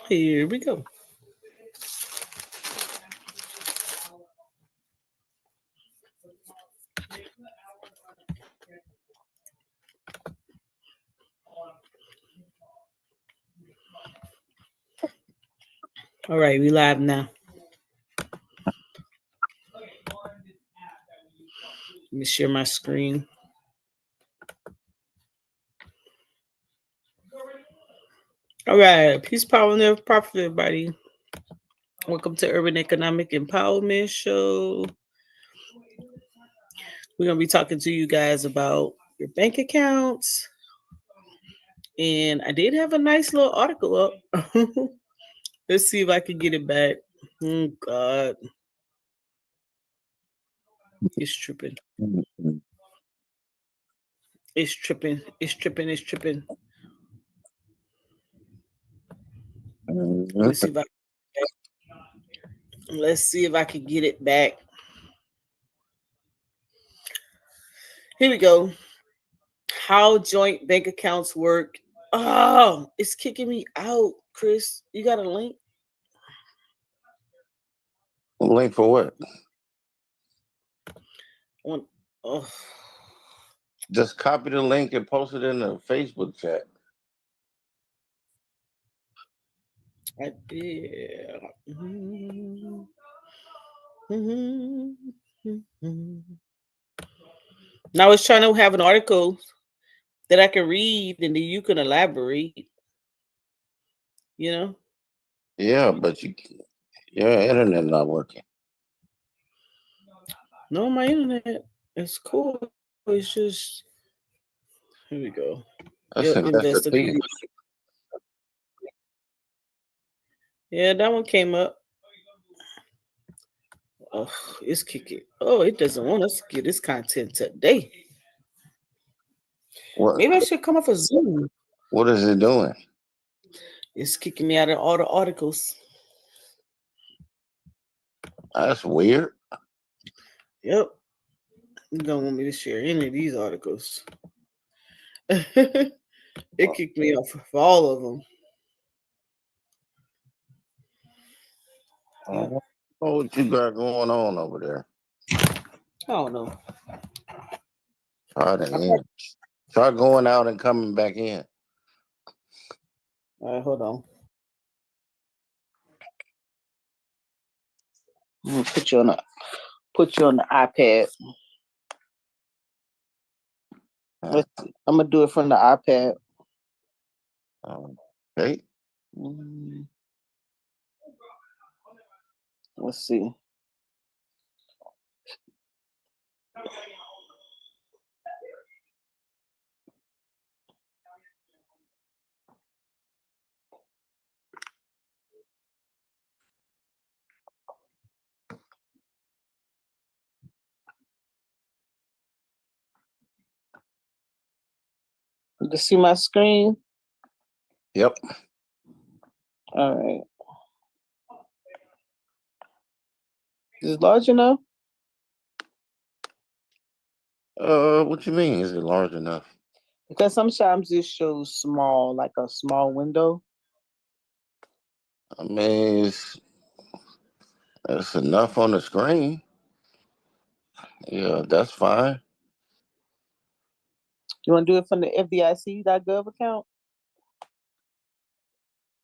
Here we go. All right, we live now. Let me share my screen. All right, peace, power, and love, profit, everybody. Welcome to Urban Economic Empowerment Show. We're gonna be talking to you guys about your bank accounts, and I did have a nice little article up. Let's see if I can get it back. Oh God, it's tripping. Mhm. It's tripping. It's tripping. It's tripping. Mhm. Let's see if I let's see if I can get it back. Here we go. How joint bank accounts work. Oh, it's kicking me out, Chris. You got a link? Link for what? On oh, Just copy the link and post it in the Facebook chat. I did. Mhm. Mhm. Mhm. Now I was trying to have an article that I can read and then you can elaborate, you know? Yeah, but your internet not working. No, my internet is cool. It's just here we go. That's Yep, Investor P. investigate. Yeah, that one came up. Oh, it's kicking. Oh, it doesn't want us to get this content today. What Maybe I should come off a Zoom. what is it doing? It's kicking me out of all the articles. That's weird. Yep. You don't want me to share any of these articles. It kicked me off for all of them. Yep. What you got going on over there? I don't know. Try to in. Try going out and coming back in. All right, hold on. I'm gonna put you on the iPad. Let's see. I'm gonna do it from the iPad. Okay. Mm, Let's see. You see my screen? Yep. All right. Is it large enough? What you mean? Is it large enough? Because sometimes it shows small, like a small window. I mean, it's enough on the screen. Yeah, that's fine. You want to do it from the FDIC.gov account?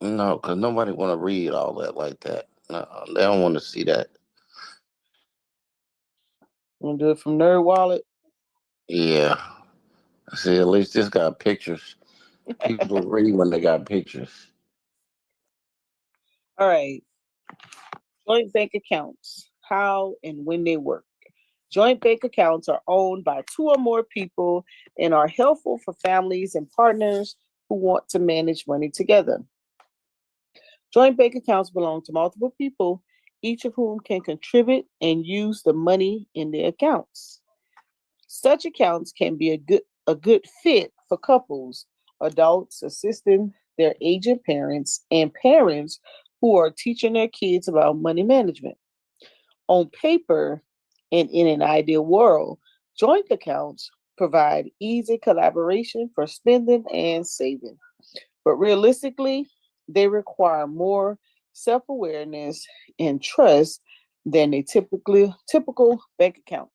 No, because nobody want to read all that like that. No, they don't want to see that. You want to do it from Nerd Wallet? Yeah. See, at least this got pictures. People read when they got pictures. All right. Joint bank accounts. How and when they work. Joint bank accounts are owned by two or more people and are helpful for families and partners who want to manage money together. Joint bank accounts belong to multiple people, each of whom can contribute and use the money in their accounts. Such accounts can be a good fit for couples, adults assisting their aging parents, and parents who are teaching their kids about money management. On paper and in an ideal world, joint accounts provide easy collaboration for spending and saving. But realistically, they require more self-awareness and trust than a typical bank account.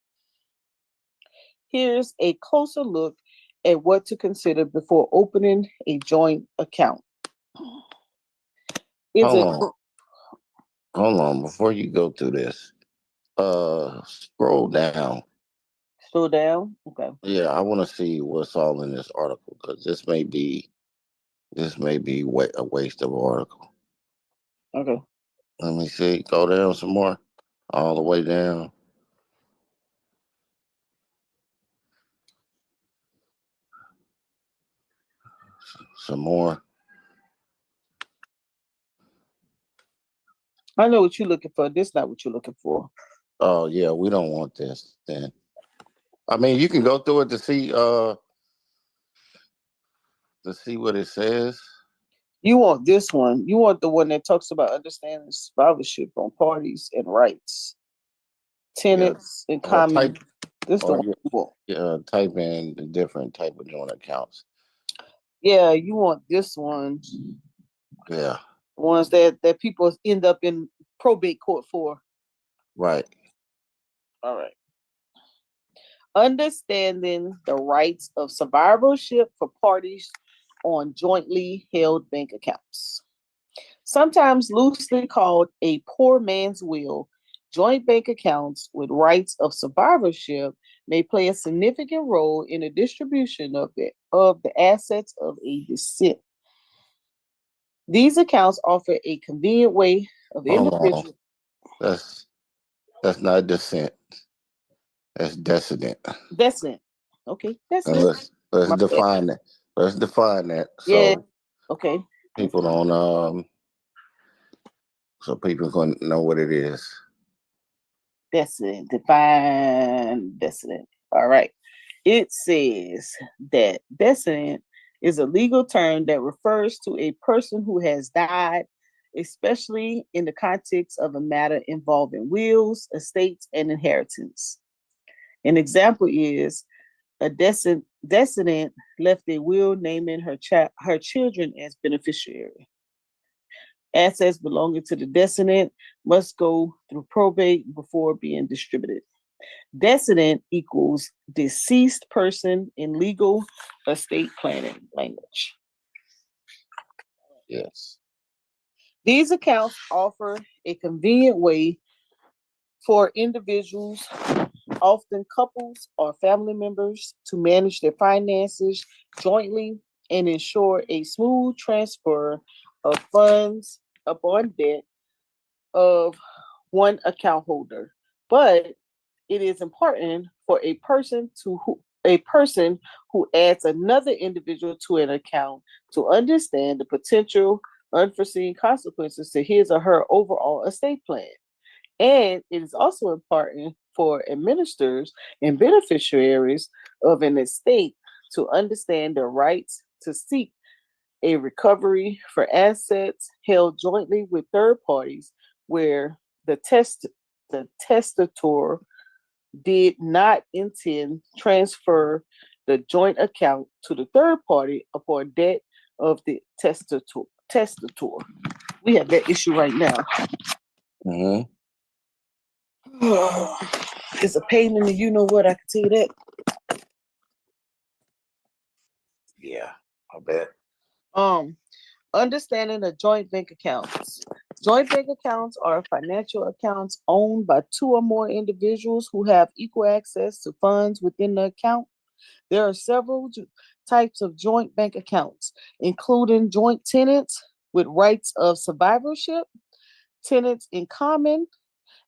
Here's a closer look at what to consider before opening a joint account. Is Hold it on, hold on. Before you go through this, scroll down. slow down? Okay. Yeah, I want to see what's all in this article because this may be a waste of an article. Okay. Let me see. Go down some more, all the way down. Some more. I know what you're looking for. This is not what you're looking for. Oh yeah, we don't want this. Then I mean, you can go through it to see what it says. You want this one. You want the one that talks about understanding survivorship on parties and rights, Yeah, tenants in or common. type This the or one you want. type in the different type of joint accounts. Yeah, you want this one. Yeah, Ones that people end up in probate court for. right. All right. Understanding the rights of survivorship for parties on jointly held bank accounts. Sometimes loosely called a poor man's will, joint bank accounts with rights of survivorship may play a significant role in the distribution of the assets of a descent. These accounts offer a convenient way of Hold on. individual That's not descent. That's decedent. descent. Okay, that's And it. let's My bad. define that. Let's define that Yeah. so Okay. people don't so people can know what it is. Descent. Define descent. All right. It says that descent is a legal term that refers to a person who has died, especially in the context of a matter involving wills, estates, and inheritance. An example is a descendant left a will naming her children as beneficiary. Assets belonging to the descendant must go through probate before being distributed. Descendant equals deceased person in legal estate planning language. Yes. These accounts offer a convenient way for individuals, often couples or family members, to manage their finances jointly and ensure a smooth transfer of funds upon death of one account holder. But it is important for a person who adds another individual to an account to understand the potential unforeseen consequences to his or her overall estate plan. And it is also important for administrators and beneficiaries of an estate to understand their rights to seek a recovery for assets held jointly with third parties where the testator did not intend transfer the joint account to the third party upon death of the testator. We have that issue right now. Hmm. It's a pain in the you know what, I can tell you that. Yeah, I bet. Um, Understanding the joint bank accounts. Joint bank accounts are financial accounts owned by two or more individuals who have equal access to funds within the account. There are several types of joint bank accounts, including joint tenants with rights of survivorship, tenants in common,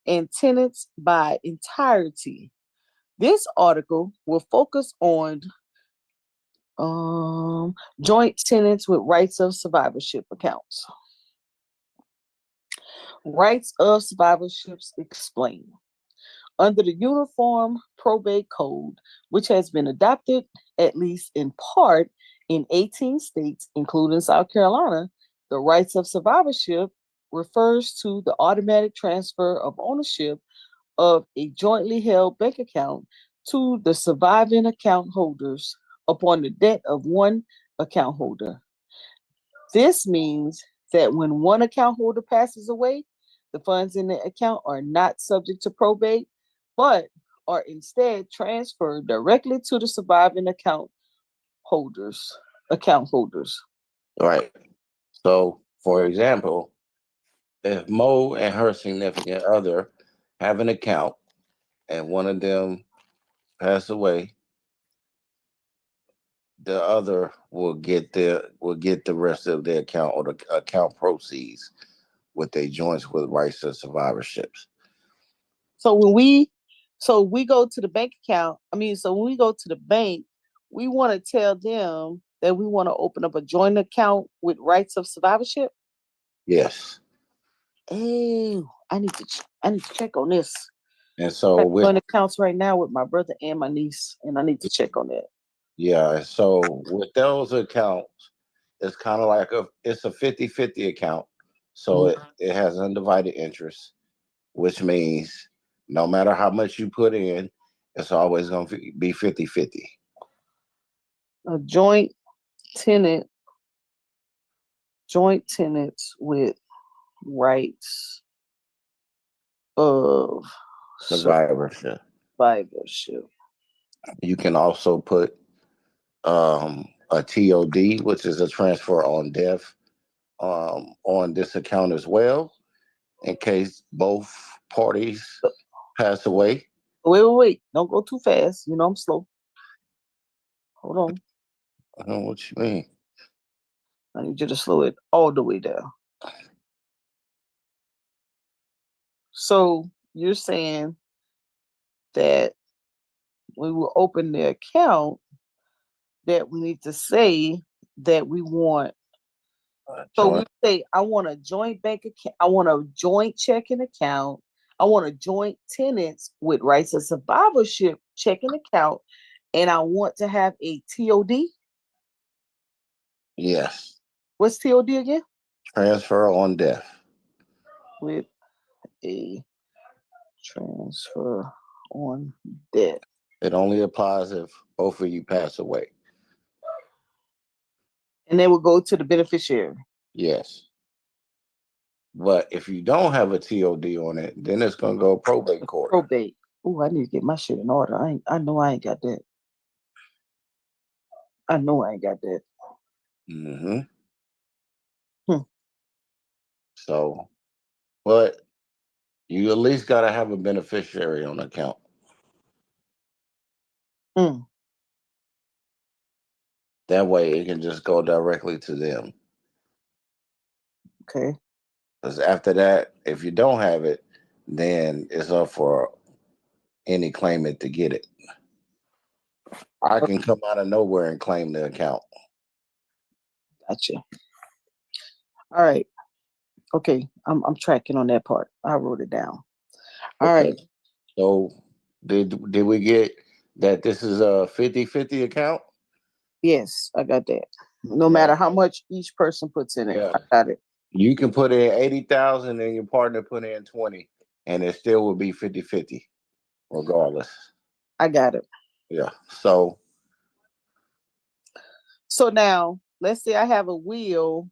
and tenants by entirety. This article will focus on joint tenants with rights of survivorship accounts. Rights of survivorships explained. Under the Uniform Probate Code, which has been adopted at least in part in 18 states, including South Carolina, the rights of survivorship refers to the automatic transfer of ownership of a jointly held bank account to the surviving account holders upon the death of one account holder. This means that when one account holder passes away, the funds in the account are not subject to probate, but are instead transferred directly to the surviving holders, account holders. Right. So, for example, if Mo and her significant other have an account and one of them pass away, the other will get the rest of the account or the account proceeds with their joints with rights to survivorships. So we go to the bank account. So when we go to the bank, we want to tell them that we want to open up a joint account with rights of survivorship. Yes. Oh, I need to check on this. And so I'm with joint accounts right now with my brother and my niece, and I need to check on that. yeah, so with those accounts, it's kind of like it's a 50-50 account. So it has undivided interest, which means no matter how much you put in, it's always going to be 50-50. A joint tenants with rights of Survivorship. survivorship. You can also put a TOD, which is a transfer on death, on this account as well, in case both parties pass away. Wait. Don't go too fast. You know I'm slow. Hold on. I don't know what you mean. I need you to slow it all the way down. So you're saying that when we open the account, that we need to say that we want. So we say, I want a joint bank account. I want a joint checking account. I want a joint tenants with rights of survivorship checking account, and I want to have a TOD. Yes. What's TOD again? Transfer on death. With a transfer on death. It only applies if both of you pass away. And they will go to the beneficiary. Yes. But if you don't have a TOD on it, then it's going to go probate court. Probate. Oh, I need to get my shit in order. I know I ain't got that. I know I ain't got that. Mm-hmm. So, but you at least got to have a beneficiary on the account. That way it can just go directly to them. Okay. Because after that, if you don't have it, then it's up for any claimant to get it. I can come out of nowhere and claim the account. Gotcha. All right. Okay. I'm tracking on that part. I wrote it down. All right. So did we get that this is a 50-50 account? Yes, I got that. No matter how much each person puts in it. I got it. You can put in 80,000 and your partner put in 20, and it still will be 50-50, regardless. I got it. Yeah. So now let's say I have a will,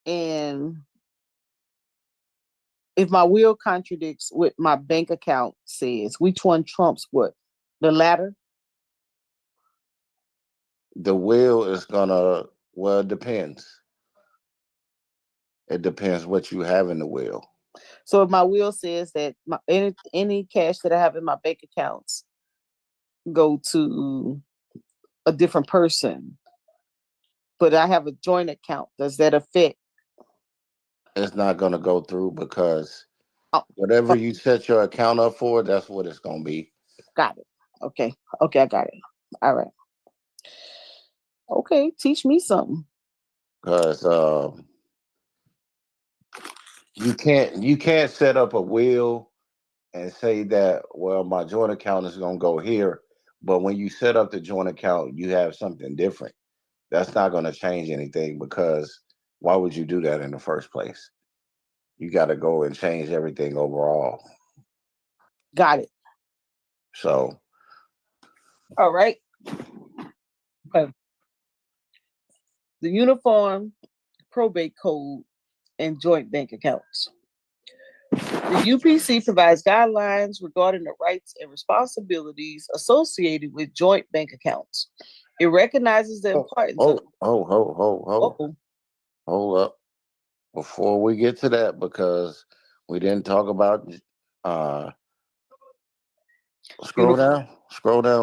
and if my will contradicts what my bank account says, which one trumps what? The latter? The will is gonna, well, it depends. It depends what you have in the will. So if my will says that any cash that I have in my bank accounts go to a different person, but I have a joint account, does that affect? It's not gonna go through because whatever you set your account up for, that's what it's gonna be. Got it. Okay, I got it. All right. Okay, teach me something. Because you can't set up a will and say that, well, my joint account is gonna go here, but when you set up the joint account, you have something different. That's not gonna change anything, because why would you do that in the first place? You got to go and change everything overall. Got it. So, all right. Okay. The Uniform probate code and joint bank accounts. The UPC provides guidelines regarding the rights and responsibilities associated with joint bank accounts. It recognizes the importance of hold up. Before we get to that, because we didn't talk about scroll down.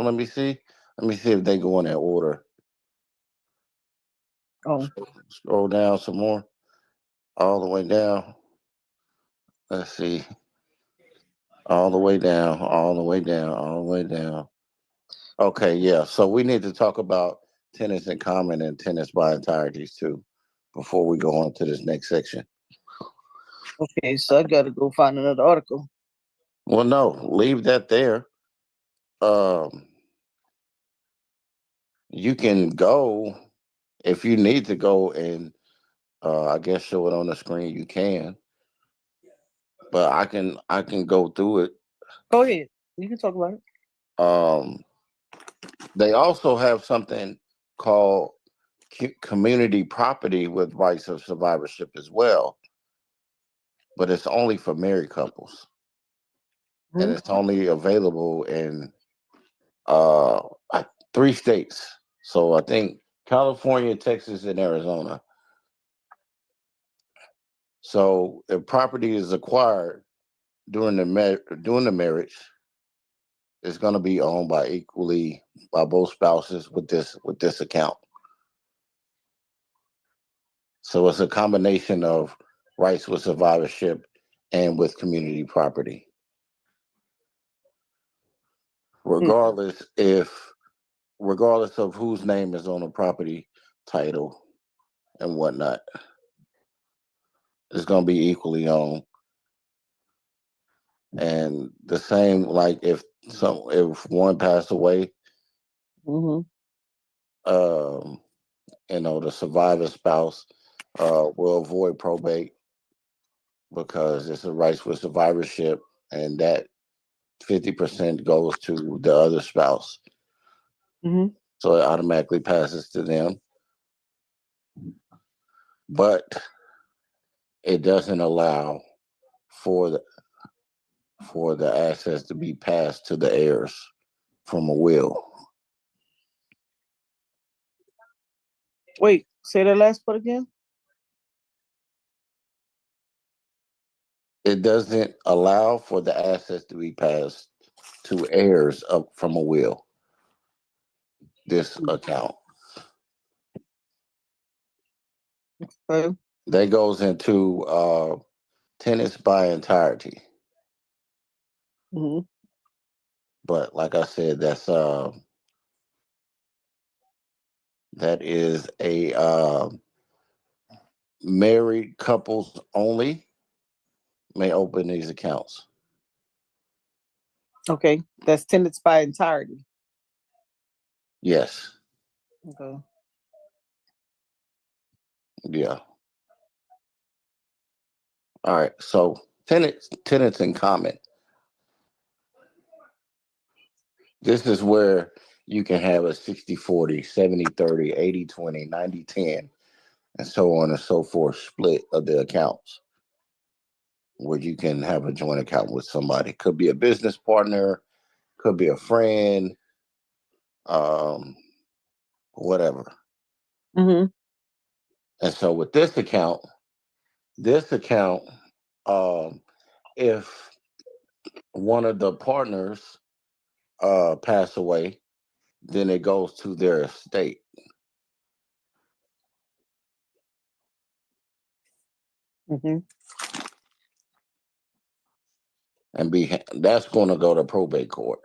Let me see if they go in that order. Scroll down some more, all the way down. Let's see, all the way down. Okay, yeah. So we need to talk about tenants in common and tenants by entireties too, before we go on to this next section. Okay, so I got to go find another article. Well, no, leave that there. You can go if you need to go and I guess show it on the screen. You can, but I can go through it. Go ahead. You can talk about it. They also have something called community property with rights of survivorship as well, but it's only for married couples, and it's only available in 3 states. So I think California, Texas, and Arizona. So if property is acquired during the marriage, it's going to be owned by both spouses with this account. So it's a combination of rights with survivorship and with community property. Regardless of whose name is on the property title and whatnot, it's going to be equally owned. And the same, like if one passed away, the survivor spouse will avoid probate because it's a rights with survivorship, and that 50% goes to the other spouse. So it automatically passes to them. But it doesn't allow for the assets to be passed to the heirs from a will. Wait, say that last part again. It doesn't allow for the assets to be passed to heirs from a will. This account. Okay. That goes into tenants by entirety. But like I said, that is a married couples only may open these accounts. Okay, that's tenants by entirety. Yes. Okay. Yeah. All right. So tenants in common. This is where you can have a 60-40, 70-30, 80-20, 90-10, and so on and so forth split of the accounts, where you can have a joint account with somebody. Could be a business partner, could be a friend, whatever. And so with this account, if one of the partners pass away, then it goes to their estate. And that's going to go to probate court.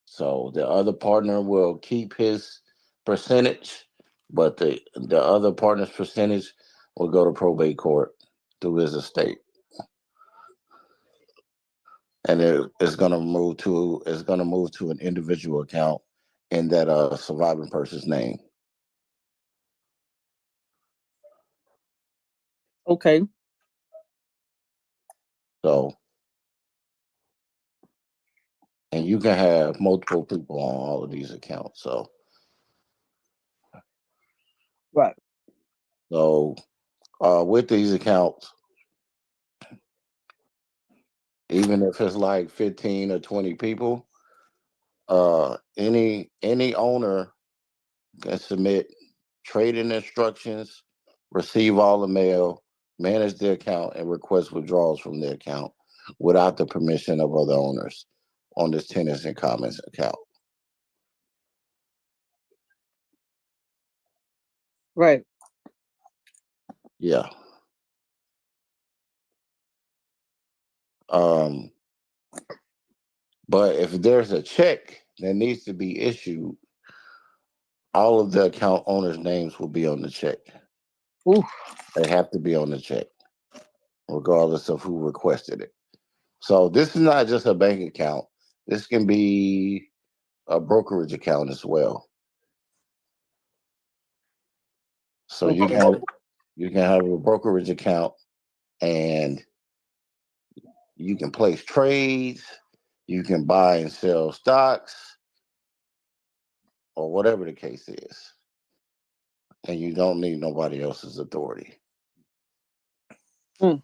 So the other partner will keep his percentage, but the other partner's percentage will go to probate court through his estate. And it's going to move to an individual account in that surviving person's name. Okay. So and you can have multiple people on all of these accounts. Right. So with these accounts, even if it's like 15 or 20 people, any owner can submit trading instructions, receive all the mail, manage the account, and request withdrawals from the account without the permission of other owners on this tenants and commons account. Right. Yeah. Um, but if there's a check that needs to be issued, all of the account owners' names will be on the check. Ooh. They have to be on the check, regardless of who requested it. So this is not just a bank account. This can be a brokerage account as well. So you can have a brokerage account, and you can place trades, you can buy and sell stocks, or whatever the case is. And you don't need nobody else's authority Mm.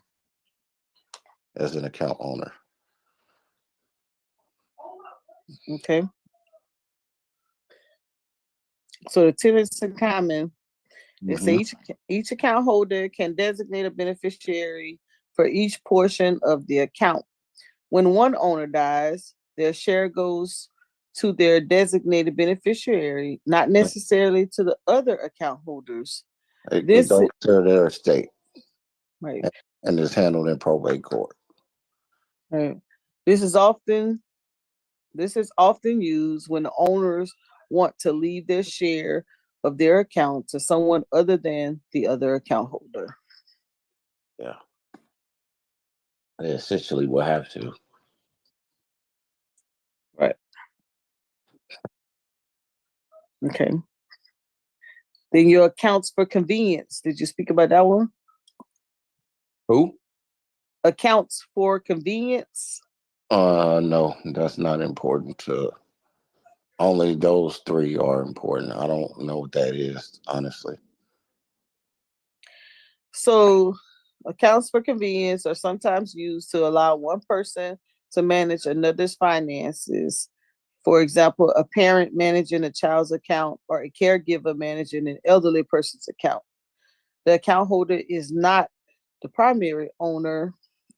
as an account owner. Okay. So the tenants in common, they say each account holder can designate a beneficiary for each portion of the account. When one owner dies, their share goes to their designated beneficiary, not necessarily to the other account holders. It This goes to their estate, right, and is handled in probate court. right. This is often used when the owners want to leave their share of their account to someone other than the other account holder. Yeah. They essentially will have to. Right. Okay. Then your accounts for convenience. Did you speak about that one? Who? Accounts for convenience. No, that's not important to. Only those three are important. I don't know what that is, honestly. So, accounts for convenience are sometimes used to allow one person to manage another's finances. For example, a parent managing a child's account or a caregiver managing an elderly person's account. The account holder is not the primary owner,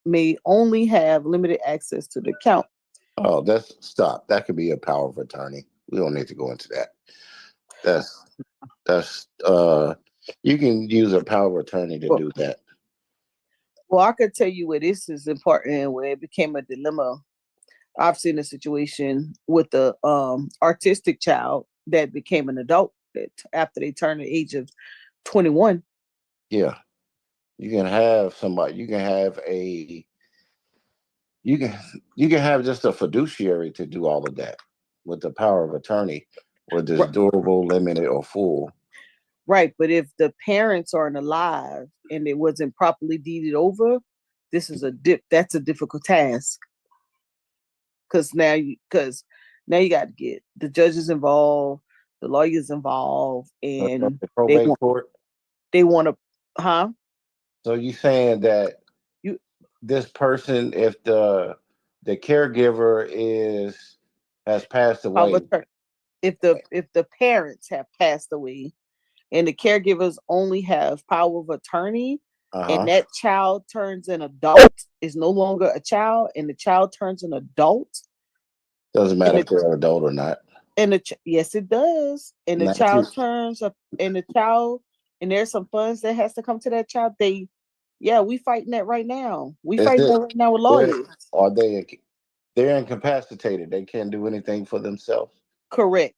may only have limited access to the account. Oh, that's stop. That could be a power of attorney. We don't need to go into that. That's you can use a power of attorney to do that. Well, I could tell you where this is important, where it became a dilemma. I've seen a situation with the artistic child that became an adult that after they turned the age of 21. Yeah. You can have somebody, you can have just a fiduciary to do all of that with the power of attorney, whether it's durable, limited, or full. Right, but if the parents aren't alive and it wasn't properly deeded over, that's a difficult task. Because now you got to get the judges involved, the lawyers involved, and The probate court. They want to, huh? So you saying that this person, if the caregiver has passed away, if the parents have passed away, and the caregivers only have power of attorney, and that child turns an adult, is no longer a child, and the child turns an adult. Doesn't matter if they're an adult or not. And yes, it does. And the child turns up, and there's some funds that has to come to that child. We fighting that right now. We fighting that right now with lawyers. Are they're incapacitated? They can't do anything for themselves. Correct.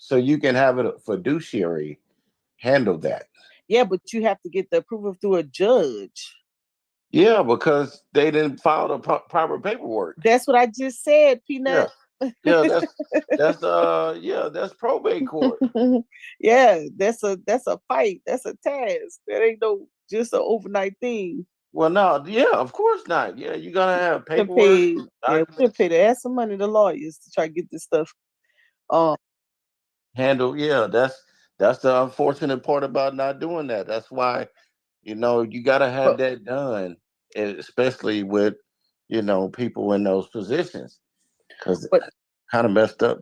So you can have a fiduciary handle that. Yeah, but you have to get the approval through a judge. Yeah, because they didn't file the proper paperwork. That's what I just said, Peanut. Yeah, that's probate court. Yeah, that's a fight. That's a task. That ain't no just an overnight thing. Well, no, yeah, of course not. Yeah, you're gonna have To paperwork, pay, yeah, we done documents, paid ass some money to lawyers to try to get this stuff. Um, handle. Yeah, that's the unfortunate part about not doing that. That's why you got to have but that done, especially with people in those positions, because but kind of messed up.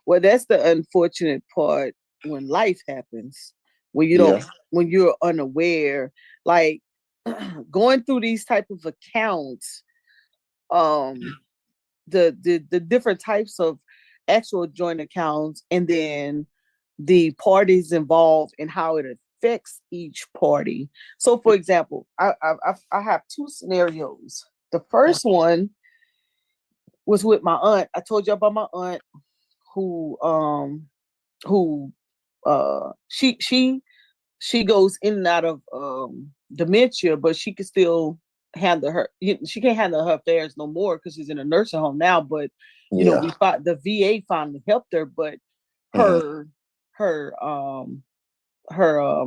well, that's the unfortunate part when life happens, when you don't, Yeah, when you're unaware, like going through these type of accounts, um, the different types of actual joint accounts, and then the parties involved and how it affects each party. So, for example, I have two scenarios. The first one was with my aunt. I told you about my aunt who who she goes in and out of dementia, but she can still handle her. She can't handle her affairs no more because she's in a nursing home now. But we yeah, thought the VA finally helped her, but hmm, her her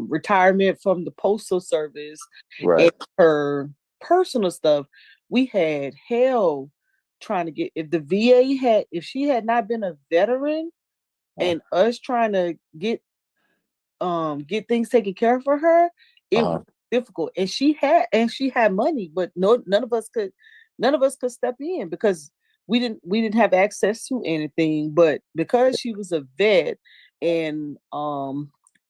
retirement from the postal service and right. her personal stuff, we had hell trying to get. If the VA had, if she had not been a veteran, and us trying to get things taken care of for her, it was Uh-huh. difficult. And she had money, but no, none of us could step in because we didn't have access to anything. But because she was a vet, and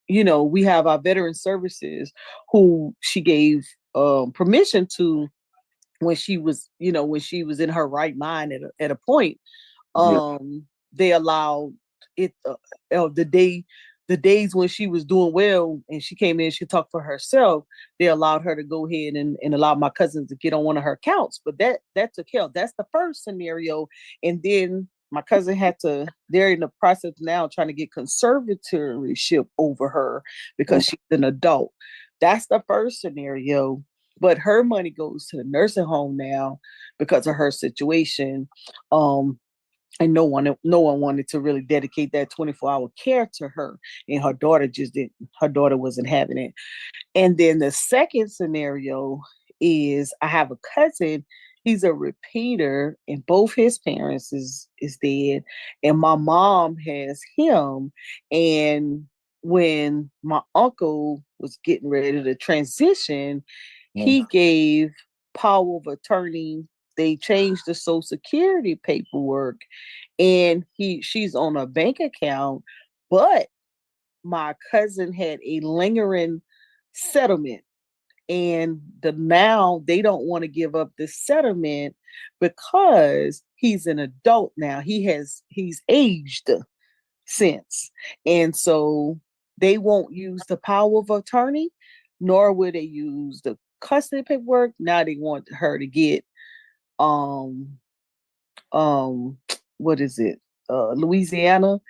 we have our veteran services who she gave permission to when she was in her right mind at a point. Yeah, They allowed it, the days when she was doing well and she came in, she talked for herself. They allowed her to go ahead and allow my cousins to get on one of her accounts, but that took care. That's the first scenario. And then my cousin had to, they're in the process now trying to get conservatorship over her because she's an adult. That's the first scenario. But her money goes to the nursing home now because of her situation. And no one wanted to really dedicate that 24-hour care to her, and her daughter just didn't. Her daughter wasn't having it. And then the second scenario is I have a cousin. He's a repeater, and both his parents is dead, and my mom has him. And when my uncle was getting ready to transition, he gave power of attorney. They changed the social security paperwork, and she's on a bank account, but my cousin had a lingering settlement, and now they don't want to give up the settlement because he's an adult now. He's aged since, and so they won't use the power of attorney, nor will they use the custody paperwork. Now they want her to get um um what is it, Louisiana.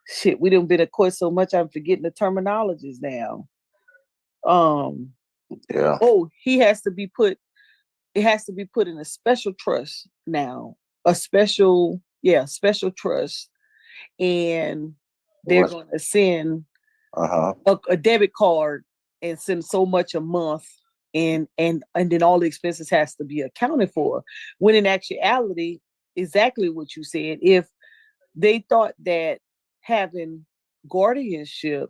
Shit, we didn't been in court so much I'm forgetting the terminologies now. um yeah, oh, it has to be put in a special trust now. A special trust. And they're what? going to send Uh-huh. a debit card and send so much a month, and then all the expenses has to be accounted for, when in actuality, exactly what you said, if they thought that having guardianship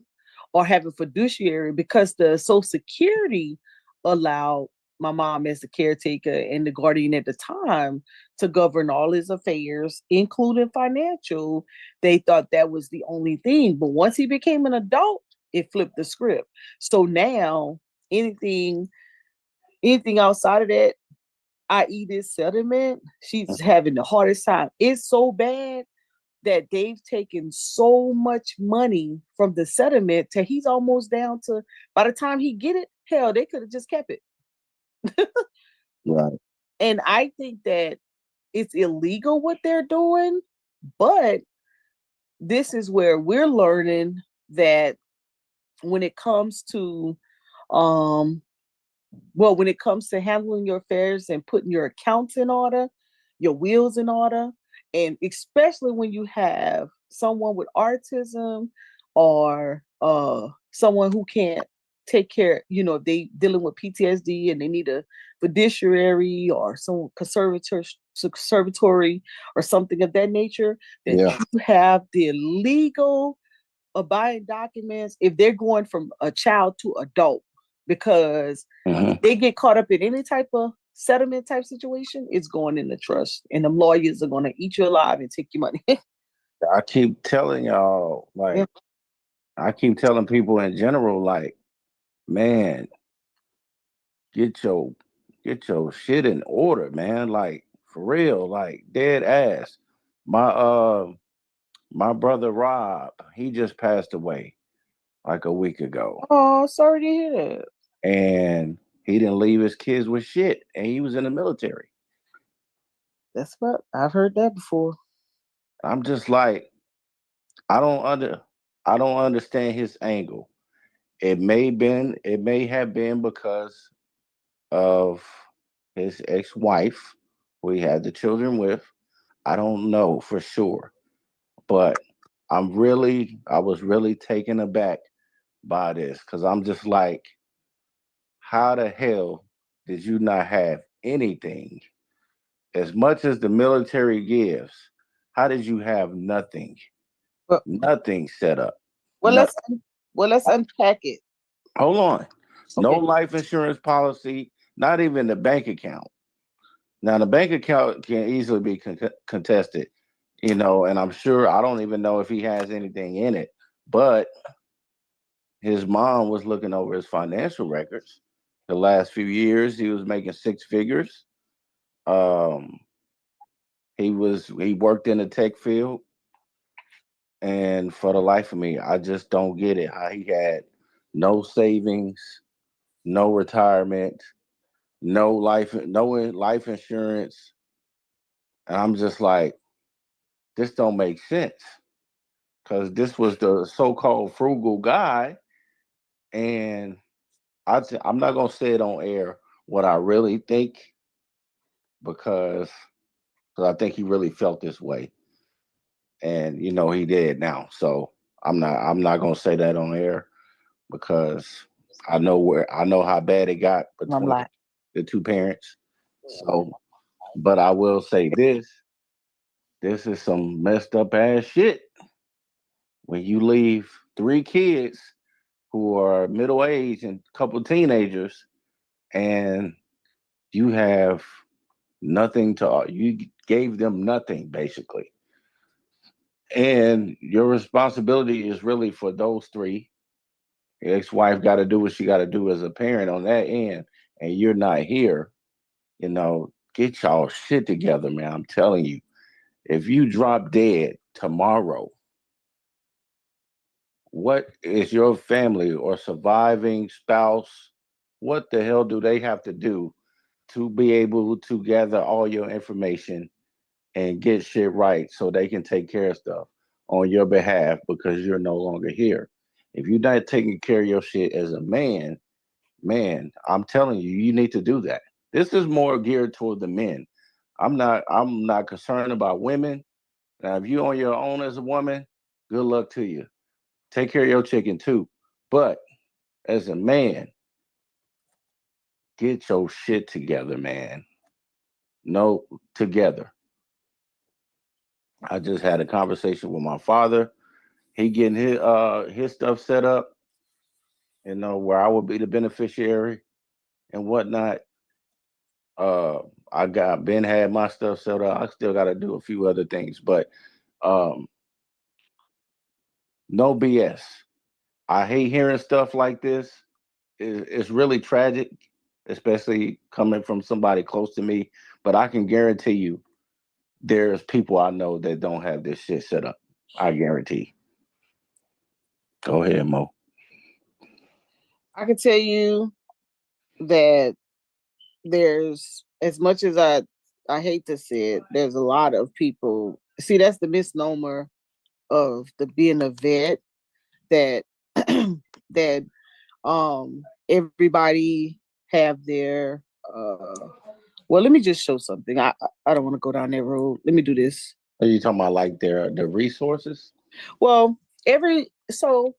or having fiduciary, because the Social Security allowed my mom as the caretaker and the guardian at the time to govern all his affairs, including financial. They thought that was the only thing. But once he became an adult, it flipped the script. So now anything anything outside of that, i.e., this settlement, she's having the hardest time. It's so bad that they've taken so much money from the settlement till he's almost down to, by the time he get it, hell, they could have just kept it. Right. And I think that it's illegal what they're doing, but this is where we're learning that when it comes to um when it comes to handling your affairs and putting your accounts in order, your wheels in order, and especially when you have someone with autism or someone who can't take care, if they dealing with PTSD and they need a fiduciary or some conservatory or something of that nature, that Yeah. you have the legal abiding documents if they're going from a child to adult, because if they get caught up in any type of settlement type situation, it's going in the trust, and the lawyers are going to eat you alive and take your money. I keep telling y'all, Yeah. like, I keep telling people in general, like, man, get your shit in order, man. Like, for real, like, dead ass. My my brother Rob, he just passed away like a week ago, Oh, sorry to hear that. and he didn't leave his kids with shit, and he was in the military. That's what I've heard that before. I'm just like, I don't under, I don't understand his angle. It may have been because of his ex-wife, who he had the children with. I don't know for sure, but I was really taken aback by this, because I'm just like, how the hell did you not have anything? As much as the military gives, how did you have nothing? Well, Nothing set up. well, No, let's unpack it. hold on. No Okay. life insurance policy, not even the bank account. Now, the bank account can easily be contested, and I'm sure, I don't even know if he has anything in it, but his mom was looking over his financial records. The last few years, he was making six figures. Um, he worked in the tech field, and for the life of me, I just don't get it. How he had no savings, no retirement, no life insurance, and I'm just like, this don't make sense, because this was the so-called frugal guy, and I'm not gonna say it on air what I really think, because I think he really felt this way, and he did now. So I'm not gonna say that on air, because I know how bad it got I'm between like, the two parents. So, but I will say this: this is some messed up ass shit. When you leave three kids who are middle aged and a couple teenagers, and you have nothing you gave them nothing basically, and your responsibility is really for those three. Your ex-wife got to do what she got to do as a parent on that end, and you're not here. Get y'all shit together, man. I'm telling you, if you drop dead tomorrow, what is your family or surviving spouse, what the hell do they have to do to be able to gather all your information and get shit right so they can take care of stuff on your behalf, because you're no longer here? If you're not taking care of your shit as a man, I'm telling you, you need to do that. This is more geared toward the men. I'm not concerned about women. Now, if you on your own as a woman, good luck to you. Take care of your chicken too. But as a man, get your shit together, man. No, together. I just had a conversation with my father. He getting his stuff set up, where I would be the beneficiary and whatnot. Uh, I got Ben had my stuff set up. I still got to do a few other things, but um, no BS. I hate hearing stuff like this. It's really tragic, especially coming from somebody close to me. But I can guarantee you, there's people I know that don't have this shit set up. I guarantee. Go ahead, Mo. I can tell you that there's, as much as I hate to say it, there's a lot of people. See, that's the misnomer of the being a vet, that that everybody have their well, let me just show something. I don't want to go down that road. Let me do this. Are you talking about like the resources? Well, every so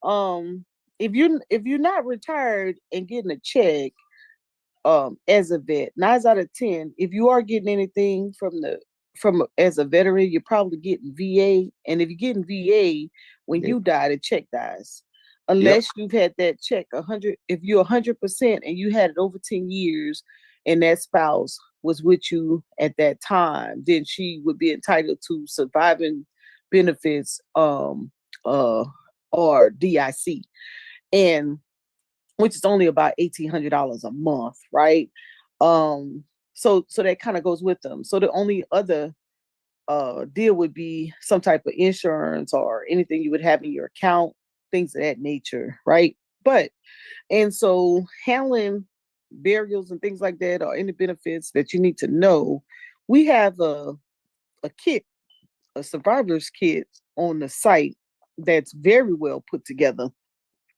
um if you're not retired and getting a check, as a vet, 9 out of 10, if you are getting anything from as a veteran, you're probably getting VA. And if you're getting VA, when Yeah. you die, the check dies. Yep. Unless you've had that check 100, if you're 100% and you had it over 10 years, and that spouse was with you at that time, then she would be entitled to surviving benefits, uh, or DIC. And which is only about $1,800 a month, right? So that kind of goes with them. So the only other deal would be some type of insurance or anything you would have in your account, things of that nature, right? But and so handling burials and things like that, or any benefits that you need to know, we have a kit, a survivor's kit on the site that's very well put together,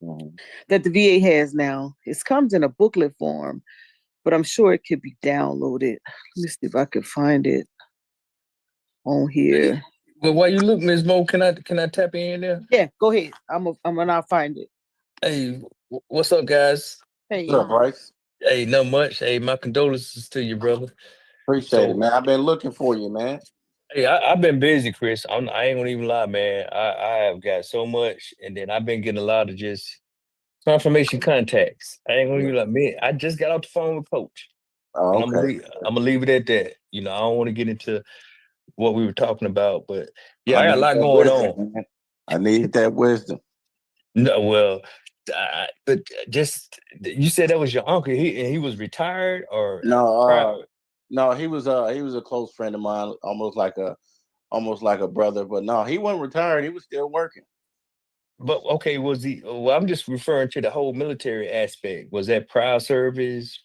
Mhm. that the VA has now. It comes in a booklet form, but I'm sure it could be downloaded. Let me see if I can find it on here. Well, while you look, Ms. Mo, can I tap in there? Yeah, go ahead. I'm gonna find it. Hey, what's up, guys? Hey, What's up, Bryce? Hey, not much. Hey, my condolences to you, brother. Appreciate it, So, man. I've been looking for you, man. hey, I've been busy, Chris. I ain't gonna even lie, man. I have got so much, and then I've been getting a lot of just confirmation contacts. I ain't gonna Yeah. even lie, man. I just got off the phone with Coach, Oh, and okay. I'm gonna leave it at that. You know, I don't want to get into what we were talking about, but yeah, I I got a need lot that going on. wisdom, man. I need that wisdom. No, well, but just you said that was your uncle. He was retired or No, prior. no, he was a close friend of mine, almost like a brother. But no, he wasn't retired. He was still working. But okay, was he? Well, I'm just referring to the whole military aspect. Was that prior service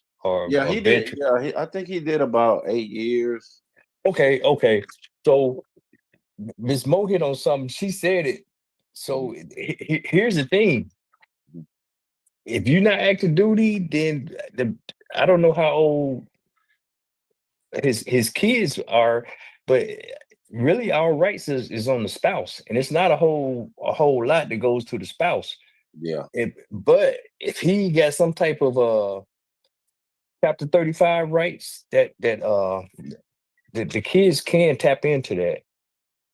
Yeah, or he did. veteran? Yeah, I think he did about 8 years. Okay, okay. So Miss Mo hit on something. She said it. So here's the thing: if you're not active duty, then I don't know how old his kids are, but really our rights is on the spouse, and it's not a whole lot that goes to the spouse. Yeah, But if he got some type of chapter 35 rights, the kids can tap into that.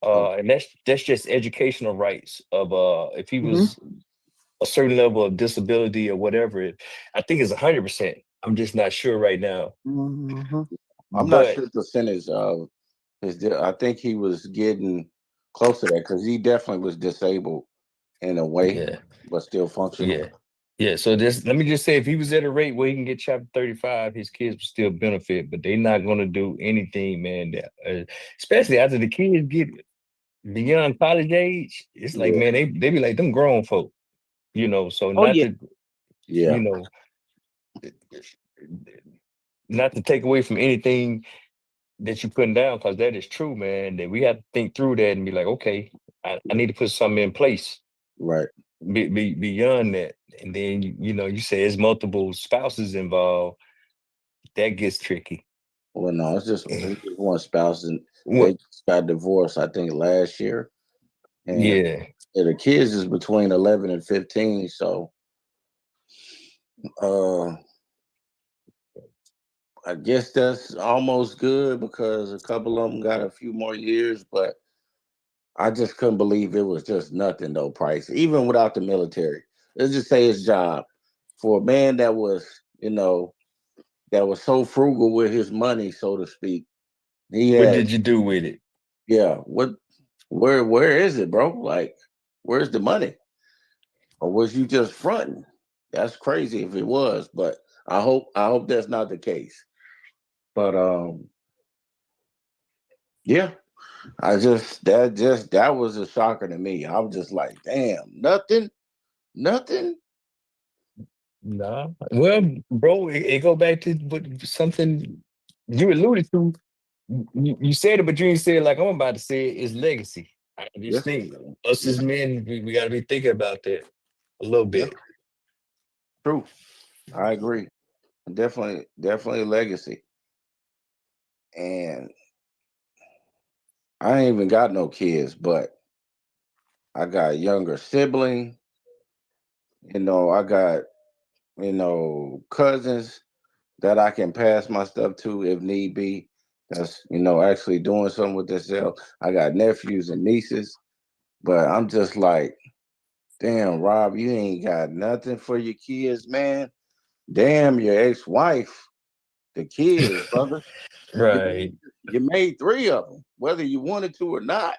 oh, And that's just educational rights of if he hmm was a certain level of disability or whatever I think it's 100%. I'm just not sure right now. hmm I'm not But sure percentage of I think he was getting close to that because he definitely was disabled in a way, yeah, but still functional. yeah. Yeah, so this let me just say if he was at a rate where he can get chapter 35, his kids would still benefit, but they're not gonna do anything, man. Especially after the kids get beyond college age, it's like, Yeah, man, they be like them grown folk, so Oh yeah. yeah, you know, not to take away from anything that you're putting down, because that is true, man. That we have to think through that and be like, okay, I need to put something in place right. beyond that. And then you say there's multiple spouses involved, that gets tricky. Well, no, it's just one spouse, and they What? just got divorced. I think last year, and Yeah, the kids is between 11 and 15. So, uh, I guess that's almost good because a couple of them got a few more years, but I just couldn't believe it was just nothing though, Price. Even without the military. Let's just say his job for a man that was, that was so frugal with his money, so to speak. He what had, did you do with it? yeah, where is it, bro? Like, where's the money? Or was you just fronting? That's crazy if it was, but I hope that's not the case. But yeah, that was a shocker to me. I was just like, damn, nothing. Nah. Well, bro, it go back to something you alluded to. You said it, but you didn't say it like I'm about to say it. It's legacy. I just Yes, think us as men, we got to be thinking about that a little yeah, bit. true. I agree. Definitely legacy. And I ain't even got no kids, but I got a younger sibling, I got, cousins that I can pass my stuff to if need be. That's, actually doing something with themselves. I got nephews and nieces, but I'm just like, damn, Rob, you ain't got nothing for your kids, man. Damn, your ex-wife, the kids, brother. You Right. you made three of them, whether you wanted to or not.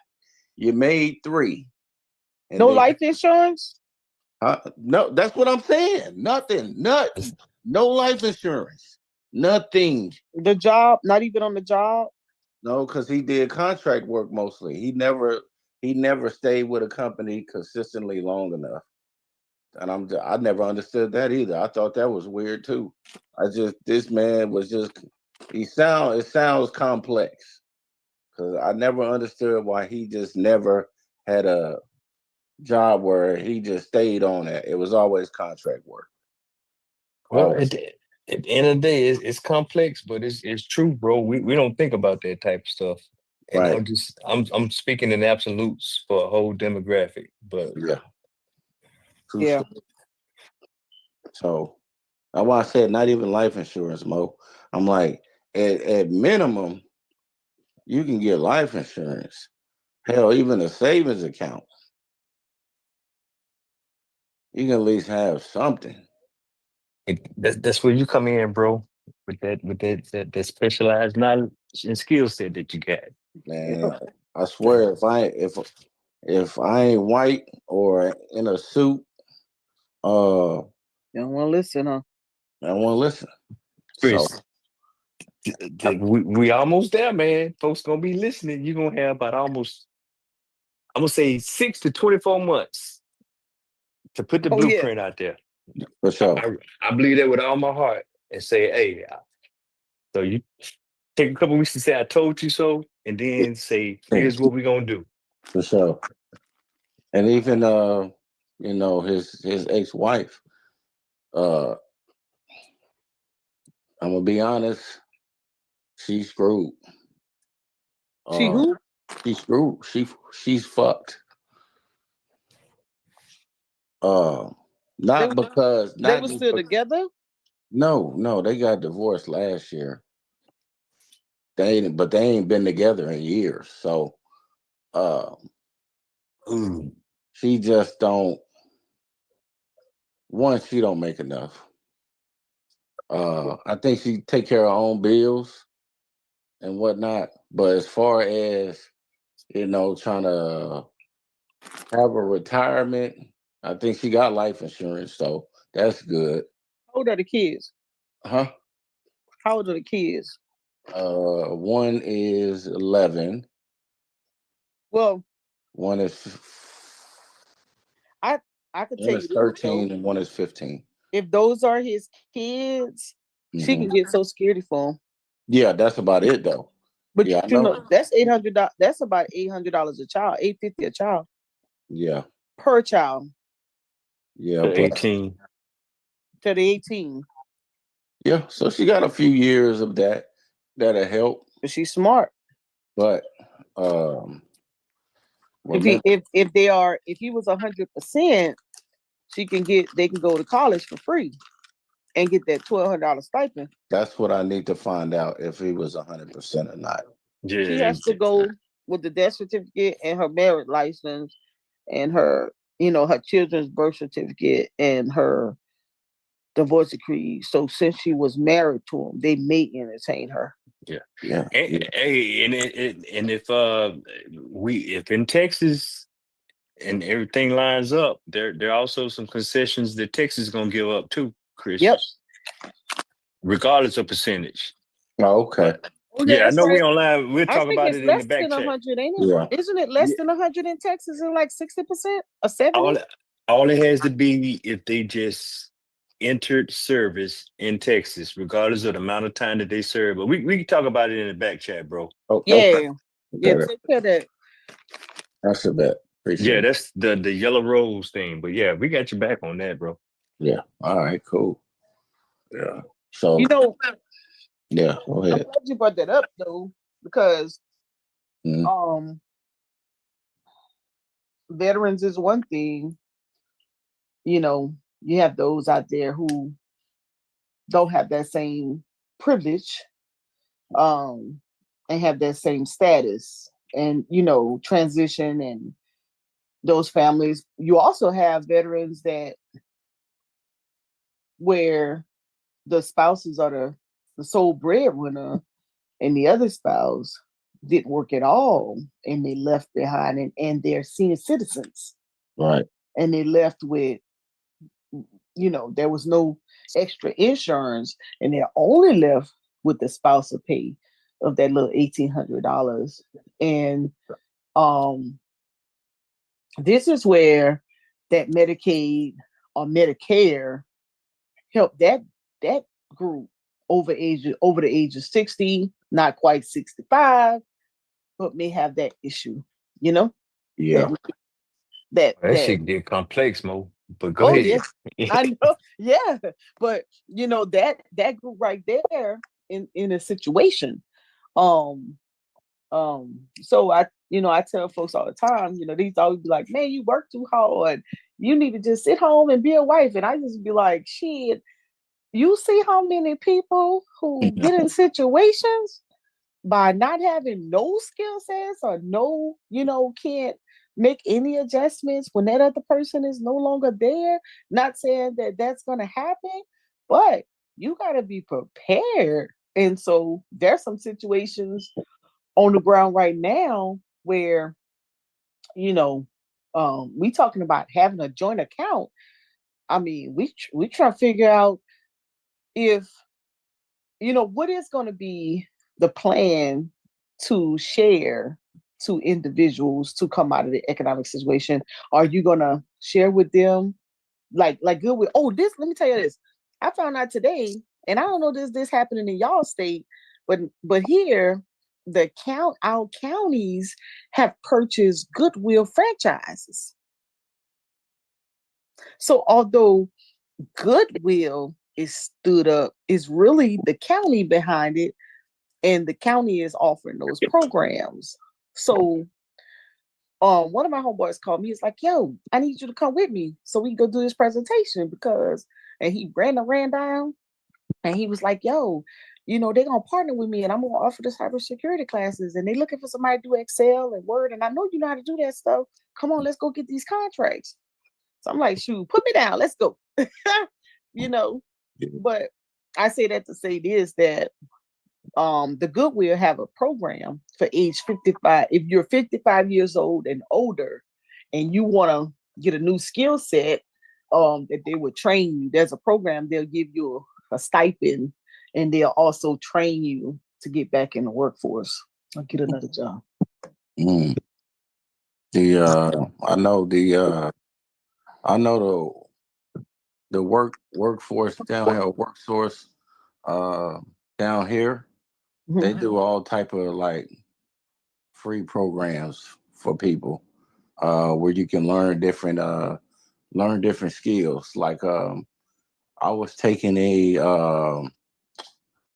You made three, and No then life insurance? no, that's what I'm saying. Nothing. No life insurance. Nothing. The job, not even on the job. No, because he did contract work mostly. He never stayed with a company consistently long enough. And I never understood that either. I thought that was weird too. This man was just it sounds complex because I never understood why he just never had a job where he just stayed on it. It was always contract work. Well, Always. at the end of the day, it's complex, but it's true, bro. We don't think about that type of stuff. And Right. I'm speaking in absolutes for a whole demographic, but Yeah. True Yeah. story. So that's why I said not even life insurance, Mo. I'm like, at minimum, you can get life insurance. Hell, even a savings account. You can at least have something. that's where you come in, bro, with that specialized knowledge and skill set that you got. Man, I swear if I ain't white or in a suit, uh You don't want to listen, huh? I won't listen. So Chris, we almost there, man. Folks gonna be listening. You're gonna have about almost, I'm gonna say 6 to 24 months to put the Oh yeah. blueprint out there. for I, sure. I, I believe that with all my heart and say, hey, so you take a couple weeks to say I told you so, and then say, here's what we're gonna do. For sure. And even his ex-wife, uh I'm gonna be honest, she's screwed. She Uh who? she's screwed. She's fucked. Uh They not was because they not was just still together? no, they got divorced last year. They ain't been together in years. So uh Ooh. she just don't one, she don't make enough. I think she take care of her own bills and whatnot. But as far as, trying to have a retirement, I think she got life insurance, so that's good. How old are the kids? Huh? How old are the kids? One is 11, Well, one is I I could one tell you is this though. 13, and one is 15. If those are his kids, she Hmm. can get so scaredy for him. Yeah, that's about it though. But Yeah, I you know. know, that's $800. That's about $800 a child, 850 a child Yeah, per child yeah, To but 18. to the 18. yeah. So she got a few years of that that'll help. But she's smart. But um, If he remember, if he was 100%, they can go to college for free and get that $1,200 stipend. that's what I need to find out if he was 100% or not. She Yeah, has to go with the death certificate and her marriage license and her, her children's birth certificate and her divorce decree. So since she was married to him, they may entertain her. yeah. Yeah, And, yeah, hey, and if in Texas and everything lines up, there are also some concessions that Texas is gonna give up too, Yep. Chris, regardless of percentage. oh, okay. Oh yeah, Yeah, I it's know we like online. We'll I talk think about it's it in the less back than chat. 100, ain't Yeah, it? Isn't it less Yeah, than 100 in Texas? And like 60% or 70? all all it has to be if they just entered service in Texas, regardless of the amount of time that they serve. But we can talk about it in the back chat, bro. oh, okay. Yeah. Yeah, Got it. take care of that. That's a bet. Yeah, Appreciate it. that's the yellow rose thing. But yeah, we got your back on that, bro. Yeah. All right, cool. Yeah. You So, know, yeah, go I'm ahead. glad you brought that up though, because Mhm. um veterans is one thing, you know, you have those out there who don't have that same privilege, um, and have that same status, and transition and those families. You also have veterans that where the spouses are the sole breadwinner, and the other spouse didn't work at all, and they left behind, and they're senior citizens, Right. and they left with, there was no extra insurance, and they're only left with the spousal pay of that little $1,800. And this is where that Medicaid or Medicare help that group over the age of 60, not quite 65, but may have that issue, Yeah. that shit get complex, Mo. But go oh ahead. yeah, I know, yeah, but that group right there in a situation, um so I tell folks all the time, these always be like, man, you work too hard, you need to just sit home and be a wife. And I just be like, shit, you see how many people who get in situations by not having no skill sets, or no, can't make any adjustments when that other person is no longer there. Not saying that that's going to happen, but you got to be prepared. And so there's some situations on the ground right now where, we talking about having a joint account. I mean, we try to figure out if, what is going to be the plan to share to individuals to come out of the economic situation. Are you going to share with them like Goodwill? Oh, let me tell you this. I found out today, and I don't know this happening in y'all state, but here our counties have purchased Goodwill franchises. So although Goodwill is stood up, is really the county behind it, and the county is offering those programs. So one of my homeboys called me. He's like, yo, I need you to come with me so we can go do this presentation, and he ran down, and he was like, yo, they're gonna partner with me, and I'm gonna offer the cybersecurity classes, and they looking for somebody to do Excel and Word, and I know you know how to do that stuff. Come on, let's go get these contracts. So I'm like, shoot, put me down, let's go. But I say that to say this, that the Goodwill have a program for age 55. If you're 55 years old and older, and you want to get a new skill set, that they will train you. There's a program, they'll give you a stipend, and they'll also train you to get back in the workforce or get another job. I know the workforce down here, workforce down here, they do all type of like free programs for people where you can learn different skills. Like I was taking a I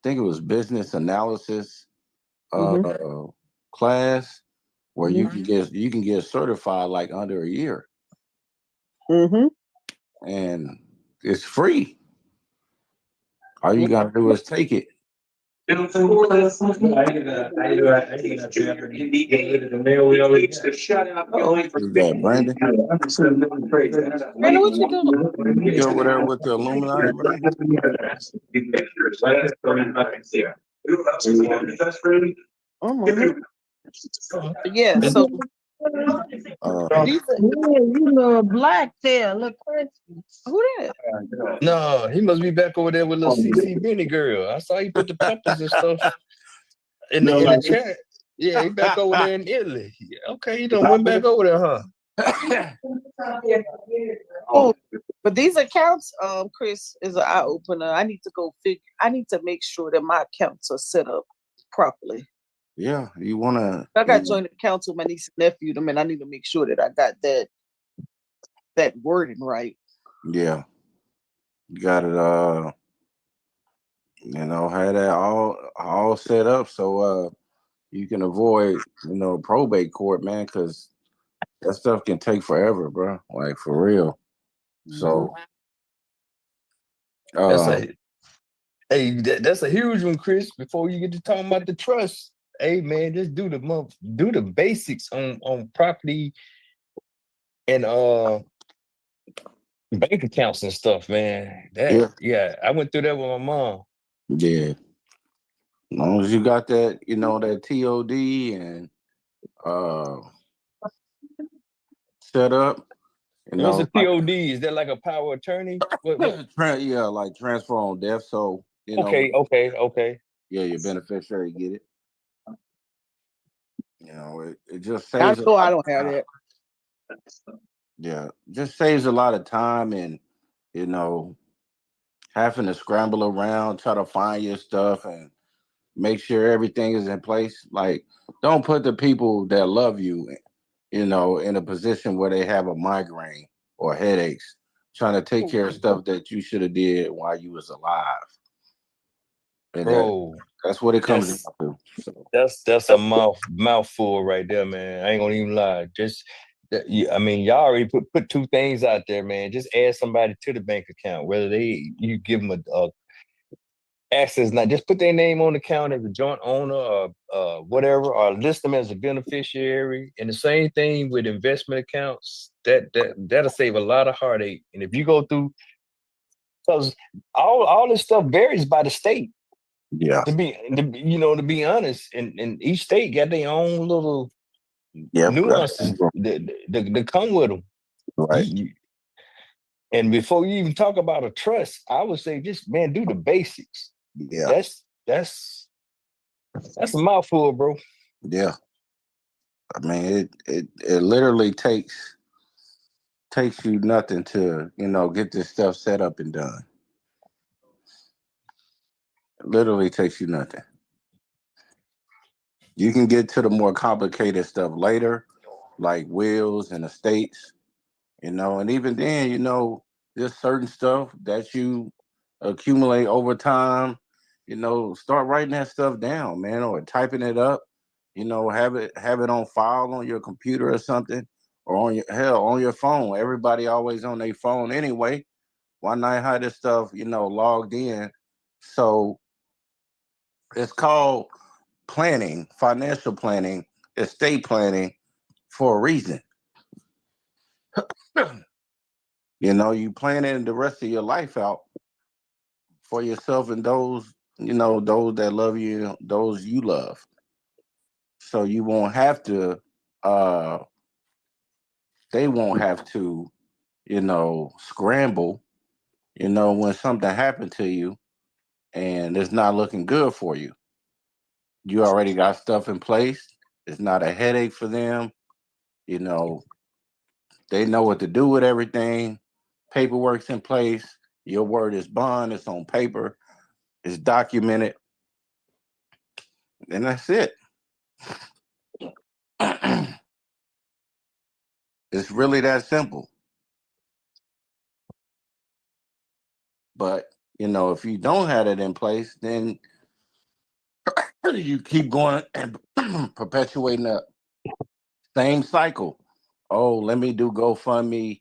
think it was business analysis class where you can get certified like under a year. And it's free. All you gotta do is take it. Brandon? Brandon, what you doing? You over there with the Illuminati, Brandon? Yeah, so black there. Look, who that? No, he must be back over there with little CC Benny girl. I saw he put the peppers and stuff in the chat. Yeah, he back over there in Italy. Okay, he done went back over there, huh? Oh, but these accounts, Chris, is an eye opener. I need to make sure that my accounts are set up properly. Yeah, you wanna. I got joint accounts with my niece and nephew. I mean, I need to make sure that I got that wording right. Yeah, you got it. Have that all set up so you can avoid probate court, man, because that stuff can take forever, bro. Like for real. So That's Uh, a that's a huge one, Chris. Before you get to talking about the trust, hey man, just do the basics on property and bank accounts and stuff, man. That yeah, yeah, I went through that with my mom. yeah. As long as you got that, that TOD and uh set up, What's a like TOD? Is that like a power of attorney? What? yeah, like transfer on death. So Okay, okay. yeah, your beneficiary get it. It just I saves a know lot I of don't have time. that. Yeah, just saves a lot of time and you know having to scramble around, try to find your stuff and make sure everything is in place. Like, don't put the people that love you, in a position where they have a migraine or headaches, trying to take care of stuff that you should have did while you was alive. And Bro, that's what it comes down that's to. So, that's a mouthful right there, man. I ain't gonna even lie. I mean, y'all already put two things out there, man. Just add somebody to the bank account, whether you give them a access, not just put their name on the account as a joint owner or whatever, or list them as a beneficiary. And the same thing with investment accounts. That'll save a lot of heartache. And if you go through, because all this stuff varies by the state. yeah, To be honest, and each state got their own little yep, nuances that come with them. right, And before you even talk about a trust, I would say just man, do the basics. yeah, That's a mouthful, bro. yeah. I mean, it literally takes you nothing to get this stuff set up and done. It literally takes you nothing. You can get to the more complicated stuff later, like wills and estates, and even then, there's certain stuff that you accumulate over time. Start writing that stuff down, man, or typing it up. Have it on file on your computer or something, or on your phone. Everybody always on their phone anyway. Why not have this stuff, logged in? So it's called planning, financial planning, estate planning for a reason. You planning the rest of your life out for yourself and those that love you, those you love. So you won't have to they won't have to, scramble, when something happened to you and it's not looking good for you. You already got stuff in place. It's not a headache for them. You know, they know what to do with everything. Paperwork's in place. Your word is bond. It's on paper. It's documented. And that's it. It's really that simple. But, if you don't have it in place, then you keep going and perpetuating the same cycle. Oh, let me do GoFundMe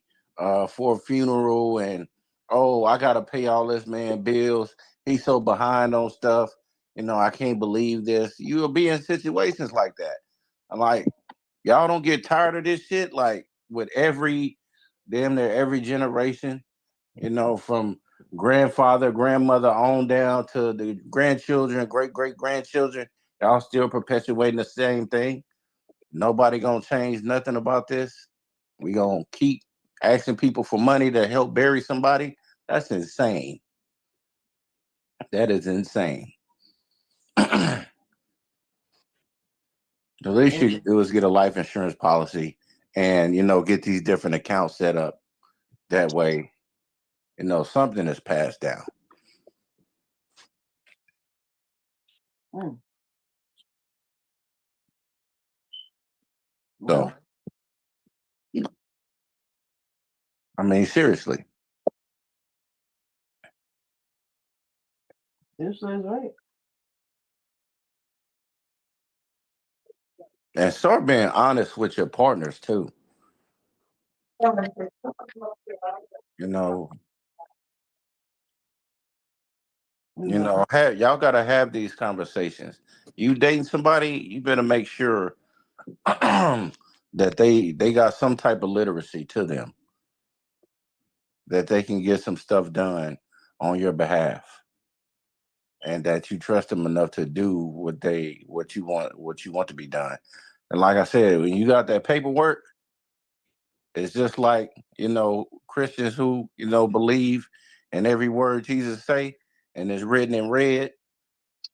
for a funeral, and oh, I gotta pay all this man bills. He's so behind on stuff. I can't believe this. You'll be in situations like that. I'm like, y'all don't get tired of this shit. Like with damn near every generation. From grandfather, grandmother on down to the grandchildren, great great grandchildren. Y'all still perpetuating the same thing. Nobody gonna change nothing about this. We gonna keep asking people for money to help bury somebody. That's insane. That is insane. The least you can do is get a life insurance policy and get these different accounts set up. That way, something is passed down. Mm. So, I mean, seriously. This is right. And start being honest with your partners too. You know, You know, y'all gotta have these conversations. You dating somebody, you better make sure that they got some type of literacy to them, that they can get some stuff done on your behalf, and that you trust them enough to do what you want to be done. And like I said, when you got that paperwork, it's just like, Christians who, believe in every word Jesus say and it's written in red.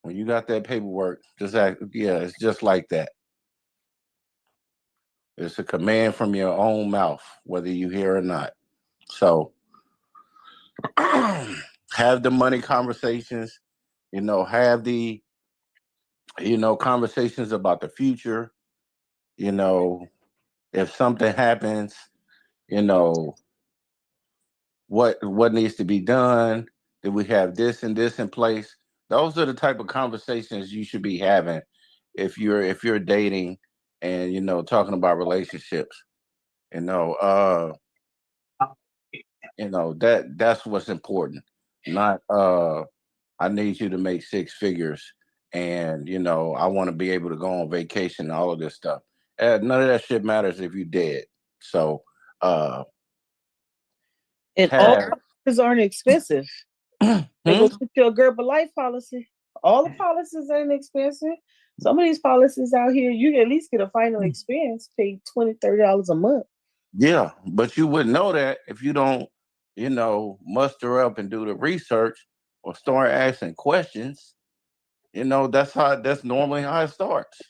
When you got that paperwork, it's just like that. It's a command from your own mouth, whether you hear or not. So have the money conversations, have the, conversations about the future. If something happens, you know, what needs to be done? Do we have this and this in place? Those are the type of conversations you should be having if you're dating and talking about relationships. You know, uh, that's what's important. Not I need you to make six figures and I want to be able to go on vacation and all of this stuff. None of that shit matters if you're dead. So uh And all have policies aren't expensive. They Hmm? go put your Gerber life policy. All the policies ain't expensive. Some of these policies out here, you can at least get a final expense, pay $20, $30 a month. Yeah, but you wouldn't know that if you don't, muster up and do the research or start asking questions. That's normally how it starts.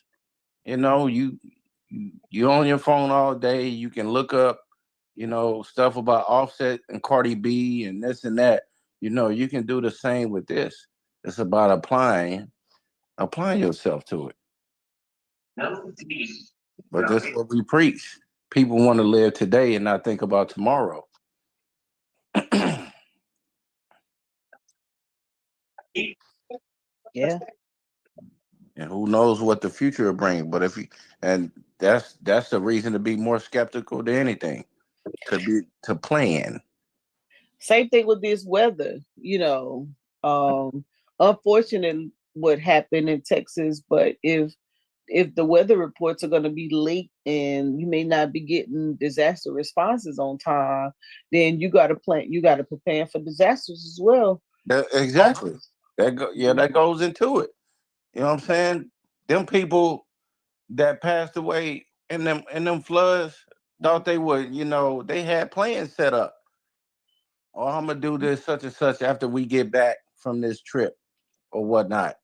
You on your phone all day, you can look up, stuff about Offset and Cardi B and this and that. You can do the same with this. It's about applying yourself to it. But that's what we preach. People want to live today and not think about tomorrow. Yeah. And who knows what the future will bring. But and that's the reason to be more skeptical than anything. To plan. Same thing with this weather, unfortunate what happened in Texas, but if the weather reports are going to be late and you may not be getting disaster responses on time, then you got to plan, you got to prepare for disasters as well. Exactly. That goes into it. You know what I'm saying? Them people that passed away in them floods thought they would, they had plans set up. Oh, I'm gonna do this such and such after we get back from this trip or whatnot.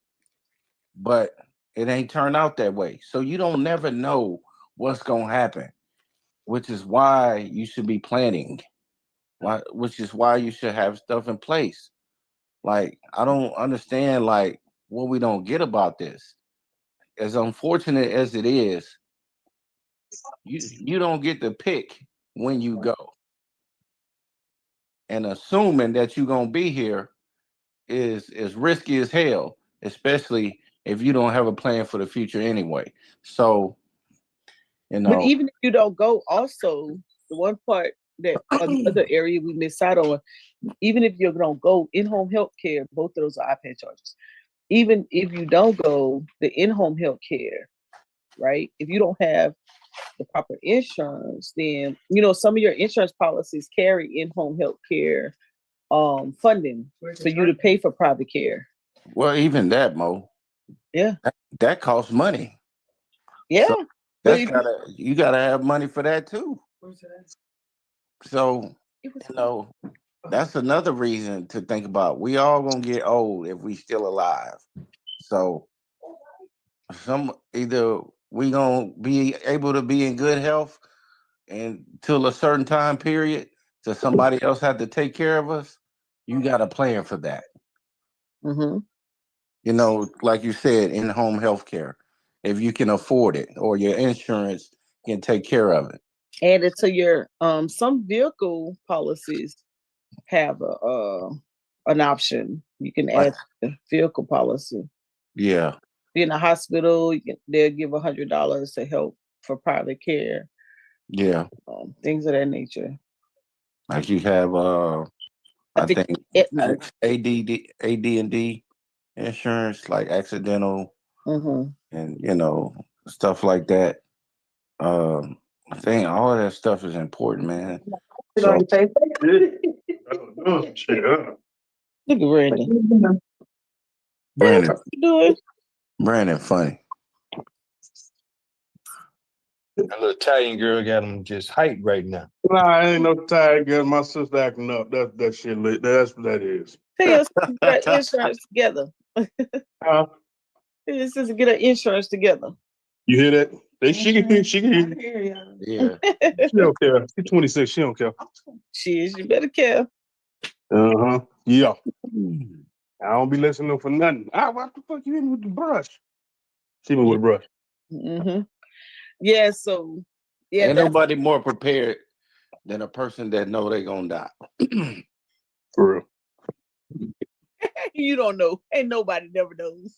But it ain't turned out that way. So you don't never know what's gonna happen, which is why you should be planning. Which is why you should have stuff in place. Like, I don't understand like what we don't get about this. As unfortunate as it is, you don't get to pick when you go. And assuming that you're gonna be here is risky as hell, especially if you don't have a plan for the future anyway. So, you But know, even if you don't go, also the one part that another area we miss out on, even if you don't go, in-home health care, both of those are iPad charges. Even if you don't go, the in-home health care, right? If you don't have the proper insurance, then some of your insurance policies carry in-home health care funding for you to pay for private care. well, even that, Mo, Yeah. that costs money. Yeah. So But you gotta have money for that too. So, that's another reason to think about. We all gonna get old if we still alive. So either we gonna be able to be in good health until a certain time period till somebody else have to take care of us. You got a plan for that. mm-hmm. Like you said, in-home health care, if you can afford it or your insurance can take care of it. Add it to your some vehicle policies have an option. You can Like, add the vehicle policy. yeah, Be in a hospital, they'll give $100 to help for private care, yeah. things of that nature. Like you have I I think think Aetna. AD&D insurance, like accidental Mm-hmm. and stuff like that. I think all of that stuff is important, man. So Look at Brandon. Brandon, What you doing? Brandon, funny. That little Italian girl got him just hyped right now. Nah, I ain't no tired girl. My sister acting up. That shit lit. That's what that is. Tell your sister to get her insurance together. Huh? Tell your sister to get her insurance together. You hear that? She can hear. Yeah. She don't care. She's 26. She don't care. You better care. Uh-huh. Yeah. I don't be listening for nothing. What the fuck you in with the brush? See me with a brush. Mm-hmm. Yeah, so yeah, Ain't that's nobody more prepared than a person that know they gonna die. For real. you don't know. Ain't nobody never knows.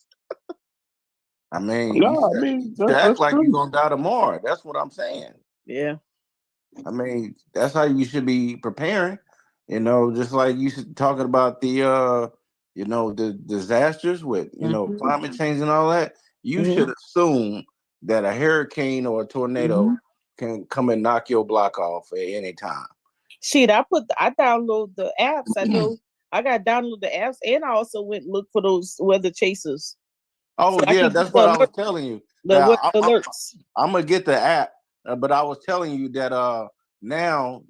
I mean, No, I you mean, should act that's like true. you're gonna die tomorrow. That's what I'm saying. Yeah. I mean, that's how you should be preparing. Just like you should talking about the disasters with Mhm. climate change and all that. You Mhm. should assume that a hurricane or a tornado can come and knock your block off at any time. Shit, I download the apps. I know I got to download the apps, and I also went and looked for those weather chasers. Oh So I yeah, can that's get what the I was alert, telling you. the Now, weather alerts. I'm gonna get the app, but I was telling you that now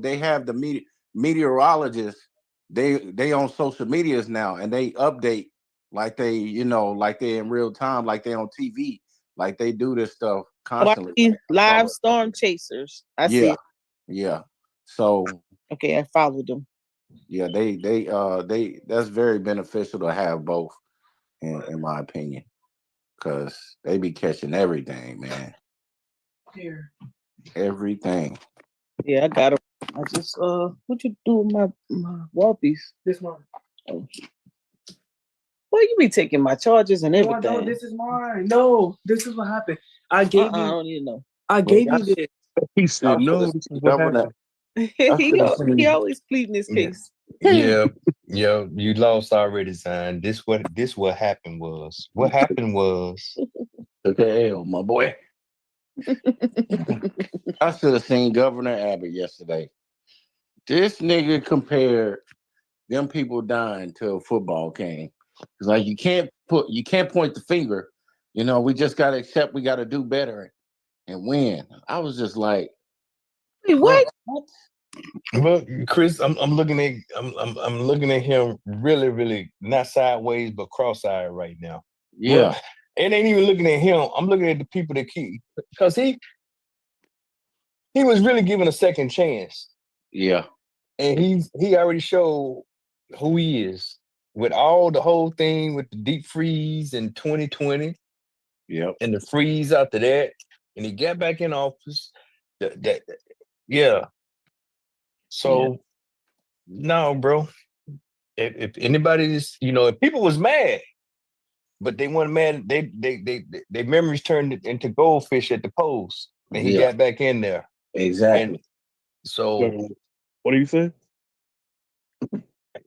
they have the meteorologists. They on social medias now, and they update like they in real time, like they on TV, like they do this stuff Oh, I constantly. see live storm chasers. I see Yeah, it. yeah. So Okay, I followed them. yeah, they that's very beneficial to have both, in my opinion, because they be catching everything, man. Here. Everything. Yeah, I got them. I just what you do with my wall piece? This one. Oh. Well, you be taking my charges and everything. No, this is mine. No, this is what happened. I gave I you. don't even know. I gave you this. He said, no, this is what Governor, happened. he always pleading his Yeah. case. Yeah, you lost already, son. What happened was. What happened was took the L, my boy. I should have seen Governor Abbott yesterday. This nigga compared them people dying to a football game. It's like you can't point the finger. We just gotta accept we gotta do better and win. I was just like, Wait, what? Well, Chris, I'm looking at him really, really not sideways but cross-eyed right now. Yeah. Well, it ain't even looking at him. I'm looking at the people that keep because he was really given a second chance. Yeah. And he already showed who he is with all the whole thing with the deep freeze in 2020. Yep. And the freeze after that. And he got back in office. Yeah. So no, bro. If anybody is, if people was mad, but they weren't mad, they memories turned into goldfish at the polls, and he got back in there. Exactly. And so, What do you say?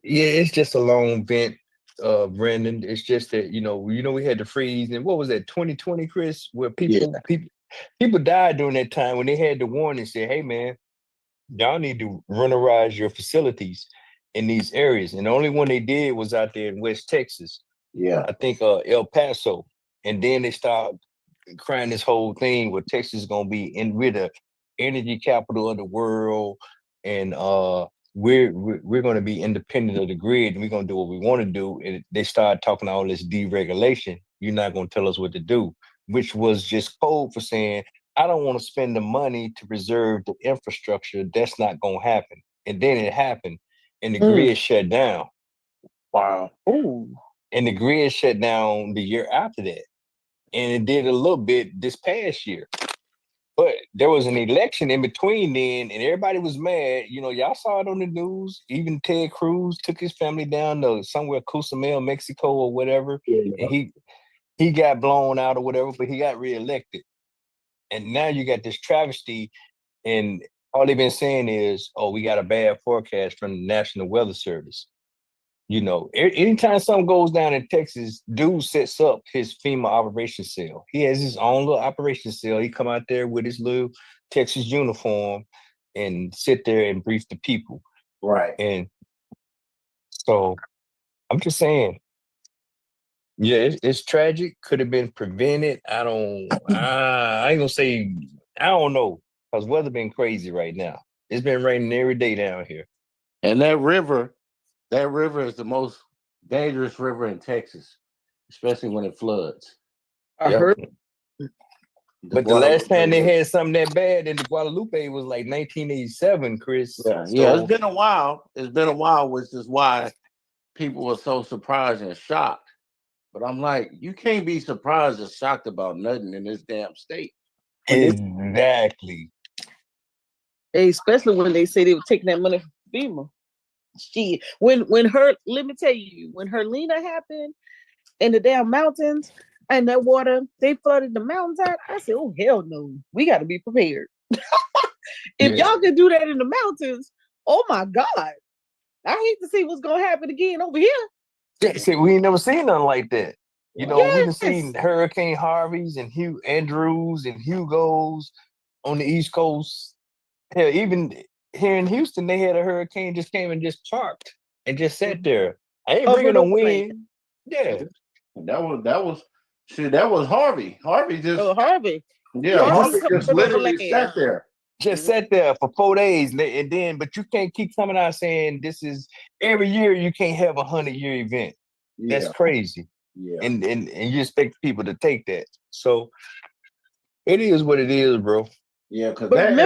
yeah, it's just a long vent, Brandon. It's just that we had the freeze, and what was that 2020, Chris, where people died during that time when they had the warning, said, "Hey, man, y'all need to runerize your facilities in these areas." And the only one they did was out there in West Texas. Yeah. I think El Paso. And then they started crying this whole thing where Texas is gonna be we're the energy capital of the world, and we're gonna be independent of the grid, and we're gonna do what we want to do. And they started talking all this deregulation. You're not gonna tell us what to do, which was just code for saying, I don't want to spend the money to preserve the infrastructure. That's not gonna happen. And then it happened, and the grid shut down. Wow. Oh. And the grid shut down the year after that. And it did a little bit this past year. But there was an election in between then, and everybody was mad. Y'all saw it on the news. Even Ted Cruz took his family down to somewhere, Cozumel, Mexico, or whatever. Yeah. And he got blown out or whatever, but he got reelected. And now you got this travesty, and all they've been saying is, oh, we got a bad forecast from the National Weather Service. You know, anytime something goes down in Texas, dude sets up his FEMA operation cell. He has his own little operation cell. He come out there with his little Texas uniform and sit there and brief the people. Right. And so I'm just saying, yeah, it's tragic. Could have been prevented. I ain't gonna say, I don't know, because weather been crazy right now. It's been raining every day down here. And that river is the most dangerous river in Texas, especially when it floods. I Yep. heard. But the last time they River. had something that bad in the Guadalupe was like 1987, Chris. Yeah, it's been a while. It's been a while, which is why people were so surprised and shocked. But I'm like, you can't be surprised or shocked about nothing in this damn state. Exactly. Especially when they say they were taking that money from FEMA. She when her let me tell you, when Herlina happened in the damn mountains and that water, they flooded the mountains out. I said, oh hell no, we gotta be prepared. If y'all can do that in the mountains, oh my God. I hate to see what's gonna happen again over here. Yeah, see, we ain't never seen nothing like that. You know, we done Yes. seen Hurricane Harveys and Hugh Andrews and Hugos on the East Coast. Hell, even here in Houston, they had a hurricane just came and just parked and just sat there. I ain't bringing no wind. Yeah. That was Harvey. Harvey just Harvey. Harvey just literally sat there. Just sat there for 4 days, and then, but you can't keep coming out saying this is every year. You can't have 100-year event. That's crazy. Yeah, and you expect people to take that. So it is what it is, bro. Yeah, because that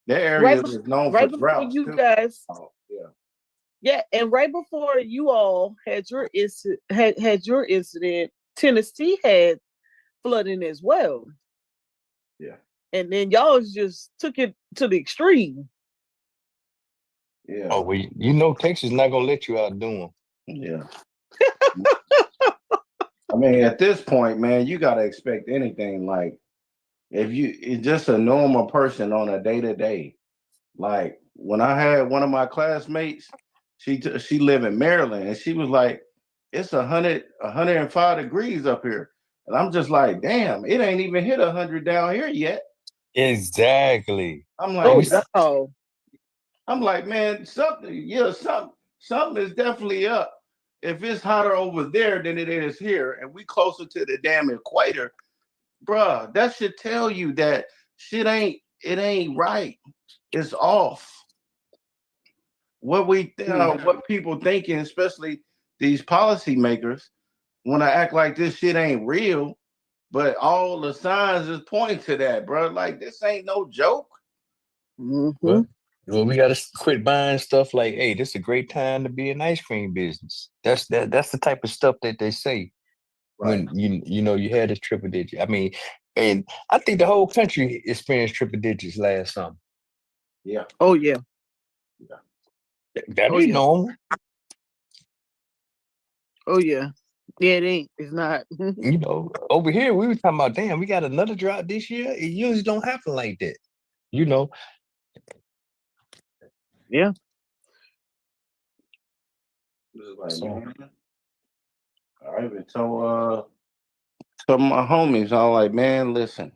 area is known for drought. You guys, yeah, and right before you all had your incident, Tennessee had flooding as well. Yeah. And then y'all just took it to the extreme. Yeah. Oh, well, you know Texas not gonna let you outdo them. Yeah. I mean, at this point, man, you gotta expect anything. Like, if it's just a normal person on a day-to-day. Like when I had one of my classmates, she lived in Maryland, and she was like, "It's 105 degrees up here," and I'm just like, "Damn, it ain't even hit 100 down here yet." Exactly. I'm like, I'm like, man, something is definitely up. If it's hotter over there than it is here, and we closer to the damn equator, bruh, that should tell you that shit ain't right. It's off. What people thinking, especially these policymakers, want to act like this shit ain't real, but all the signs is pointing to that, bro. Like, this ain't no joke. Mm-hmm. Well, we gotta quit buying stuff like, "Hey, this is a great time to be in ice cream business." That's the type of stuff that they say when you know you had this triple digit. I mean, and I think the whole country experienced triple digits last summer. Yeah. Oh yeah. That ain't normal. Oh yeah. Yeah, it ain't. It's not. You know, over here we were talking about, damn, we got another drought this year. It usually don't happen like that. You know. Yeah. Man, I even told some of my homies, I'm like, man, listen,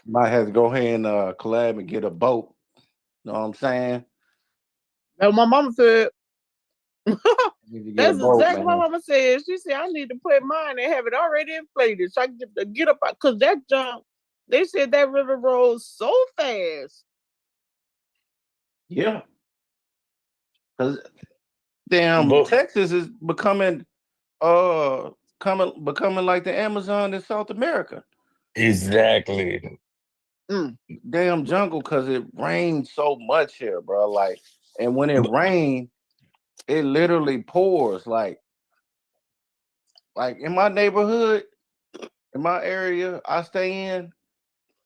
might have to go ahead and collab and get a boat. Know what I'm saying? And my mama said, that's boat, exactly what my mama said. She said, I need to put mine and have it already inflated so I can get up, because that jump, they said that river rolls so fast. Yeah. Because damn, Texas is becoming like the Amazon in South America. Exactly. Damn jungle, because it rains so much here, bro. Like, and when it rains, it literally pours. Like in my neighborhood, in my area I stay in,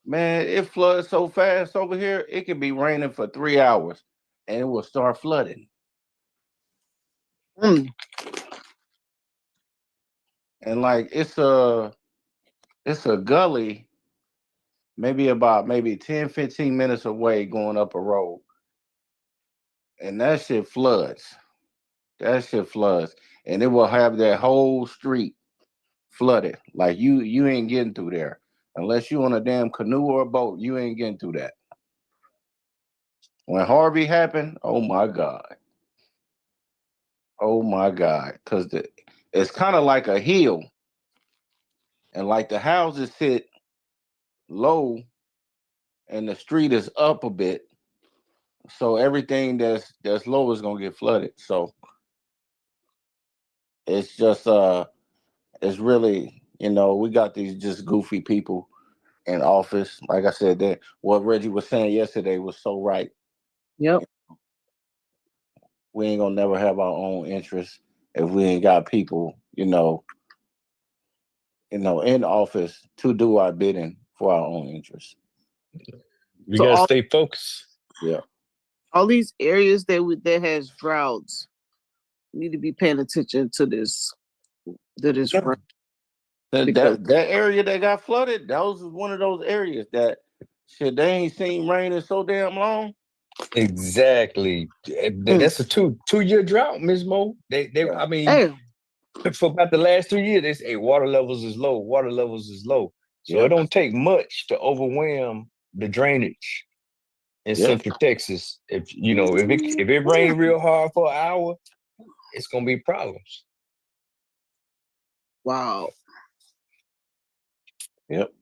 man, it floods so fast over here. It could be raining for 3 hours, and it will start flooding. And like it's a gully, maybe 10, 15 minutes away going up a road. And that shit floods. That shit floods, and it will have that whole street flooded. Like you ain't getting through there unless you on a damn canoe or a boat. You ain't getting through that. When Harvey happened, oh my god, because it's kind of like a hill, and like the houses sit low, and the street is up a bit. So everything that's low is gonna get flooded. So it's just it's really, we got these just goofy people in office. Like I said, that what Reggie was saying yesterday was so right. Yep. We ain't gonna never have our own interests if we ain't got people, in office to do our bidding for our own interests. We So gotta stay focused. Yeah. all these areas that has droughts need to be paying attention to this. Yeah. Rain. That area that got flooded, that was one of those areas that shit they ain't seen rain in so damn long. Exactly. That's a two-year drought, Ms. Mo. I mean, Hey, for about the last 3 years, they say water levels is low. Water levels is low. So it don't take much to overwhelm the drainage in Central Texas. If it rain real hard for an hour, it's gonna be problems. wow. Yep.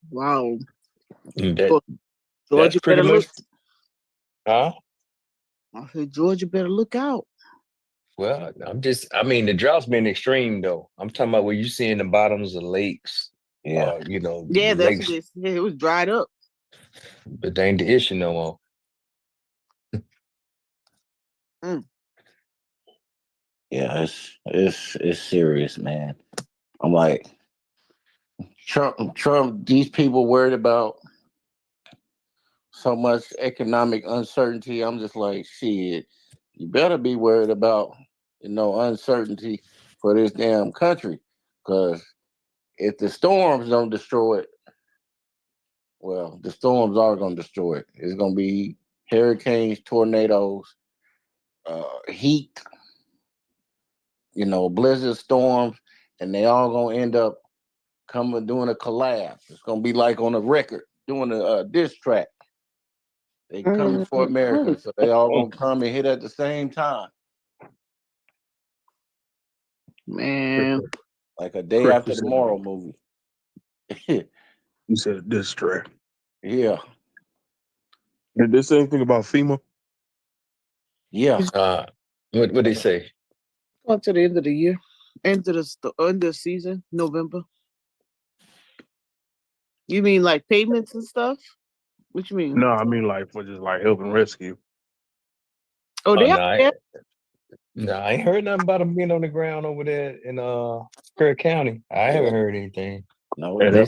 Wow. That's Georgia pretty better much. look. Huh? I said Georgia better look out. Well, the drought's been extreme though. I'm talking about where you see in the bottoms of lakes. Yeah. Yeah, that's lakes, what they said. It was dried up. but they ain't the issue no more. Yeah, it's serious, man. I'm like, Trump, these people worried about so much economic uncertainty. I'm just like, shit, you better be worried about, uncertainty for this damn country. Because if the storms don't destroy it, well, the storms are going to destroy it. It's going to be hurricanes, tornadoes, heat, blizzard storms, and they all going to end up doing a collab. It's going to be like on a record, doing a diss track. They coming for America, so they all gonna come and hit at the same time. Man. Like a day after tomorrow movie. You said a diss track. Yeah. Did they say anything about FEMA? Yeah. What they say? On to the end of the year. End of the season, November. You mean like payments and stuff? What you mean? No, I mean like for just like help and rescue. Oh, they I ain't heard nothing about them being on the ground over there in Kerr County. I haven't heard anything. No, Yeah,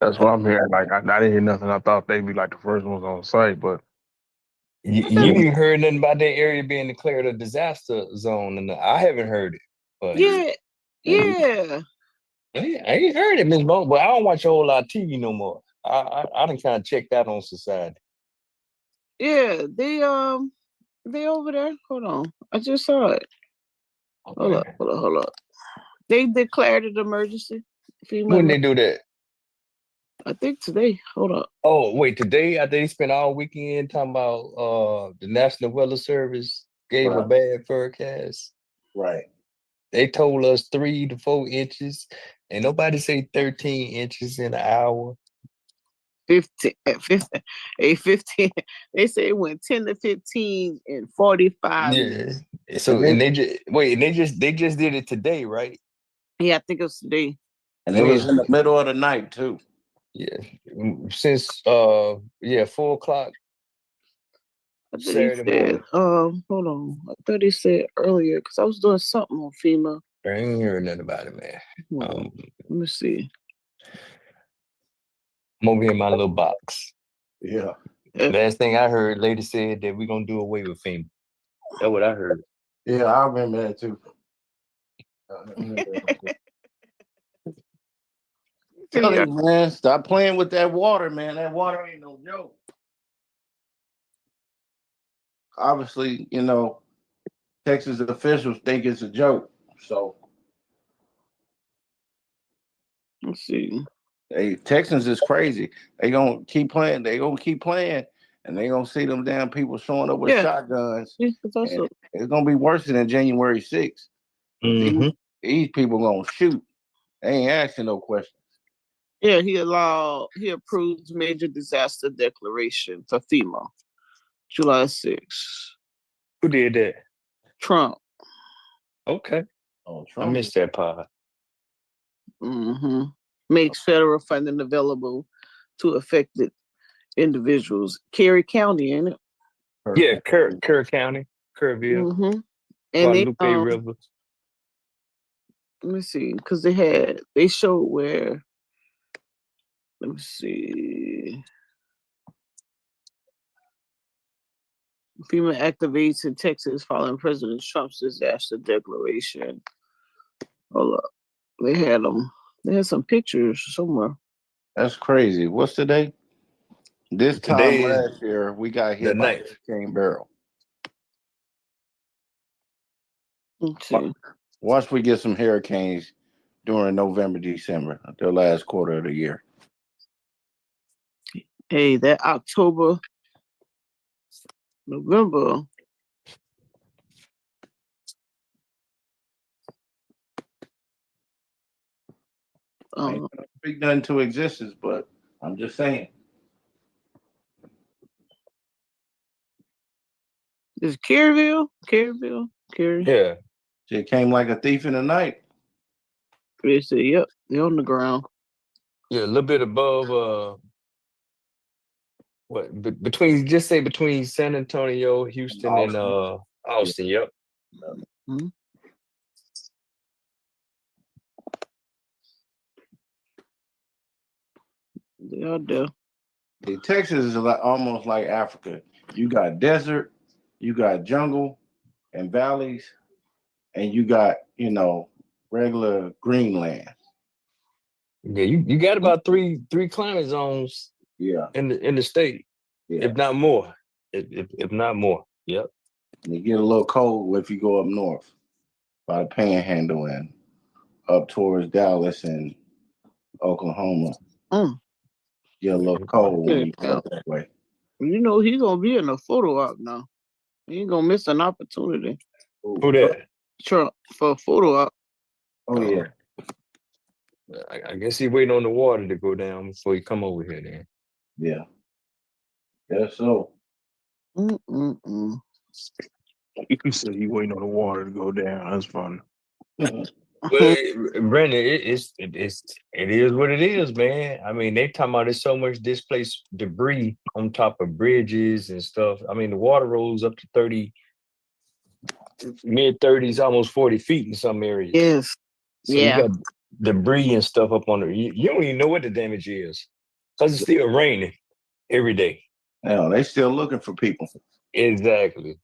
that's what I'm hearing. Like I didn't hear nothing. I thought they'd be like the first ones on site, but you ain't even heard nothing about that area being declared a disaster zone, and I haven't heard it. But yeah. I ain't heard it, Ms. Mo. But I don't watch a whole lot of TV no more. I done kind of checked out on society. Yeah, they over there. Hold on, I just saw it. Okay. Hold up. They declared an emergency. When they do that? I think today. Hold up. Oh, wait, today after they spent all weekend talking about the National Weather Service gave a bad forecast. Right. They told us 3 to 4 inches, and nobody say 13 inches in an hour. 15. They say it went 10 to 15 in 45 minutes. So and they just did it today, right? Yeah, I think it was today. And it was in the middle of the night too. Yeah. Since 4:00 Saturday morning. Hold on. I thought he said earlier because I was doing something on FEMA. I ain't heard nothing about it, man. Let me see. I'm over here in my little box. Yeah. Last thing I heard, lady said that we're gonna do away with FEMA. That's what I heard. Yeah, I remember that too. Tell you, man, stop playing with that water, man. That water ain't no joke. obviously, Texas officials think it's a joke. So Let's see. Texans is crazy. They gonna keep playing. They gonna keep playing, and they gonna see them damn people showing up with Yeah. shotguns. Yeah, it's also And it's gonna be worse than January 6th. Mhm. These people gonna shoot. They ain't asking no questions. yeah, he approves major disaster declaration for FEMA, July 6th. Who did that? Trump. Okay, Oh, I Trump. missed that part. Makes federal funding available to affected individuals. Cary County, ain't it? Yeah, Kerr County, Kerrville, And they Guadalupe River. let me see, because they showed where. Let me see. FEMA activates in Texas following President Trump's disaster declaration. Hold up. They had them. They had some pictures somewhere. That's crazy. What's today? This time Today is last year, we got the hit by 9th. Hurricane Beryl. Let's see. Once we get some hurricanes during November, December, the last quarter of the year. Hey, that October, November. Ain't gonna speak nothing to existence, but I'm just saying. Is Caryville? Cary. Yeah, It came like a thief in the night. They said, yep, they're on the ground. yeah, a little bit above. Between San Antonio, Houston, and Austin. Yep. Mhm. They are there. Texas is almost like Africa. You got desert, you got jungle and valleys, and you got, regular greenland. Yeah, you got about three climate zones Yeah, in the state, yeah. if not more. If not more. Yep. And you get a little cold if you go up north by the Panhandle and up towards Dallas and Oklahoma. Mm. Get a little cold when you Yeah. go that way. You know he's gonna be in a photo op now. He ain't gonna miss an opportunity. Who that? Trump for a photo op. Oh yeah. I guess he waiting on the water to go down before he come over here. Then. Yeah. Guess so. Mm-mm-mm. You said you waiting on the water to go down. That's funny. Well, Brandon, it is what it is, man. I mean, they talking about there's so much displaced debris on top of bridges and stuff. I mean, the water rose up to mid-30s, almost 40 feet in some areas. Yes. So Yeah. you got debris and stuff up on there. You don't even know what the damage is because it's still raining every day. No, they still looking for people. Exactly.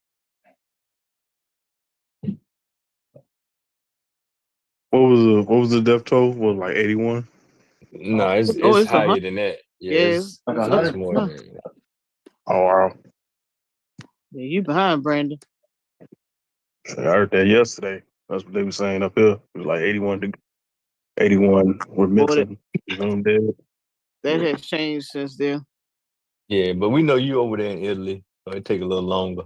What was the death toll? Was it like 81? No, it's it's higher 100. than that. Yeah, Yes. Like It's 100. more than that. Oh wow. Yeah, you behind Brandon. I heard that yesterday. That's what they were saying up here. It was like 81 were missing. Presumed dead. That has changed since then. Yeah, but we know you over there in Italy, so it take a little longer.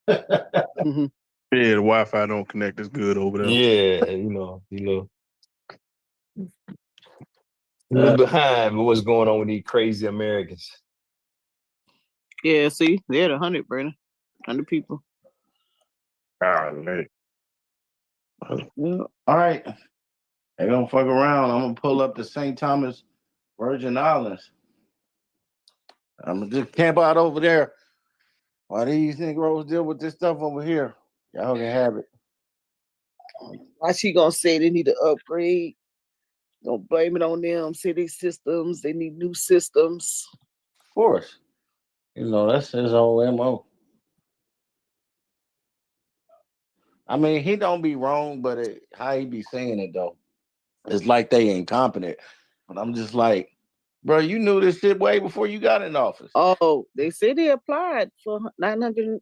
Mhm. Yeah, the Wi-Fi don't connect as good over there. Yeah, you little behind with what's going on with these crazy Americans. Yeah, see, they had 100, Brandon. 100 people. Golly. Yeah. All right. They don't fuck around. I'm gonna pull up to St. Thomas Virgin Islands. I'm gonna just camp out over there while these Negroes deal with this stuff over here. Y'all can have it. Why she gonna say they need to upgrade? Don't blame it on them. City systems. They need new systems. Of course. That's his whole MO. I mean, he don't be wrong, but how he be saying it though, it's like they incompetent. But I'm just like, bro, you knew this shit way before you got in office. Oh, they said they applied for 900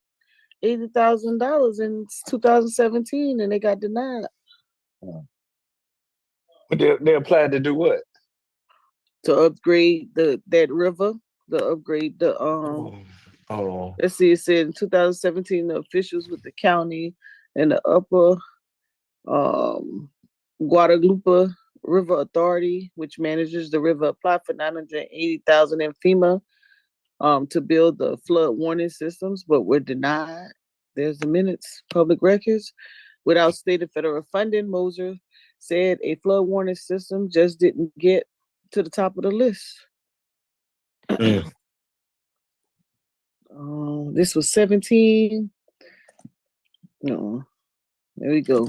$80,000 in 2017, and they got denied But they applied to do what? to upgrade that river. To upgrade the Oh, let's see, it said in 2017 the officials with the county and the upper Guadalupe River Authority, which manages the river, applied for 980,000 in FEMA to build the flood warning systems, but were denied. There's the minutes, public records. Without stated federal funding, Moser said a flood warning system just didn't get to the top of the list. Mm. This was 17. No, there we go.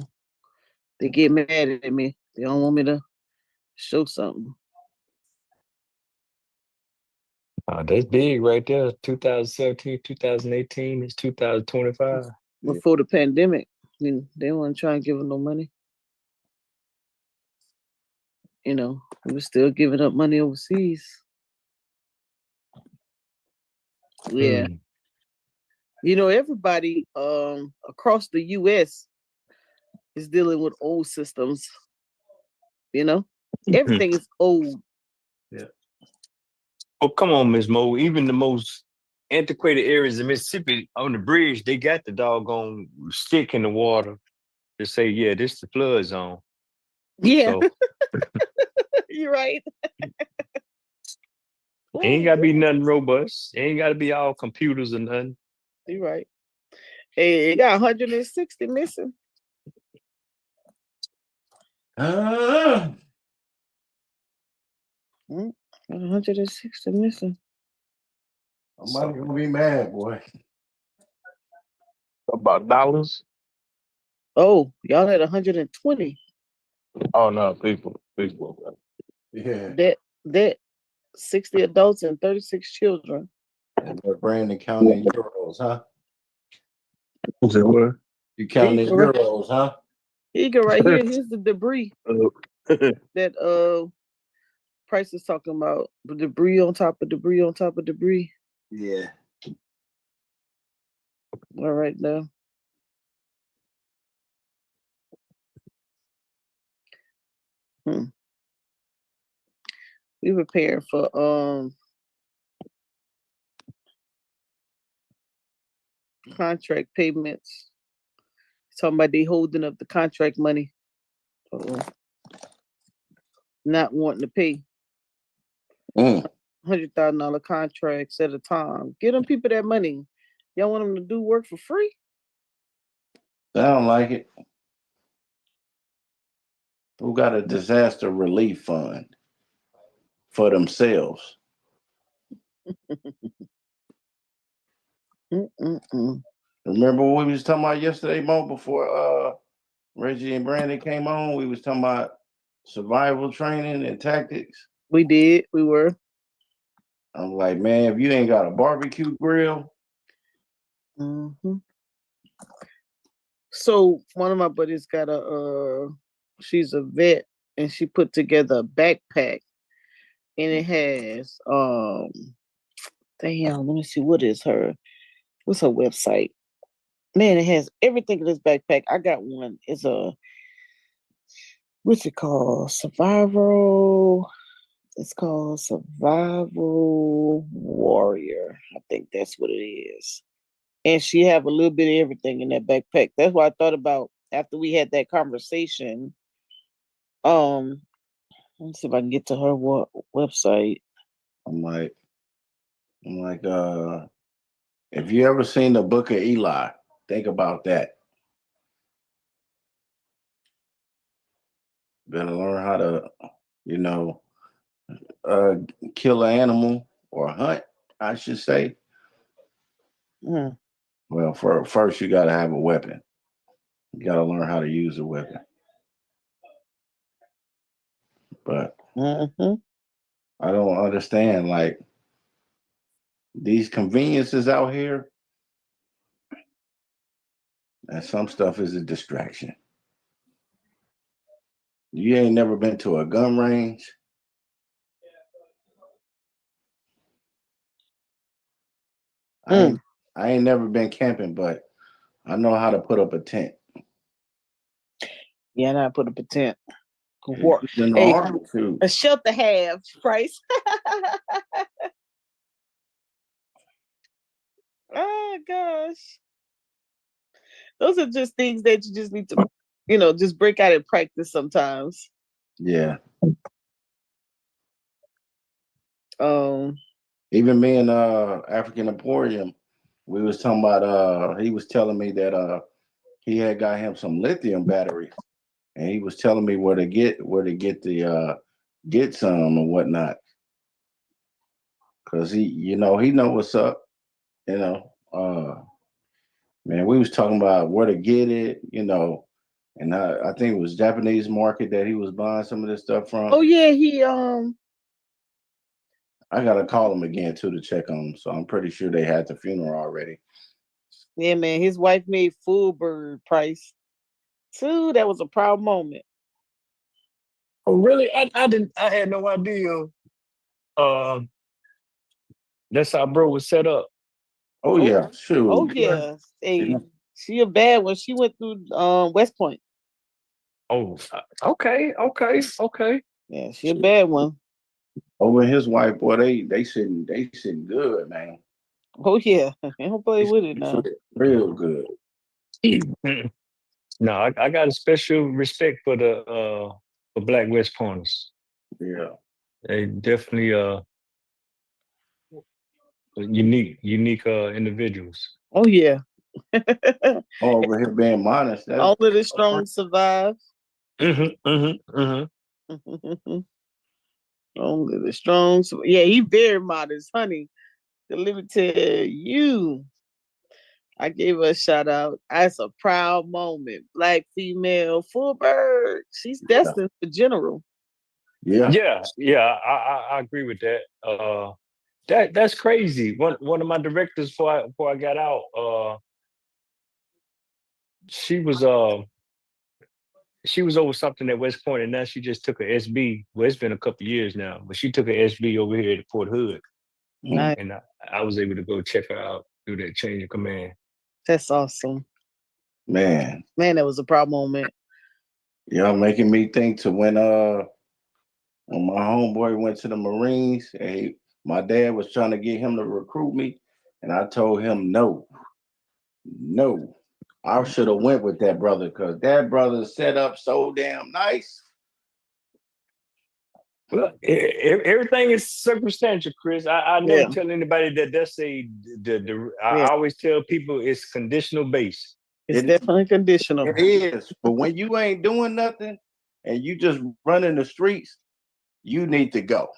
They get mad at me. They don't want me to show something. That's big right there. 2017, 2018, it's 2025. Before the pandemic, they weren't trying to give them no money. We were still giving up money overseas. Yeah. Everybody across the US is dealing with old systems. Everything is old. Oh, come on, Ms. Mo. Even the most antiquated areas of Mississippi on the bridge, they got the doggone stick in the water to say, yeah, this is the flood zone. Yeah. So You're right. ain't gotta be nothing robust. Ain't gotta be all computers or nothing. You're right. Hey, it got 160 missing. 160 missing. Somebody gonna be mad, boy. About dollars? Oh, y'all had 120. Oh no, people. Yeah. That 60 adults and 36 children. And we're Brandon counting euros, huh? Who said what? You counting Correct. euros, huh? Here you go, right here. Here's the debris that Price is talking about. The debris on top of debris on top of debris. Yeah. All right now. We preparing for contract payments. Talking about they holding up the contract money. Not wanting to pay $100,000 contracts at a time. Get them people that money. Y'all want them to do work for free? I don't like it. Who got a disaster relief fund for themselves? Remember what we was talking about yesterday, Mo, before Reggie and Brandon came on? We was talking about survival training and tactics. We did. We were. I'm like, man, if you ain't got a barbecue grill. So one of my buddies got she's a vet, and she put together a backpack, and it has let me see, what's her website? Man, it has everything in this backpack. I got one. It's what's it called? Survival. It's called Survival Warrior. I think that's what it is. And she have a little bit of everything in that backpack. That's what I thought about after we had that conversation. Let's see if I can get to her website. I'm like, if you ever seen the Book of Eli, think about that. Better learn how to, kill an animal or hunt, I should say. Well, first you got to have a weapon. You got to learn how to use a weapon. But I don't understand, like, these conveniences out here, and some stuff is a distraction. You ain't never been to a gun range? I ain't never been camping, but I know how to put up a tent. Yeah, and I put up a tent. It's in the Hey, army too. a shelter have price. Oh gosh. Those are just things that you just need to, just break out and practice sometimes. Yeah. Um, Even me and African Emporium, we was talking about he was telling me that he had got him some lithium batteries, and he was telling me where to get the get some and whatnot. Cause he know what's up, you know. Man, we was talking about where to get it, and I think it was Japanese market that he was buying some of this stuff from. oh yeah, I gotta call him again too to check on him. So I'm pretty sure they had the funeral already. yeah, man, his wife made full bird price. Too, that was a proud moment. Oh, really? I had no idea. Um, that's how bro was set up. Oh yeah, shoot. Oh yeah. Hey, she a bad one. She went through West Point. Oh, okay. Yeah, she a bad one. Over his wife, boy, they sitting good, man. Oh yeah. Don't play with it now. Real good. No, I got a special respect for the for Black West Pointers. Yeah. They definitely unique individuals. Oh yeah. Over here being modest. All of the strong survive. Only the strong. Yeah, he very modest, honey. Let me tell you, I gave her a shout out. That's a proud moment. Black female, full bird. She's destined for general. Yeah. Yeah, I agree with that. That's crazy. One of my directors before I got out, she was over something at West Point, and now she just took a SB. Well, it's been a couple years now, but she took a SB over here at Fort Hood. Nice. And I was able to go check her out through that change of command. That's awesome. Man, that was a proud moment. Y'all making me think to when my homeboy went to the Marines, and my dad was trying to get him to recruit me, and I told him no. I should have went with that brother because that brother set up so damn nice. Well, everything is circumstantial, Chris. I never tell anybody that that's I always tell people it's conditional based. It's definitely conditional. It is. But when you ain't doing nothing and you just running the streets, you need to go.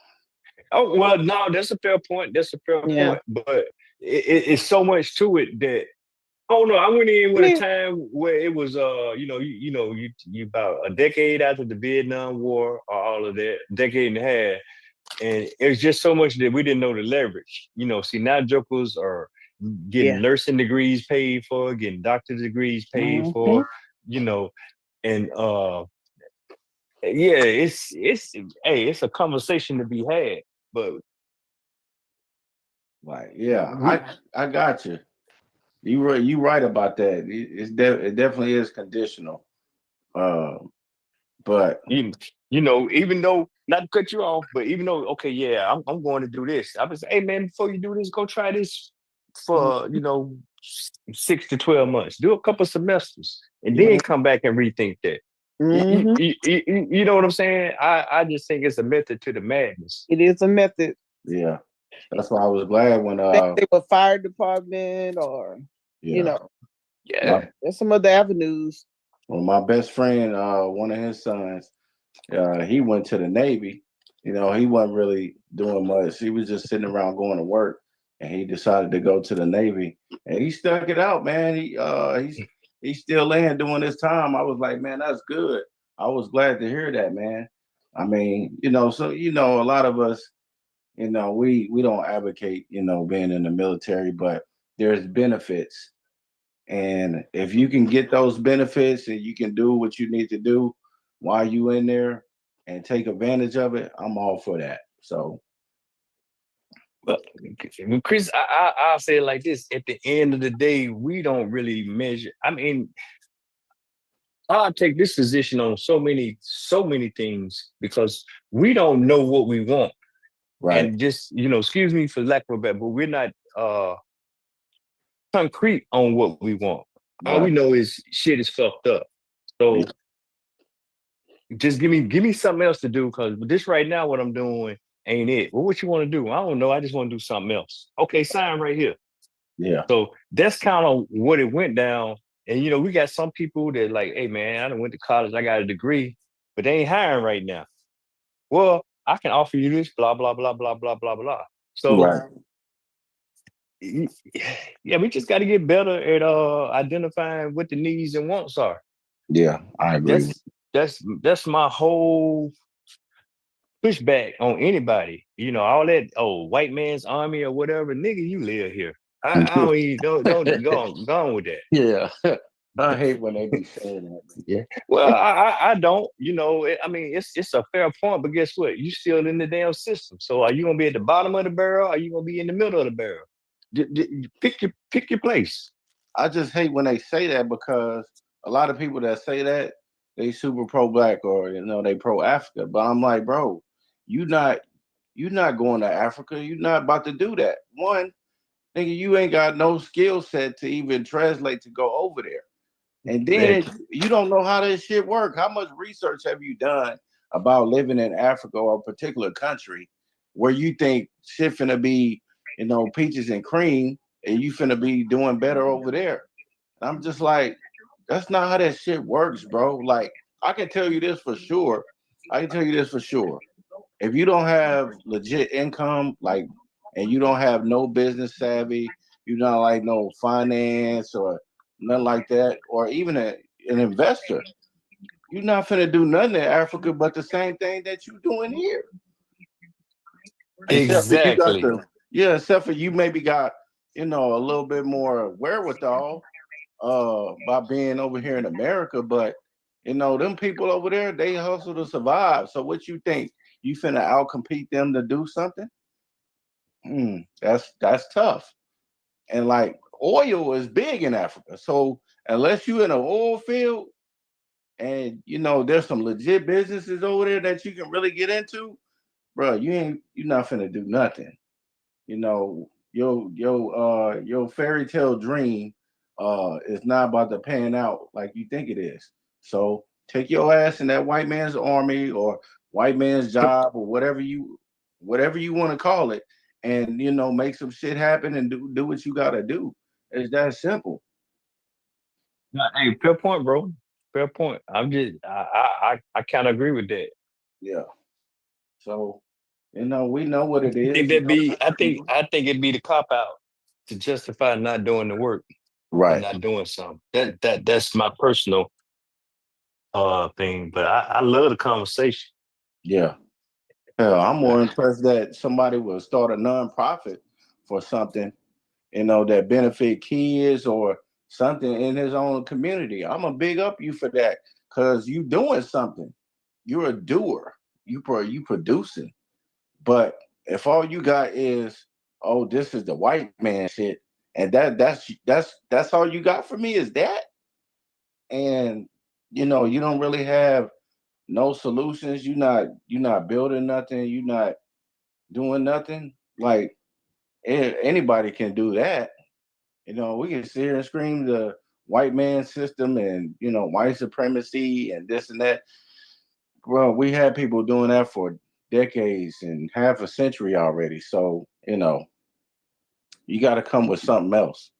Oh, well, no, that's a fair point. Point. But it's so much to it that I don't know. I went in with a time where it was you about a decade after the Vietnam War or all of that, decade and a half. And it was just so much that we didn't know the leverage. See, now jokers are getting nursing degrees paid for, getting doctorate degrees paid for, and it's a conversation to be had. But like, I got you. You right about that. It definitely is conditional. But even though, not to cut you off, but even though, okay, yeah, I'm going to do this. I was, hey man, before you do this, go try this for 6 to 12 months. Do a couple semesters, and then come back and rethink that. You know what I'm saying? I just think it's a method to the madness. It is a method. Yeah, that's why I was glad when they were fire department or there's some other avenues. Well, my best friend, one of his sons, he went to the Navy. He wasn't really doing much. He was just sitting around going to work, and he decided to go to the Navy, and he stuck it out, man. He's still in doing his time. I was like, man, that's good. I was glad to hear that, man. I mean, so a lot of us, we don't advocate, being in the military, but there's benefits. And if you can get those benefits and you can do what you need to do while you in there and take advantage of it, I'm all for that. So But Chris, I'll say it like this: at the end of the day, we don't really measure. I mean, I'll take this position on so many things because we don't know what we want. Right. And just, excuse me for lack of a better, but we're not concrete on what we want. All we Right. know is shit is fucked up. So just give me something else to do because this right now, what I'm doing ain't it. Well, what you want to do? I don't know. I just want to do something else. Okay, sign right here. Yeah. So that's kind of what it went down. And we got some people that like, hey man, I done went to college, I got a degree, but they ain't hiring right now. Well, I can offer you this, blah, blah, blah, blah, blah, blah, blah. So Right. yeah, we just got to get better at identifying what the needs and wants are. Yeah, I agree. That's my whole pushback on anybody. All that white man's army or whatever, nigga, you live here. I don't even don't go on with that. Yeah. I hate when they be saying that. Yeah. Well, I don't. I mean, it's a fair point, but guess what? You still in the damn system. So are you gonna be at the bottom of the barrel? Or are you gonna be in the middle of the barrel? Pick your place. I just hate when they say that because a lot of people that say that they super pro black or they pro Africa. But I'm like, bro, you're not going to Africa. You're not about to do that. One, nigga, you ain't got no skill set to even translate to go over there. And then you don't know how this shit work. How much research have you done about living in Africa or a particular country where you think shit finna be, peaches and cream, and you finna be doing better over there? And I'm just like, that's not how that shit works, bro. Like, I can tell you this for sure. If you don't have legit income, and you don't have no business savvy, you don't like no finance or nothing like that, or even an investor, you're not finna do nothing in Africa but the same thing that you doing here. Exactly. Except for you maybe got, a little bit more wherewithal by being over here in America, but them people over there, they hustle to survive. So what you think? You finna outcompete them to do something? That's tough. And like oil is big in Africa. So unless you're in an oil field and there's some legit businesses over there that you can really get into, bro, you're not finna do nothing. Your fairy tale dream is not about to pan out like you think it is. So take your ass in that white man's army or white man's job or whatever you want to call it, and make some shit happen and do what you gotta do. It's that simple. Hey, fair point, bro. Fair point. I kind of agree with that. Yeah. So we know what it I is. think I think it'd be the cop out to justify not doing the work and Right. not doing something. That's my personal thing. But I love the conversation. Yeah. Hell, I'm more impressed that somebody will start a nonprofit for something, that benefit kids or something in his own community. I'm a big up you for that because you doing something. You're a doer. You producing. But if all you got is, oh, this is the white man shit, and that's all you got for me is that, and you don't really have no solutions. You're not building nothing. You're not doing nothing. Like anybody can do that. We can sit here and scream the white man system and white supremacy and this and that. Well, we had people doing that for decades and half a century already. So you got to come with something else.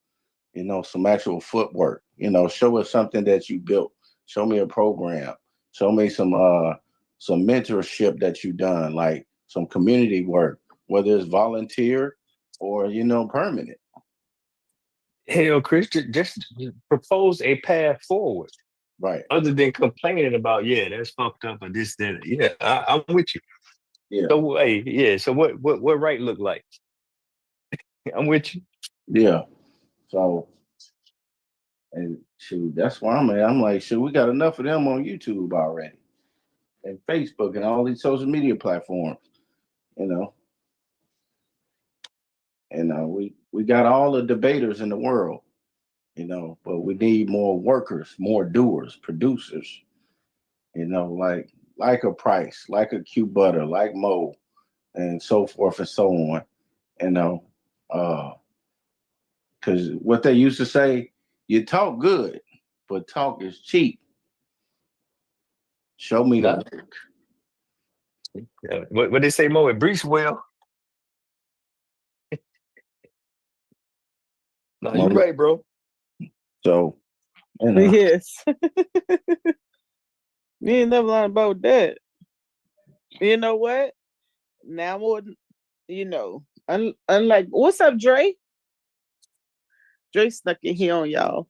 Some actual footwork. Show us something that you built. Show me a program. Show me some mentorship that you done, like some community work, whether it's volunteer or permanent. Hell, Chris, just propose a path forward. Right. Other than complaining about, that's fucked up or this, that. Yeah, I'm with you. Yeah. So hey, so what right look like? I'm with you. Yeah. So, and shoot, that's why I'm at. I'm like, shoot, we got enough of them on YouTube already, and Facebook and all these social media platforms. And we got all the debaters in the world, but we need more workers, more doers, producers, like a Price, like a Q Butter, like Mo, and so forth and so on. Because what they used to say, you talk good, but talk is cheap. Show me the work. Yeah. What they say, Mo? It breathes well. No, you're right, bro. So, Yes. You ain't never learned about that. You know what? Now more, unlike what's up, Dre? Dre snuck in here on y'all.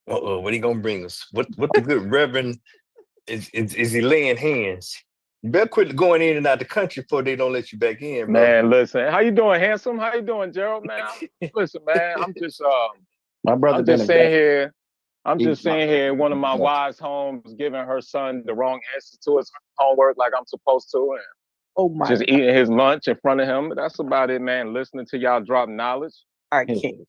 Uh-oh, what he gonna bring us? What the good Reverend is he laying hands? You better quit going in and out the country before they don't let you back in, bro. Man, listen. How you doing, handsome? How you doing, Gerald? Man, listen, man. I'm just my brother I'm just saying here. I'm just saying here in one of my wives' homes, giving her son the wrong answer to his homework like I'm supposed to, and Oh my just eating his lunch in front of him. That's about it, man. Listening to y'all drop knowledge. I can't.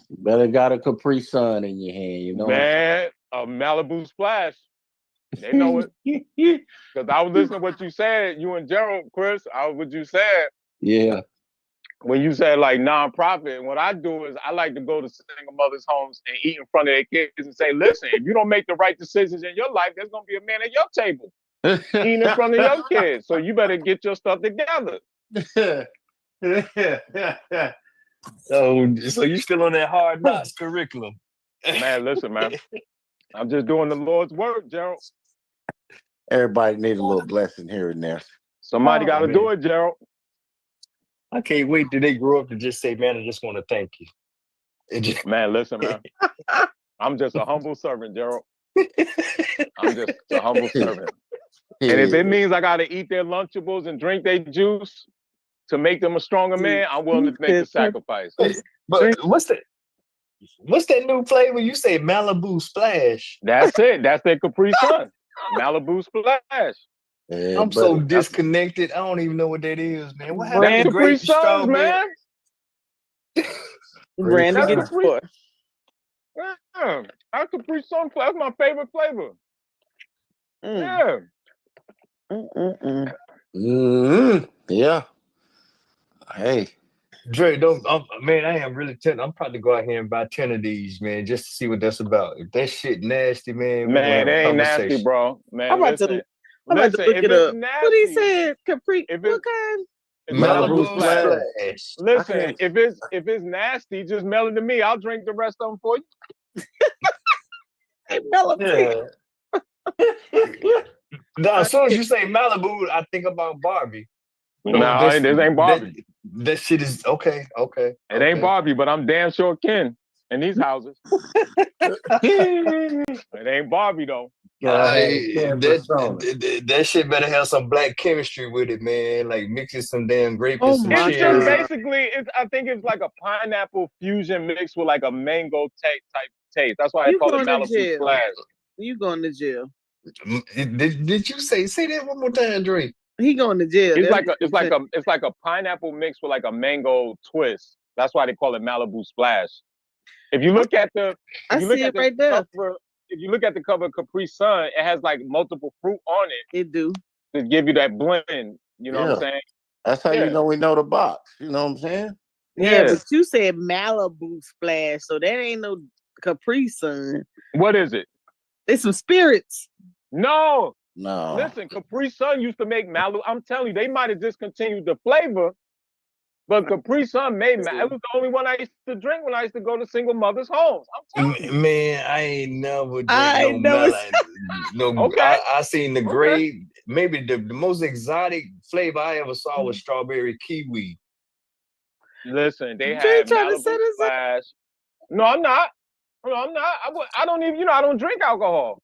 Better got a Capri Sun in your hand, Man, a Malibu Splash. They know it. Because I was listening to what you said, you and Gerald, Chris, what you said. Yeah. When you said like nonprofit, what I do is I like to go to single mothers' homes and eat in front of their kids and say, listen, if you don't make the right decisions in your life, there's gonna be a man at your table eating in front of your kids. So you better get your stuff together. So you still on that Hard Knocks curriculum? Man, listen, man. I'm just doing the Lord's work, Gerald. Everybody needs a little blessing here and there. Somebody got to do it, Gerald. I can't wait till they grow up to just say, man, I just want to thank you. Man, listen, man. I'm just a humble servant, Gerald. I'm just a humble servant. And if it means I got to eat their Lunchables and drink their juice to make them a stronger man, I'm willing to make the sacrifice. But what's that new flavor? You say Malibu Splash. That's it. That's their Capri Sun. Malibu Splash. Yeah, I'm so disconnected. I don't even know what that is, man. What happened That's to Capri grape Suns, man. Brandon gets for. Yeah, that's Capri Sun. That's my favorite flavor. Yeah. Yeah. Hey. Dre, man, I am really tempted. I'm probably go out here and buy 10 of these, man, just to see what that's about. If that shit nasty, man, Man, it ain't nasty, bro. Man, I'm about to look it up. Nasty, what he said, Capri? What kind? Malibu Splash. Listen, if it's nasty, just mail it to me. I'll drink the rest of them for you. Hey, Malibu. Yeah. No, as soon as you say Malibu, I think about Barbie. No, this ain't Barbie. That shit is okay. It ain't Barbie, but I'm damn sure Ken in these houses. It ain't Barbie though. That shit better have some black chemistry with it, man. Like mixing some damn grape and some It's cherry. just basically, I think it's like a pineapple fusion mixed with like a mango type taste. That's why I call it Malibu Splash. You going to jail? Did you say that one more time, Dre? He going to jail. It's like a pineapple mix with like a mango twist. That's why they call it Malibu Splash. If you look at the, I see it right there. If you look at the cover of Capri Sun, it has like multiple fruit on it. It do. To give you that blend. You know what I'm saying? That's how you know we know the box. You know what I'm saying? Yeah, but you said Malibu Splash, so that ain't no Capri Sun. What is it? It's some spirits. No. Listen, Capri Sun used to make Malibu. I'm telling you, they might have discontinued the flavor, but Capri Sun made it. It was the only one I used to drink when I used to go to single mothers' homes. I'm telling you. Man, I ain't never drank no. Okay. I seen the grape. Maybe the most exotic flavor I ever saw was strawberry kiwi. Listen, they had Malibu Splash. No, I'm not. I don't even. I don't drink alcohol.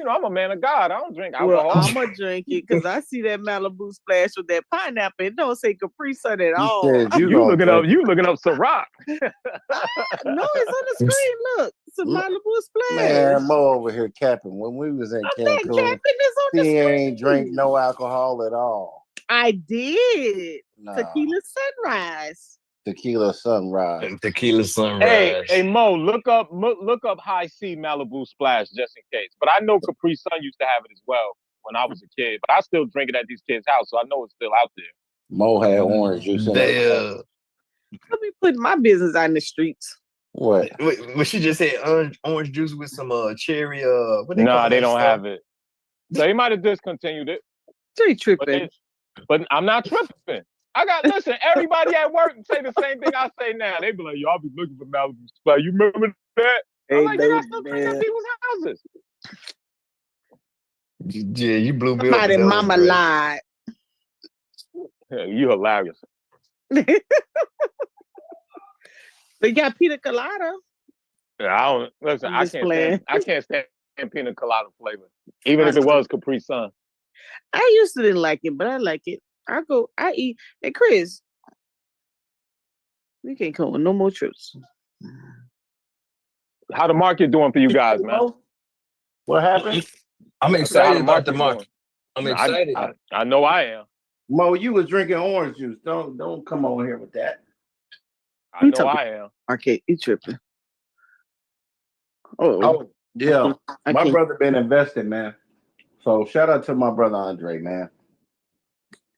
I'm a man of God. I don't drink alcohol. Well, I'm gonna drink it because I see that Malibu Splash with that pineapple. It don't say Capri Sun at all. You looking up Ciroc. No, it's on the screen. Look, it's a Malibu Splash. Man, Mo over here capping. When we was in Cancun, he ain't drink no alcohol at all. I did. Nah, Tequila Sunrise. tequila sunrise. Tequila Hey, sunrise. hey Mo, look up High C Malibu Splash just in case. But I know Capri Sun used to have it as well when I was a kid. But I still drink it at these kids' house, so I know it's still out there. Mo had orange juice in They, it. Let me put my business out in the streets. What? but she just said orange juice with some cherry. What they Nah, call they that don't stuff? have it. So they might have discontinued it. They But, tripping. but I'm not tripping. Listen, everybody at work say the same thing I say now. They be like, y'all be looking for Malibu Splash. You remember that? I'm like, nigga, I still drink at people's houses. Yeah, you blew me up. Somebody with that one, mama Dre. lied. Yeah, you hilarious. They got pina colada. Yeah, I don't listen. I'm I just can't playing. stand pina colada flavor, even if it was Capri Sun. I used to didn't like it, but I like it. I eat. Hey, Chris, we can't come on no more trips. How the market doing for you guys, man? What happened? I'm I said, how excited about the doing? market. I'm excited. I know I am. Mo, you was drinking orange juice. Don't come over here with that. I You know talking- I am. Okay, you tripping. Oh, Oh, yeah. I My can't. brother been investing, man. So shout out to my brother Andre, man.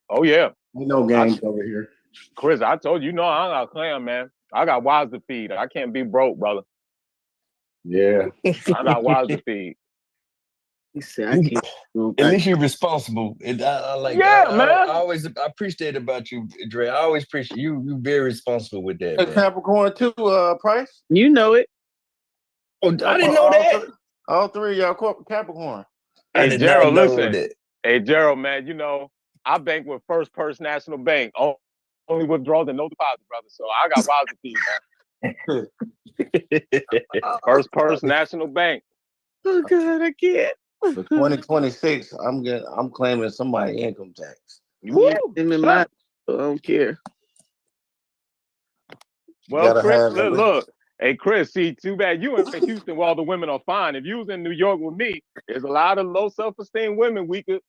Oh yeah, Ain't no games over here. Chris. I told you, I got a clan, man. I got wives to feed. I can't be broke, brother. Yeah. I got wives to feed. He said I can't. At least you're responsible. And I like Yeah, I man. always appreciate about you, Dre. I always appreciate you. You very responsible with that, A man. Capricorn too, Price. You know it. Oh, I didn't know that. All three of y'all Capricorn. I Hey, did Gerald, not know listen. that. Hey, Gerald, man. I bank with First Purse National Bank. Only withdrawals and no deposit, brother. So I got wives to feed, man. First Purse National Bank. Oh God, I can't. For 2026, I'm claiming somebody income tax. Woo! Him and my, I don't care. Well, Gotta Chris, have at least- look. Hey, Chris, see, too bad you in Houston where all the women are fine. If you was in New York with me, there's a lot of low self-esteem women we could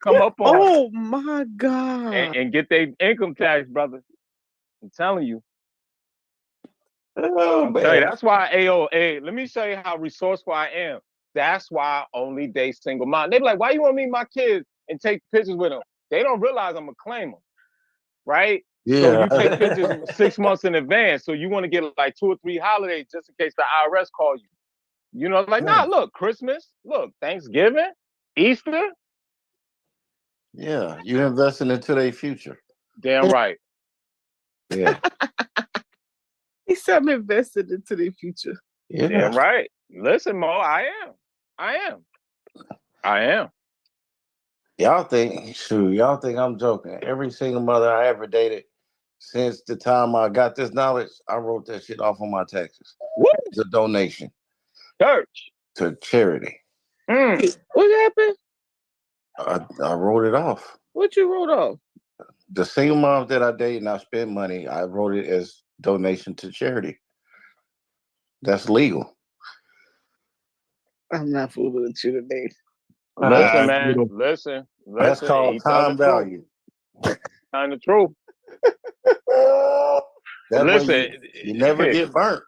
come up on Oh my God. and get their income tax, brother. I'm telling you. Oh, I'm telling you, man. that's why AOA. Let me show you how resourceful I am. That's why I only date single mom. They be like, why you want to meet my kids and take pictures with them? They don't realize I'm a claimer, right? Yeah. So you take pictures 6 months in advance. So you want to get like 2 or 3 holidays just in case the IRS call you. Nah, look, Christmas, look, Thanksgiving, Easter. Yeah, you investing into their future. Damn right. Yeah. He said I'm invested into the future. Yeah. Damn right. Listen, Mo, I am. Y'all think I'm joking. Every single mother I ever dated since the time I got this knowledge, I wrote that shit off on my taxes. Woo! It's a donation Church. to charity. What happened? I wrote it off. What you wrote off? The single moms that I dated and I spent money, I wrote it as donation to charity. That's legal. I'm not fooling with you today. Listen, man. Listen. That's called time value. Telling the truth. That Listen, way you never get burnt.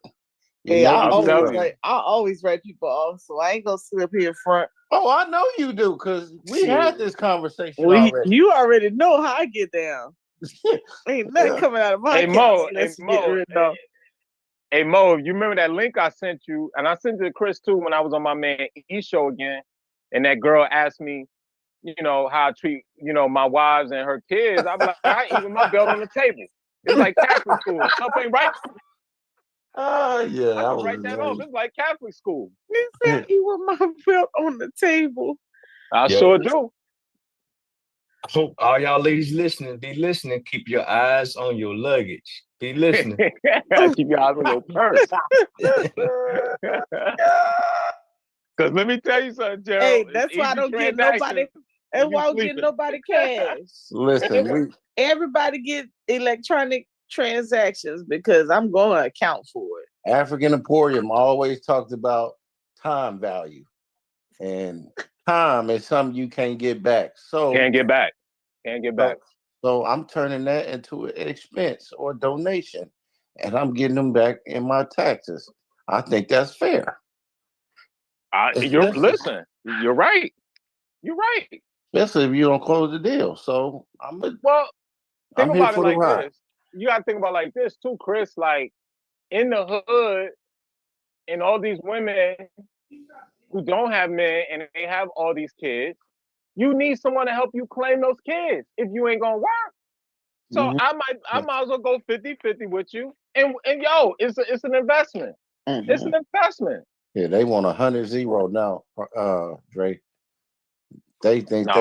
You Hey, never I'll get tell burnt. you. I always write people off, so I ain't gonna sit up here in front. Oh, I know you do, because we had this conversation Well, already. you already know how I get down. Ain't nothing Yeah. coming out of my Hey, account Mo, unless you get written off. Hey, Mo, you remember that link I sent you? And I sent it to Chris too when I was on my man E show again. And that girl asked me, how I treat, my wives and her kids. I'm like, I eat with my belt on the table. It's like Catholic school. Stuff ain't right. Yeah, I can write that off. It's like Catholic school. He said he want my belt on the table. I Yo. sure do. I hope all y'all ladies be listening. Keep your eyes on your luggage. Be listening. Keep your eyes on your purse. Because let me tell you something, Gerald. Hey, it's that's why I easy don't get transactions nobody. when And you why I don't get sleeping. nobody cash. Listen, Everybody get electronic transactions because I'm going to account for it. African Emporium always talked about time value. And time is something you can't get back. So Can't get back. Can't get back. So I'm turning that into an expense or donation, and I'm getting them back in my taxes. I think that's fair. Listen, you're right. You're right. Especially if you don't close the deal. So Well, think I'm here about it for the like ride. this. You gotta think about it like this too, Chris. Like in the hood, and all these women who don't have men and they have all these kids, you need someone to help you claim those kids if you ain't gonna work. So Mhm. I might as well go 50-50 with you. And yo, it's an investment. It's Mhm. an investment. Yeah, they want 100-0 now, Dre. They think Nah,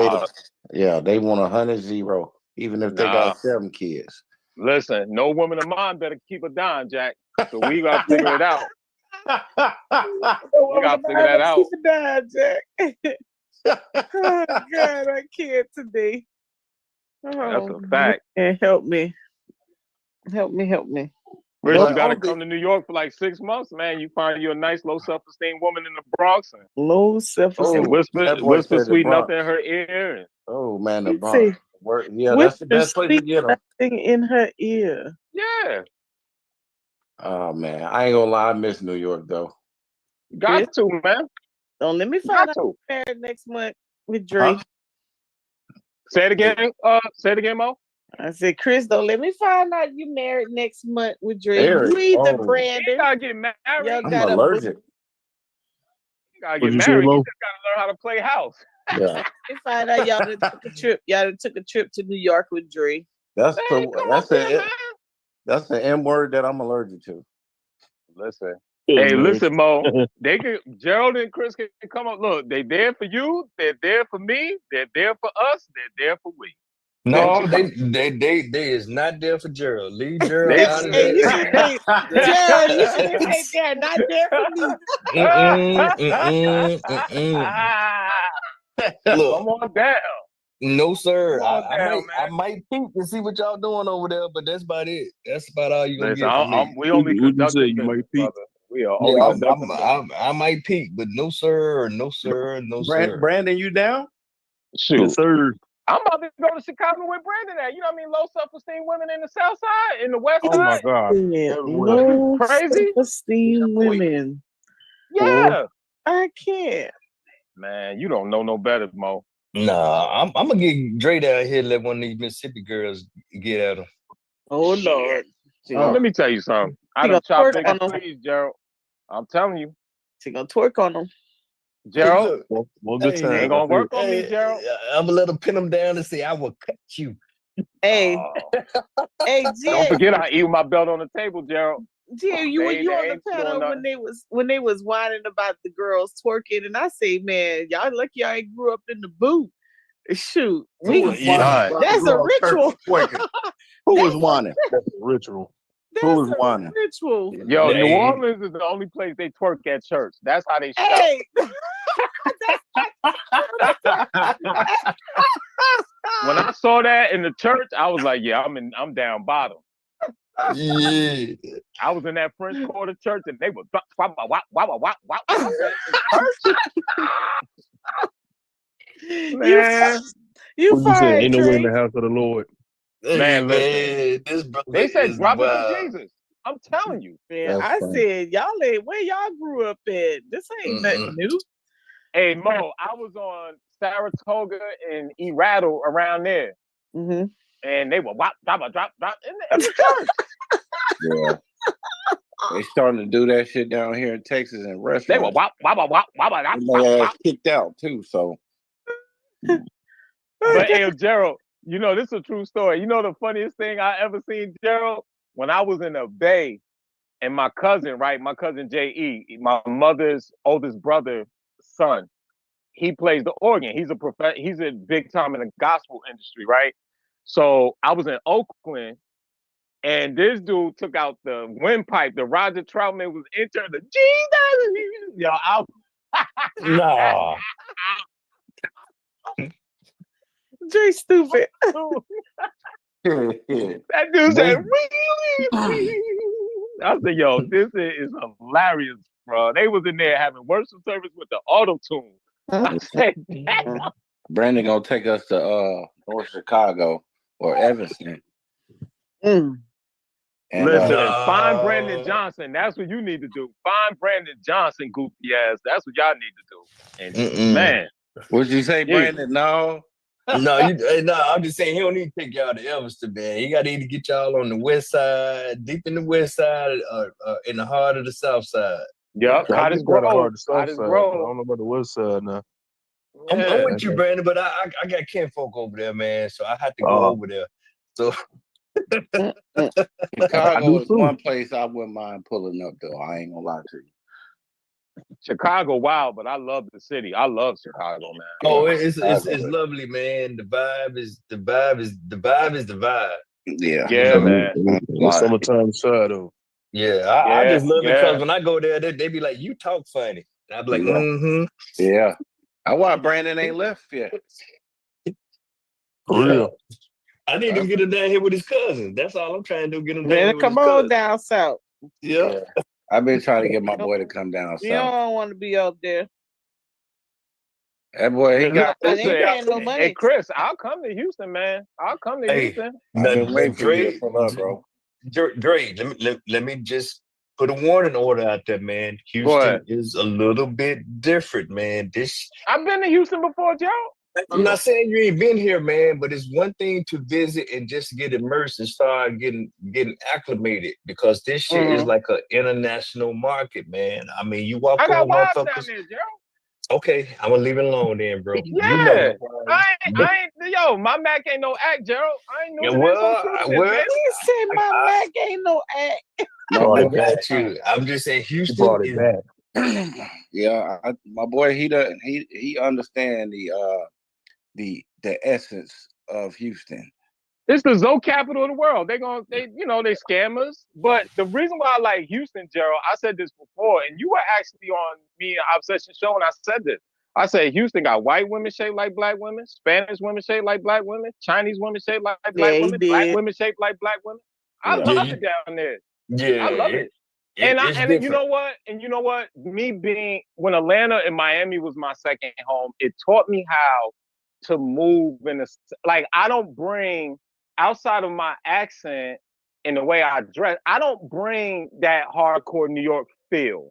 they want 100-0, even if they nah. got 7 kids. Listen, no woman of mine better keep a dime, Jack. So we gotta figure it out. We gotta figure that out. Keep it down, Jack. Oh God, I can't today. That's Oh, a fact. and help me. Help me. Chris, But you gotta only- come to New York for like 6 months, man. You find you a nice, low self-esteem woman in the Bronx, and, Low self-esteem. and whisper, that boy whisper said the sweet Bronx. nothing in her ear. And, Oh man, the Let's Bronx. see. Yeah, that's the best place to Whisper get them. nothing in her ear. yeah, Oh man, I ain't gonna lie, I miss New York though. got to, man. Don't let me Got find out to. married next month with Drake. Huh? Say it again. Say it again, Mo. I said, Chris, don't let me find out you married next month with Drake. Married? You either Oh. You Brandon. gotta get married. Y'all I'm got allergic. You gotta What'd get you say, married. Mo? You just gotta learn how to play house. Yeah, You find out y'all done took a trip. Y'all done took a trip to New York with Drake. that's Man, come up here, man. that's the M word that I'm allergic to. Listen. Yeah, Hey, man. listen, Mo. They can Gerald and Chris can come up. Look, they there for you. They're there for me. They're there for us. They're there for we. No, they is not there for Gerald. Leave Gerald They- out of Hey, you that. should hey, Gerald, you should have said that. Not there for me. Look, Come on down. no sir. Come on I down, I man. might peek and see what y'all doing over there, but that's about it. That's about all you gonna Listen, get from me. we only What'd you say? conducting You might business, peek? brother. We are Yeah, only conducting business. I might peek, but no sir, no sir, no sir. Brandon, you down? Shoot. Yes, sir. I'm about to go to Chicago with Brandon at. You know what I mean? Low self-esteem women in the South Side, in the West Oh my Side. God. Yeah, Everywhere. low Crazy? self-esteem women. Yeah. I can't. Man, you don't know no better, Mo. Nah, I'm gonna get Dre down here and let one of these Mississippi girls get at him. Oh Lord. Let me tell you something. I She done gonna chopped twerk big on 'em. trees, Gerald. I'm telling you, She gonna twerk on them. Gerald. Well, good Hey, time. Ain't gonna work on Hey, me, Gerald. I'm gonna let him pin him down and say, "I will cut you." Hey, Oh. hey, Don't Jay, forget, I eat my belt on the table, Gerald. Jay, you were They you on the ain't doing panel nothing. when they was whining about the girls twerking, and I say, man, y'all lucky y'all ain't grew up in the boot. Shoot, Who was Yeah. whining? that's a ritual. Who was whining? That's a ritual. Who was That's a whining? ritual. Yo, New Hey. Orleans is the only place they twerk at church. That's how they shout. Hey, When I saw that in the church, I was like, yeah, I'm down bottom. Yeah. I was in that French Quarter church and they were wah, wah, wah, wah, wah, wah. I said, "In church?" Man, you What you say? fired, Ain't nowhere in Trey. the house of the Lord. Hey, Man, listen. man, this brother They said is drop it wild. for Jesus. I'm telling you. Man, That's I funny. said y'all ain't where y'all grew up at. This ain't nothing new. Hey, Mo, I was on Saratoga and E-Rattle around there. Mm-hmm. And they were wop, drop in the church. Yeah. They starting to do that shit down here in Texas in They were restaurants. wop, wop, wop, wop, wop, wop, And wop, they wop. ass kicked out too. So But hey, Gerald, you know, this is a true story. You know the funniest thing I ever seen, Gerald? When I was in the Bay and my cousin, right? My cousin J.E., my mother's oldest brother's son, he plays the organ. He's a big time in the gospel industry, right? So I was in Oakland and this dude took out the windpipe. The Roger Troutman was entering the Jesus. Yo, Nah. Jay stupid. That dude said, really? I said, yo, this is hilarious, bro. They was in there having worship service with the auto tune. I said, Brandon gonna take us to North Chicago or Evanston. Mm. And Listen, Nah. find Brandon Johnson. That's what you need to do. Find Brandon Johnson, goofy ass. That's what y'all need to do. And man, what'd you say, Yeah. Brandon? No. No, I'm just saying he don't need to take y'all to Evanston, man. He got to either get y'all on the west side, deep in the west side, or in the heart of the south side. yep, I Hottest just got a Grove. hard south Hottest side. But I Grove. don't know about the west side now. I'm Yeah. with you, Brandon, but I got kinfolk over there, man. So I had to go over there. So I Chicago do is too. one place I wouldn't mind pulling up, though. I ain't gonna lie to you. Chicago, wow, but I love the city. I love Chicago, man. oh, it's Chicago. lovely, man. The vibe is the vibe. Yeah. Yeah, man. It's summertime side though. Yeah, I just love it Yeah. because when I go there, they be like, "You talk funny." And I be like, Yeah. "Mm-hmm." Yeah. That's why Brandon ain't left yet. For real. I need to get him down here with his cousin. That's all I'm trying to do. Get him down Man, here with come his on cousin. down south. Yeah. I've been trying to get my boy to come down You south. don't want to be up there. That boy, he got. They ain't paying no Hey, money. Chris, I'll come to Houston, man. I'll come to Hey, Houston. I've been waiting for you to pull up, bro. Dre, let me just put a warning order out there, man. Houston is a little bit different, man. I've been to Houston before, Joe. I'm not saying you ain't been here, man, but it's one thing to visit and just get immersed and start getting acclimated because this shit is like an international market, man. I mean, you walk I got over wives down motherfuckers. there, Joe. Okay, I'm gonna leave it alone then, bro. Yeah, You know. I ain't. Yo, my Mac ain't no act, Gerald. I ain't Yeah, no well, He said my Mac ain't no act. No, I got you. I'm just saying He Houston brought it is back. yeah, my boy, he understand the essence of Houston. It's the Zoe capital of the world. They scammers. But the reason why I like Houston, Gerald, I said this before, and you were actually on me and Obsession show, and I said this. I said Houston got white women shaped like black women, Spanish women shaped like black women, Chinese women shaped like black he women, black did. women shaped like black women. I Yeah. love it down there. I love it. And it's you different. know what? Me being when Atlanta and Miami was my second home, it taught me how to move like I don't bring outside of my accent and the way I dress, I don't bring that hardcore New York feel.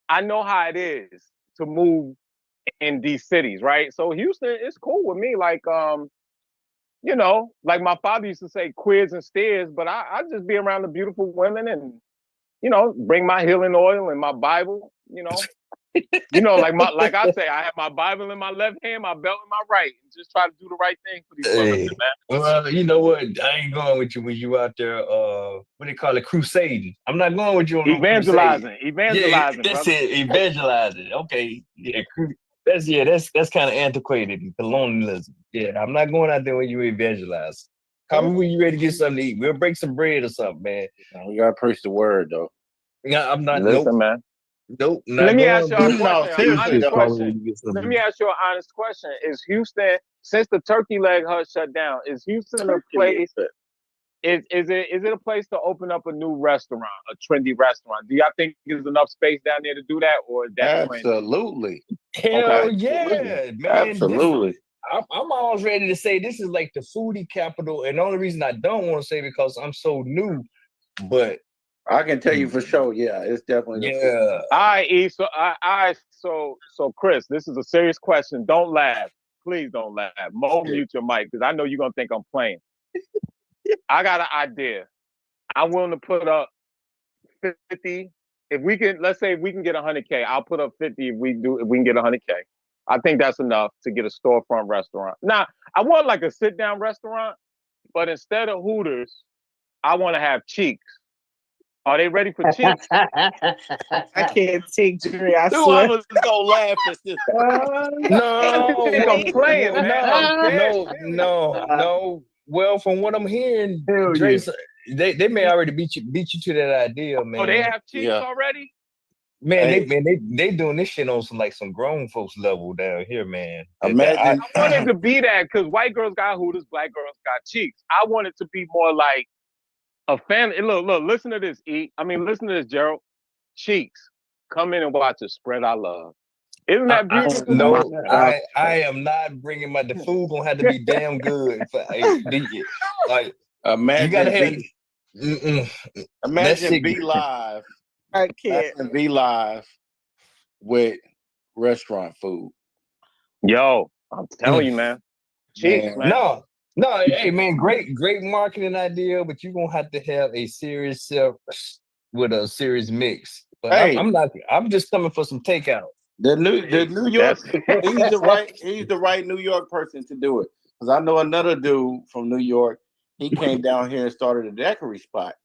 I know how it is to move in these cities, right? So Houston is cool with me. Like like my father used to say queers and steers, but I just be around the beautiful women and bring my healing oil and my Bible, like I say, I have my Bible in my left hand, my belt in my right, and just try to do the right thing for these women, Hey, man. well, you know what? I ain't going with you when you out there. What they call it, crusading. I'm not going with you on no Evangelizing, Yeah, that's brother. it. Evangelizing. Okay, yeah, that's kind of antiquated. Colonialism. Yeah, I'm not going out there when you evangelize. Call me when you ready to get something to eat. We'll break some bread or something, man. We gotta preach the word, though. Yeah, I'm not. Listen, man. Nope. Not Let me going, ask y'all a bro. No, question, an seriously, honest though. question. Let me ask you an honest question. Is Houston, since the Turkey Leg Hut shut down, is Houston a place? Is it a place to open up a new restaurant, a trendy restaurant? Do y'all think there's enough space down there to do that, or is that trendy? Absolutely. Hell Okay. yeah, man. Absolutely. I'm always ready to say this is like the foodie capital, and the only reason I don't want to say because I'm so new, but I can tell you for sure. Yeah, it's definitely. yeah. All right, E. So Chris, this is a serious question. Don't laugh. Please don't laugh. Mo, mute your mic because I know you're gonna think I'm playing. I got an idea. I'm willing to put up 50. If we can, let's say if we can get 100K, I'll put up 50 if we can get 100K. I think that's enough to get a storefront restaurant. Now, I want like a sit-down restaurant, but instead of Hooters, I want to have Cheeks. Are they ready for Cheeks? I can't take Dre, I I swear. was gonna laugh at this. No, think I'm playing, man. I'm dead no. Well, from what I'm hearing, Drace, they may already beat you to that idea, man. Oh, they have Cheeks already? Man, Hey. they doing this shit on some grown folks level down here, man. Imagine. I want it to be that because white girls got Hooters, black girls got Cheeks. I want it to be more like a family. Look, listen to this, listen to this, Gerald. Cheeks, come in and watch us spread our love. Isn't that beautiful? No, God. I am not bringing the food gonna have to be damn good. Like you gotta have. Imagine Mm-mm. That imagine shit. Be Live. I can't. Imagine Be Live with restaurant food. Yo, I'm telling you, man. Cheeks, man. No. Hey, man, great marketing idea, but you're gonna have to have a serious with a serious mix. But Hey. I'm not. I'm just coming for some takeout. The New York, he's the right New York person to do it. Because I know another dude from New York. He came down here and started a daiquiri spot,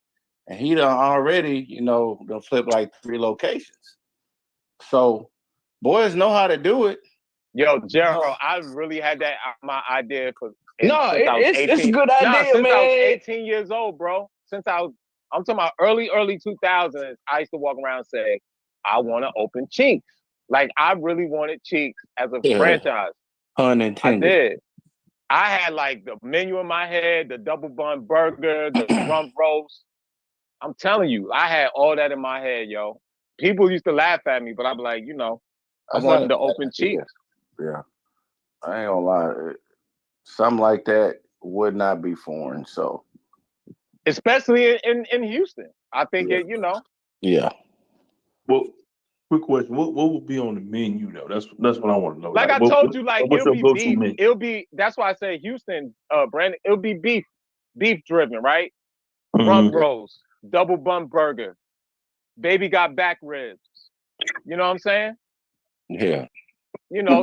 and he done already, done flipped like 3 locations. So boys know how to do it. Yo, Gerald, I really had that my idea for. No, it's a good idea, since man. I was 18 years old, bro. I'm talking about early 2000s. I used to walk around and say, I want to open Cheeks. Like I really wanted Cheeks as a franchise. Pun I intended. did. I had like the menu in my head, the double bun burger, the rump roast. I'm telling you, I had all that in my head, yo. People used to laugh at me, but I'm like, I wanted to open Cheeks. Yeah. I ain't gonna lie. Something like that would not be foreign. So, especially in Houston, I think Yeah. Yeah. Well, quick question: What would be on the menu though? That's what I want to know. Like I told you, like what's it'll your be go-to beef. menu? It'll be. That's why I say Houston, Brandon. It'll be beef driven, right? Rump roast, double bun burger, baby got back ribs. You know what I'm saying? Yeah.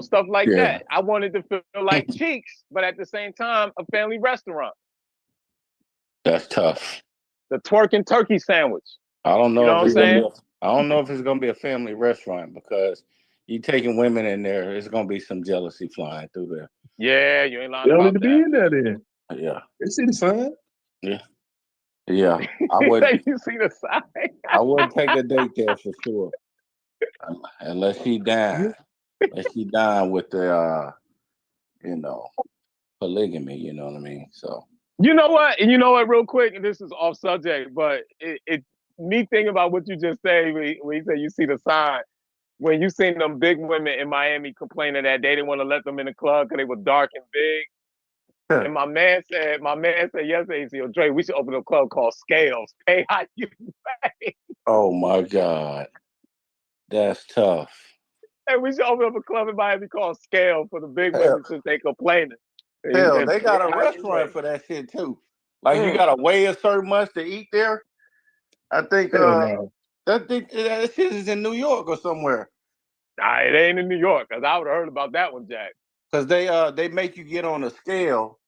Stuff like Yeah. that. I wanted to feel like Cheeks, but at the same time, a family restaurant. That's tough. The twerking turkey sandwich. I don't know. You know what I'm saying? I don't know if it's gonna be a family restaurant because you taking women in there. It's gonna be some jealousy flying through there. Yeah, you ain't lying They don't about need to that. be in there then. Yeah. They see the sign. Yeah. I would. You see the sign? I wouldn't take a date there for sure, unless she down. Unless she down with the, polygamy. You know what I mean? So. You know what? And you know what? Real quick, and this is off subject, but me thinking about what you just said when you say you see the sign. When you seen them big women in Miami complaining that they didn't want to let them in the club because they were dark and big. And my man said yesterday, he said, yo, Dre, we should open a club called Scales. Pay how you pay. Oh my God. That's tough. And we should open up a club in Miami called Scale for the big women since they complaining. Hell, they got a restaurant for that shit too. Like you gotta weigh a certain much to eat there. I think that shit is in New York or somewhere. Nah, it ain't in New York, because I would have heard about that one, Jack. Because they make you get on a scale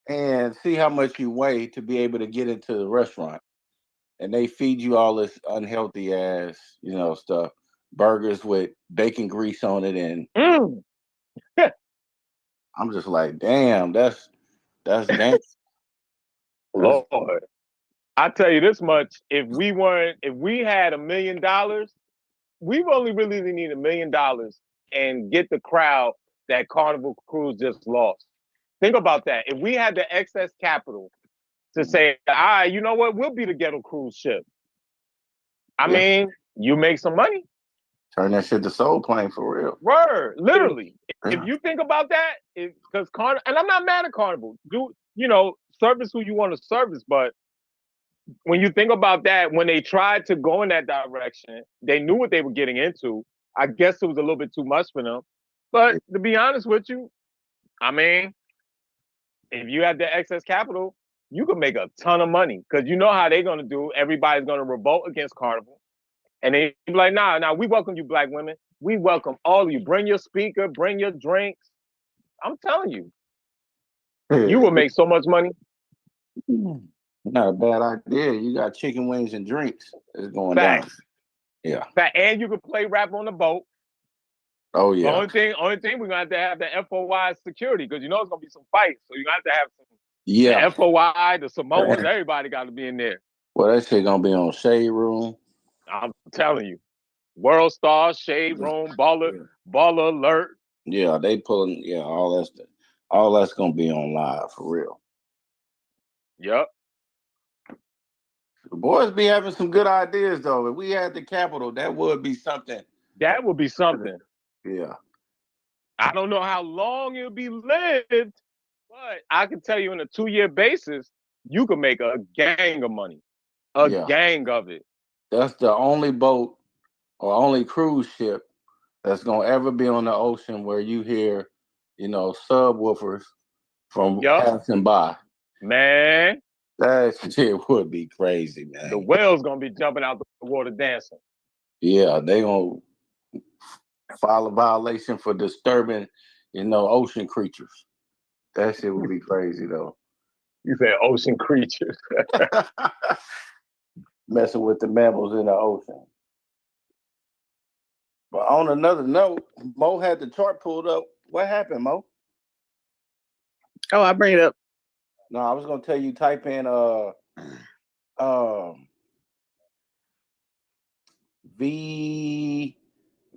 and see how much you weigh to be able to get into the restaurant. And they feed you all this unhealthy ass, stuff. Burgers with bacon grease on it, and I'm just like, damn, that's damn. Lord. I tell you this much, if we had $1 million, we only really need $1 million and get the crowd that Carnival Cruise just lost. Think about that. If we had the excess capital to say, all right, you know what, we'll be the ghetto cruise ship. I mean, you make some money. Turn that shit to Soul Plane for real. Word, literally. If you think about that, because Carnival, and I'm not mad at Carnival, service who you want to service, but when you think about that, when they tried to go in that direction, they knew what they were getting into. I guess it was a little bit too much for them. But to be honest with you, I mean, if you have the excess capital, you can make a ton of money because you know how they're going to do. Everybody's going to revolt against Carnival. And they be like, nah, we welcome you, black women. We welcome all of you. Bring your speaker, bring your drinks. I'm telling you, you will make so much money. Not a bad idea. You got chicken wings and drinks. It's going Facts. down. Yeah. And you can play rap on the boat. Oh yeah. The only thing we're gonna have the FOI security because it's gonna be some fights. So you're gonna have some. Yeah. The FOI, the Samoans, everybody got to be in there. Well, that shit gonna be on Shade Room. I'm telling you, World Star, Shade Room, Baller Alert. Yeah, they pulling. Yeah, all that's gonna be on live for real. Yep. The boys be having some good ideas though. If we had the capital, that would be something. That would be something. Yeah. I don't know how long it'll be lived, but I can tell you on a 2-year basis, you can make a gang of money. A Yeah. gang of it. That's the only boat or only cruise ship that's gonna ever be on the ocean where you hear, subwoofers from Yup. passing by. Man, That shit would be crazy, the man. whales gonna be jumping out the water dancing. Yeah, they gonna file a violation for disturbing, ocean creatures. That shit would be crazy though. You said ocean creatures. Messing with the mammals in the ocean. But on another note, Mo had the chart pulled up. What happened, Mo? Oh, I bring it up. No, I was gonna tell you type in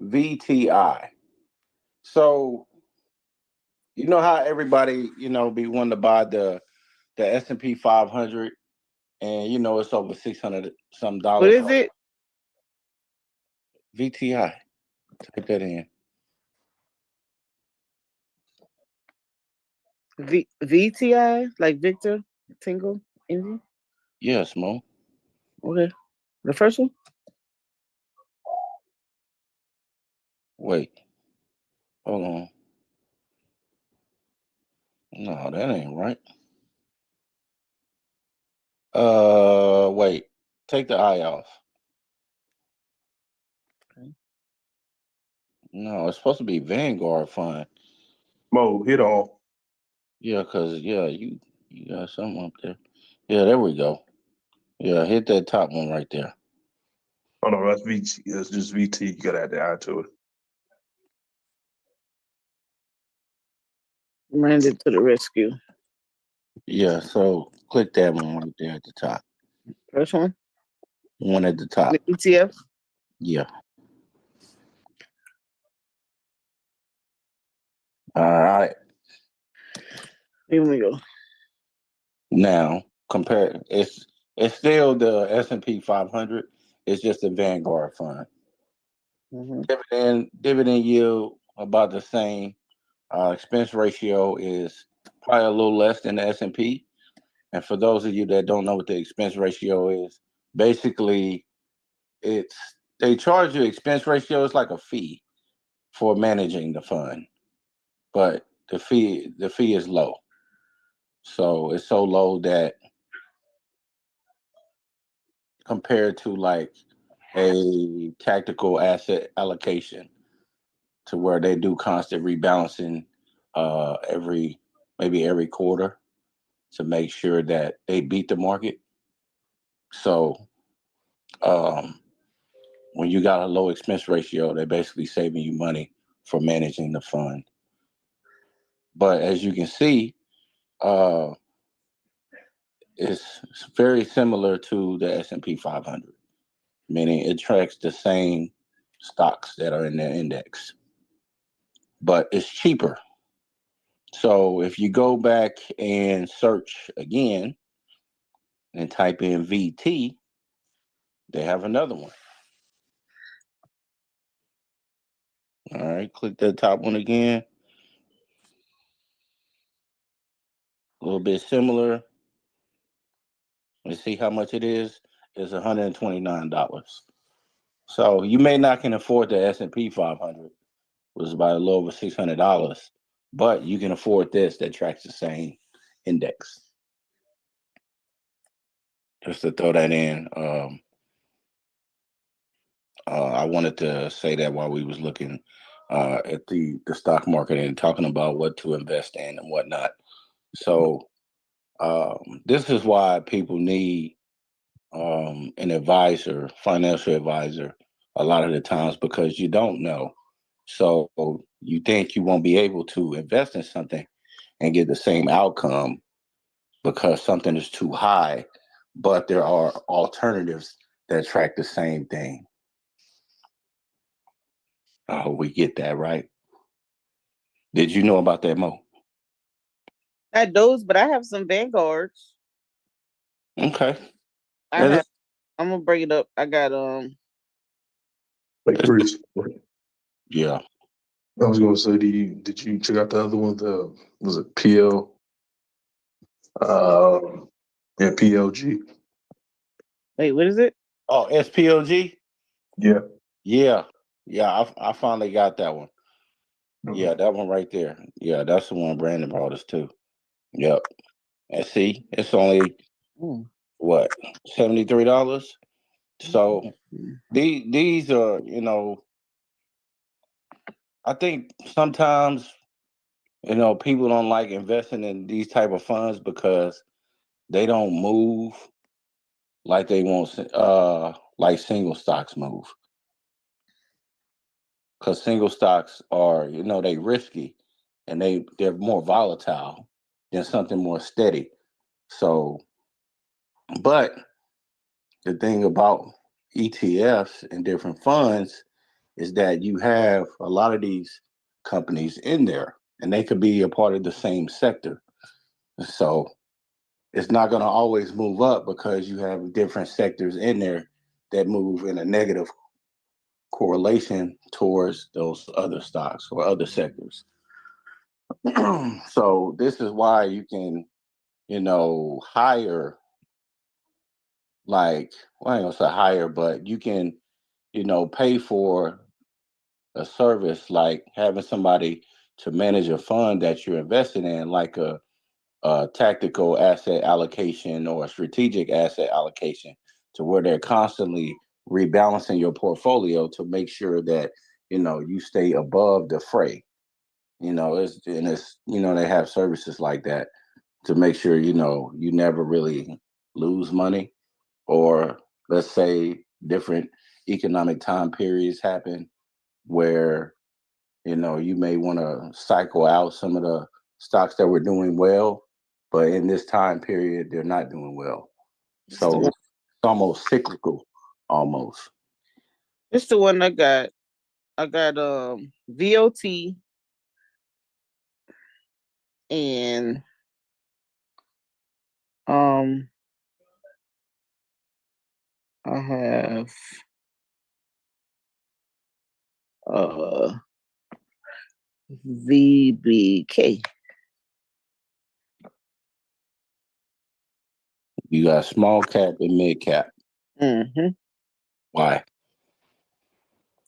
VTI. So you know how everybody, be wanting to buy the S&P 500 and it's over 600 some What dollars. is it? VTI. Type that in. VTI, like Victor Tingle Indy. Yes, Mo. Okay, the first one. Wait. Hold on. No, that ain't right. Wait. Take the eye off. Okay. No, it's supposed to be Vanguard Fund. Mo, hit off. Yeah, cause you got something up there. Yeah, there we go. Yeah, hit that top one right there. Oh no, that's VT. That's just VT. You gotta add the I to it. Randy to the rescue. Yeah, so click that one right there at the top. First one. One at the top. The ETF. Yeah. All right. Here we go. Now compare. It's still the S&P 500. It's just a Vanguard fund. Mm-hmm. Dividend yield about the same. Expense ratio is probably a little less than the S&P. And for those of you that don't know what the expense ratio is, basically they charge you expense ratio. It's like a fee for managing the fund, but the fee is low. So it's so low that compared to like a tactical asset allocation to where they do constant rebalancing every quarter to make sure that they beat the market. So when you got a low expense ratio, they're basically saving you money for managing the fund. But as you can see, it's very similar to the S&P 500, meaning it tracks the same stocks that are in the index, but it's cheaper. So if you go back and search again and type in VT, they have another one. All right, click that top one again. A little bit similar. Let's see how much it is. It's $129. So you may not can afford the S&P 500, which is about a little over $600, but you can afford this that tracks the same index. Just to throw that in. I wanted to say that while we was looking at the stock market and talking about what to invest in and whatnot. So this is why people need an advisor, financial advisor, a lot of the times because you don't know. So you think you won't be able to invest in something and get the same outcome because something is too high, but there are alternatives that track the same thing. Oh, we get that, right? Did you know about that, Mo? I had those, but I have some Vanguards. Okay. I'm gonna bring it up. I got Like Chris. Yeah. I was gonna say, did you check out the other one? Was it PL? Yeah, PLG. Wait, what is it? Oh, SPLG? Yeah. Yeah. Yeah, I finally got that one. Yeah, that one right there. Yeah, that's the one Brandon brought us to. Yep. And see, it's only Mm. what, $73? So these are, I think sometimes, people don't like investing in these type of funds because they don't move like they want, like single stocks move. Because single stocks are, they risky and they're more volatile than something more steady. So, but the thing about ETFs and different funds is that you have a lot of these companies in there and they could be a part of the same sector. So it's not going to always move up because you have different sectors in there that move in a negative correlation towards those other stocks or other sectors. So this is why you can, hire, like, well, I ain't gonna say hire, but you can, pay for a service like having somebody to manage a fund that you're invested in, like a tactical asset allocation or a strategic asset allocation, to where they're constantly rebalancing your portfolio to make sure that you stay above the fray. They have services like that to make sure you never really lose money, or let's say different economic time periods happen where you may want to cycle out some of the stocks that were doing well, but in this time period they're not doing well. So it's almost cyclical, almost. It's the one I got. I got VOT and I have VBK. You got small cap and mid cap. Mm-hmm. Why?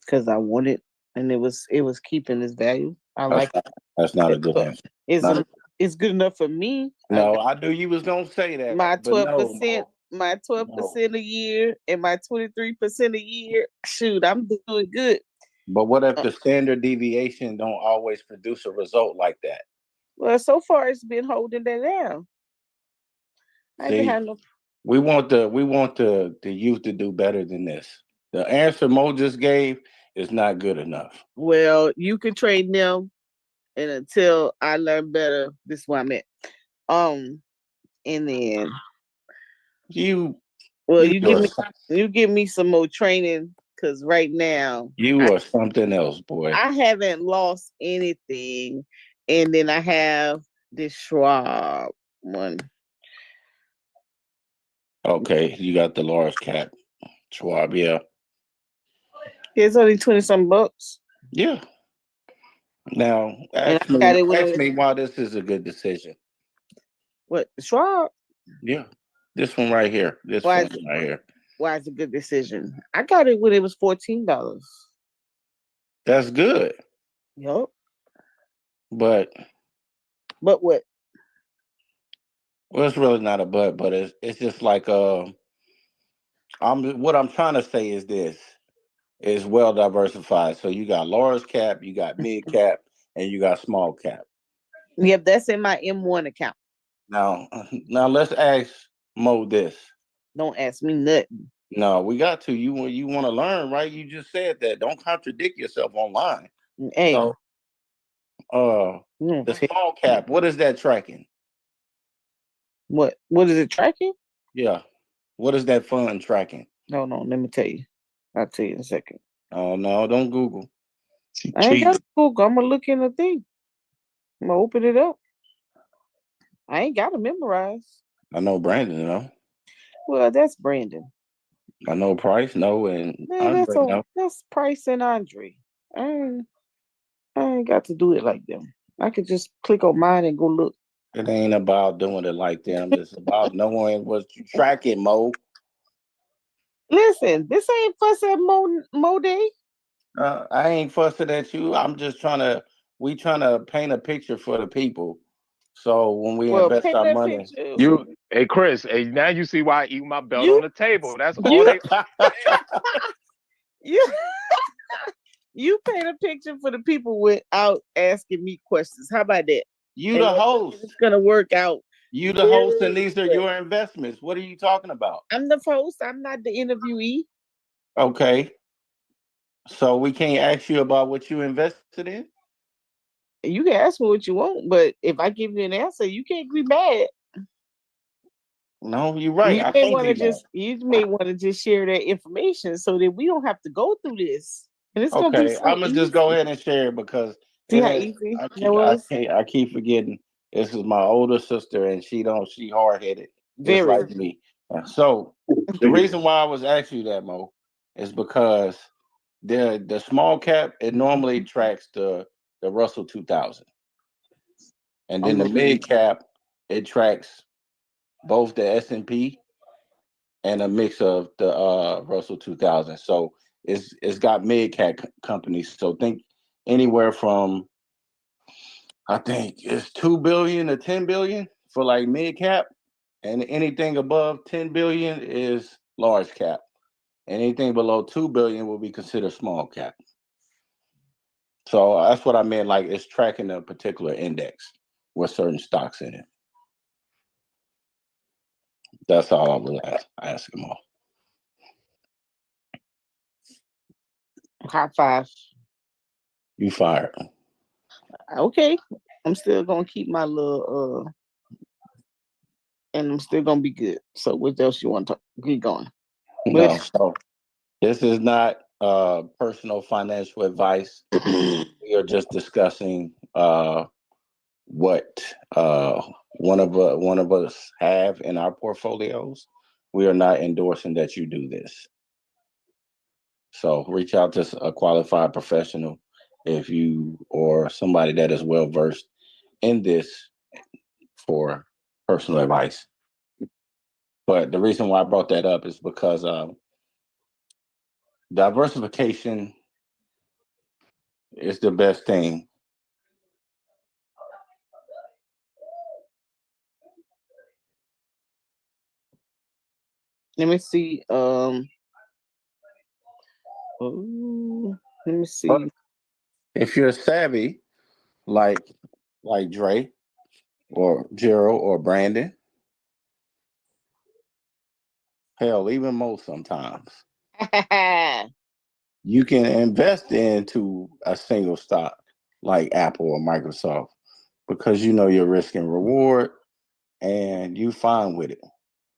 Because I wanted, and it was keeping its value. I like it. That's not a good answer. It's good enough for me. No, I knew you was gonna say that. My but 12%, my 12% a year, and my 23% a year. Shoot, I'm doing good. But what if the standard deviation don't always produce a result like that? Well, so far it's been holding that down. I ain't been See, having no. we want the youth to do better than this. The answer Mo just gave is not good enough. Well, you can train them, and until I learn better, this is what I'm at. And then You give me some more training, because right now are something else, boy. I haven't lost anything, and then I have this Schwab one. Okay, you got the large cap Schwab, yeah. It's only 20-some bucks. Yeah. Now, And ask I got it me why this is a good decision. What, Schwab? Yeah. This one right here. This one right here. Why it's a good decision? I got it when it was $14. That's good. Yup. But what? Well, it's really not a but it's just like what I'm trying to say is this. It's well diversified. So you got large cap, you got mid cap, and you got small cap. Yep, that's in my M1 account. Now let's ask Mo this. Don't ask me nothing. No, we got to. You want to learn, right? You just said that. Don't contradict yourself online. Hey. So, the small cap, what is that tracking? What is it tracking? Yeah. What is that fund tracking? No, let me tell you. I'll tell you in a second. Oh no, don't Google. I ain't got to Google. I'm gonna look in the thing. I'm gonna open it up. I ain't got to memorize. I know Brandon, you know. Well, that's Brandon. I know Price, no, and Man, that's Price and Andre. I ain't got to do it like them. I could just click on mine and go look. It ain't about doing it like them. It's about knowing what you tracking, Mo. Listen, this ain't fuss at Mo Day. I ain't fussing at you. I'm just we trying to paint a picture for the people. So when we Well, invest paint our that money, picture. Hey Chris, hey, now you see why I eat my belt You- on the table. That's all You, they. you, you paint a picture for the people without asking me questions. How about that? you And the that's- host. It's gonna work out. You the host, and very these are well. your investments. What are you talking about? I'm the host. I'm not the interviewee. Okay. So we can't ask you about what you invested in? You can ask me what you want, but if I give you an answer, you can't be mad. No, you're right. I can't be mad. You may want to just share that information so that we don't have to go through this. And it's gonna be Okay, so I'm gonna just go easy. ahead and share it because See it how ain't. easy I that keep, was? I keep forgetting. This is my older sister, and she hard headed, just Very. like me. So the reason why I was asking you that, Mo, is because the small cap it normally tracks the Russell 2000, and then the mid cap it tracks both the S&P and a mix of the Russell 2000. So it's got mid cap companies. So think anywhere from I think it's 2 billion to 10 billion for like mid cap, and anything above 10 billion is large cap. And anything below 2 billion will be considered small cap. So that's what I meant. Like it's tracking a particular index with certain stocks in it. That's all I was asking them all. High five. You fired. Okay. I'm still gonna keep my little and I'm still gonna be good. So what else you want to keep going? No, so this is not personal financial advice. We are just discussing what one of us have in our portfolios. We are not endorsing that you do this. So reach out to a qualified professional if you or somebody that is well versed in this for personal advice. But the reason why I brought that up is because diversification is the best thing. Let me see. Let me see. But if you're savvy, like Dre or Gerald or Brandon, hell, even Mo sometimes, you can invest into a single stock like Apple or Microsoft because you know your risk and reward and you fine with it.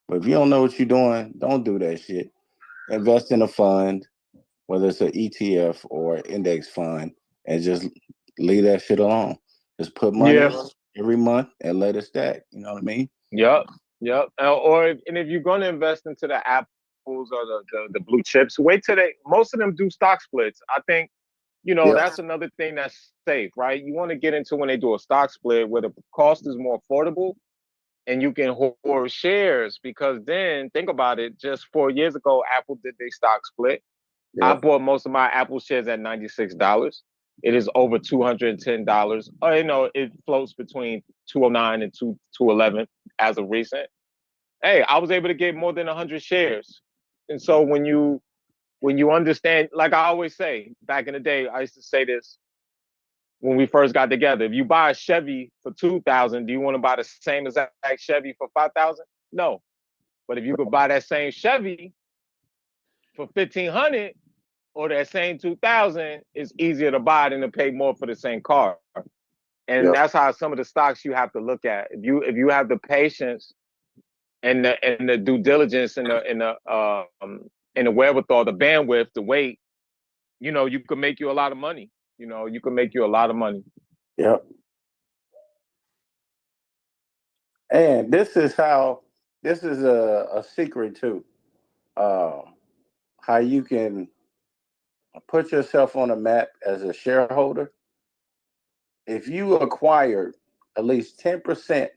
But if you don't know what you're doing, don't do that shit. Invest in a fund, whether it's an ETF or index fund, and just leave that shit alone. Just put money Yeah. in every month and let it stack. You know what I mean? Yep. And if you're going to invest into the Apples or the blue chips, wait till most of them do stock splits. I think, that's another thing that's safe, right? You want to get into when they do a stock split where the cost is more affordable and you can hoard shares, because then think about it, just 4 years ago, Apple did their stock split. I bought most of my Apple shares at $96. It is over $210. It floats between 209 and 211 as of recent. Hey, I was able to get more than 100 shares. And so when you understand, like I always say, back in the day, I used to say this when we first got together. If you buy a Chevy for $2,000, do you want to buy the same exact Chevy for $5,000? No. But if you could buy that same Chevy for $1,500 or that same 2,000, it's easier to buy than to pay more for the same car. And that's how some of the stocks you have to look at. If you have the patience and the due diligence and the wherewithal, the bandwidth, the weight, you can make you a lot of money. You can make you a lot of money. Yep. And this is a secret too. How you can put yourself on a map as a shareholder if you acquired at least 10%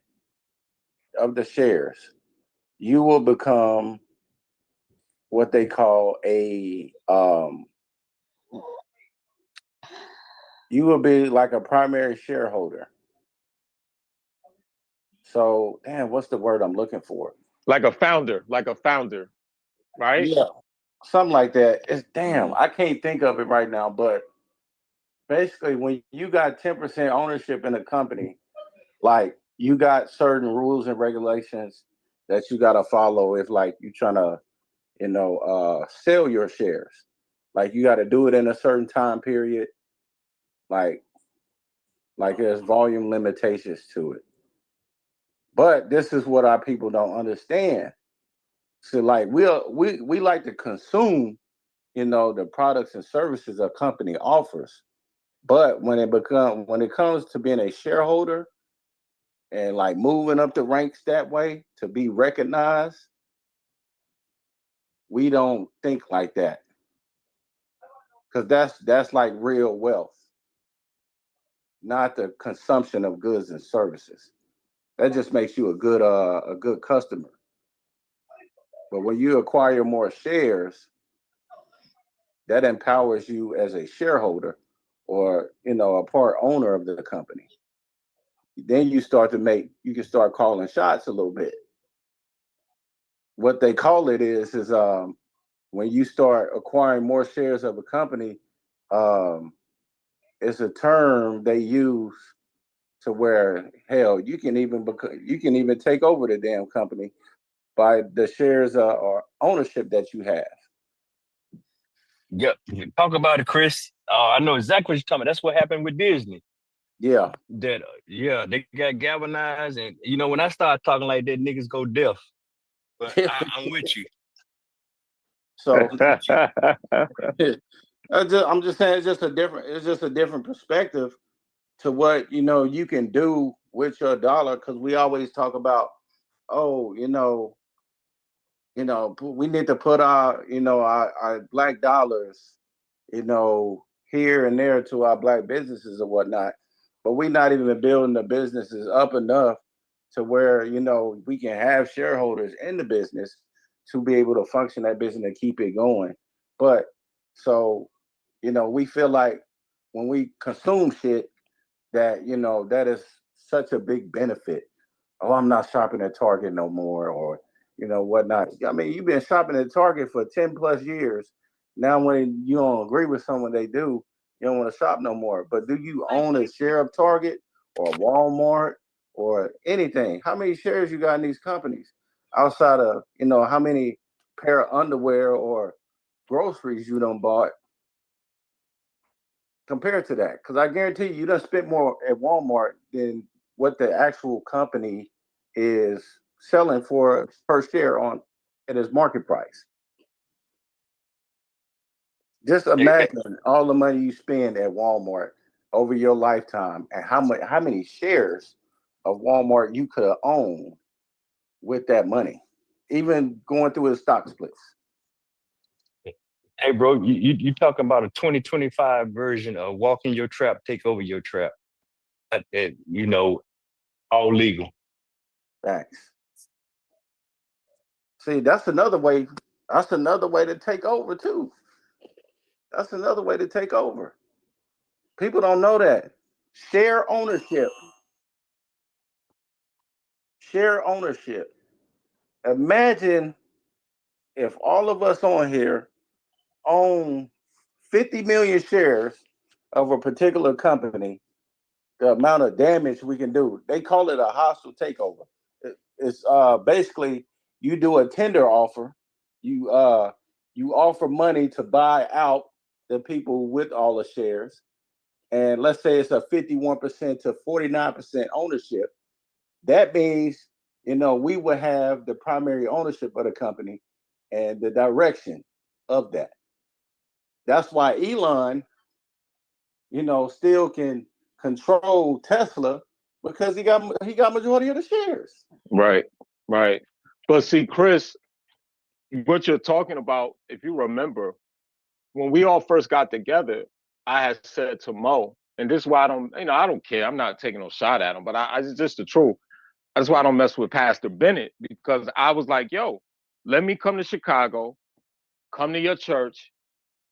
of the shares, you will become what they call you will be like a primary shareholder. So, damn, what's the word I'm looking for? Like a founder, right? Yeah, something like that. It's damn, I can't think of it right now, but basically, when you got 10% ownership in a company, like you got certain rules and regulations that you got to follow if like you're trying to, sell your shares. Like you got to do it in a certain time period. Like there's volume limitations to it. But this is what our people don't understand. So like we like to consume, the products and services a company offers. But when it comes to being a shareholder and like moving up the ranks that way to be recognized, we don't think like that. Cause that's like real wealth, not the consumption of goods and services. That just makes you a good customer. But when you acquire more shares, that empowers you as a shareholder or a part owner of the company. Then you can start calling shots a little bit. What they call it is when you start acquiring more shares of a company, it's a term they use to where hell you can even take over the damn company by the shares or ownership that you have. Yep. Talk about it, Chris. I know exactly what you're talking about. That's what happened with Disney. Yeah. That they got galvanized, and when I start talking like that, niggas go deaf. But I'm with you. So I'm just saying it's just a different perspective to what you can do with your dollar, because we always talk about, oh, we need to put our black dollars, here and there to our black businesses or whatnot. But we're not even building the businesses up enough to where, we can have shareholders in the business to be able to function that business and keep it going. But so, we feel like when we consume shit that, that is such a big benefit. Oh, I'm not shopping at Target no more, or whatnot. I mean, you've been shopping at Target for 10 plus years. Now, when you don't agree with someone they do, you don't want to shop no more. But do you own a share of Target or Walmart or anything? How many shares you got in these companies outside of, how many pair of underwear or groceries you done bought compared to that? Because I guarantee you done spent more at Walmart than what the actual company is selling for per share at its market price. Just imagine all the money you spend at Walmart over your lifetime, and how many shares of Walmart you could own with that money, even going through the stock splits. Hey, bro, you talking about a 2025 version of Walk in Your Trap, Take Over Your Trap. All legal. Facts. See, that's another way. That's another way to take over too. That's another way to take over. People don't know that. Share ownership. Share ownership. Imagine if all of us on here own 50 million shares of a particular company, the amount of damage we can do. They call it a hostile takeover. It's basically you do a tender offer. You offer money to buy out the people with all the shares. And let's say it's a 51% to 49% ownership. That means, we would have the primary ownership of the company and the direction of that. That's why Elon, still can control Tesla, because he got majority of the shares. Right. But see, Chris, what you're talking about, if you remember, when we all first got together, I had said to Mo, and this is why I don't, I don't care. I'm not taking no shot at him, but it's just the truth. That's why I don't mess with Pastor Bennett, because I was like, yo, let me come to Chicago, come to your church,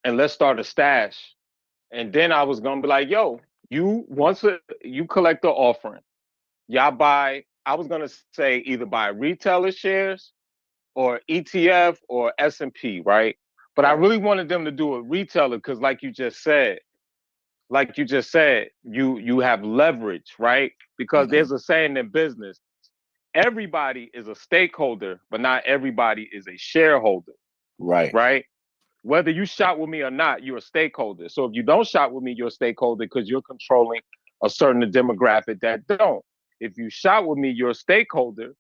and let's start a stash. And then I was gonna be like, yo, you collect the offering, y'all buy. I was gonna say either buy retailer shares or ETF or S&P, right? But I really wanted them to do a retailer because, like you just said, you have leverage, right? Because there's a saying in business: everybody is a stakeholder, but not everybody is a shareholder, Right. right? Whether you shop with me or not, you're a stakeholder. So if you don't shop with me, you're a stakeholder because you're controlling a certain demographic that don't. If you shop with me, you're a stakeholder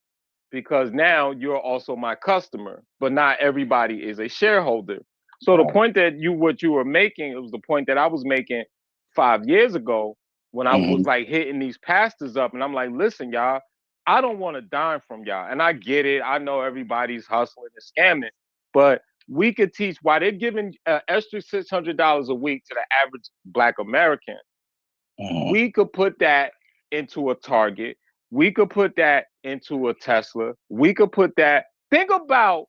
because now you're also my customer, but not everybody is a shareholder. So the point that what you were making, it was the point that I was making 5 years ago when I was like hitting these pastors up, and I'm like, listen, y'all, I don't want to dime from y'all. And I get it. I know everybody's hustling and scamming, but we could teach why they're giving extra $600 a week to the average Black American. We could put that into a Target. We could put that into a Tesla. We could put that. Think about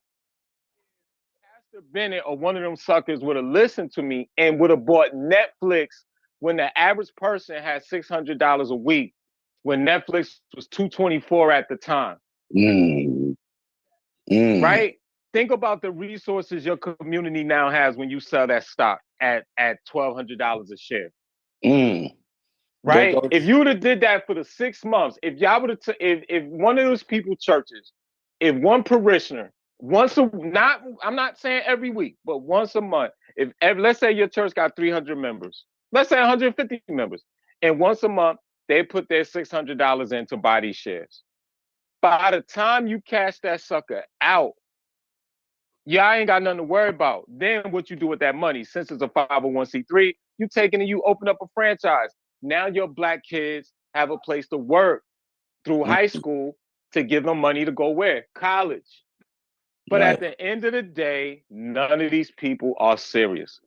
Pastor Bennett or one of them suckers would have listened to me and would have bought Netflix when the average person had $600 a week, when Netflix was $224 at the time. Right? Think about the resources your community now has when you sell that stock at $1,200 a share. Right? If you would have did that for the 6 months, if y'all would have, if one of those people churches, if one parishioner I'm not saying every week, but once a month, let's say your church got 300 members, let's say 150 members, and once a month they put their $600 in to buy these shares. By the time you cash that sucker out, y'all ain't got nothing to worry about. Then what you do with that money, since it's a 501c3, you take it and you open up a franchise. Now your Black kids have a place to work through high school to give them money to go where? College. But at the end of the day, none of these people are serious.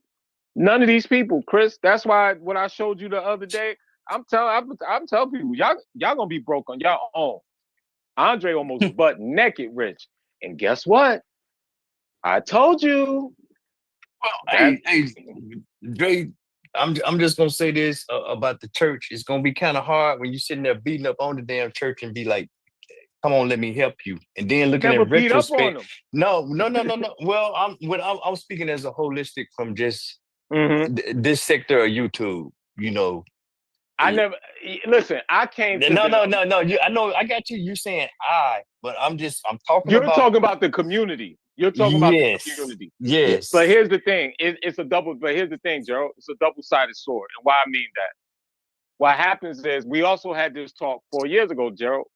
None of these people, Chris. That's why what I showed you the other day, I'm telling people, y'all gonna be broke on your own. Andre almost butt naked rich. And guess what? I told you. Well, hey, Dre, I'm just gonna say this about the church. It's gonna be kind of hard when you're sitting there beating up on the damn church and be like, "Come on, let me help you." And then looking Never at beat up on retrospect, them. no. Well, I'm speaking as a holistic from just this sector of YouTube. I never listen. I came to No. I know. I got you. You're saying but I'm talking You're about. talking about the community. You're talking about the community. Yes. But here's the thing. It's a double. But here's the thing, Gerald. It's a double-sided sword. And why I mean that? What happens is we also had this talk 4 years ago, Gerald.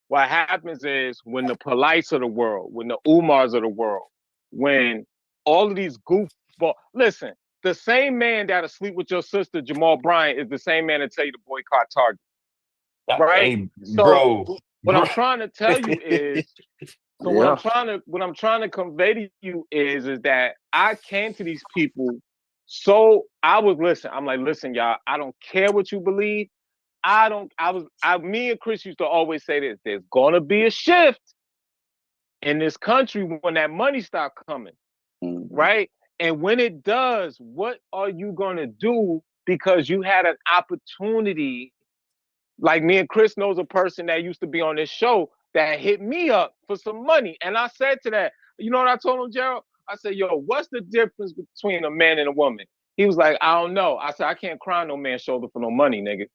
What happens is when the Polites of the world, when the Umars of the world, when all of these goofball, listen, the same man that'll sleep with your sister, Jamal Bryant, is the same man that tell you to boycott Target. Right? Hey, So what I'm trying to tell you is, what I'm trying to convey to you is that I came to these people. So I'm like, listen, y'all, I don't care what you believe. Me and Chris used to always say this: there's gonna be a shift in this country when that money start coming, right? And when it does, what are you gonna do? Because you had an opportunity. Like me and Chris knows a person that used to be on this show that hit me up for some money. And I said to that, you know what I told him, Gerald? I said, yo, what's the difference between a man and a woman? He was like, I don't know. I said, I can't cry on no man's shoulder for no money, nigga.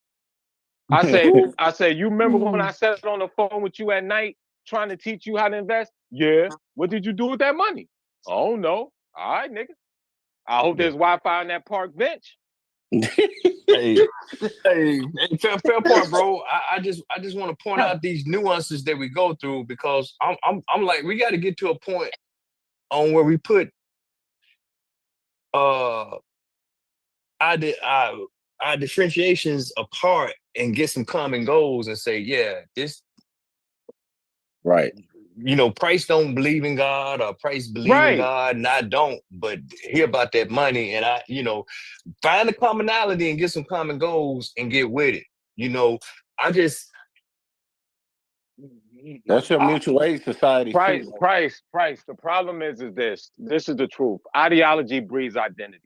I said, you remember when I sat on the phone with you at night trying to teach you how to invest? Yeah. What did you do with that money? Oh, no. All right, nigga. I hope there's Wi-Fi on that park bench. hey, fair point, bro. I just want to point out these nuances that we go through, because I'm like, we got to get to a point on where we put our differentiations apart and get some common goals and say, yeah, this right. Price don't believe in God or Price believe in Right. God and I don't, but hear about that money and find a commonality and get some common goals and get with it. I just That's your mutual aid society too. Price. The problem is this. This is the truth. Ideology breeds identity.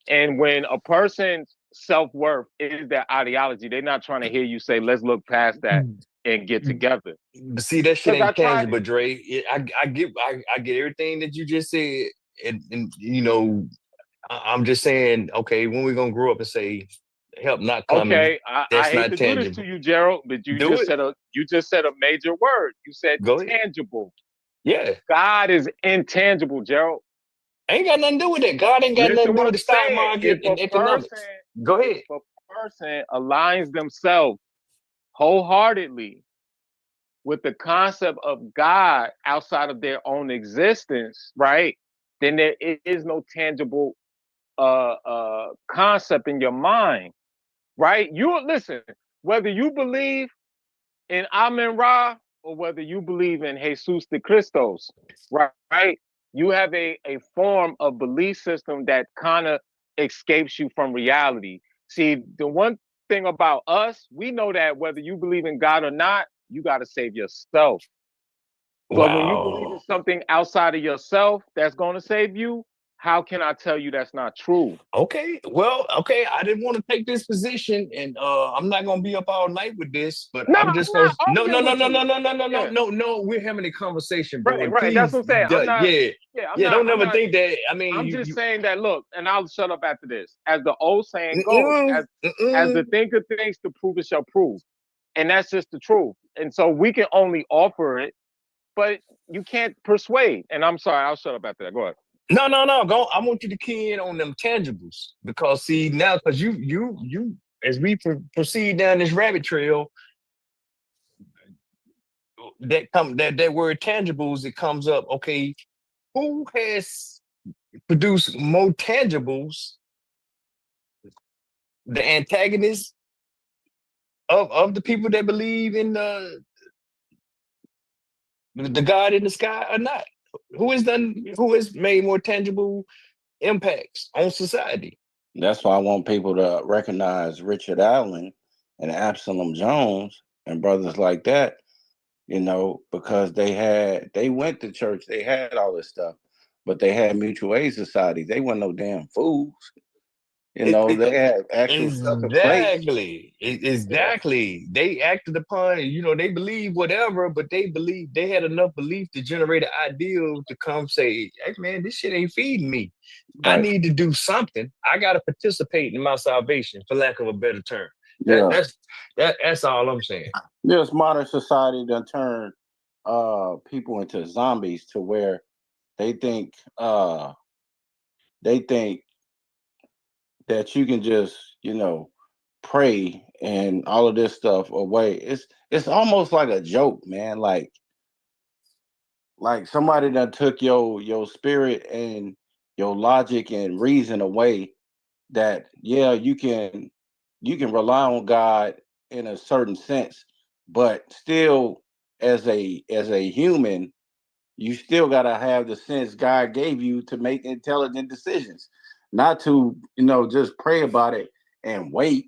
And when a person's self-worth is their ideology, they're not trying to hear you say, let's look past that and get together. But see, that shit Because I ain't tried tangible, it. Dre. I get everything that you just said, and I'm just saying, okay, when we gonna grow up and say, help not coming, Okay, I that's hate not to do this to tangible. you, Gerald, but you Do just it. said a major word. You said Go ahead. tangible. Yeah, God is intangible, Gerald. ain't got nothing to do with that. God ain't got nothing Listen to do what with I'm the stock saying. market and economics. Go ahead. If a person aligns themselves wholeheartedly with the concept of God outside of their own existence, right? Then there is no tangible concept in your mind, right? You listen, whether you believe in Amen Ra or whether you believe in Jesus de Christos, right? You have a form of belief system that kind of escapes you from reality. See, the one thing about us, we know that whether you believe in God or not, you got to save yourself. But when you believe in Wow. something outside of yourself that's going to save you, how can I tell you that's not true? Okay. Well, okay. I didn't want to take this position, and I'm not gonna be up all night with this, but No, I'm I'm just gonna not no, no, arguing no, with no, no, you. no, no, no, no, Yeah, no, no. We're having a conversation, bro. right, And right. That's please, what I'm saying. yeah, yeah. Don't I'm ever not. think that. I mean, I'm just saying that. Look, and I'll shut up after this. As the old saying goes, mm-mm, as the mm-mm. thinker thinks, the prover shall prove, and that's just the truth. And so we can only offer it, but you can't persuade. And I'm sorry, I'll shut up after that. Go ahead. No, no, no. Go. I want you to key in on them tangibles because see now, because you, as we proceed down this rabbit trail, that word tangibles, it comes up. Okay, who has produced more tangibles? The antagonists of the people that believe in the God in the sky or not? Who has made more tangible impacts on society? That's why I want people to recognize Richard Allen and Absalom Jones and brothers like that, because they went to church, they had all this stuff, but they had mutual aid societies. They weren't no damn fools. They had actual stuff in place. Yeah. Exactly. They acted upon it, they believe whatever, but they had enough belief to generate an ideal to come say, hey man, this shit ain't feeding me. I Right. need to do something. I gotta participate in my salvation, for lack of a better term. Yeah. That's all I'm saying. This modern society done turned people into zombies to where they think they think that you can just, pray and all of this stuff away. It's almost like a joke, man. Like somebody that took your spirit and your logic and reason away, that yeah, you can rely on God in a certain sense, but still as a human, you still gotta have the sense God gave you to make intelligent decisions, not to just pray about it and wait.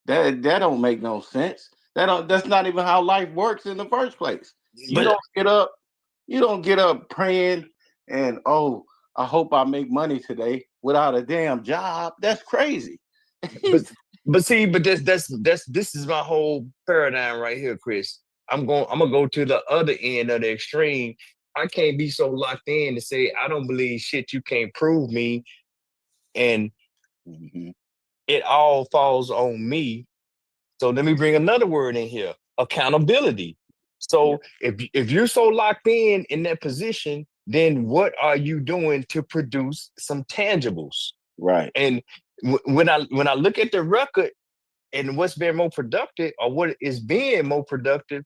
That don't make no sense. That's not even how life works in the first place. You But don't get up, praying and, oh, I hope I make money today without a damn job. That's crazy. but but this is my whole paradigm right here, Chris. I'm gonna go to the other end of the extreme. I can't be so locked in to say I don't believe shit you can't prove me, and Mhm. it all falls on me. So let me bring another word in here: accountability. Yeah. So if you're so locked in that position, then what are you doing to produce some tangibles? Right. And when I look at the record and what's been more productive or what is being more productive,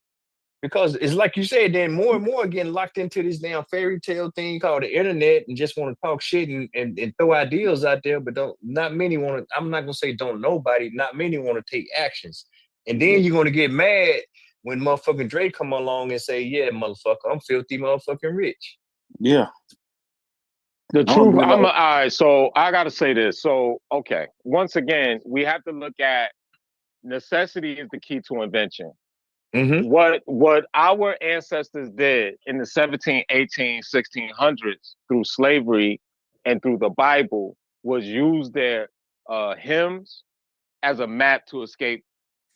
because it's like you said, then more and more getting locked into this damn fairy tale thing called the internet and just want to talk shit and throw ideas out there, but not many want to, I'm not gonna say don't nobody, not many want to take actions. And Yeah. then you're gonna get mad when motherfucking Drake come along and say, yeah, motherfucker, I'm filthy motherfucking rich. Yeah. The I don't truth, believe all that. right, so I gotta say this. So, okay. Once again, we have to look at necessity is the key to invention. Mm-hmm. What our ancestors did in the 17, 18, 1600s through slavery and through the Bible was use their hymns as a map to escape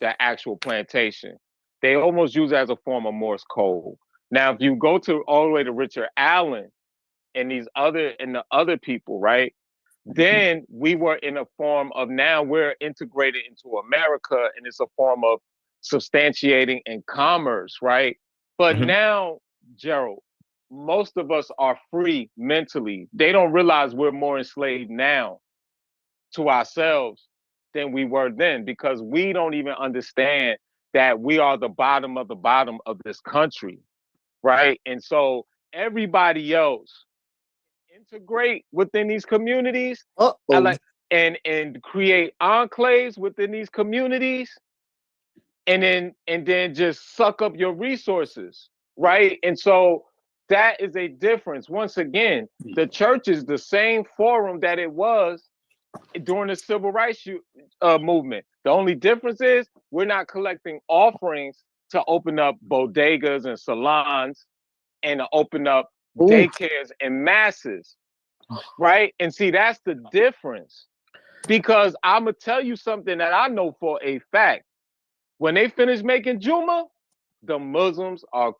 the actual plantation. They almost use it as a form of Morse code. Now, if you go to all the way to Richard Allen and the other people, right? Then we were in a form of now we're integrated into America and it's a form of substantiating and commerce, right? But Mhm. now, Gerald, most of us are free mentally. They don't realize we're more enslaved now to ourselves than we were then because we don't even understand that we are the bottom of this country, right? And so everybody else integrate within these communities. I Uh-oh. like and create enclaves within these communities and then just suck up your resources, right? And so that is a difference. Once again, the church is the same forum that it was during the civil rights movement. The only difference is we're not collecting offerings to open up bodegas and salons and to open up Ooh. daycares and masses, right? And see, that's the difference. Because I'm gonna tell you something that I know for a fact. When they finish making Juma, the Muslims are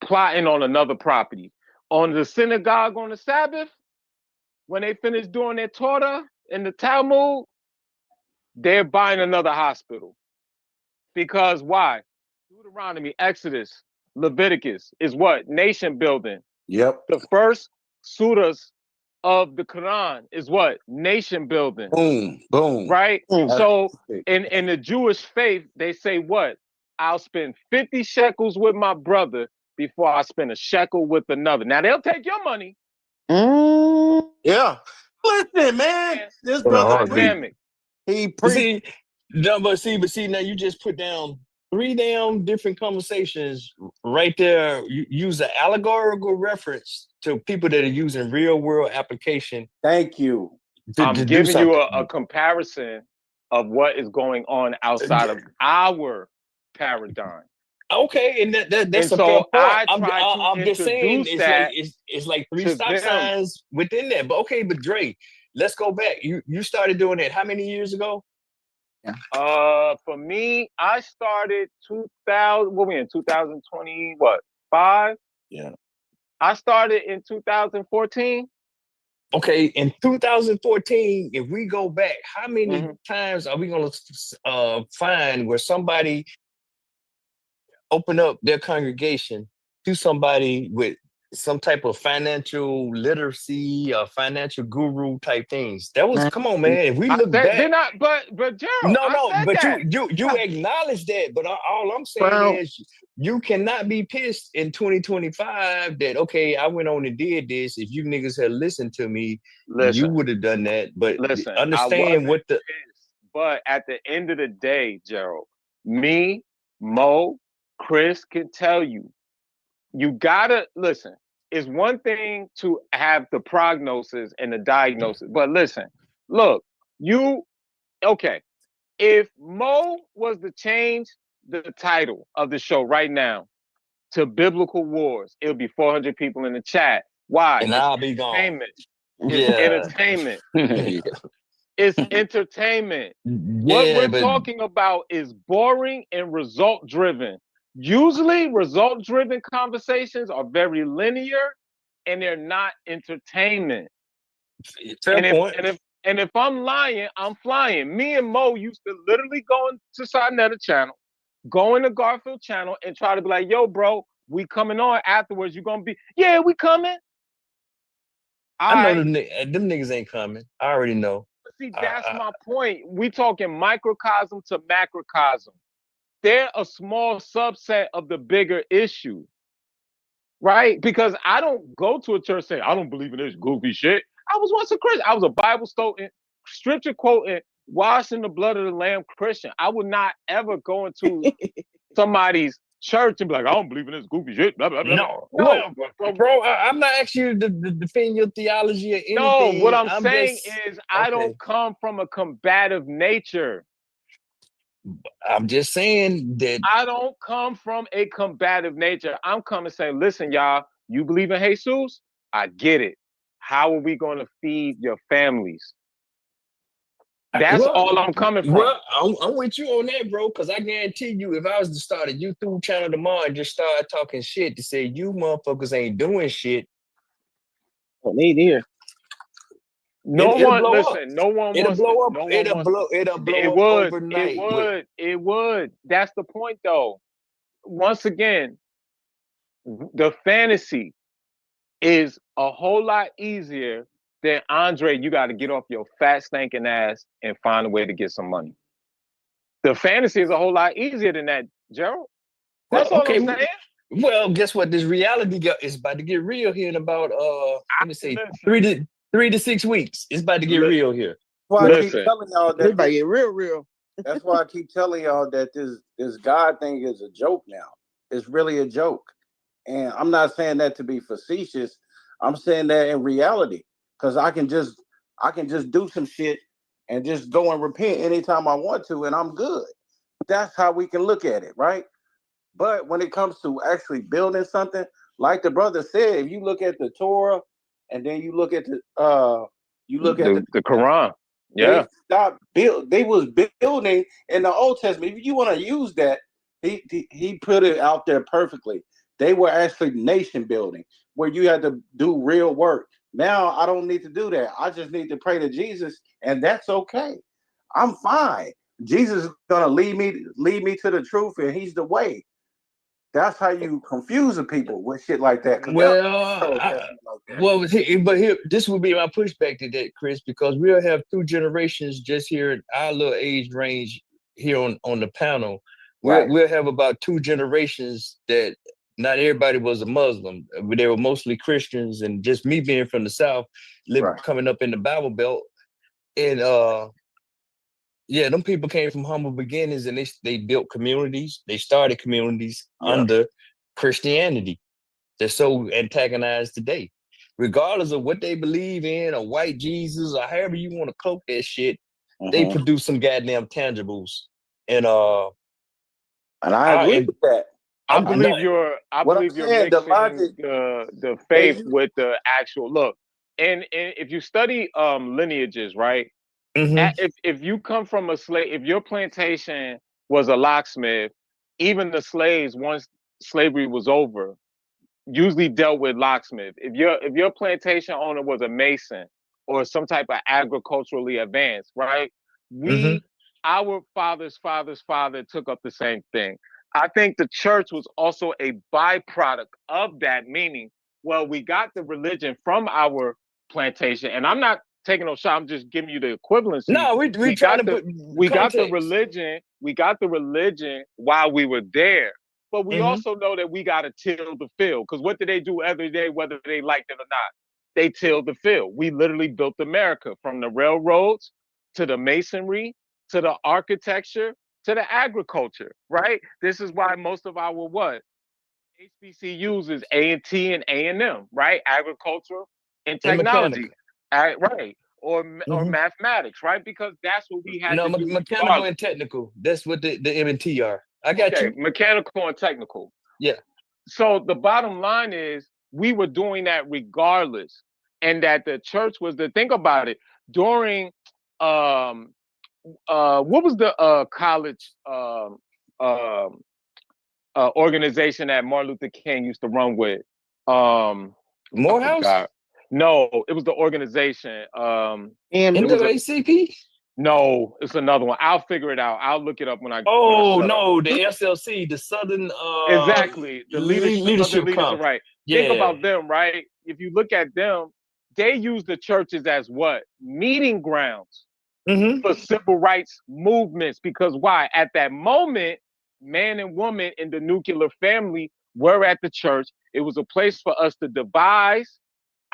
plotting on another property. On the synagogue on the Sabbath, when they finish doing their Torah in the Talmud, they're buying another hospital. Because why? Deuteronomy, Exodus, Leviticus is what? Nation building. Yep. The first surahs of the Quran is what? Nation building. Boom. Boom. Right? Mm. So in the Jewish faith, they say what? I'll spend 50 shekels with my brother before I spend a shekel with another. Now they'll take your money. Yeah. Listen, man. This What a brother heartbeat. Dynamic. He But preached. see, no, but see, now you just put down 3 damn different conversations right there. You use an allegorical reference to people that are using real world application Thank you. to I'm do giving you something. a comparison of what is going on outside of our paradigm. Okay, and that's And a fair so point. I try to I'm just saying introduce that it's like 3 to stop them. signs within that. But okay, but Dre, let's go back. You started doing that how many years ago? For me, I started 2000. What we in 2020? What 5? Yeah. I started in 2014. Okay, in 2014, if we go back, how many Mhm. times are we going to find where somebody open up their congregation to somebody with some type of financial literacy or financial guru type things? That was, come on, man. If we look back, They're not, but Gerald, I no, said but that. you acknowledge that. But all I'm saying Well- is you cannot be pissed in 2025 that okay, I went on and did this. If you niggas had listened to me, you Listen, would have done that. But listen. understand what the But at the end of the day, Gerald, me, Mo, Chris can tell you, you gotta listen. It's one thing to have the prognosis and the diagnosis, but listen, look, okay. If Mo was to change the title of the show right now to Biblical Wars, it would be 400 people in the chat. Why? and I'll be gone. Entertainment. It's Yeah. entertainment. It's entertainment. What Yeah, we're but talking about is boring and result driven. Usually, result driven conversations are very linear and they're not entertainment. fair point. And if I'm lying, I'm flying. Me and Mo used to literally go into Sarnetta channel, go into Garfield channel, and try to be like, yo, bro, we coming on afterwards. You gonna be, yeah, we coming. I know Alright. them niggas ain't coming. I already know. See, that's my point. We talking microcosm to macrocosm. They're a small subset of the bigger issue, right? Because I don't go to a church saying I don't believe in this goofy shit. I was once a Christian. I was a Bible quoting, scripture quoting, washing the blood of the Lamb Christian. I would not ever go into somebody's church and be like, I don't believe in this goofy shit. Blah, blah, blah. No, No, bro, I'm not asking you to defend your theology or anything. no, what I'm saying just, is I don't come from a combative nature. I'm just saying that I don't come from a combative nature. I'm coming saying, listen, y'all, you believe in Jesus? I get it. How are we going to feed your families? That's all I'm coming from. Well, I'm with you on that, bro, because I guarantee you, if I was to start a YouTube channel tomorrow and just start talking shit to say you motherfuckers ain't doing shit, Well, they there. No it'll one, blow up. listen, no one It'll wants blow to, up. no one It'll wants blow. It'll blow it up would, overnight. it would. That's the point, though. Once again, the fantasy is a whole lot easier than Andre. You got to get off your fat stinking ass and find a way to get some money. The fantasy is a whole lot easier than that, Gerald. That's all I'm saying. Well, guess what? This reality is about to get real here in about let me say Listen. 3 to 6 weeks. It's about to get real here. That's why I keep Listen. telling y'all It's that. about to get real. That's why I keep telling y'all that this God thing is a joke now. It's really a joke. And I'm not saying that to be facetious. I'm saying that in reality. Because I can just do some shit and just go and repent anytime I want to, and I'm good. That's how we can look at it, right? But when it comes to actually building something, like the brother said, if you look at the Torah and then you look at the Quran. Yeah. They was building in the Old Testament. If you want to use that, he put it out there perfectly. They were actually nation building where you had to do real work. Now I don't need to do that. I just need to pray to Jesus, and that's okay. I'm fine. Jesus is gonna lead me to the truth, and he's the way. That's how you confuse the people with shit like that. But here, this would be my pushback to that, Chris, because we'll have 2 generations just here in our little age range here on the panel. We'll have about 2 generations that not everybody was a Muslim. They were mostly Christians, and just me being from the South, coming up in the Bible Belt, and yeah, them people came from humble beginnings, and they built communities. They started communities under Christianity. They're so antagonized today. Regardless of what they believe in, or white Jesus, or however you want to cloak that shit, they produce some goddamn tangibles. And I agree with that. I believe you're mixing the faith with the actual look. And if you study lineages, right? If you come from a slave, if your plantation was a locksmith, even the slaves, once slavery was over, usually dealt with locksmith. If your plantation owner was a mason or some type of agriculturally advanced, right? Our father's father took up the same thing. I think the church was also a byproduct of that, meaning, well, we got the religion from our plantation, and I'm not taking no shot. I'm just giving you the equivalency. No, we got the religion. We got the religion while we were there, but we also know that we got to till the field. Because what did they do every day, whether they liked it or not? They tilled the field. We literally built America, from the railroads to the masonry to the architecture to the agriculture. Right. This is why most of our HBCUs is A&T and A&M. Right. Agriculture and technology. Right. Or mathematics, right? Because that's what we had to do. Mechanical and technical. That's what the M&T are. I got you. Mechanical and technical. Yeah. So the bottom line is we were doing that regardless. And that the church was think about it, during what was the college organization that Martin Luther King used to run with? Morehouse? No, it was the organization. NAACP? No, it's another one. I'll figure it out. I'll look it up when I. The SLC, the Southern. Exactly, the leadership right? Yeah. Think about them, right? If you look at them, they use the churches as what? Meeting grounds for civil rights movements. Because why? At that moment, man and woman in the nuclear family were at the church. It was a place for us to devise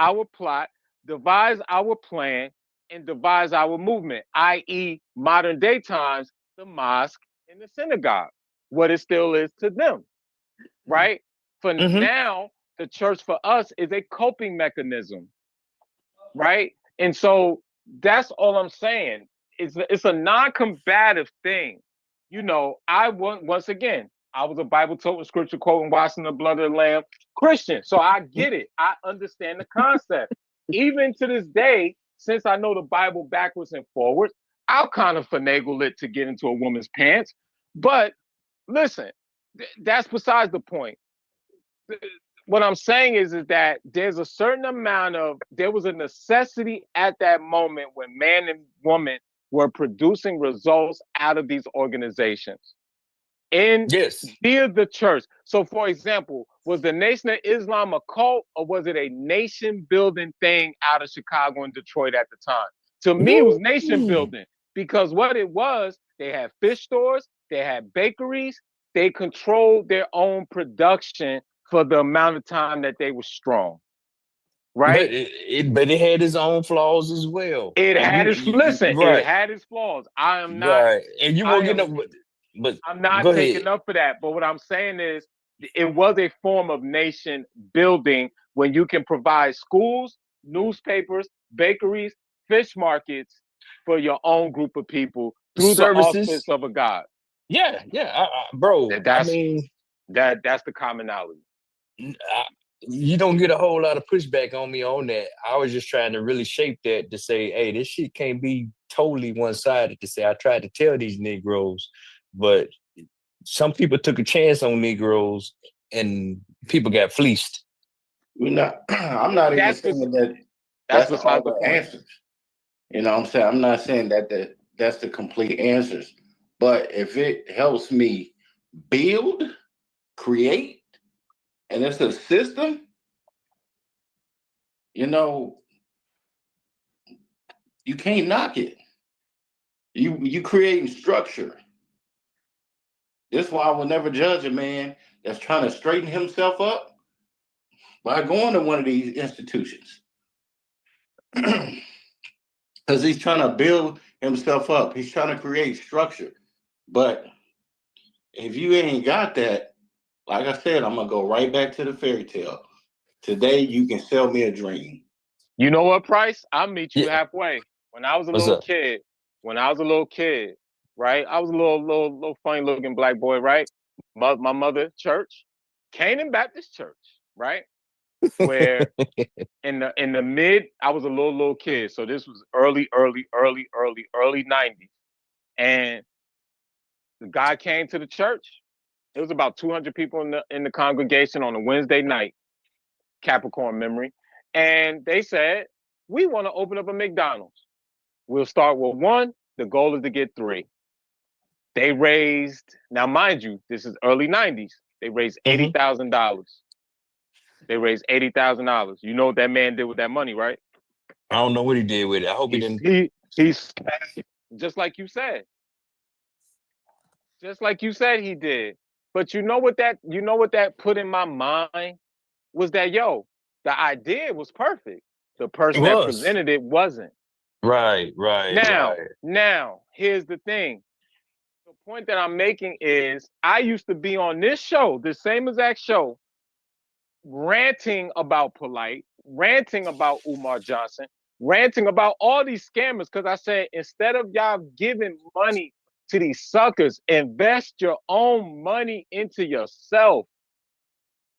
our plot, devise our plan, and devise our movement, i.e., modern day times, the mosque and the synagogue. what it still is to them, right? For Mhm. now, the church for us is a coping mechanism, right? And so that's all I'm saying. It's a non-combative thing. You know, once again, I was a Bible toting, scripture quoting, washing the blood of the Lamb Christian. So I get it. I understand the concept. Even to this day, since I know the Bible backwards and forwards, I'll kind of finagle it to get into a woman's pants. But listen, that's besides the point. What I'm saying is that there's a certain amount there was a necessity at that moment when man and woman were producing results out of these organizations in Yes. via the church. So, for example, was the Nation of Islam a cult, or was it a nation building thing out of Chicago and Detroit at the time? To me, it was nation building, because what it was, they had fish stores, they had bakeries, they controlled their own production for the amount of time that they were strong, But right? it had its own flaws as well. It And had its listen, it right, had its flaws. right. And you won't get up, but I'm go not ahead. taking up for that. But what I'm saying is it was a form of nation building when you can provide schools, newspapers, bakeries, fish markets for your own group of people through the Services. auspice of a God. Yeah, bro. I That's mean, that's the commonality. you don't get a whole lot of pushback on me on that. I was just trying to really shape that to say, hey, this shit can't be totally one-sided. To say, I tried to tell these Negroes, but some people took a chance on Negroes and people got fleeced. We're not. I'm not even saying that That's that's all besides the the point. answers. You know what I'm saying? I'm not saying that that's the complete answers. But if it helps me build, create, and it's a system, you know, you can't knock it. You creating structure. That's why I will never judge a man that's trying to straighten himself up by going to one of these institutions. Because he's trying to build himself up. He's trying to create structure. But if you ain't got that, like I said, I'm gonna go right back to the fairy tale. Today you can sell me a dream. You know what, Price? I'll meet you Yeah. halfway. When I was a What's little up? kid, right? I was a little funny looking black boy, right? My mother, church, Canaan Baptist Church, right? Where in the mid, I was a little kid. So this was early 90s. And the guy came to the church. It was about 200 people in the congregation on a Wednesday night, Capricorn memory. And they said, we want to open up a McDonald's. We'll start with one. The goal is to get three. They raised, now mind you, this is early 90s. They raised $80,000. They raised $80,000. You know what that man did with that money, right? I don't know what he did with it. I hope he didn't. He's just like you said. Just like you said he did. But you know what that put in my mind was that, yo, the idea was perfect. The person that presented it wasn't. Right. Now, here's the thing. The point that I'm making is I used to be on this show, the same exact show, ranting about Polite, ranting about Umar Johnson, ranting about all these scammers, because I said, instead of y'all giving money to these suckers, invest your own money into yourself.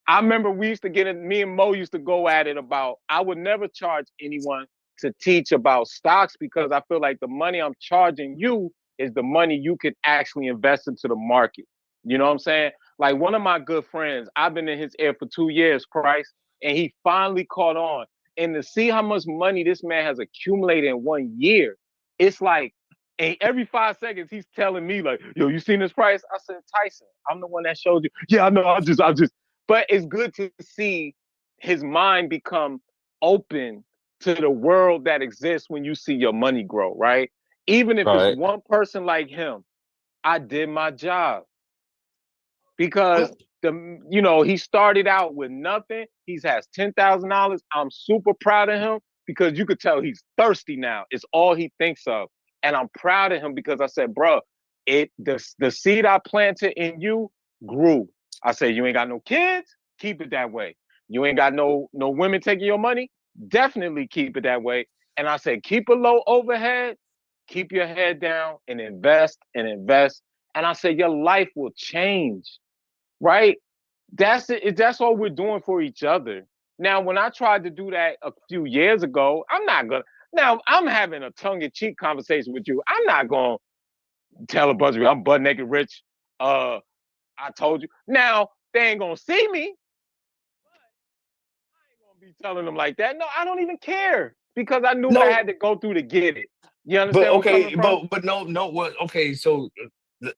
I remember me and Mo used to go at it about, I would never charge anyone to teach about stocks because I feel like the money I'm charging you is the money you could actually invest into the market. You know what I'm saying? Like one of my good friends, I've been in his ear for 2 years, Christ, and he finally caught on. And to see how much money this man has accumulated in 1 year, it's like, and every 5 seconds he's telling me like, yo, you seen this price? I said, Tyson, I'm the one that showed you. Yeah, I know. I just. But it's good to see his mind become open to the world that exists when you see your money grow, right? Even if it's one person like him, I did my job. Because he started out with nothing. He has $10,000. I'm super proud of him because you could tell he's thirsty now. It's all he thinks of. And I'm proud of him because I said, bro, the seed I planted in you grew. I said, you ain't got no kids, keep it that way. You ain't got no women taking your money, definitely keep it that way. And I said, keep a low overhead, keep your head down and invest and invest. And I said, your life will change, right? That's it. That's all we're doing for each other. Now, when I tried to do that a few years ago, I'm not gonna. Now, I'm having a tongue-in-cheek conversation with you. I'm not gonna tell a bunch of you I'm butt naked rich. I told you. Now, they ain't gonna see me. I ain't gonna be telling them like that. No, I don't even care because I knew what I had to go through to get it. You But understand where I'm okay, coming from? but no, what? Okay, so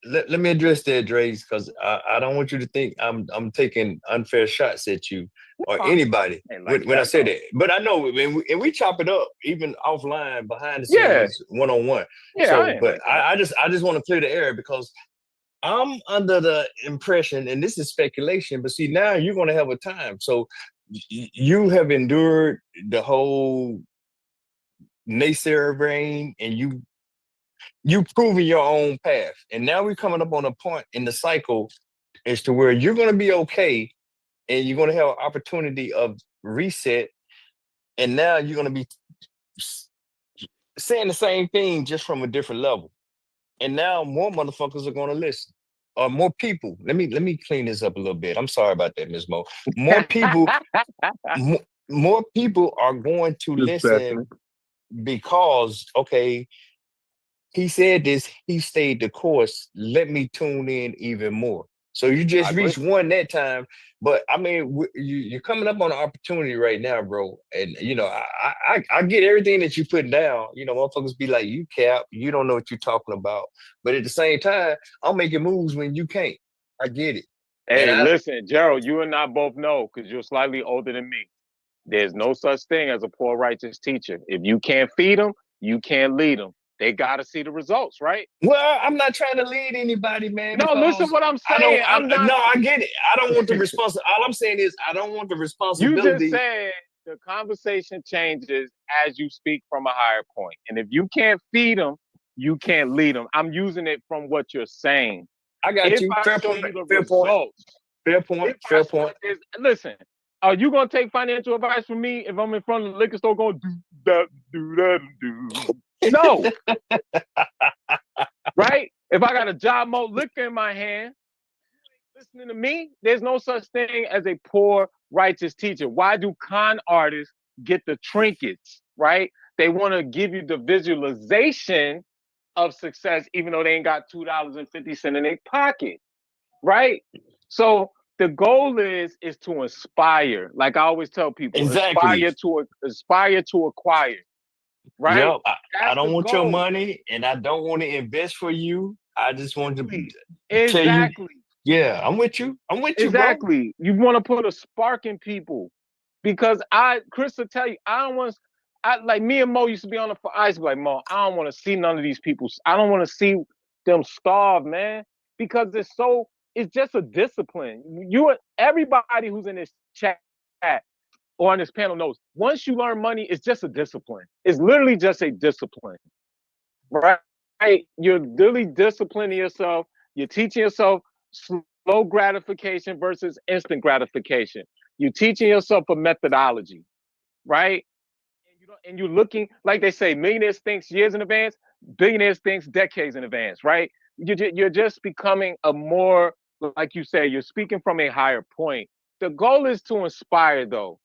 let me address that, Dre's, because I don't want you to think I'm taking unfair shots at you or Fine. anybody Ain't like when I that, say though. that. But I know, and we chop it up even offline, behind the Yeah. scenes, one-on-one. Yeah, I So, ain't but like that. I just want to clear the air because I'm under the impression, and this is speculation, but see, now you're going to have a time. So you have endured the whole naysayer brain, and you proven your own path. And now we're coming up on a point in the cycle as to where you're going to be okay, and you're going to have an opportunity of reset. And now you're going to be saying the same thing just from a different level. And now more motherfuckers are going to listen. Or more people. Let me clean this up a little bit. I'm sorry about that, Ms. Mo. More people, more people are going to listen because, okay, he said this, he stayed the course. Let me tune in even more. So you just reached one that time, but I mean, you're coming up on an opportunity right now, bro. And you know, I get everything that you put down. You know, motherfuckers be like, "You cap, you don't know what you're talking about." But at the same time, I'm making moves when you can't. I get it. Hey, listen, Gerald, you and I both know because you're slightly older than me. There's no such thing as a poor righteous teacher. If you can't feed them, you can't lead them. They got to see the results, right? Well, I'm not trying to lead anybody, man. No, listen what I'm saying. I'm not. No, I get it. I don't want the responsibility. All I'm saying is I don't want the You responsibility. just said the conversation changes as you speak from a higher point. And if you can't feed them, you can't lead them. I'm using it from what you're saying. I got you. Fair point. Fair point. Fair point. Fair point. Listen, are you gonna take financial advice from me if I'm in front of the liquor store going do that, do that, do? No. Right? If I got a job mode liquor in my hand, listening to me, there's no such thing as a poor righteous teacher. Why do con artists get the trinkets, right? They want to give you the visualization of success, even though they ain't got $2.50 in their pocket, right? So the goal is to inspire. Like I always tell people, exactly. Inspire to acquire, right? Yep. I don't want your money, and I don't want to invest for you. I just want to tell you. Yeah, I'm with you. I'm with you, exactly. Bro. You want to put a spark in people, because Chris will tell you, I don't want. Like me and Mo used to be on the ice. Like Mo, I don't want to see none of these people. I don't want to see them starve, man, because it's just a discipline. Everybody who's in this chat or on this panel knows. Once you learn money, it's just a discipline. It's literally just a discipline, right? You're literally disciplining yourself. You're teaching yourself slow gratification versus instant gratification. You're teaching yourself a methodology, right? And you're looking, like they say, millionaires think years in advance, billionaires think decades in advance, right? You're just becoming a more, like you say, you're speaking from a higher point. The goal is to inspire, though.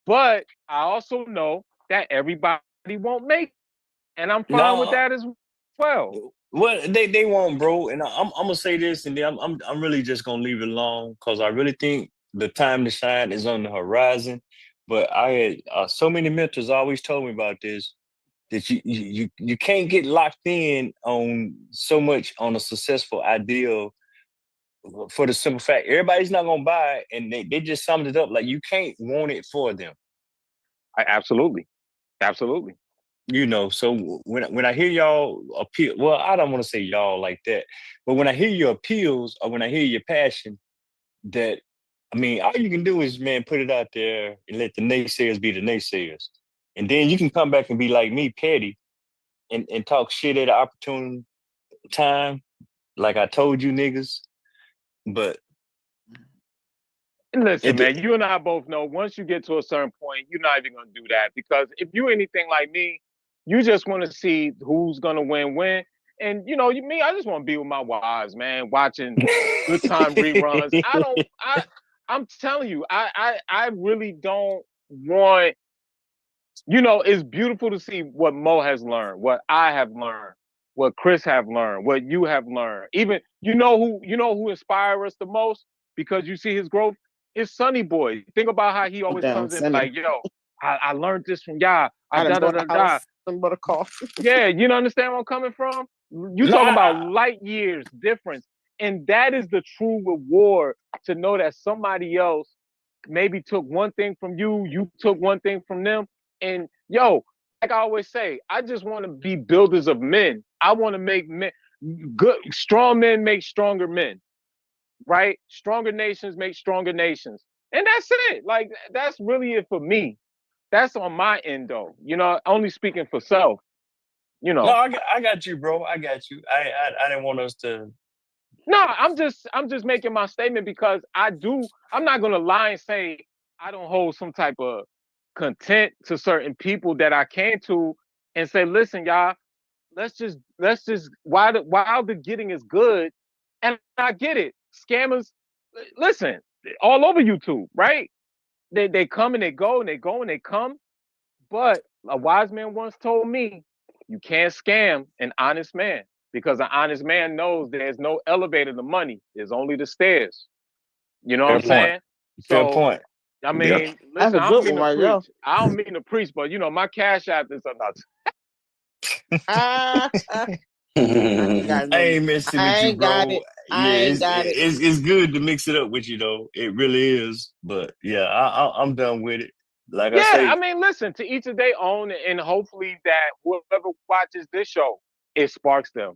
But I also know that everybody won't make it. And I'm fine with that as well. Well, they won't, bro. And I'm gonna say this, and then I'm really just gonna leave it alone because I really think the time to shine is on the horizon. But I had so many mentors always told me about this, that you can't get locked in on so much on a successful ideal, for the simple fact everybody's not gonna buy it, and they just summed it up like you can't want it for them. Absolutely. You know, so when I hear y'all appeal, well, I don't want to say y'all like that, but when I hear your appeals or when I hear your passion, that, I mean, all you can do is, man, put it out there and let the naysayers be the naysayers. And then you can come back and be like me, petty, and talk shit at an opportune time. like I told you niggas, but Listen, it, man, you and I both know once you get to a certain point, you're not even gonna do that because if you anything like me, you just want to see who's gonna win. And you know, me, I just want to be with my wives, man, watching Good Time reruns. I'm telling you, I really don't want. You know, it's beautiful to see what Mo has learned, what I have learned, what Chris have learned, what you have learned. Even you know who inspire us the most because you see his growth. It's Sonny Boy. Think about how he always Down, comes in Sonny. like, "Yo, I learned this from y'all. I I done da da bought da a da." house, done bought a car. Yeah, you know, understand where I'm coming from? You No, talking about light years difference. And that is the true reward to know that somebody else maybe took one thing from you, you took one thing from them. And yo, like I always say, I just want to be builders of men. I want to make men good, strong men make stronger men, right? Stronger nations make stronger nations. And that's it. Like, that's really it for me. That's on my end, though. You know, only speaking for self. You know, I got you, bro. I got you. I didn't want us to. no, I'm just making my statement because I'm not gonna lie and say I don't hold some type of content to certain people that I came to and say, listen, y'all, let's just while the getting is good, and I get it. Scammers, listen, all over YouTube, right? They come and they go and they go and they come. But a wise man once told me, you can't scam an honest man because an honest man knows there's no elevator to money. There's only the stairs. You know what Fair I'm point. saying? Fair So, point. I Yeah. mean, That's listen, a I good don't mean one to right preach. I don't mean to preach, but you know, my cash app is not. I ain't got I no. ain't messing I with you, ain't got bro. it. I Yeah, ain't got it. it's good to mix it up with you, though. It really is. But yeah, I'm done with it. Like I Yeah, say, I mean, listen, to each of their own, and hopefully that whoever watches this show, it sparks them.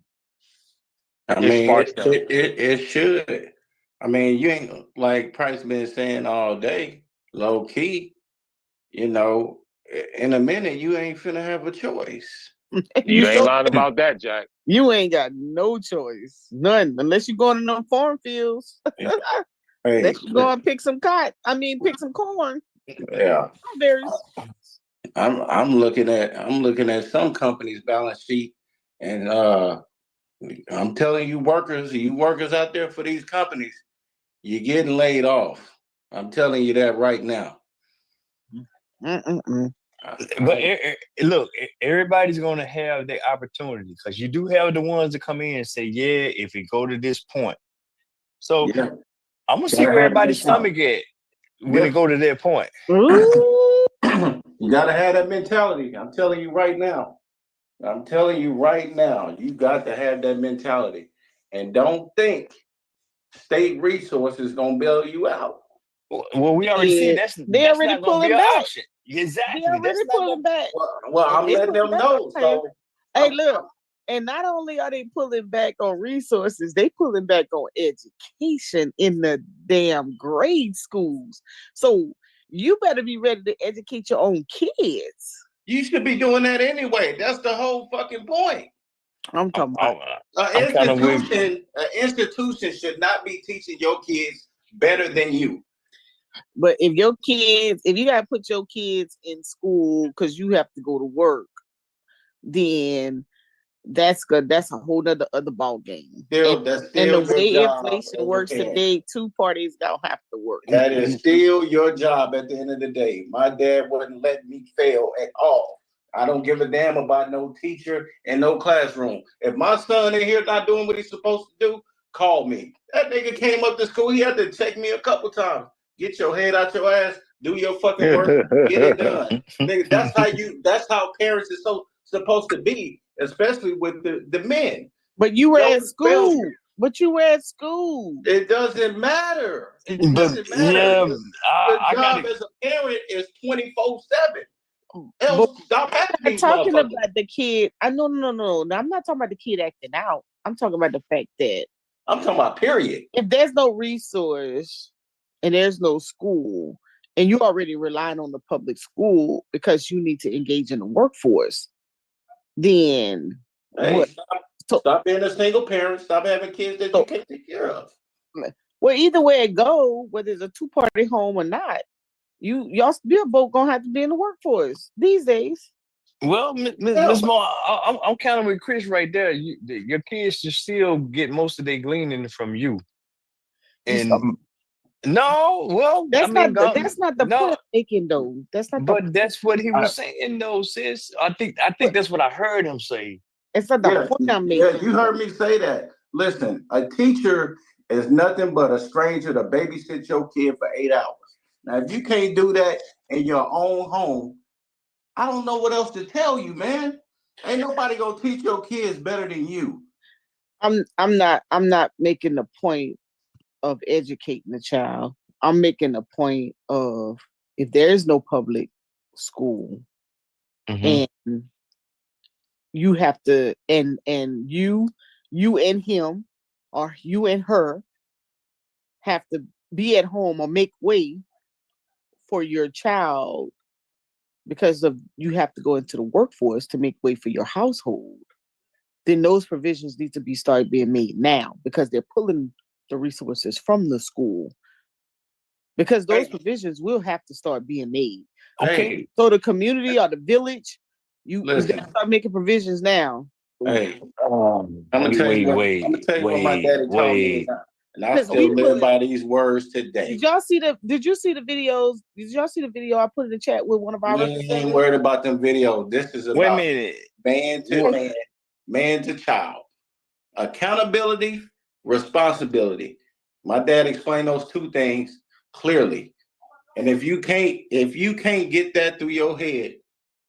I It mean, sparks them. it should. I mean, you ain't like Price been saying all day, low key. You know, in a minute, you ain't finna have a choice. You ain't lying about that, Jack. You ain't got no choice, none, unless you going to them farm fields. Hey, Unless you go and pick some cotton. I mean, pick some corn. yeah, Strawberries. I'm looking at some companies' balance sheet, and I'm telling you, workers out there for these companies, you're getting laid off. I'm telling you that right now. Mm-mm-mm. but look, everybody's gonna have their opportunity because you do have the ones that come in and say, yeah, if it go to this point. So Yeah, I'm gonna see where everybody's stomach at when it go to that point. Ooh. You gotta have that mentality. I'm telling you right now. You got to have that mentality. And don't think state resources gonna bail you out. Well, we already see Yeah, they that's already not gonna be pulling an back. option. They Exactly. already That's not pulling gonna back. Well, I'm They letting pulling them back, know. I'm saying. So Hey, look, and not only are they pulling back on resources, they pulling back on education in the damn grade schools. So you better be ready to educate your own kids. you should be doing that anyway. That's the whole fucking point. I'm talking about. I'm kind of with. An institution should not be teaching your kids better than you. But if you gotta put your kids in school because you have to go to work, then that's good. That's a whole other ball game. That's And still the your way job inflation as a works parent. today, two parties don't have to work. That is still your job at the end of the day. My dad wouldn't let me fail at all. I don't give a damn about no teacher and no classroom. If my son in here not doing what he's supposed to do, call me. That nigga came up to school. He had to check me a couple times. Get your head out your ass. Do your fucking work. Get it done. Nigga, that's how parents is so supposed to be, especially with the men. But you were Don't at school. failure. But you were at school. It doesn't matter. It But doesn't matter. yeah, The I got job it. as a parent is 24/7. But Else, stop having I'm not these talking motherfuckers. about the kid. No. I'm not talking about the kid acting out. I'm talking about the fact that I'm talking about period. if there's no resource and there's no school, and you're already relying on the public school because you need to engage in the workforce, then Hey, what? Stop being a single parent. Stop having kids that you can't take care of. Well, either way it go, whether it's a 2-party home or not, y'all still both gonna have to be in the workforce these days. Well, Ms. Moore, I'm counting with Chris right there. Your kids should still get most of their gleaning from you. And no, well, That's I mean, that's not the no, point I'm making though. That's not the but that's what he was saying, though, sis. I think that's what I heard him say. it's not the point I'm making. Yeah, you heard me say that. Listen, a teacher is nothing but a stranger to babysit your kid for 8 hours. Now, if you can't do that in your own home, I don't know what else to tell you, man. Ain't nobody gonna teach your kids better than you. I'm not making the point of educating the child. I'm making a point of if there is no public school and you have to and you and him or you and her have to be at home or make way for your child because of you have to go into the workforce to make way for your household, then those provisions need to be started being made now because they're pulling the resources from the school. Because those provisions will have to start being made. Okay. So the community or the village, you gotta start making provisions now. Hey, I'm gonna tell you what my daddy told me, and I still live by these words today. Did you see the videos? Did y'all see the video I put in the chat with one of our representatives? Ain't worried about them videos. This is about man to man, man to child. Accountability, responsibility. My dad explained those two things clearly. And if you can't get that through your head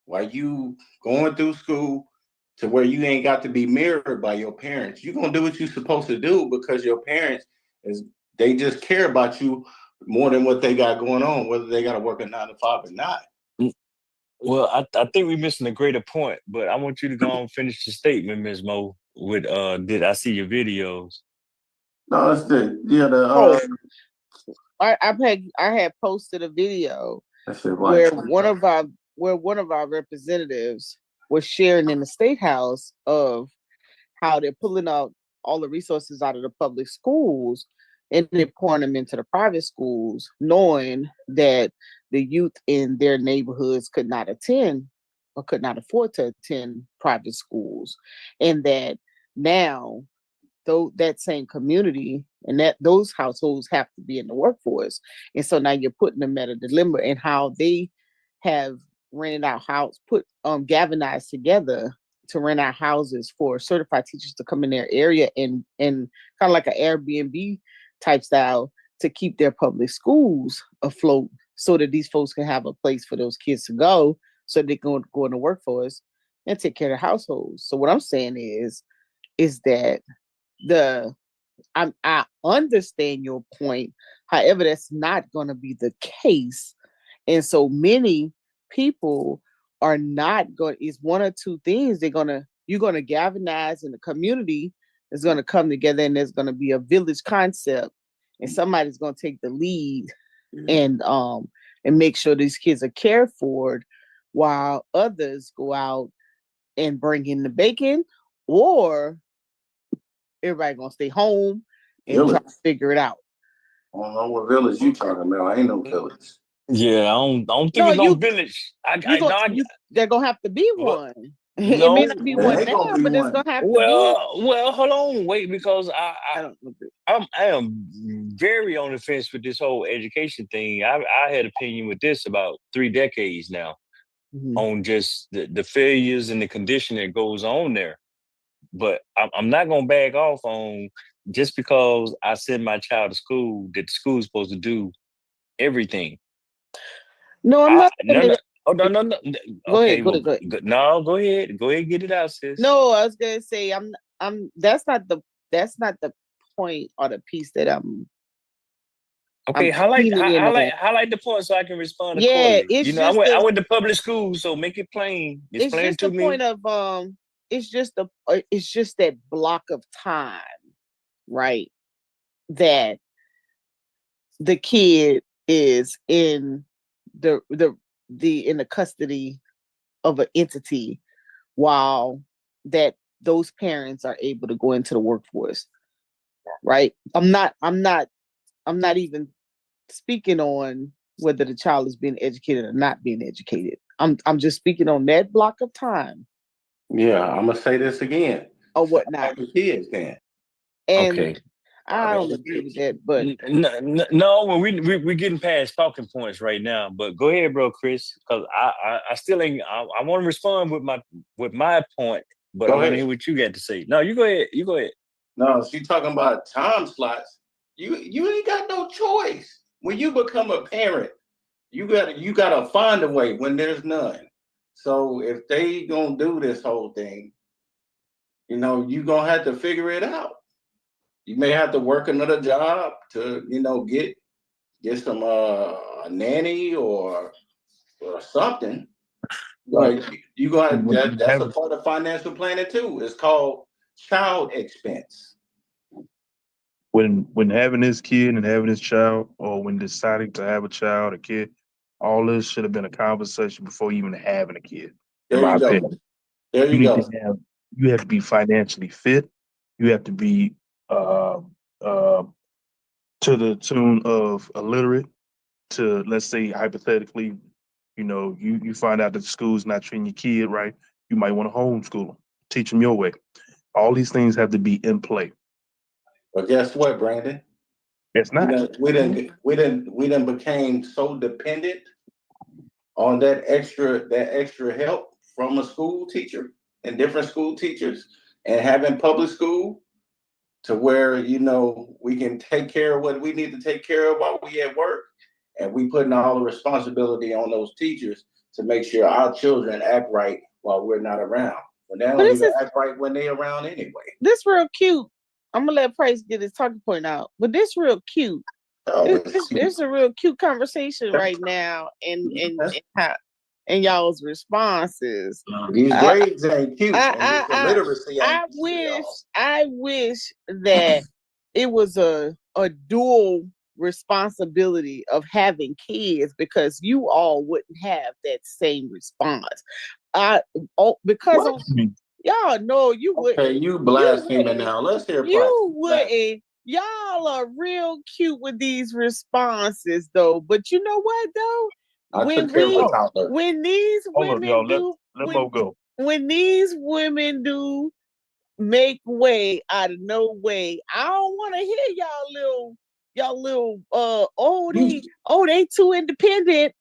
while you going through school to where you ain't got to be mirrored by your parents, you're gonna do what you're supposed to do because your parents they just care about you more than what they got going on, whether they gotta work a 9 to 5 or not. Well, I think we're missing a greater point, but I want you to go on and finish the statement, Ms. Mo, with did I see your videos? No, it's I had posted a video where one of our representatives was sharing in the State House of how they're pulling out all the resources out of the public schools and they're pouring them into the private schools, knowing that the youth in their neighborhoods could not attend or could not afford to attend private schools. And that now though that same community and that those households have to be in the workforce. And so now you're putting them at a dilemma in how they have rented out house, galvanized together to rent out houses for certified teachers to come in their area and kind of like an Airbnb type style to keep their public schools afloat so that these folks can have a place for those kids to go so they can go in the workforce and take care of their households. So what I'm saying is that I understand your point. However, that's not going to be the case. And so many people are not going, it's one or two things. You're going to galvanize, and the community is going to come together, and there's going to be a village concept, and somebody's going to take the lead and make sure these kids are cared for while others go out and bring in the bacon, or everybody gonna stay home and try to figure it out. I don't know what village you talking about. I ain't no village. Yeah, I don't think it's no village. They're gonna have to be one. No, it may not be one now, but it's gonna have to be. Well, hold on, wait, because I am very on the fence with this whole education thing. I had opinion with this about 3 decades now on just the failures and the condition that goes on there. But I'm not gonna back off on just because I send my child to school that the school is supposed to do everything. No, I'm not. No. Go ahead. No, go ahead. Go ahead and get it out, sis. No, I was gonna say I'm. That's not the point or the piece that I'm. Okay, highlight the point so I can respond accordingly. It's I went to public school, so make it plain. It's plain just to the me. point of It's just that block of time, right? That the kid is in in the custody of an entity, while that those parents are able to go into the workforce, right? I'm not even speaking on whether the child is being educated or not being educated. I'm just speaking on that block of time Yeah, I'm gonna say this again. or whatnot. Have kids then. And Okay. I don't agree with that, but No, well, we getting past talking points right now. But go ahead, bro, Chris, because I still ain't. I want to respond with my point, but I Go want to ahead. hear what you got to say. No, you go ahead. You go ahead. No, she's talking about time slots. You ain't got no choice. When you become a parent, you gotta find a way when there's none. So if they gonna do this whole thing, you know, you gonna have to figure it out. You may have to work another job to, you know, get some a nanny or something. Like you gonna that's a part of financial planning too. It's called child expense. When having this kid and having this child, or when deciding to have a child, a kid, all this should have been a conversation before even having a kid. In my opinion, There you go. You have to be financially fit. You have to be to the tune of illiterate. To, let's say, hypothetically, you know, you find out that the school's not treating your kid right, you might want to homeschool them, teach them your way. All these things have to be in play. But guess what, Brandon? It's not. We didn't became so dependent on that extra help from a school teacher and different school teachers and having public school to where, you know, we can take care of what we need to take care of while we at work. And we putting all the responsibility on those teachers to make sure our children act right while we're not around. But they don't even act right when they're around anyway. This real cute. I'm gonna let Price get his talking point out. But this real cute. There's a real cute conversation right now, and y'all's responses. These grades ain't cute. Literacy ain't I wish that it was a dual responsibility of having kids, because you all wouldn't have that same response. Because y'all know you wouldn't. Okay, you blaspheming now. Let's hear you wouldn't. Y'all are real cute with these responses, though. But you know what, though? When these women do make way out of no way, I don't want to hear y'all little they too independent,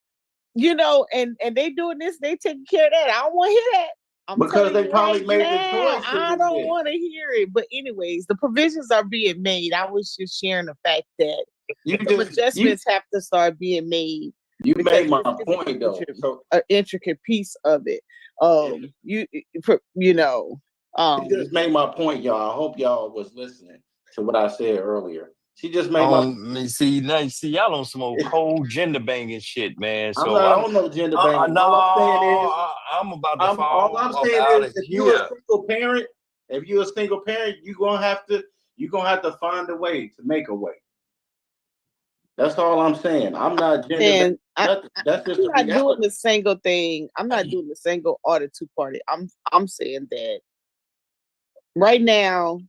you know, and they doing this, they taking care of that. I don't want to hear that. Because they probably made the choice. I don't want to hear it. But anyways, the provisions are being made. I was just sharing the fact that adjustments have to start being made. You made my point, though. An intricate piece of it. You just made my point, y'all. I hope y'all was listening to what I said earlier. She just made my see y'all on some old cold gender banging shit, man. So I don't know gender banging. I'm about to fall. All I'm saying is, if you're a single parent, you're gonna have to find a way to make a way. That's all I'm saying. I'm not gender. That's just I'm not doing the single thing. I'm not doing the single or the two party. I'm saying that right now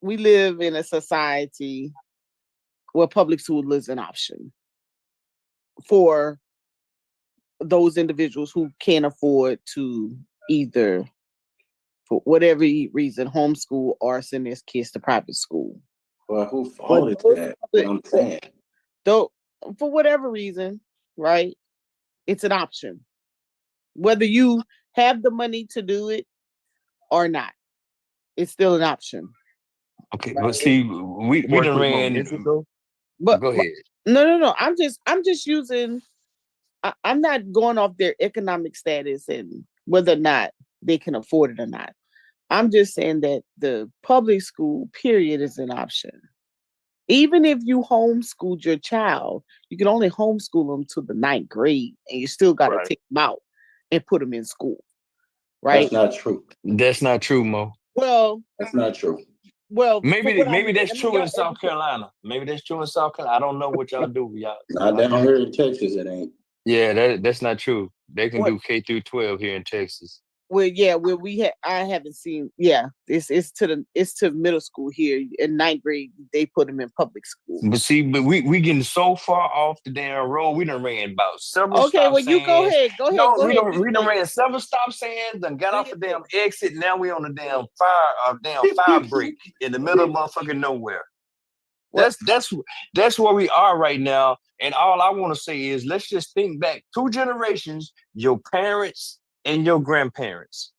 we live in a society where public school is an option for those individuals who can't afford to either, for whatever reason, homeschool or send their kids to private school. Well, who fault is that? What I'm saying. Though, for whatever reason, right? It's an option. Whether you have the money to do it or not, it's still an option. Okay, right? But see, we done ran. But go ahead. No. I'm just using. I'm not going off their economic status and whether or not they can afford it or not. I'm just saying that the public school period is an option. Even if you homeschooled your child, you can only homeschool them to the 9th grade, and you still got to take them out and put them in school. Right? That's not true. That's not true, Mo. Well, that's not true. Well, maybe that's true in South Carolina. Maybe that's true in South Carolina. I don't know what y'all do, y'all. Not down here in Texas, it ain't. Yeah, that's not true. They can do K through 12 here in Texas. where we had I haven't seen. Yeah, it's to middle school here. In ninth grade, they put them in public school. But see, but we getting so far off the damn road. We done ran about several Okay, stop well you go signs. ahead. Go ahead. No, Go ahead. we done ran several stop signs. Done got Do off your the damn exit. Now we on the damn fire break in the middle of motherfucking nowhere. Well- That's where we are right now. And all I want to say is, let's just think back 2 generations, your parents and your grandparents.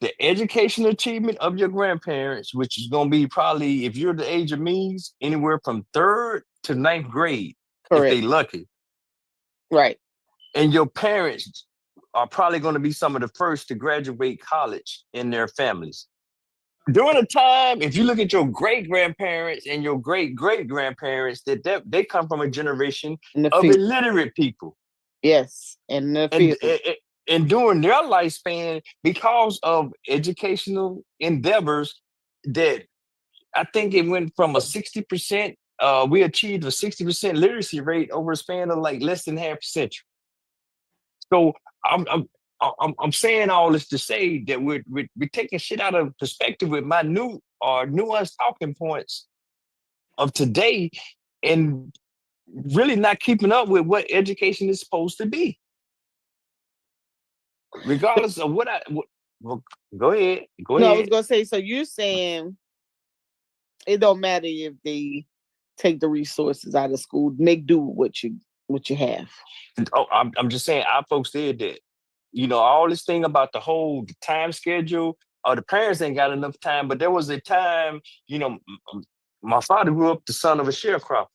The education achievement of your grandparents, which is going to be probably, if you're the age of me's, anywhere from 3rd to 9th grade, Correct. if they lucky. Right. And your parents are probably going to be some of the first to graduate college in their families. During the time, if you look at your great-grandparents and your great-great-grandparents, that they come from a generation of illiterate people. Yes, and the field. And during their lifespan, because of educational endeavors, that I think it went from a 60%, we achieved a 60% literacy rate over a span of like less than half a century. So I'm saying all this to say that we're taking shit out of perspective with my nuanced talking points of today, and really not keeping up with what education is supposed to be. Regardless of well, go ahead. No, I was gonna say. So you're saying it don't matter if they take the resources out of school, make do with what you have. Oh, I'm just saying our folks did that. You know, all this thing about the whole time schedule, the parents ain't got enough time, but there was a time, you know, my father grew up the son of a sharecropper.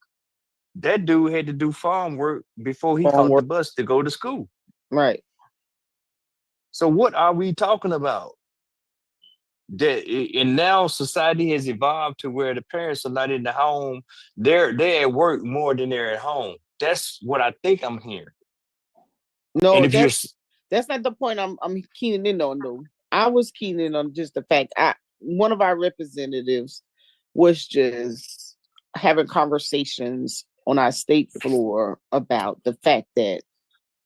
That dude had to do farm work before he caught the bus to go to school. Right. So what are we talking about? And now society has evolved to where the parents are not in the home. They're at work more than they're at home. That's what I think I'm hearing. No, that's not the point I'm keening in on, though. I was keening on just the fact one of our representatives was just having conversations on our state floor about the fact that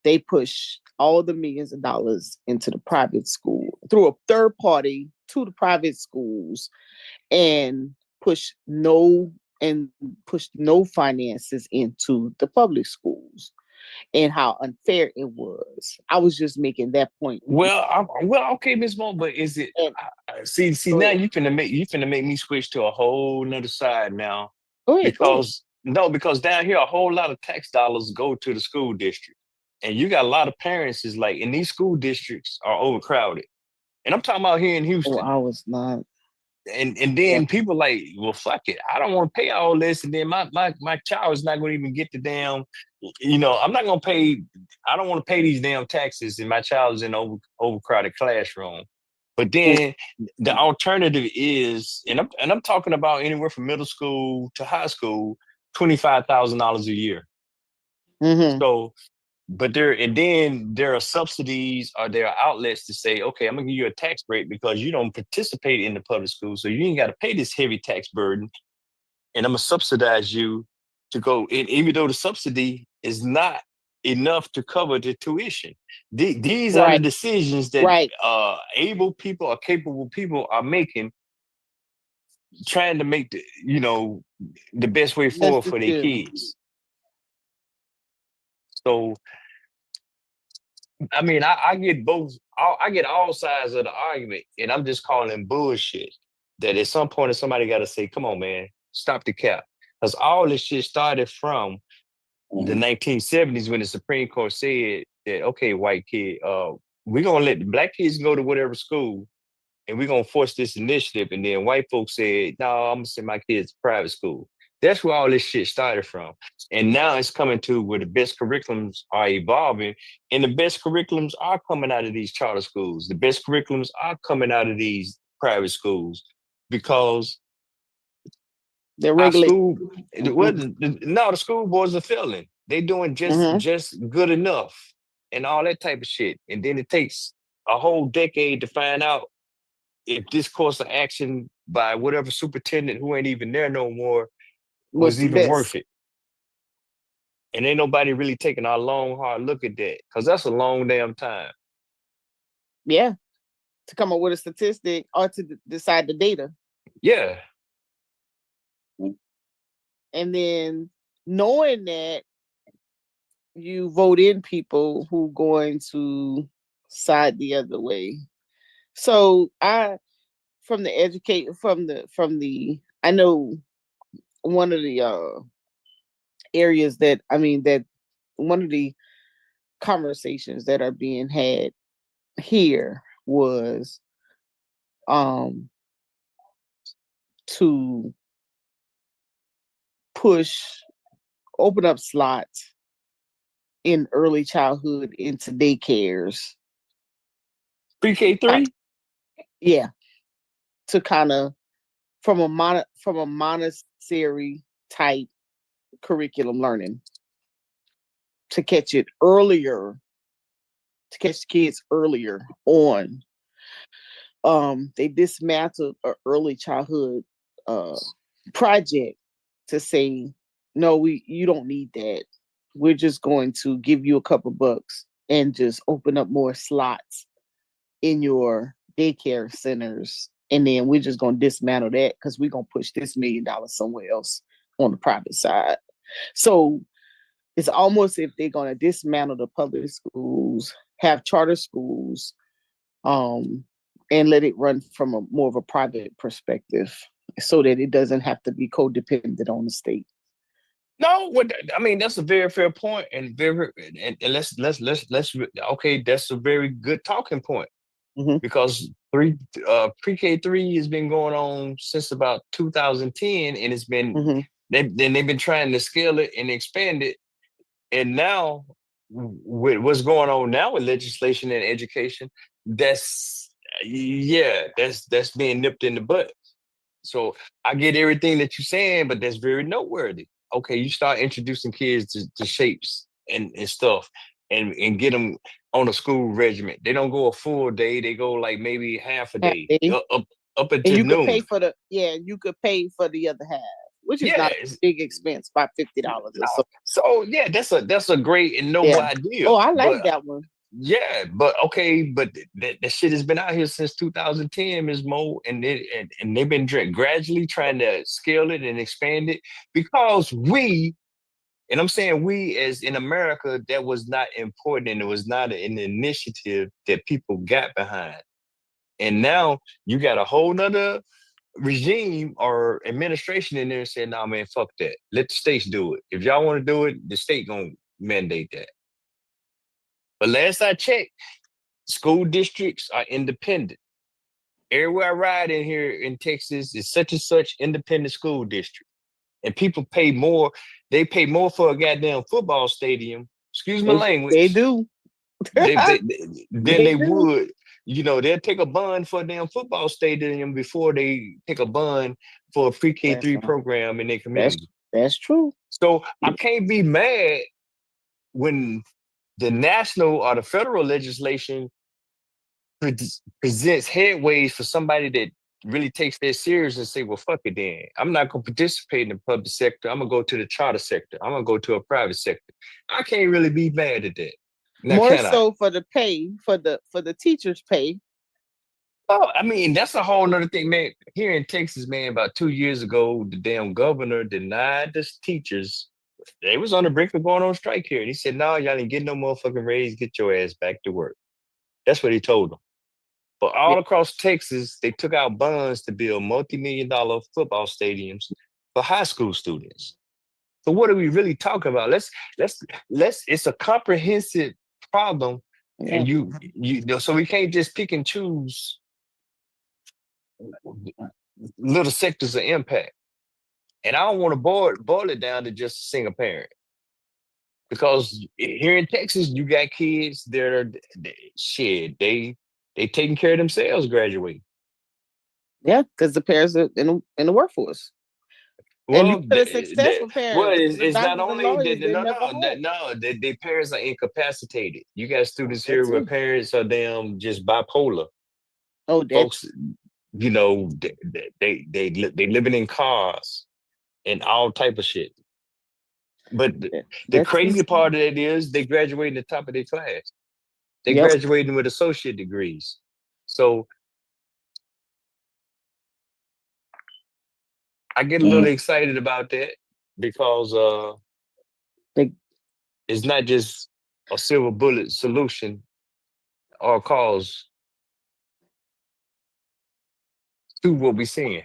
they push all the millions of dollars into the private school through a third party to the private schools, and push no finances into the public schools, and how unfair it was. I was just making that point. Well, okay, Ms. Mo, but is it? See, now you finna make me switch to a whole nother side now. Because down here a whole lot of tax dollars go to the school district, and you got a lot of parents is like, and these school districts are overcrowded, and I'm talking about here in Houston. I was not. And then people like, well, fuck it, I don't want to pay all this, and then my child is not going to even get the damn, you know, I'm not going to pay. I don't want to pay these damn taxes, and my child is in an overcrowded classroom. But then the alternative is, and I'm talking about anywhere from middle school to high school, $25,000 a year. Mm-hmm. So, but there are subsidies, or there are outlets to say, okay, I'm gonna give you a tax break because you don't participate in the public school, so you ain't got to pay this heavy tax burden, and I'm gonna subsidize you to go. And even though the subsidy is not enough to cover the tuition, these are the decisions that able people or capable people are making, trying to make the best way forward for their kids. So, I mean, I get both. I get all sides of the argument, and I'm just calling them bullshit. That at some point, somebody got to say, "Come on, man, stop the cap," because all this shit started from the 1970s when the Supreme Court said that, okay, white kid, we're gonna let the black kids go to whatever school, and we're gonna force this initiative. And then white folks said, "No, I'm gonna send my kids to private school." That's where all this shit started from. And now it's coming to where the best curriculums are evolving, and the best curriculums are coming out of these charter schools. The best curriculums are coming out of these private schools because they're regulated. The school boards are failing. They're doing just good enough and all that type of shit. And then it takes a whole decade to find out if this course of action by whatever superintendent who ain't even there no more was even worth it. And ain't nobody really taking a long, hard look at that, because that's a long damn time. Yeah. to come up with a statistic or to decide the data. Yeah. And then knowing that you vote in people who going to side the other way. So I know one of the areas that one of the conversations that are being had here was to open up slots in early childhood into daycares. Pre-K 3? Yeah. To kind of from a Montessori type curriculum learning to catch kids earlier on. They dismantled an early childhood project to say, no, you don't need that. We're just going to give you a couple bucks and just open up more slots in your daycare centers. And then we're just going to dismantle that because we're going to push this $1 million somewhere else on the private side. So it's almost if they're going to dismantle the public schools, have charter schools, and let it run from more of a private perspective so that it doesn't have to be codependent on the state. No, I mean, that's a very fair point, and let's okay, that's a very good talking point. Mm-hmm. Because pre-K 3 has been going on since about 2010, and it's been they've been trying to scale it and expand it, and now with what's going on now with legislation and education, that's being nipped in the butt. So I get everything that you're saying, but that's very noteworthy. Okay, you start introducing kids to shapes and stuff, and get them on a school regimen. They don't go a full day; they go like maybe half a day, up until you noon. Could pay for you could pay for the other half, which is not a big expense, about $50 or so. So yeah, that's a great and noble idea. Oh, I like that one. Yeah, but okay, but that shit has been out here since 2010, Ms. Mo, and they've been gradually trying to scale it and expand it because and I'm saying we as in America, that was not important and it was not an initiative that people got behind. And now you got a whole nother regime or administration in there saying, nah, man, fuck that. Let the states do it. If y'all want to do it, the state gonna mandate that. But last I checked, school districts are independent. Everywhere I ride in here in Texas is such and such independent school district. And people pay more. They pay more for a goddamn football stadium. Excuse my language. They do. Than they would. You know, they'll take a bond for a damn football stadium before they take a bond for a pre-K 3 program in their community. That's true. So I can't be mad when the national or the federal legislation presents headways for somebody that really takes that serious and say, well, fuck it then. I'm not going to participate in the public sector. I'm going to go to the charter sector. I'm going to go to a private sector. I can't really be mad at that. Now, more so for the pay, for the teachers' pay. Oh, I mean, that's a whole nother thing, man. Here in Texas, man, about 2 years ago, the damn governor denied the teachers. They was on the brink of going on strike here. And he said, no, y'all didn't get no motherfucking raise. Get your ass back to work. That's what he told them. But all across Texas, they took out bonds to build multi-million-dollar football stadiums for high school students. So what are we really talking about? Let's it's a comprehensive problem. And you so we can't just pick and choose little sectors of impact. And I don't want to boil it down to just a single parent. Because here in Texas, you got kids that are they taking care of themselves graduating. Yeah, because the parents are in the workforce. Well, and you put a successful parent. Well, it's not only that. Their parents are incapacitated. You got students here where parents are just bipolar. Oh, folks, you know, they living in cars and all type of shit. But the crazy part of it is they graduating the top of their class. They graduating with associate degrees. So I get a little excited about that because it's not just a silver bullet solution or cause to what we're seeing.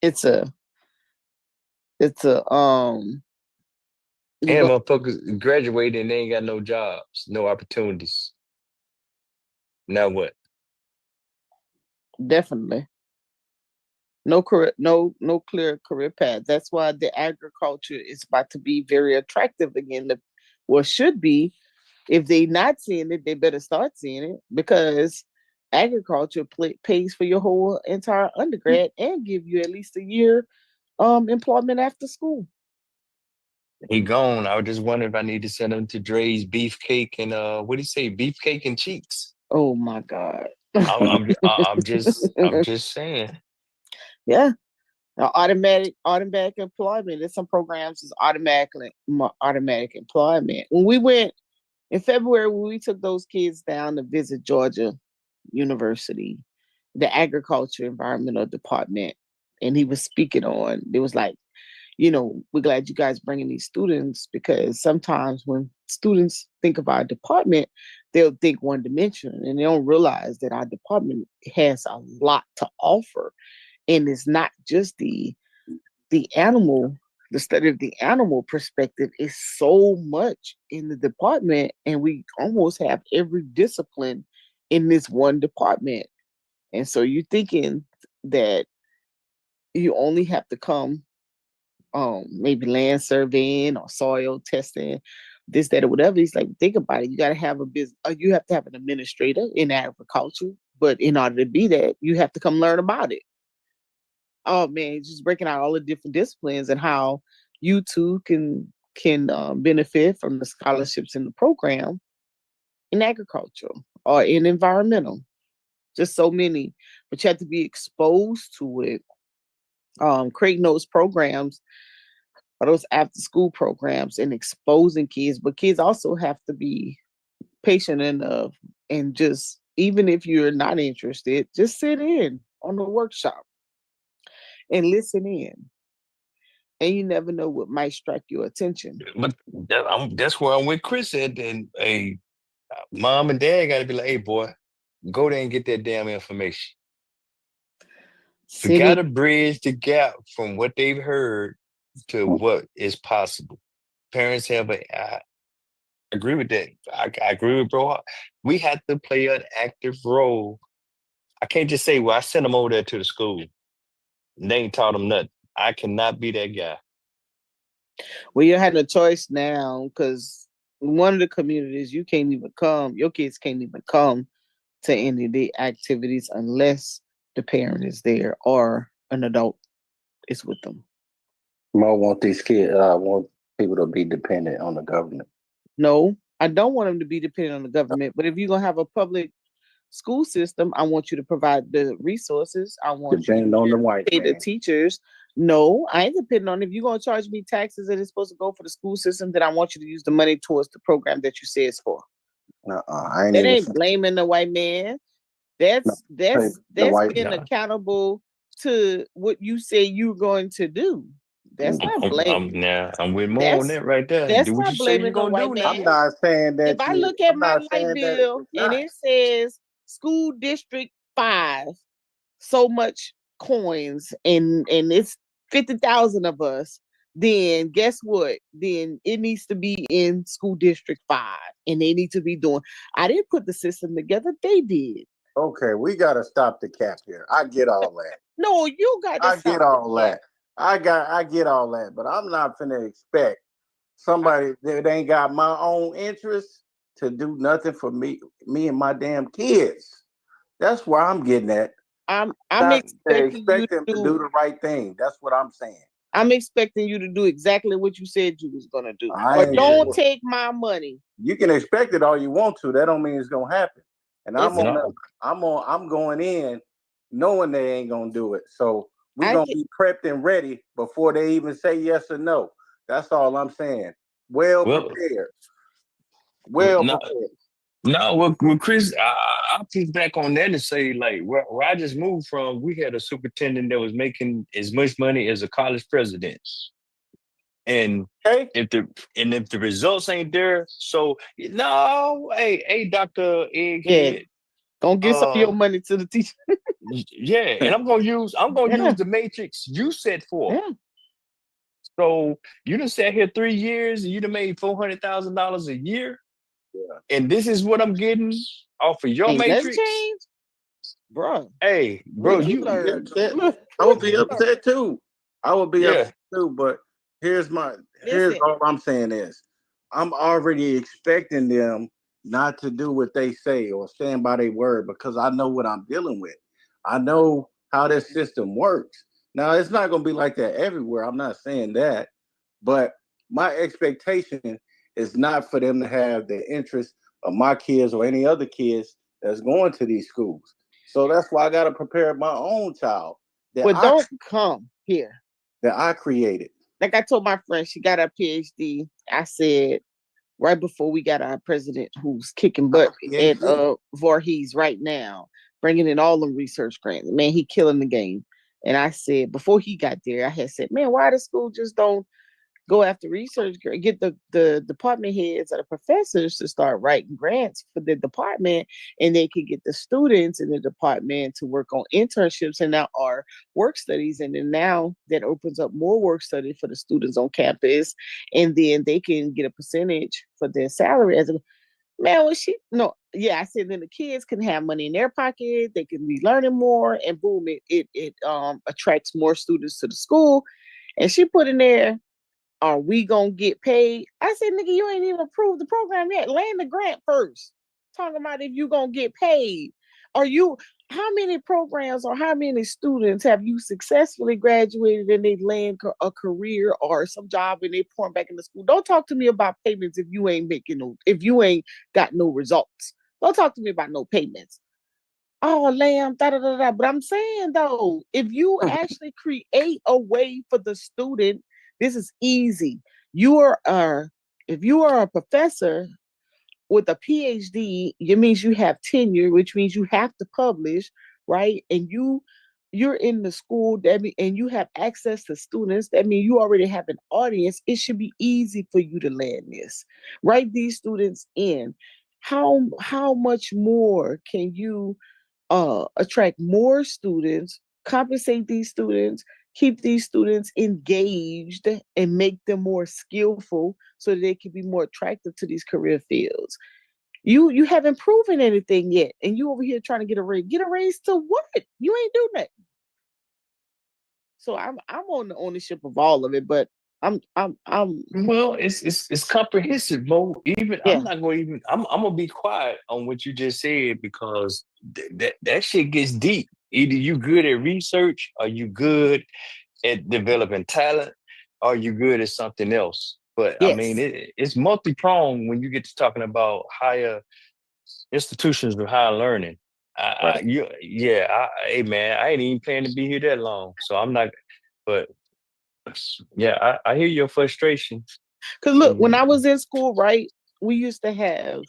It's a And motherfuckers graduate and they ain't got no jobs, no opportunities. Now what? definitely no career, no clear career path. That's why the agriculture is about to be very attractive again. Well, should be. If they not seeing it, they better start seeing it, because agriculture pays for your whole entire undergrad and give you at least a year employment after school. He gone. I was just wondering if I need to send him to Dre's Beefcake and what do you say, Beefcake and Cheeks? Oh my God. I'm just saying. Yeah. Now, automatic employment. There's some programs is automatic employment. When we went in February, when we took those kids down to visit Georgia University, the agriculture environmental department, and he was speaking on, it was like, we're glad you guys bringing these students, because sometimes when students think of our department, they'll think one dimension and they don't realize that our department has a lot to offer. And it's not just the animal, the study of the animal perspective is so much in the department, and we almost have every discipline in this one department. And so you're thinking that you only have to come maybe land surveying or soil testing, this, that, or whatever. He's like, think about it. You got to have a business. You have to have an administrator in agriculture, but in order to be that, you have to come learn about it. Oh man, just breaking out all the different disciplines and how you too can benefit from the scholarships in the program in agriculture or in environmental. Just so many, but you have to be exposed to it. Creating those programs or those after school programs and exposing kids, but kids also have to be patient enough, and just, even if you're not interested, just sit in on the workshop and listen in. And you never know what might strike your attention. But that's where I'm with Chris at. And hey, mom and dad got to be like, hey, boy, go there and get that damn information. We got to bridge the gap from what they've heard to what is possible. Parents have I agree with that. I agree with bro. We have to play an active role. I can't just say, well, I sent them over there to the school. They ain't taught them nothing. I cannot be that guy. Well, you had a choice now, because one of the communities your kids can't even come to any of the activities unless the parent is there or an adult is with them. I want people to be dependent on the government. No, I don't want them to be dependent on the government. But if you're going to have a public school system, I want you to provide the resources. I want you to pay the teachers. No, I ain't depending on, if you're going to charge me taxes and it's supposed to go for the school system, then I want you to use the money towards the program that you say it's for. That ain't blaming the white man. That's being accountable to what you say you're going to do. That's not blaming. I'm with more on that right there. That's not blaming the white man. I'm not saying that. If I look at my light bill and it says school district 5, so much coins, and it's 50,000 of us, then guess what? Then it needs to be in school district 5, and they need to be doing. I didn't put the system together; they did. Okay, we got to stop the cap here. I get all that. No, you got to. I get all that. I get all that, but I'm not finna expect somebody that ain't got my own interests to do nothing for me and my damn kids. That's where I'm getting at. I'm expecting them to do the right thing. That's what I'm saying. I'm expecting you to do exactly what you said you was gonna do. Or don't take my money. You can expect it all you want to. That don't mean it's gonna happen. And I'm going in knowing they ain't gonna do it. So we're gonna be prepped and ready before they even say yes or no. That's all I'm saying. Well prepared. Prepared. No, well, Chris, I'll push back on that and say, like, where I just moved from, we had a superintendent that was making as much money as a college president. And Okay. if the results ain't there, so no, hey, Dr. Yeah. Egghead, Don't give some of your money to the teacher. yeah, and I'm gonna use the matrix you set for. Yeah. So you done sat here 3 years and you done made $400,000 a year. Yeah. And this is what I'm getting off of your Hey, let's matrix. change. Bro. Hey, bro, I would be upset too. I would be upset too, but here's all I'm saying is I'm already expecting them not to do what they say or stand by their word because I know what I'm dealing with. I know how this system works. Now it's not gonna be like that everywhere. I'm not saying that, but my expectation is not for them to have the interest of my kids or any other kids that's going to these schools. So that's why I got to prepare my own child. But don't come here. That I created. Like I told my friend, she got her PhD. I said, right before we got our president who's kicking butt at Voorhees right now, bringing in all them research grants. Man, he killing the game. And I said, before he got there, I had said, man, why the school just don't go after research, get the department heads or the professors to start writing grants for the department, and they can get the students in the department to work on internships and now our work studies. And then now that opens up more work study for the students on campus, and then they can get a percentage for their salary as a man. I said then the kids can have money in their pocket, they can be learning more, and boom, it attracts more students to the school. And she put in there, are we gonna get paid? I said, nigga, you ain't even approved the program yet. Land the grant first. Talking about if you gonna get paid. How many programs or how many students have you successfully graduated and they land a career or some job and they pouring back into school? Don't talk to me about payments if you ain't if you ain't got no results. Don't talk to me about no payments. Oh, lamb, da da da da. But I'm saying though, if you actually create a way for the student, this is easy. If you are a professor with a PhD, it means you have tenure, which means you have to publish, right? And you're in the school and you have access to students. That means you already have an audience. It should be easy for you to land this. Write these students in. How much more can you attract more students, compensate these students, keep these students engaged, and make them more skillful so that they can be more attractive to these career fields? You haven't proven anything yet, and you over here trying to get a raise. Get a raise to what? You ain't doing that. So I'm on the ownership of all of it, but I'm well, it's comprehensive, Mo. I'm not going to even I'm gonna be quiet on what you just said because that shit gets deep. Either you good at research, or you good at developing talent, or you good at something else. But I mean, it's multi-pronged when you get to talking about higher institutions of higher learning. Hey man, I ain't even planning to be here that long, so I'm not. But yeah, I hear your frustration. Because look, when I was in school, right, we used to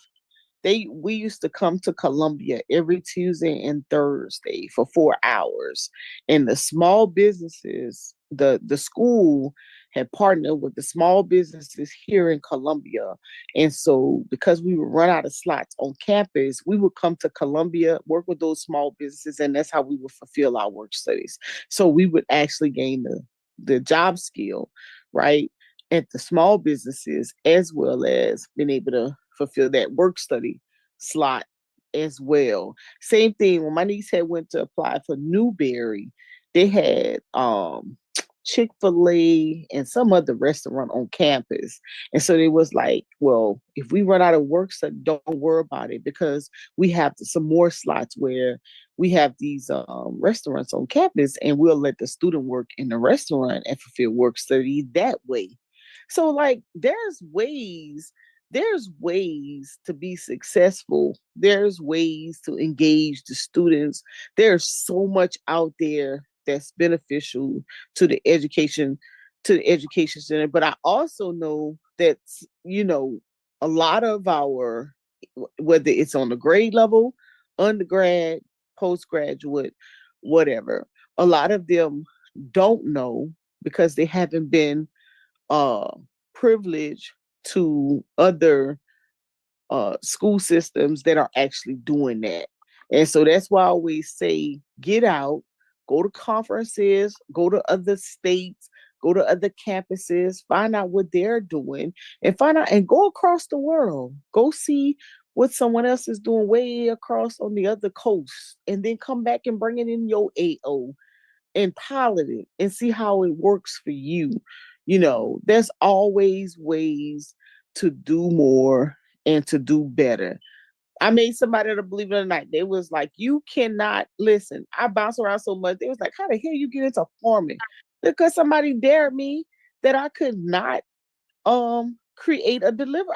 come to Columbia every Tuesday and Thursday for 4 hours. And the small businesses, the school had partnered with the small businesses here in Columbia. And so because we would run out of slots on campus, we would come to Columbia, work with those small businesses, and that's how we would fulfill our work studies. So we would actually gain the job skill, right, at the small businesses, as well as being able to fulfill that work study slot as well. Same thing when my niece had went to apply for Newberry, they had Chick-fil-A and some other restaurant on campus. And so it was like, well, if we run out of work study, don't worry about it because we have some more slots where we have these restaurants on campus and we'll let the student work in the restaurant and fulfill work study that way. So like there's ways to be successful. There's ways to engage the students. There's so much out there that's beneficial to the education center. But I also know that, a lot of our whether it's on the grade level, undergrad, postgraduate, whatever. A lot of them don't know because they haven't been privileged to other school systems that are actually doing that. And so that's why I always say, get out, go to conferences, go to other states, go to other campuses, find out what they're doing, and find out and go across the world. Go see what someone else is doing way across on the other coast, and then come back and bring it in your AO and pilot it and see how it works for you. You know, there's always ways to do more and to do better. I made somebody to believe it or not. They was like, you cannot listen. I bounce around so much. They was like, how the hell you get into farming? Because somebody dared me that I could not create a deliver.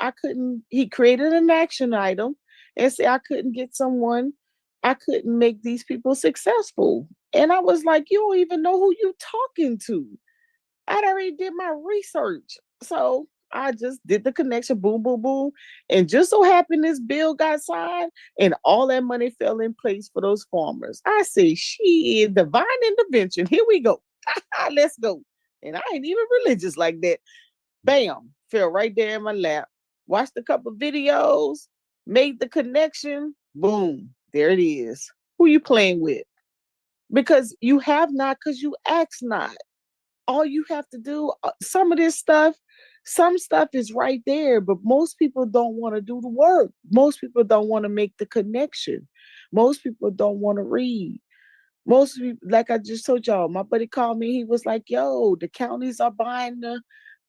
He created an action item and say I couldn't get someone, I couldn't make these people successful. And I was like, you don't even know who you talking to. I'd already did my research. So I just did the connection, boom, boom, boom. And just so happened this bill got signed and all that money fell in place for those farmers. I say, shit, divine intervention. Here we go. Let's go. And I ain't even religious like that. Bam, fell right there in my lap. Watched a couple videos, made the connection. Boom, there it is. Who you playing with? Because you have not, because you ask not. All you have to do, some of this stuff, some stuff is right there, but most people don't want to do the work. Most people don't want to make the connection. Most people don't want to read. Most people, like I just told y'all, my buddy called me. He was like, yo, the counties are buying the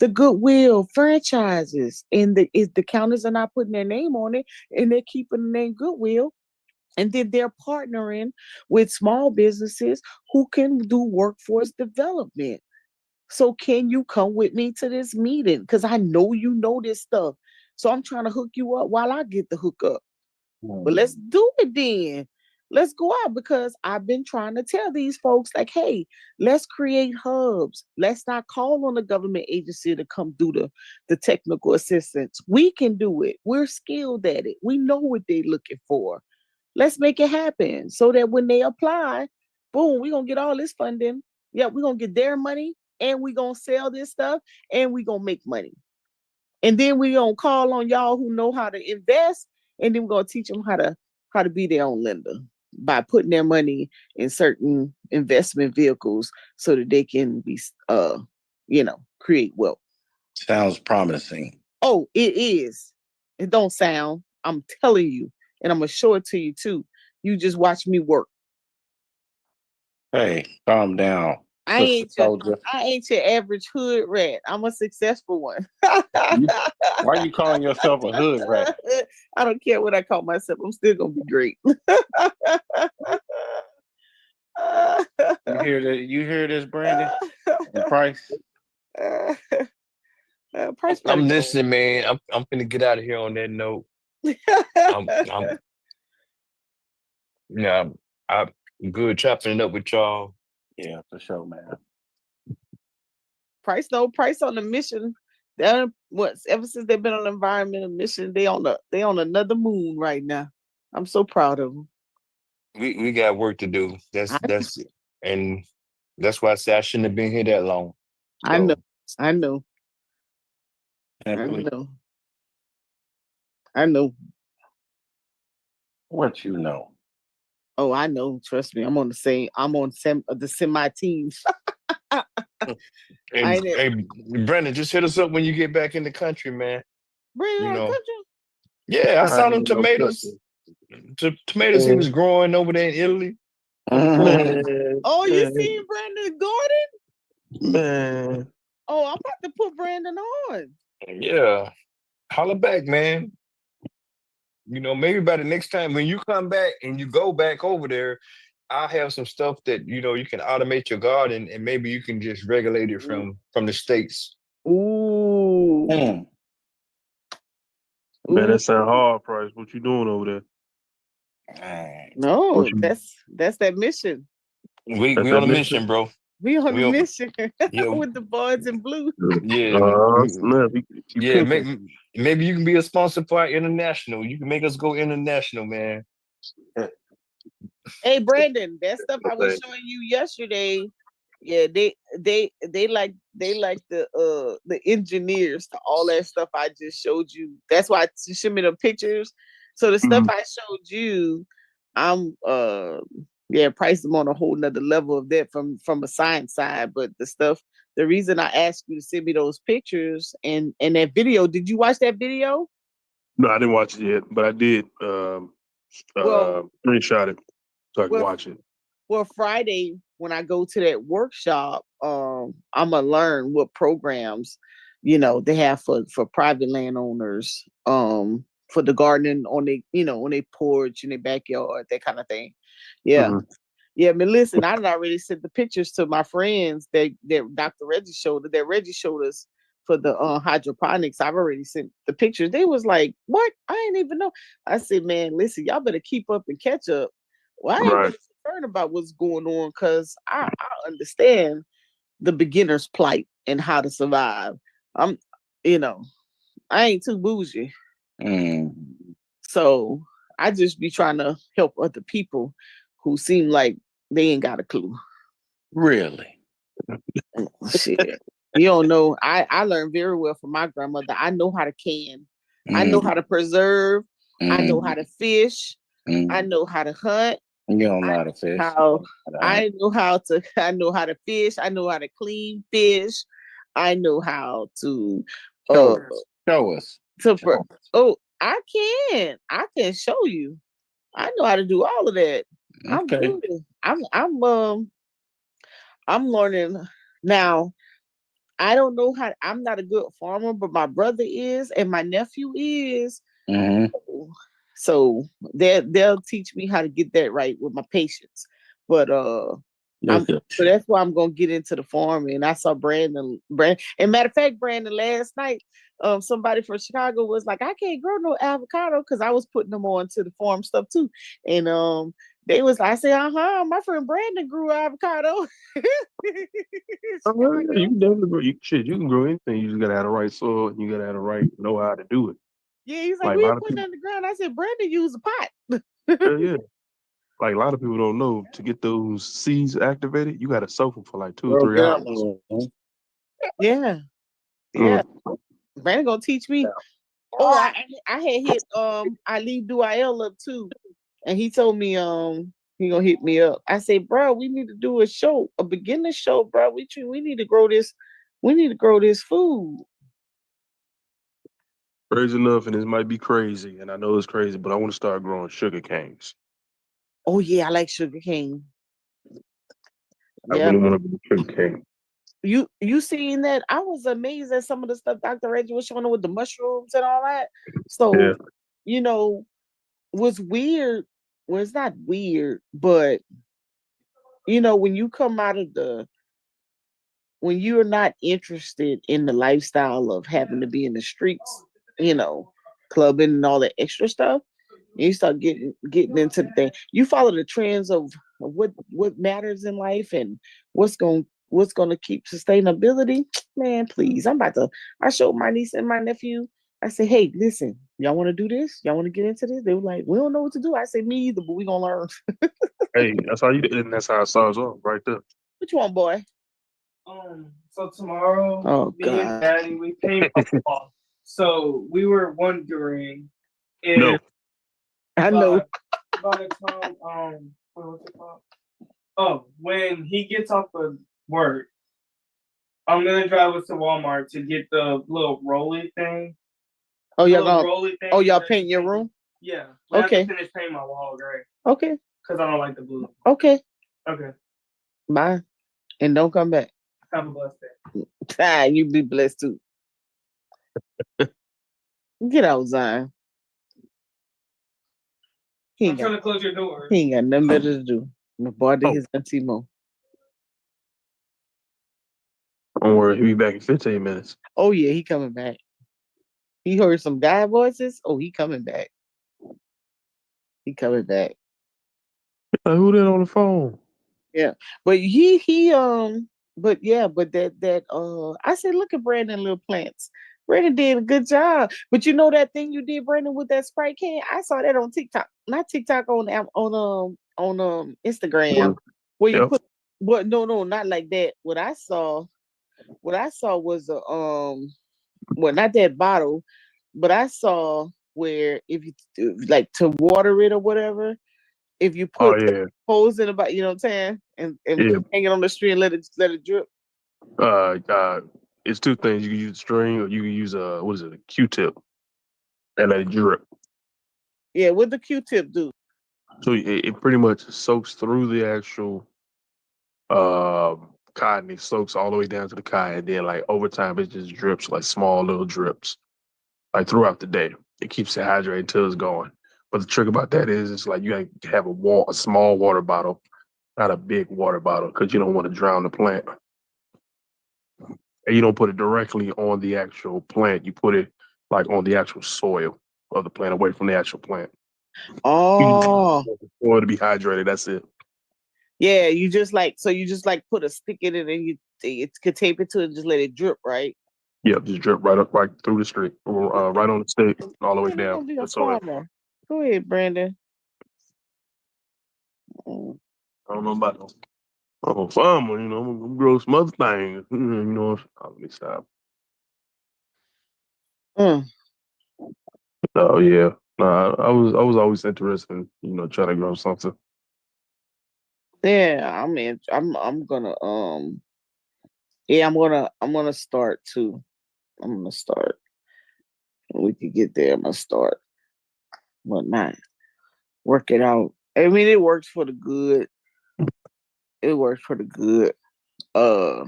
Goodwill franchises, and the counties are not putting their name on it, and they're keeping the name Goodwill. And then they're partnering with small businesses who can do workforce development. So can you come with me to this meeting? Because I know you know this stuff. So I'm trying to hook you up while I get the hook up. But let's do it then. Let's go out, because I've been trying to tell these folks, like, hey, let's create hubs. Let's not call on the government agency to come do the technical assistance. We can do it. We're skilled at it. We know what they're looking for. Let's make it happen so that when they apply, boom, we're going to get all this funding. Yeah, we're going to get their money, and we're going to sell this stuff, and we're going to make money. And then we're going to call on y'all who know how to invest, and then we're going to teach them how to be their own lender by putting their money in certain investment vehicles so that they can be, create wealth. Sounds promising. Oh, it is. It don't sound. I'm telling you. And I'm going to show it to you too. You just watch me work. Hey, calm down. I ain't your average hood rat. I'm a successful one. Why are you calling yourself a hood rat? I don't care what I call myself. I'm still going to be great. You hear this, Brandon? And Price? Price, I'm listening, man. I'm finna get out of here on that note. I'm good chopping it up with y'all. Yeah, for sure, man. Price on the mission. Ever since they've been on the environmental mission, they on another moon right now. I'm so proud of them. We got work to do. That's and that's why I say I shouldn't have been here that long. So, I know. What you know? Oh, I know. Trust me. I'm on the semi teams. hey, Brandon, just hit us up when you get back in the country, man. Country? Yeah, I saw them tomatoes. Tomatoes he was growing over there in Italy. Oh, you seen Brandon Gordon? Man. Oh, I'm about to put Brandon on. Yeah. Holla back, man. Maybe by the next time when you come back and you go back over there, I'll have some stuff that, you can automate your garden, and maybe you can just regulate it from the States. Ooh. Man, that's a hard price. What you doing over there? No, that's that mission. We on a mission, bro. We on a mission with the boys in blue. Yeah. Maybe you can be a sponsor for our international. You can make us go international, man. Hey Brandon, that stuff I was showing you yesterday. Yeah, they like the engineers to all that stuff I just showed you. That's why you sent me the pictures. So the stuff I showed you, I'm priced them on a whole nother level of that from a science side. But the reason I asked you to send me those pictures and that video, did you watch that video? No, I didn't watch it yet, but I did screenshot it so I can watch it. Well, Friday when I go to that workshop, I'm gonna learn what programs, they have for private landowners, for the gardening on their porch in their backyard, that kind of thing. Yeah. Mm-hmm. Yeah, I mean, listen, I already sent the pictures to my friends that Dr. Reggie showed us for the hydroponics. I've already sent the pictures. They was like, "What? I didn't even know." I said, "Man, listen, y'all better keep up and catch up." Well, I ain't really concerned about what's going on because I understand the beginner's plight and how to survive. I ain't too bougie. So I just be trying to help other people who seem like they ain't got a clue. Really? Shit. You don't know. I learned very well from my grandmother. I know how to can. I know how to preserve. I know how to fish. I know how to hunt. You don't know how to fish. I know how to fish. I know how to clean fish. I know how to show us. I can show you. I know how to do all of that. Okay. I'm learning now. I don't know how. I'm not a good farmer, but my brother is, and my nephew is. So they'll teach me how to get that right with my patience. But so that's why I'm gonna get into the farming. I saw Brandon. And matter of fact, Brandon, last night, somebody from Chicago was like, "I can't grow no avocado," because I was putting them on to the farm stuff too. And they was like, I said, my friend Brandon grew avocado. You can definitely grow. You can grow anything. You just gotta have the right soil. And you gotta have the right know how to do it. Yeah, he's like, we put it in the ground. I said, Brandon used a pot. Yeah. Like a lot of people don't know, to get those seeds activated, you gotta soak them for like 2 or 3 hours. Yeah. Brandon gonna teach me. Oh, I had hit Ali Duael up too, and he told me he gonna hit me up. I say, bro, we need to do a beginner show, bro. We need to grow this. We need to grow this food. Crazy enough, and this might be crazy, and I know it's crazy, but I want to start growing sugar canes. Oh yeah, I like sugar cane. I really want to grow sugar cane. You seen that? I was amazed at some of the stuff Dr. Reggie was showing with the mushrooms and all that. So, what's weird, well, it's not weird, but when you come out of when you're not interested in the lifestyle of having to be in the streets, clubbing and all that extra stuff, and you start getting into the thing. You follow the trends of what matters in life and what's going to keep sustainability. Man, please. I showed my niece and my nephew. I said, hey, listen, y'all want to do this? Y'all want to get into this? They were like, we don't know what to do. I said, me either, but we gonna learn. Hey, that's how you did it, and that's how it starts off right there. Which one, boy? So tomorrow, me and Daddy, we came up. So we were wondering if No. I know. By the time what's it called? Oh, when he gets off of work, I'm gonna drive us to Walmart to get the little rolly thing. Oh, y'all paint your room? Yeah. We have to finish painting my wall gray. Okay. Because I don't like the blue. Okay. Okay. Bye. And don't come back. Have a blessed day. You be blessed too. Get out, Zion. I'm trying to close your door. He ain't got nothing better to do. My boy did his Auntie Mo. Don't worry, he'll be back in 15 minutes. Oh yeah, he coming back. He heard some guy voices. Oh, he coming back. He coming back. Who that on the phone? Yeah, but but that I said, look at Brandon little plants. Brandon did a good job. But you know that thing you did, Brandon, with that Sprite can? I saw that on TikTok. Not TikTok, on Instagram, where you Yep. put what no, not like that. What I saw was a well, not that bottle, but I saw where if you like to water it or whatever, if you Oh put yeah. holes in about, you know what I'm saying, and Yeah. hang it on the string and let it drip. It's two things. You can use string or you can use a Q-tip and let it drip. Yeah, what the Q-tip do? So it pretty much soaks through the actual cotton. It soaks all the way down to the cotton. And then like over time it just drips like small little drips. Like throughout the day. It keeps it hydrated until it's gone. But the trick about that is it's like you gotta have a small water bottle, not a big water bottle, because you don't want to drown the plant. And you don't put it directly on the actual plant. You put it like on the actual soil of the plant, away from the actual plant. Oh, You want the soil to be hydrated. That's it. yeah. You just like put a stick in it and you could tape it to it and just let it drip, right? Yep, just drip right up, right through the street, right on the stick, all the way Man, you're down. gonna be a The soil. farmer. Go ahead, Brandon. I don't know about no. I'm a farmer, you know. I'm gonna grow some other things. You know. Let me stop. Mm. So yeah, nah, I was always interested in trying to grow something. Yeah, I mean, I'm gonna yeah, I'm gonna start too. I'm gonna start. When we can get there, I'm gonna start. But not work it out. I mean, it works for the good. It works for the good. Uh,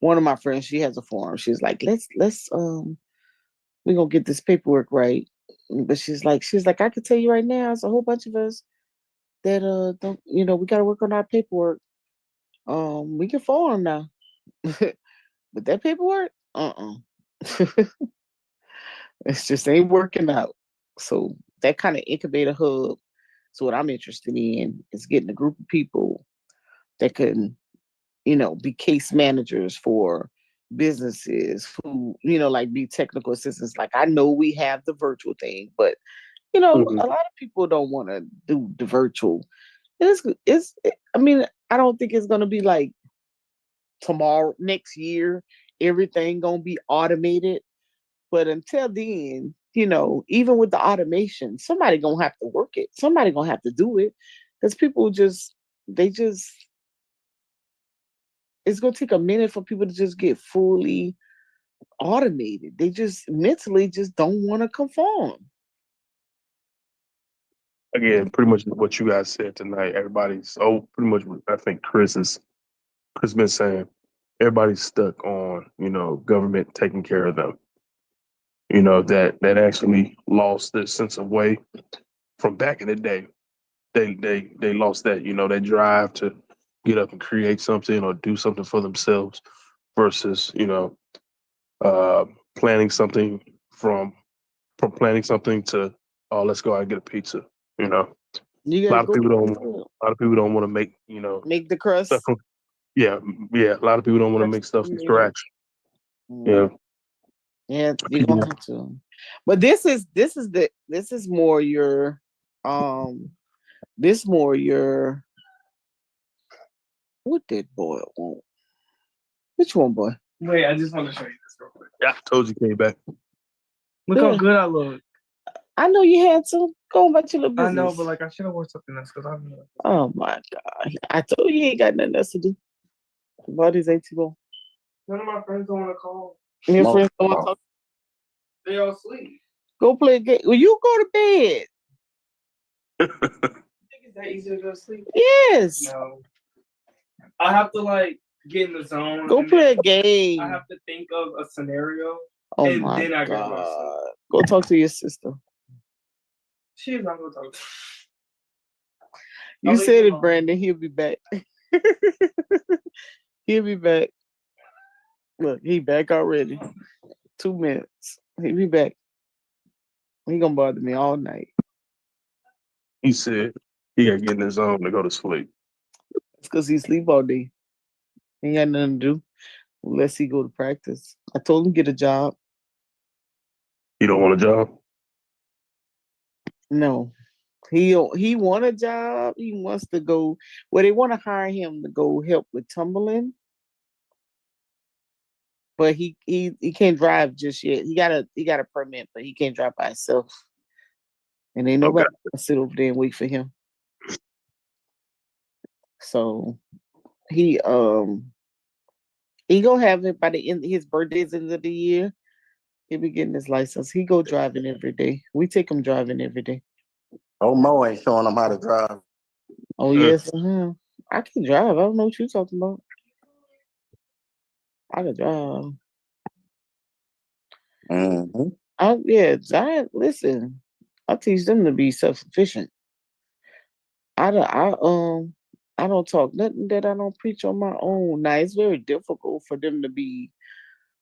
one of my friends, she has a farm. She's like, let's we're gonna get this paperwork right. But she's like, I can tell you right now, it's a whole bunch of us that don't, we gotta work on our paperwork. We can farm now. But that paperwork, it's just ain't working out. So that kind of incubator hub. So what I'm interested in is getting a group of people that can, be case managers for businesses who, like be technical assistants. Like I know we have the virtual thing, but Mhm. a lot of people don't want to do the virtual. I mean, I don't think it's gonna be like tomorrow, next year, everything gonna be automated. But until then, even with the automation, somebody gonna have to work it. Somebody gonna have to do it. Because people it's gonna take a minute for people to just get fully automated. They just mentally just don't want to conform. Again, pretty much what you guys said tonight. Everybody's pretty much. I think Chris been saying everybody's stuck on government taking care of them. That actually lost their sense of way from back in the day. They lost that that drive to get up and create something or do something for themselves versus uh, planning something from planning something to, oh, let's go out and get a pizza. You A gotta lot of go people don't. A lot of people don't want to make make the stuff crust. from. Yeah, yeah. A lot of people don't want to make stuff from scratch. Yeah. Yeah, you're gonna have to. But this is more your what did boy want? Which one, boy? Wait, I just want to show you this real quick. Yeah, I told you came back. Look how good I look. I know you had to go about your little business. I know, but like I should have worn something else because I'm. Oh my god! I told you ain't got nothing else to do. Bodies ain't too long. None of my friends don't want to call. Your friends don't want to talk. They all sleep. Go play a game. Well, you go to bed. Think it's that easy to go to sleep? Yes. No. I have to like get in the zone. Go play a game. I have to think of a scenario. Oh and my then I god! go to sleep. Go talk to your sister. She's not gonna talk. You said it, Brandon. He'll be back. He'll be back. Look, he back already. 2 minutes. He'll be back. He gonna bother me all night. He said he got to get in his zone to go to sleep. It's because he sleep all day. He ain't got nothing to do unless he go to practice. I told him get a job. You don't want a job? No. He want a job. He wants to go. Well, they want to hire him to go help with tumbling, but he can't drive just yet. He got a permit, but he can't drive by himself. And ain't nobody gonna sit over there and wait for him. So he gonna have it by the end. His birthday's end of the year. He'll be getting his license. He go driving every day. We take him driving every day. Oh, Mo ain't showing him how to drive. Oh yes, I can drive. I don't know what you're talking about. I can drive. Listen, I teach them to be self-sufficient. I don't talk nothing that I don't preach on my own. Now it's very difficult for them to be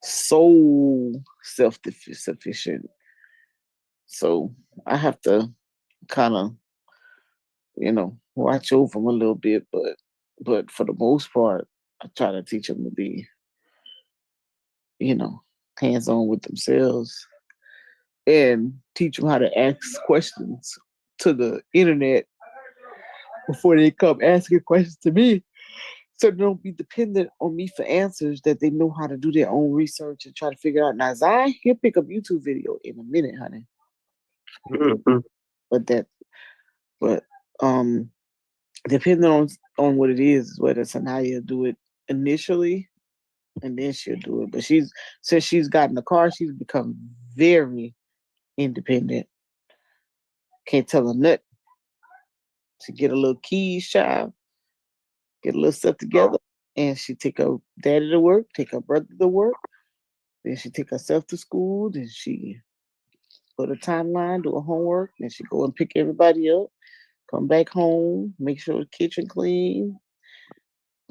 so self-sufficient. So I have to kind of, watch over them a little bit, but for the most part, I try to teach them to be, hands-on with themselves and teach them how to ask questions to the internet before they come asking questions to me. So they don't be dependent on me for answers, that they know how to do their own research and try to figure out. Now, Zion, he'll pick up YouTube video in a minute, honey. But depending on what it is, whether Sanaya do it initially and then she'll do it. But since she's gotten a car, she's become very independent. Can't tell her nothing. She get a little keys, child, get a little stuff together, and she take her daddy to work, take her brother to work, then she take herself to school, then she put a timeline, do her homework, then she go and pick everybody up, come back home, make sure the kitchen clean,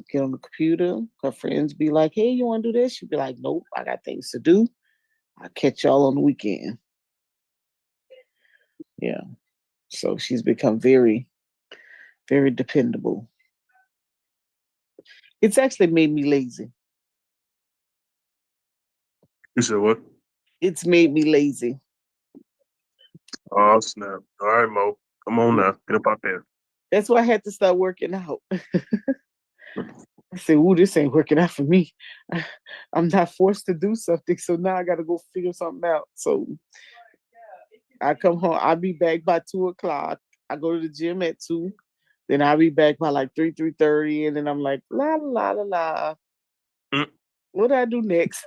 get on the computer. Her friends be like, hey, you want to do this? She'd be like, nope, I got things to do. I'll catch y'all on the weekend. Yeah. So she's become very, very dependable. It's actually made me lazy. You said what? It's made me lazy. Oh, snap. All right, Mo. Come on now. Get up out there. That's why I had to start working out. I said, ooh, this ain't working out for me. I'm not forced to do something, so now I got to go figure something out. So I come home. I'll be back by 2:00. I go to the gym at 2:00. Then I'll be back by like 3:30, and then I'm like, la, la, la, la. What do I do next?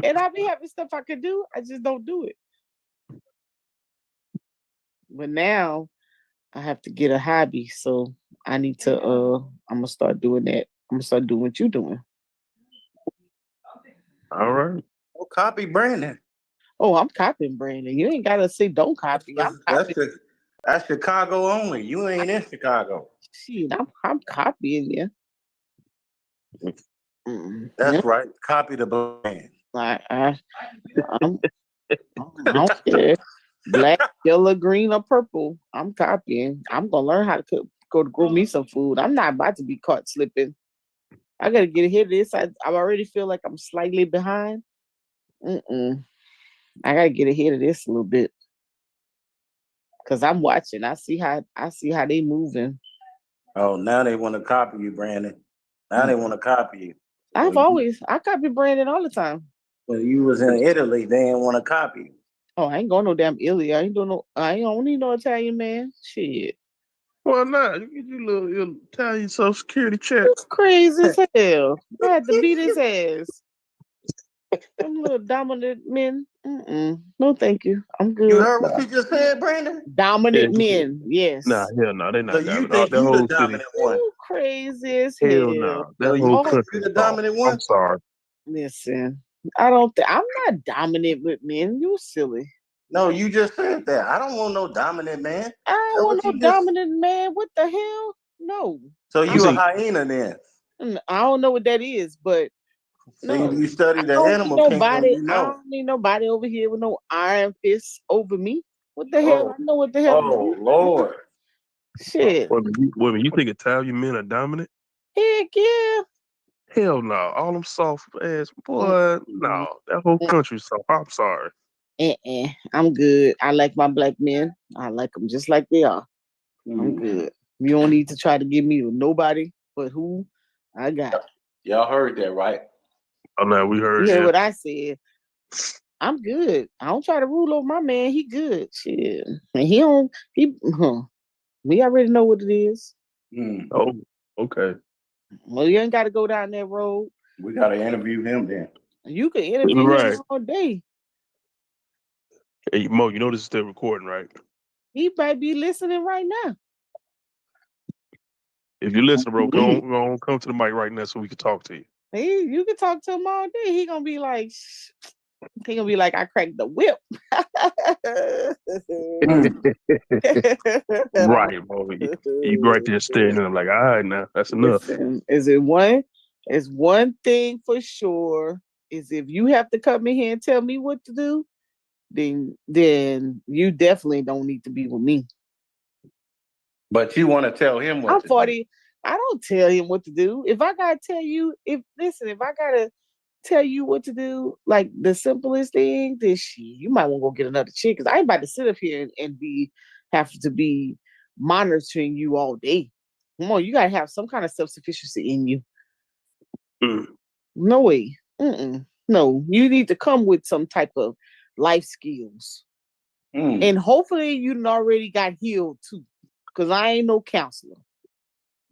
And I'll be having stuff I could do. I just don't do it. But now I have to get a hobby, so I need to. I'm gonna start doing that. I'm gonna start doing what you're doing. All right. Well, copy Brandon. Oh, I'm copying Brandon. You ain't gotta say don't copy. I'm copying. That's Chicago only. You ain't in Chicago. Shit, I'm copying you. That's right. Copy the brand. I don't care. Black, yellow, green, or purple. I'm copying. I'm gonna learn how to cook. Go to grow me some food. I'm not about to be caught slipping. I gotta get ahead of this. I already feel like I'm slightly behind. I gotta get ahead of this a little bit. Cause I'm watching. I see how they moving. Oh, now they want to copy you, Brandon. Now they want to copy you. I copy Brandon all the time. When you was in Italy, they didn't want to copy you. Oh, I ain't going no damn Italy. I don't need no Italian man. Shit. Why not? You get your little Italian Social Security check. It's crazy as hell. I had to beat his ass. Them little dominant men. No, thank you. I'm good. You heard what you just said, Brandon? Dominant men. Yes. Nah, hell no. They're not. So you think you the dominant one? You crazy as hell. Hell no. That whole country. You the dominant one? I'm sorry. Listen, I'm not dominant with men. You silly. No, you just said that. I don't want no dominant man. I don't want no dominant man. What the hell? No. So you a hyena then? I don't know what that is, but so you study the animal kingdom. I don't need nobody over here with no iron fists over me. What the hell? I know what the hell. Oh Lord. Shit. Women, you think Italian men are dominant? Heck yeah. Hell no. All them soft ass boy. No, that whole country's soft. I'm sorry. I'm good. I like my black men. I like them just like they are. I'm good. You don't need to try to give me with nobody but who I got. Y'all heard that, right? Oh no, we heard You heard you. what I said. I'm good. I don't try to rule over my man. He good. Shit. And he don't, we already know what it is. Oh, okay. Well, you ain't got to go down that road. We got to interview him then. You can interview Right. him all day. Hey, Mo, you know this is still recording, right? He might be listening right now. If you listen, bro, go on, come to the mic right now so we can talk to you. Hey, you can talk to him all day. He gonna be like, I cracked the whip. Right, Mo. You right there staring at him like, all right, now that's enough. Listen, is one thing for sure is if you have to come in here and tell me what to do, then you definitely don't need to be with me. But you want to tell him what I'm to 40. do. I don't tell him what to do. If I gotta tell you, if I gotta tell you what to do, like the simplest thing, then you might want to go get another chick. Cause I ain't about to sit up here and have to be monitoring you all day. Come on, you gotta have some kind of self-sufficiency in you. No way. No, you need to come with some type of life skills. And hopefully you already got healed too. Cause I ain't no counselor.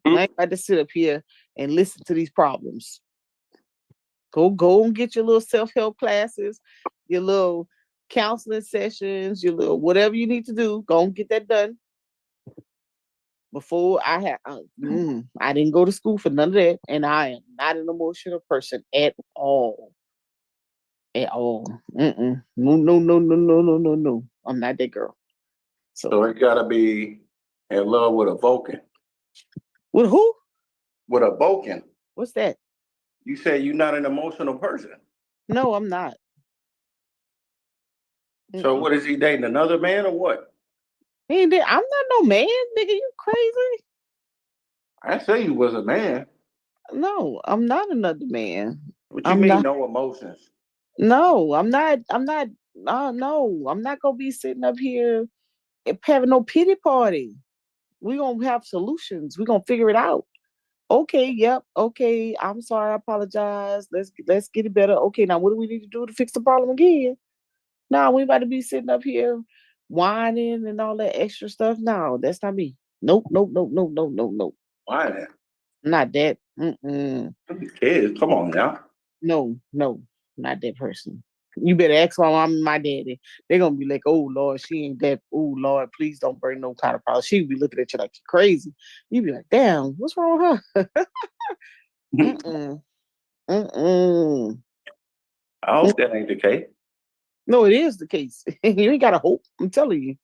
I ain't about to sit up here and listen to these problems. Go and get your little self-help classes, your little counseling sessions, your little whatever you need to do. Go and get that done. Before I didn't go to school for none of that, and I am not an emotional person at all. At all. No. I'm not that girl. So it gotta be in love with a Vulcan. With who? With a Vulcan. What's that? You say you're not an emotional person. No, I'm not. So what is he dating? Another man or what? I'm not no man, nigga. You crazy? I say you was a man. No, I'm not another man. What you mean no emotions? No, I'm not. No, I'm not gonna be sitting up here having no pity party. We're gonna have solutions. We're gonna figure it out. Okay, yep, okay. I'm sorry, I apologize. Let's get it better. Okay, now what do we need to do to fix the problem again? No, we about to be sitting up here whining and all that extra stuff. No, that's not me. Nope. Why that? Not that. Kids, come on now. No, not that person. You better ask my mom and my daddy. They're gonna be like, "Oh Lord, she ain't that. Oh Lord, please don't bring no kind of problem." She be looking at you like you're crazy. You be like, "Damn, what's wrong with her?" I hope that ain't the case. No, it is the case. You ain't gotta hope. I'm telling you.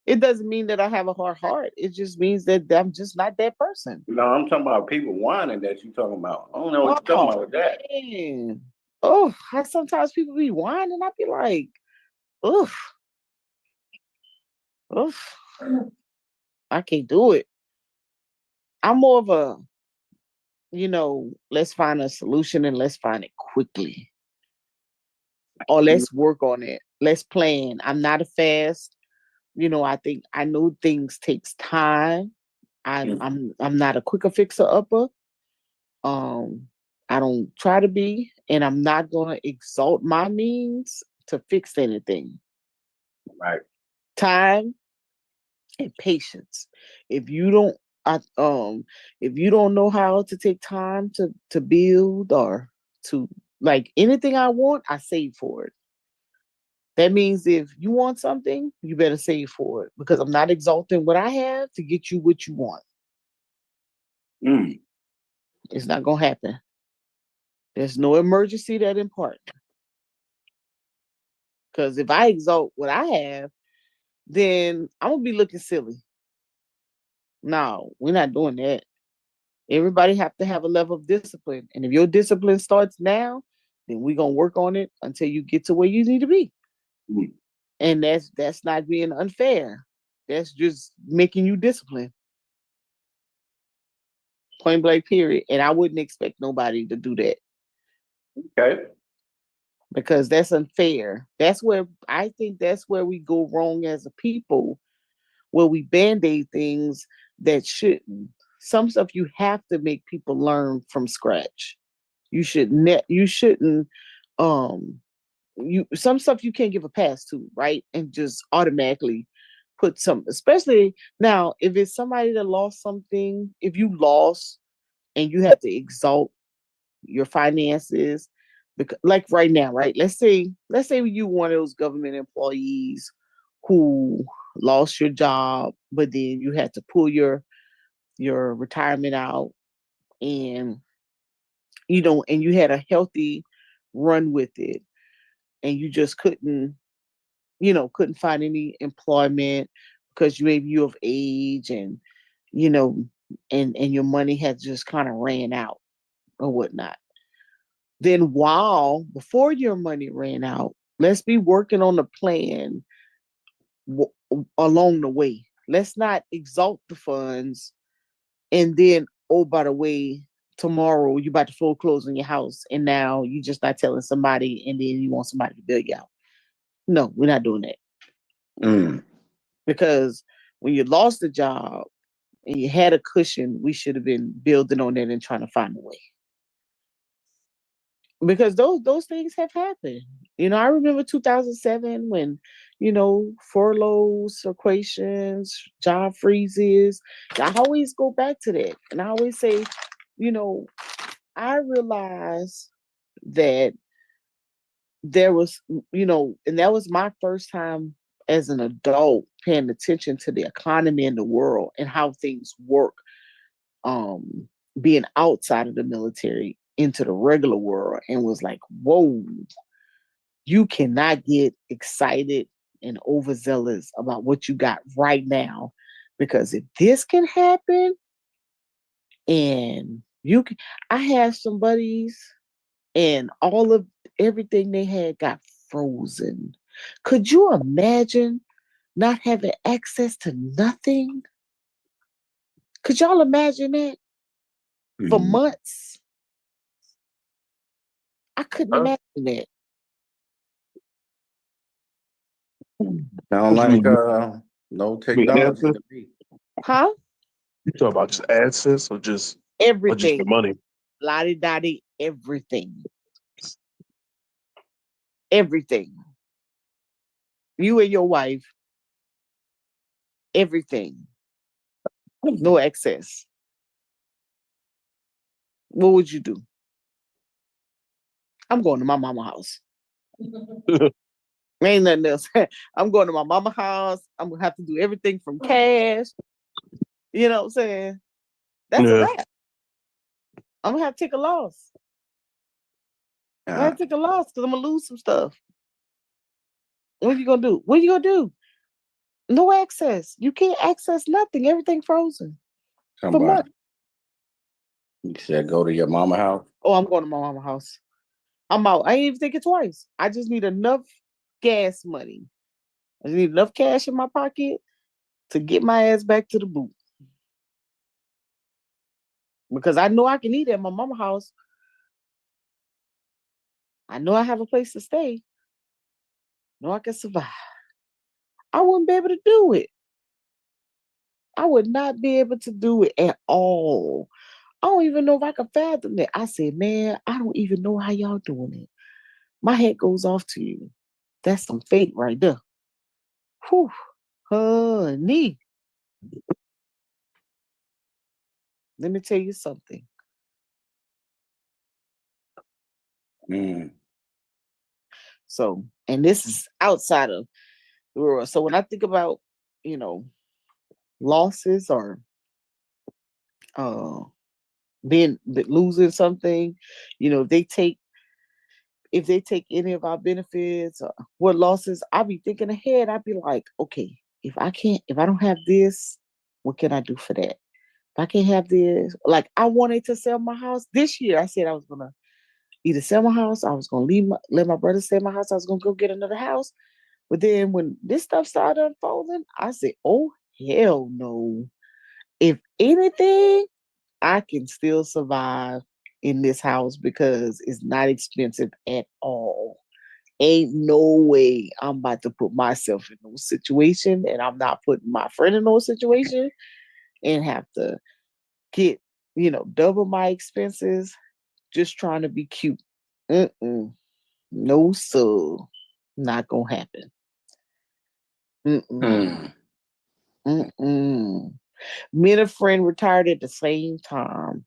It doesn't mean that I have a hard heart. It just means that I'm just not that person. No, I'm talking about people whining that you talking about. I don't know what you're talking about with that. Man. Oh, sometimes people be whining. I be like, oof. I can't do it. I'm more of a, let's find a solution and let's find it quickly. Or let's work on it. Let's plan. I'm not a fast. I know things takes time. I'm not a quicker fixer upper. I don't try to be, and I'm not gonna exalt my means to fix anything. Right. Time and patience. If you don't know how to take time to build or to like anything I want, I save for it. That means if you want something, you better save for it because I'm not exalting what I have to get you what you want. It's not gonna happen. There's no emergency that important. Because if I exalt what I have, then I'm gonna be looking silly. No, we're not doing that. Everybody have to have a level of discipline. And if your discipline starts now, then we're gonna work on it until you get to where you need to be. And that's not being unfair. That's just making you disciplined. Point blank, period. And I wouldn't expect nobody to do that. Okay. Because that's unfair. I think that's where we go wrong as a people, where we band-aid things that shouldn't. Some stuff you have to make people learn from scratch. You shouldn't some stuff you can't give a pass to, right? And just automatically put some, especially now, if it's somebody that lost something, if you lost and you have to exalt your finances, because like right now, right? Let's say you one of those government employees who lost your job, but then you had to pull your retirement out, and and you had a healthy run with it, and you just couldn't find any employment because you're of age, and you know and your money had just kind of ran out or whatnot. Then before your money ran out, let's be working on the plan along the way. Let's not exalt the funds and then, oh, by the way, tomorrow you about to foreclose on your house, and now you just not telling somebody, and then you want somebody to bail you out. No, we're not doing that. Because when you lost the job and you had a cushion, we should have been building on that and trying to find a way. Because those things have happened. I remember 2007 when, furloughs, sequestrations, job freezes. I always go back to that. And I always say, I realized that there was, and that was my first time as an adult paying attention to the economy in the world and how things work, being outside of the military into the regular world, and was like, whoa, you cannot get excited and overzealous about what you got right now, because if this can happen, and I have some buddies and all of everything they had got frozen. Could you imagine not having access to nothing? Could y'all imagine that? For months? I couldn't imagine that. Sound like no technology to me. Huh? You talk about just access or just Everything. the money? Lottie-dottie, everything. Everything. You and your wife, everything. No access. What would you do? I'm going to my mama's house. Ain't nothing else. I'm going to my mama's house. I'm gonna have to do everything from cash. You know what I'm saying? That's a wrap. I'm gonna have to take a loss. I'm gonna have to take a loss because I'm gonna lose some stuff. What are you gonna do? What are you gonna do? No access. You can't access nothing. Everything frozen. For months. You said go to your mama house? Oh, I'm going to my mama's house. I'm out. I ain't even thinking twice. I just need enough gas money. I need enough cash in my pocket to get my ass back to the booth. Because I know I can eat at my mama's house. I know I have a place to stay. I know I can survive. I wouldn't be able to do it. I would not be able to do it at all. I don't even know if I can fathom that. I said, man, I don't even know how y'all doing it. My head goes off to you. That's some fate right there. Whew, honey. Let me tell you something. So, and this is outside of the world. So when I think about, losses or losing something, if they take any of our benefits or what losses, I'll be thinking ahead. I'd be like, okay, if I don't have this, what can I do for that? If I can't have this, like I wanted to sell my house this year. I said I was gonna either sell my house, I was gonna let my brother sell my house, I was gonna go get another house. But then when this stuff started unfolding, I said, oh hell no. If anything, I can still survive in this house because it's not expensive at all. Ain't no way I'm about to put myself in no situation, and I'm not putting my friend in no situation and have to get, double my expenses just trying to be cute. Mm-mm. No, sir. Not gonna happen. Mm-mm. Mm-mm. Me and a friend retired at the same time.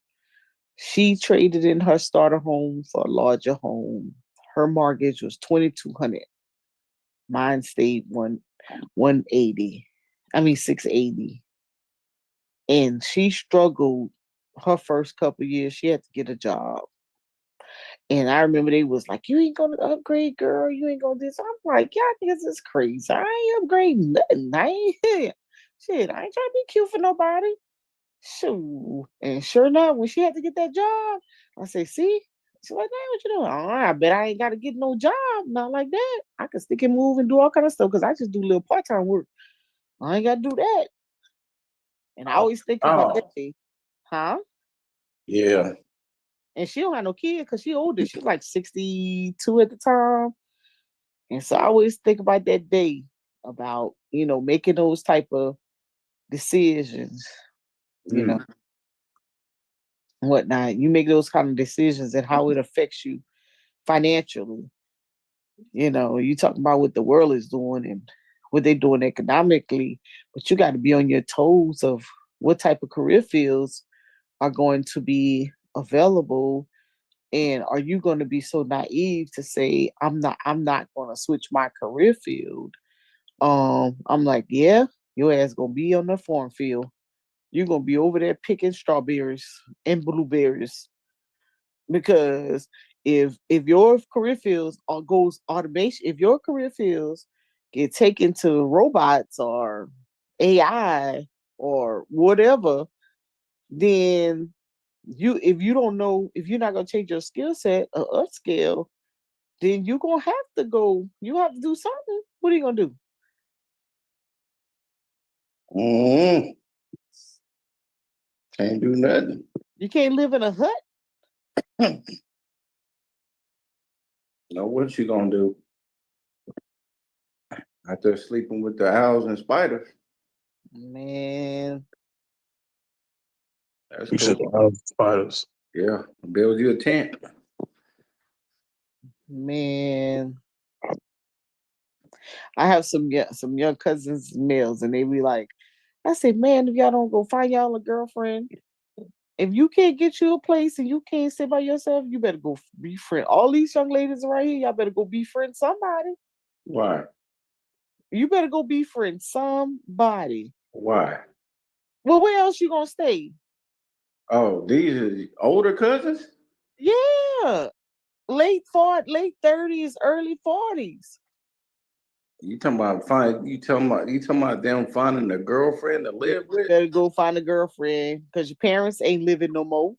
She traded in her starter home for a larger home. Her mortgage was 2,200. Mine stayed 180. I mean 680. And she struggled her first couple years. She had to get a job. And I remember they was like, "You ain't gonna upgrade, girl. You ain't gonna this." I'm like, "Y'all niggas is crazy. I ain't upgrading nothing. I ain't shit. I ain't trying to be cute for nobody." Shoot. And sure enough, when she had to get that job, I say, "See?" She's like, "Hey, what you doing?" "Oh, I bet I ain't gotta get no job. Not like that. I can stick and move and do all kind of stuff because I just do little part-time work. I ain't gotta do that." And I always think about that thing. Huh? Yeah. And she don't have no kid because she older. She's like 62 at the time. And so I always think about that day about, making those type of decisions, whatnot. You make those kind of decisions and how it affects you financially. You talk about what the world is doing and what they're doing economically, but you got to be on your toes of what type of career fields are going to be available. And are you going to be so naive to say, I'm not going to switch my career field? I'm like, yeah, your ass gonna be on the farm field. You're gonna be over there picking strawberries and blueberries because if your career fields goes automation, if your career fields get taken to robots or AI or whatever, then if you don't know, if you're not gonna change your skill set or upscale, then you're gonna have to go. You have to do something. What are you gonna do? Mm-hmm. Can't do nothing. You can't live in a hut. Know what you gonna do? After sleeping with the owls and spiders. Man, That's You said cool. spiders. Yeah. Build you a tent. man. I have some young cousins, males, and they be like, I say, man, if y'all don't go find y'all a girlfriend, if you can't get you a place and you can't sit by yourself, you better go befriend. All these young ladies right here, y'all better go befriend somebody. Why? You better go befriend somebody. Why? Well, where else you gonna stay? Oh, these are older cousins? Yeah. Late 30s, early 40s. You talking about them finding a girlfriend to live with? Better go find a girlfriend because your parents ain't living no more.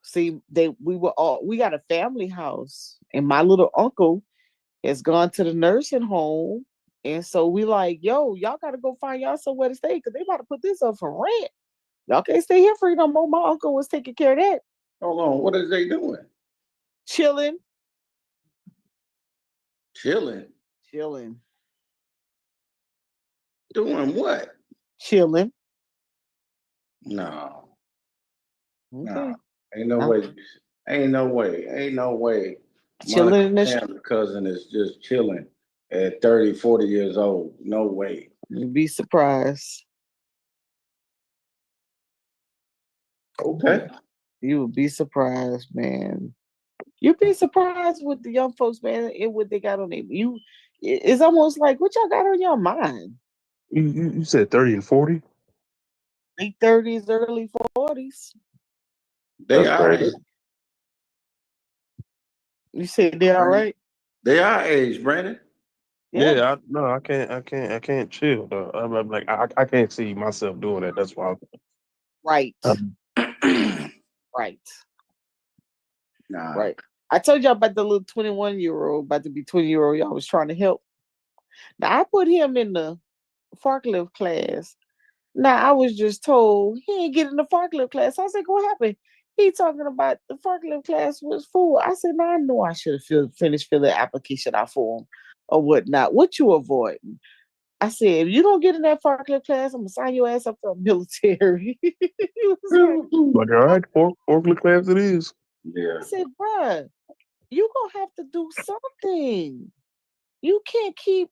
See, we got a family house, and my little uncle has gone to the nursing home. And so we like, yo, y'all gotta go find y'all somewhere to stay because they about to put this up for rent. Y'all can't stay here for no more. My uncle was taking care of that. Hold on, what is they doing? Chilling. Chilling. Doing what? Chilling. No. Okay. No. Ain't no way. Ain't no way. Chilling. My cousin is just chilling at 30, 40 years old. No way. You'd be surprised. Okay. You would be surprised, man. You'd be surprised with the young folks, man, and what they got on their it's almost like what y'all got on your mind. You said 30 and 40? Late 30s, early 40s. They are age. You said they all right? They are age, Brandon. Yeah, I can't chill though. I'm like, I can't see myself doing that. That's why. Right. Right. Nah. Right. I told y'all about the little 21-year-old, about to be 20-year-old y'all was trying to help. Now I put him in the forklift class Now I was just told he ain't getting the forklift class. I said, what happened? He talking about the forklift class was full. I said, no, I know I should have finished filling the application out for him or whatnot. What you avoiding? I said, if you don't get in that forklift class, I'm gonna sign your ass up for the military. He was Like, all right, forklift class it is. Yeah. I said, bruh, you gonna have to do something. You can't keep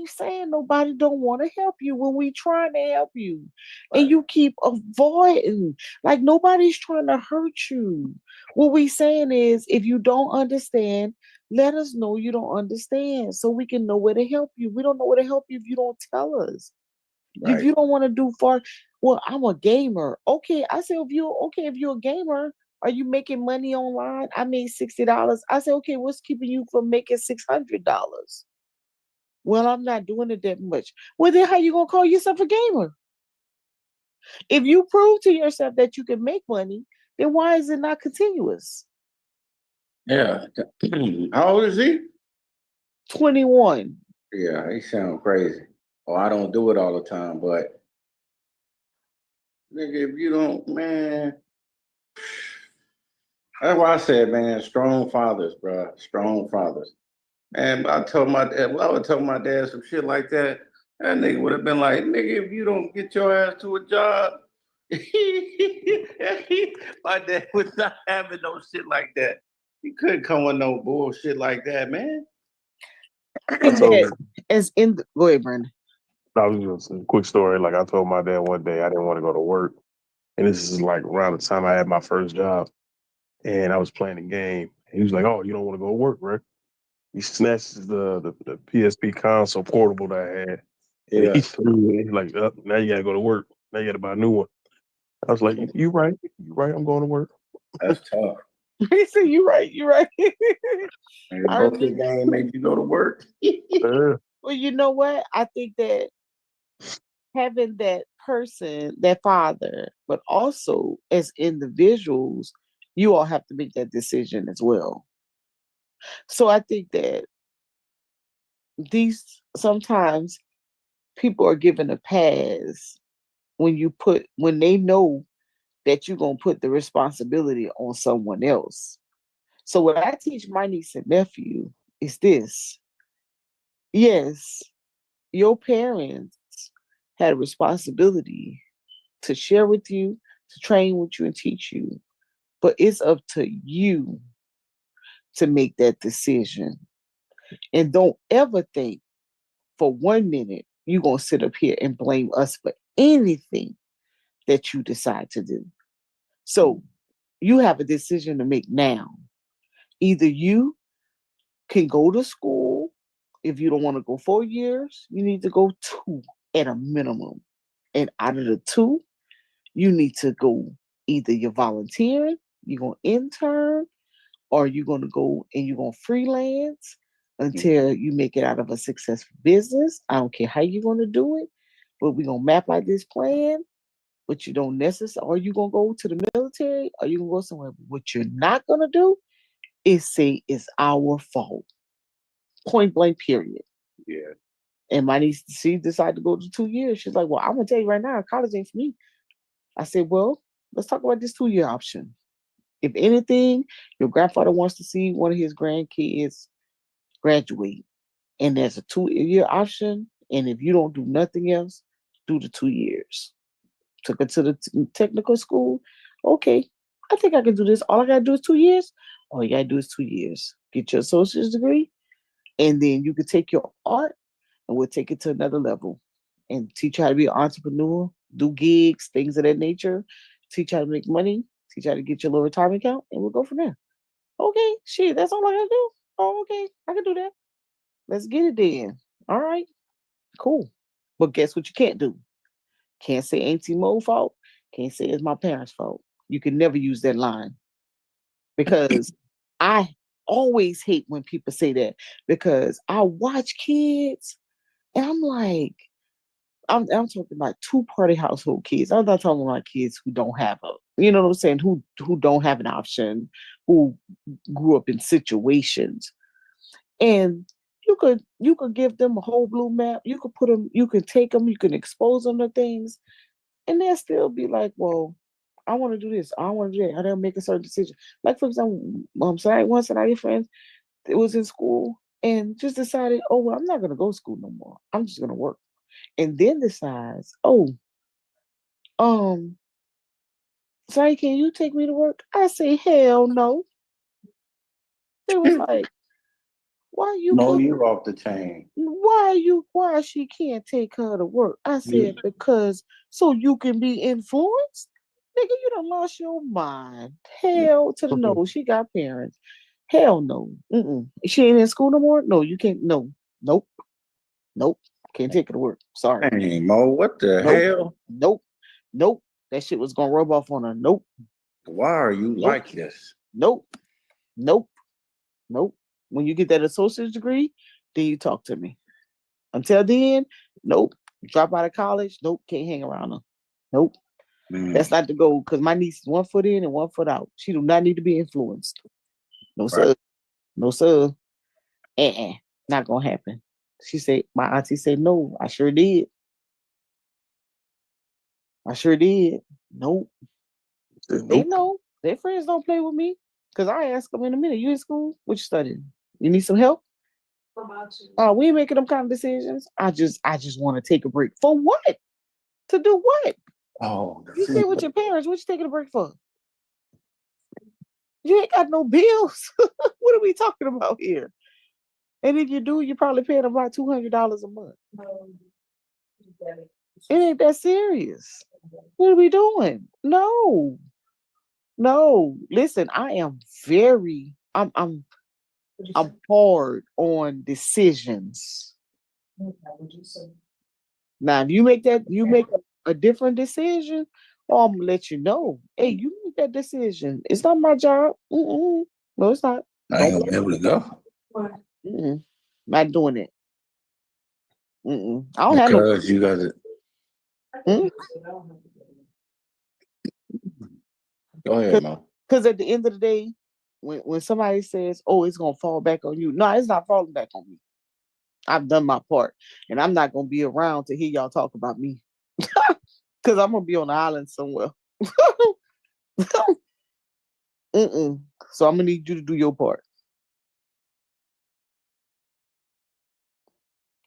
saying nobody don't want to help you when we trying to help you. And you keep avoiding. Like nobody's trying to hurt you. What we saying is if you don't understand, let us know you don't understand so we can know where to help you. We don't know where to help you if you don't tell us. If you don't want to do well, I'm a gamer. Okay, I said if you're a gamer, are you making money online? I made $60. I said, okay, what's keeping you from making $600? Well, I'm not doing it that much. Well, then how you gonna call yourself a gamer? If you prove to yourself that you can make money, then why is it not continuous? Yeah. How old is he? 21. Yeah, he sound crazy. Oh, I don't do it all the time, but nigga, if you don't, man, that's why I said, man, strong fathers, bro, strong fathers. And I told my dad, well, I would tell my dad some shit like that. That nigga would have been like, nigga, if you don't get your ass to a job, my dad was not having no shit like that. He couldn't come with no bullshit like that, man. Go ahead, Brandon. I was just a quick story. Like I told my dad one day I didn't want to go to work. And this is like around the time I had my first job. And I was playing a game. He was like, oh, you don't want to go to work, right? He snatches the PSP console portable that I had. And he threw it. He's like, now you got to go to work. Now you got to buy a new one. I was like, you right. You right. I'm going to work. That's tough. He said, you right. Both your game make you go to work. Well, you know what? I think that having that person, that father, but also as individuals, you all have to make that decision as well. So I think that sometimes people are given a pass when they know that you're gonna put the responsibility on someone else. So what I teach my niece and nephew is this. Yes, your parents had a responsibility to share with you, to train with you and teach you. But it's up to you to make that decision. And don't ever think for 1 minute you're going to sit up here and blame us for anything that you decide to do. So you have a decision to make now. Either you can go to school. If you don't want to go 4 years, you need to go 2 at a minimum. And out of the 2, you need to go either you're volunteering, you're going to intern, or you're going to go and you're going to freelance until you make it out of a successful business. I don't care how you're going to do it, but we're going to map out this plan. But you don't necessarily, or you're going to go to the military, or you're going to go somewhere. But what you're not going to do is say it's our fault. Point blank, period. Yeah. And my niece, she decided to go to 2 years. She's like, well, I'm going to tell you right now, college ain't for me. I said, well, let's talk about this 2-year option. If anything, your grandfather wants to see one of his grandkids graduate, and there's a 2-year option, and if you don't do nothing else, do the 2 years. Took her to the technical school. Okay, I think I can do this. All I gotta do is 2 years. All you gotta do is 2 years. Get your associate's degree, and then you can take your art, and we'll take it to another level, and teach you how to be an entrepreneur, do gigs, things of that nature, teach you how to make money, teach you how to get your little retirement account, and we'll go from there. Okay, shit, that's all I gotta do. Oh, okay, I can do that. Let's get it then. All right, cool. But guess what you can't do? Can't say Auntie Mo's fault. Can't say it's my parents' fault. You can never use that line. Because I always hate when people say that, because I watch kids and I'm like, I'm talking about 2-party household kids. I'm not talking about kids who don't have you know what I'm saying, who don't have an option, who grew up in situations. And you could give them a whole blue map. You could put them, you can take them, you can expose them to things, and they'll still be like, well, I want to do this, I want to do that. And they'll make a certain decision. Like for example, once and I your friends, it was in school and just decided, oh well, I'm not gonna go to school no more. I'm just gonna work. And then decides, oh, um, sorry, can you take me to work? I say, hell no. They was like, why you No, put you're off the chain. why she can't take her to work? I said, because so you can be influenced? Nigga, you done lost your mind. Hell to the no. She got parents. Hell no. Mm-mm. She ain't in school no more? No, you can't. No. Nope. Nope. Can't take her to work. Sorry. Hey, Mo, what the Nope. hell? Nope. Nope. That shit was gonna rub off on her. Nope. Why are you like this? Nope. Nope. Nope. When you get that associate's degree, then you talk to me. Until then, nope. Drop out of college, nope. Can't hang around her. Nope. That's not the goal. Because my niece is 1 foot in and 1 foot out. She do not need to be influenced. No sir. No sir. Not gonna happen. She said, my auntie said no. I sure did. I sure did. Nope. They know. Their friends don't play with me. Because I ask them in a minute, you in school? What you studying? You need some help? We ain't making them kind of decisions. I just want to take a break. For what? To do what? Oh, you stay with your parents. What you taking a break for? You ain't got no bills. What are we talking about here? And if you do, you're probably paying about $200 a month. It ain't that serious. What are we doing? No. Listen, I am very. I'm hard on decisions. Now, if you make a different decision, I'm gonna let you know. Hey, you make that decision. It's not my job. No, it's not. I ain't gonna be able to go. Not doing it. I don't have no. Because you got it. Go ahead, Mo. Because at the end of the day, when somebody says, "Oh, it's gonna fall back on you," no, it's not falling back on me. I've done my part, and I'm not gonna be around to hear y'all talk about me. Because I'm gonna be on the island somewhere. So I'm gonna need you to do your part,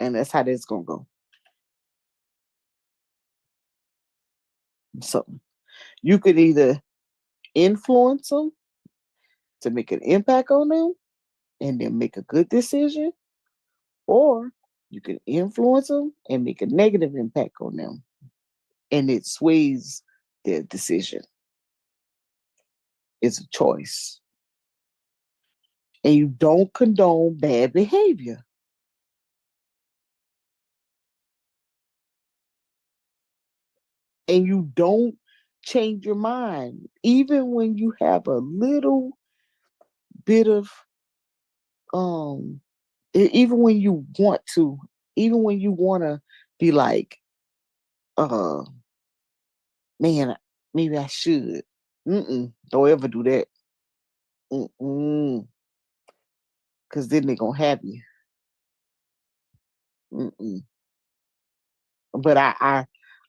and that's how that's gonna go. So you could either influence them to make an impact on them, and then make a good decision, or you can influence them and make a negative impact on them, and it sways their decision. It's a choice. And you don't condone bad behavior. And you don't change your mind. Even when you have a little bit of even when you want to, even when you want to be like, man, maybe I should. Don't ever do that. Because then they're gonna have you. But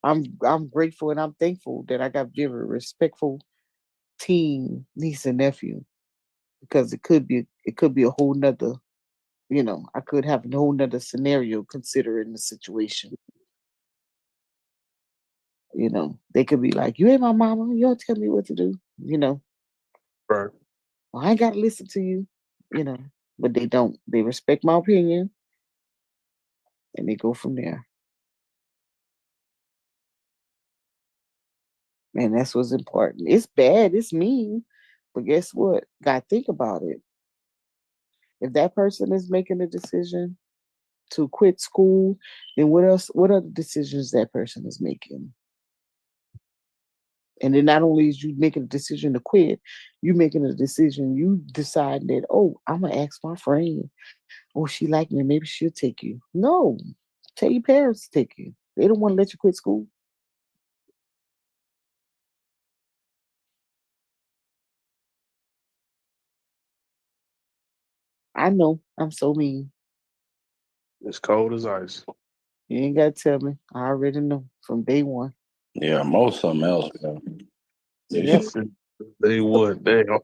I'm grateful and I'm thankful that I got very respectful teen niece and nephew, because it could be a whole nother, I could have a whole nother scenario considering the situation. They could be like, you ain't my mama, you don't tell me what to do, Right. well, I ain't gotta listen to you, but they don't. They respect my opinion and they go from there. And that's what's important. It's bad, it's mean, but guess what? Gotta think about it. If that person is making a decision to quit school, then what else? What other decisions that person is making? And then not only is you making a decision to quit, you making a decision. You decide that, oh, I'm gonna ask my friend. Oh, she like me. Maybe she'll take you. No, tell your parents to take you. They don't want to let you quit school. I know I'm so mean. It's cold as ice. You ain't gotta tell me. I already know from day one. Yeah, most something else. Yep. They would. Damn.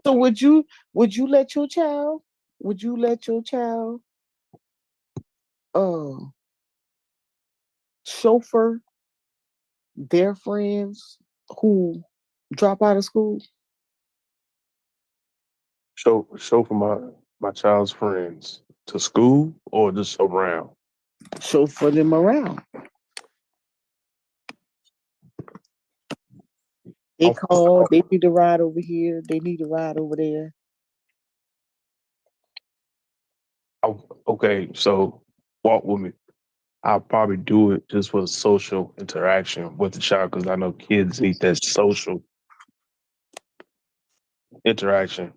So would you let your child uh chauffeur their friends who drop out of school? Show for my child's friends to school or just around. Chauffeur them around. They call, they need a ride over here, they need a ride over there. Okay, so walk with me. I'll probably do it just for the social interaction with the child because I know kids need that social interaction.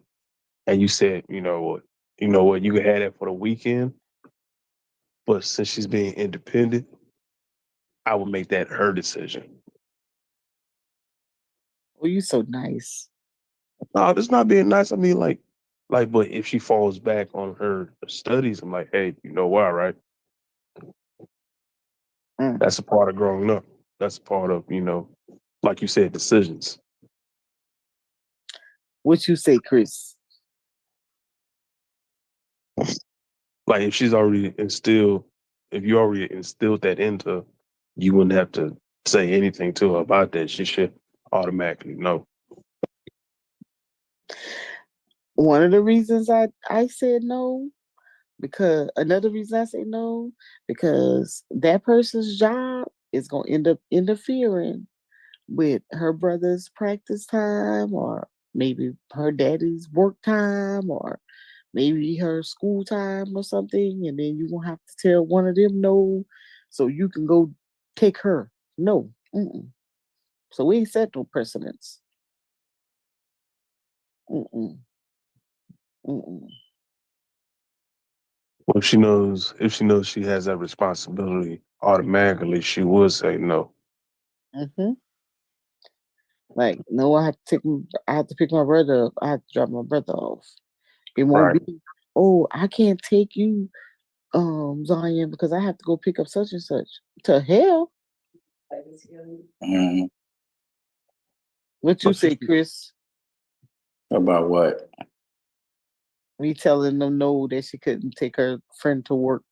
And you said, you know what, you can have that for the weekend. But since she's being independent, I would make that her decision. Oh, you so nice. No, that's not being nice. I mean, but if she falls back on her studies, I'm like, hey, you know why, right? That's a part of growing up. That's a part of, like you said, decisions. What you say, Chris? Like if you already instilled that into, you wouldn't have to say anything to her about that. She should automatically know. One of the reasons I said no, because another reason I say no, because that person's job is gonna end up interfering with her brother's practice time, or maybe her daddy's work time, or maybe her school time or something, and then you're gonna have to tell one of them no, so you can go take her. No. Mm-mm. So we ain't set no precedents. Mm-mm. Mm-mm. Well, if she knows she has that responsibility, automatically she would say no. Mm-hmm. Like, no, I have to pick my brother up. I have to drop my brother off. It won't Right. be, oh, I can't take you, Zion, because I have to go pick up such and such. To hell. Mhm. What you say, Chris? About what? Me telling them no that she couldn't take her friend to work.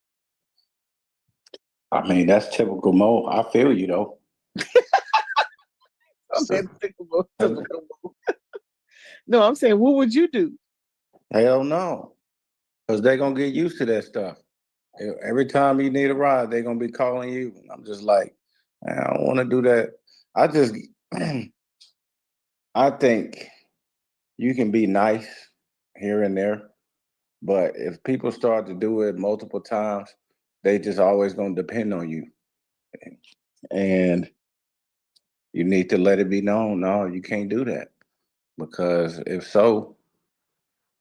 I mean, that's typical Mo. I feel you though. No, I'm saying, what would you do? Hell no. Because they're gonna get used to that stuff. Every time you need a ride, they're gonna be calling you. I'm just like, man, I don't want to do that. I think you can be nice here and there, but if people start to do it multiple times, they just always gonna depend on you. And you need to let it be known, no, you can't do that. Because if so,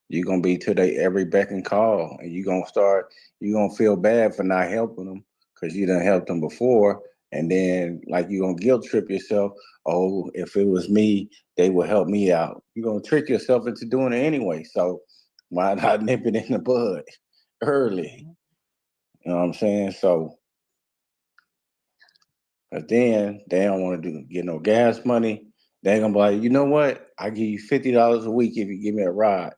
you're gonna be to their every beck and call, and you're gonna feel bad for not helping them because you done helped them before, and then like you're gonna guilt trip yourself. Oh, if it was me, they would help me out. You're gonna trick yourself into doing it anyway. So why not nip it in the bud early? You know what I'm saying? So, but then they don't want to get no gas money. They're gonna be like, you know what? I give you $50 a week if you give me a ride.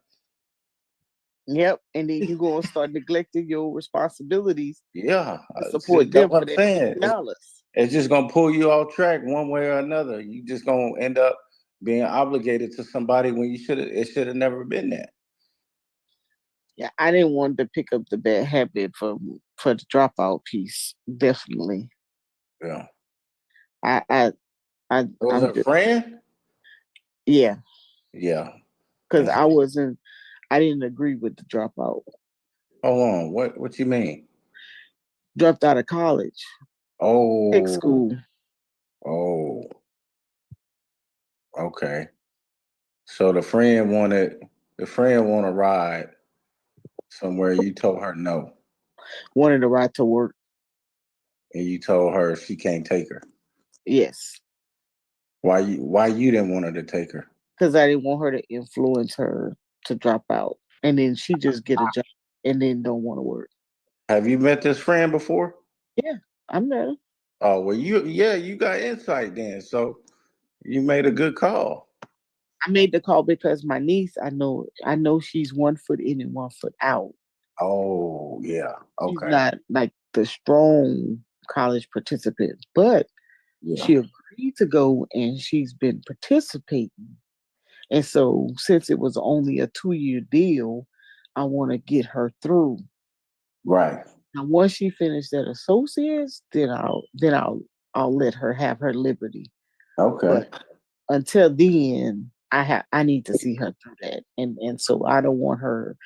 Yep, and then you're gonna start neglecting your responsibilities. Yeah, to support them for that $50. It's just gonna pull you off track one way or another. You just gonna end up being obligated to somebody when it should have never been that. Yeah, I didn't want to pick up the bad habit for the dropout piece. Definitely. Yeah. I was a friend? Yeah. Yeah. Because I didn't agree with the dropout. Hold on, what you mean? Dropped out of college. Oh. Tech school. Oh. Okay. So the friend wanted a ride somewhere. You told her no. Wanted a ride to work. And you told her she can't take her. Yes. Why you didn't want her to take her? Because I didn't want her to influence her to drop out. And then she just get a job and then don't want to work. Have you met this friend before? Yeah, I met her. Oh, well, you got insight then. So you made a good call. I made the call because my niece, I know she's 1 foot in and 1 foot out. Oh, yeah. She's Okay. not like the strong college participant, but she agreed to go and she's been participating. And so since it was only a 2-year deal, I want to get her through. Right. Now once she finished that associates, then I'll let her have her liberty. Okay. But until then, I need to see her through that. And so I don't want her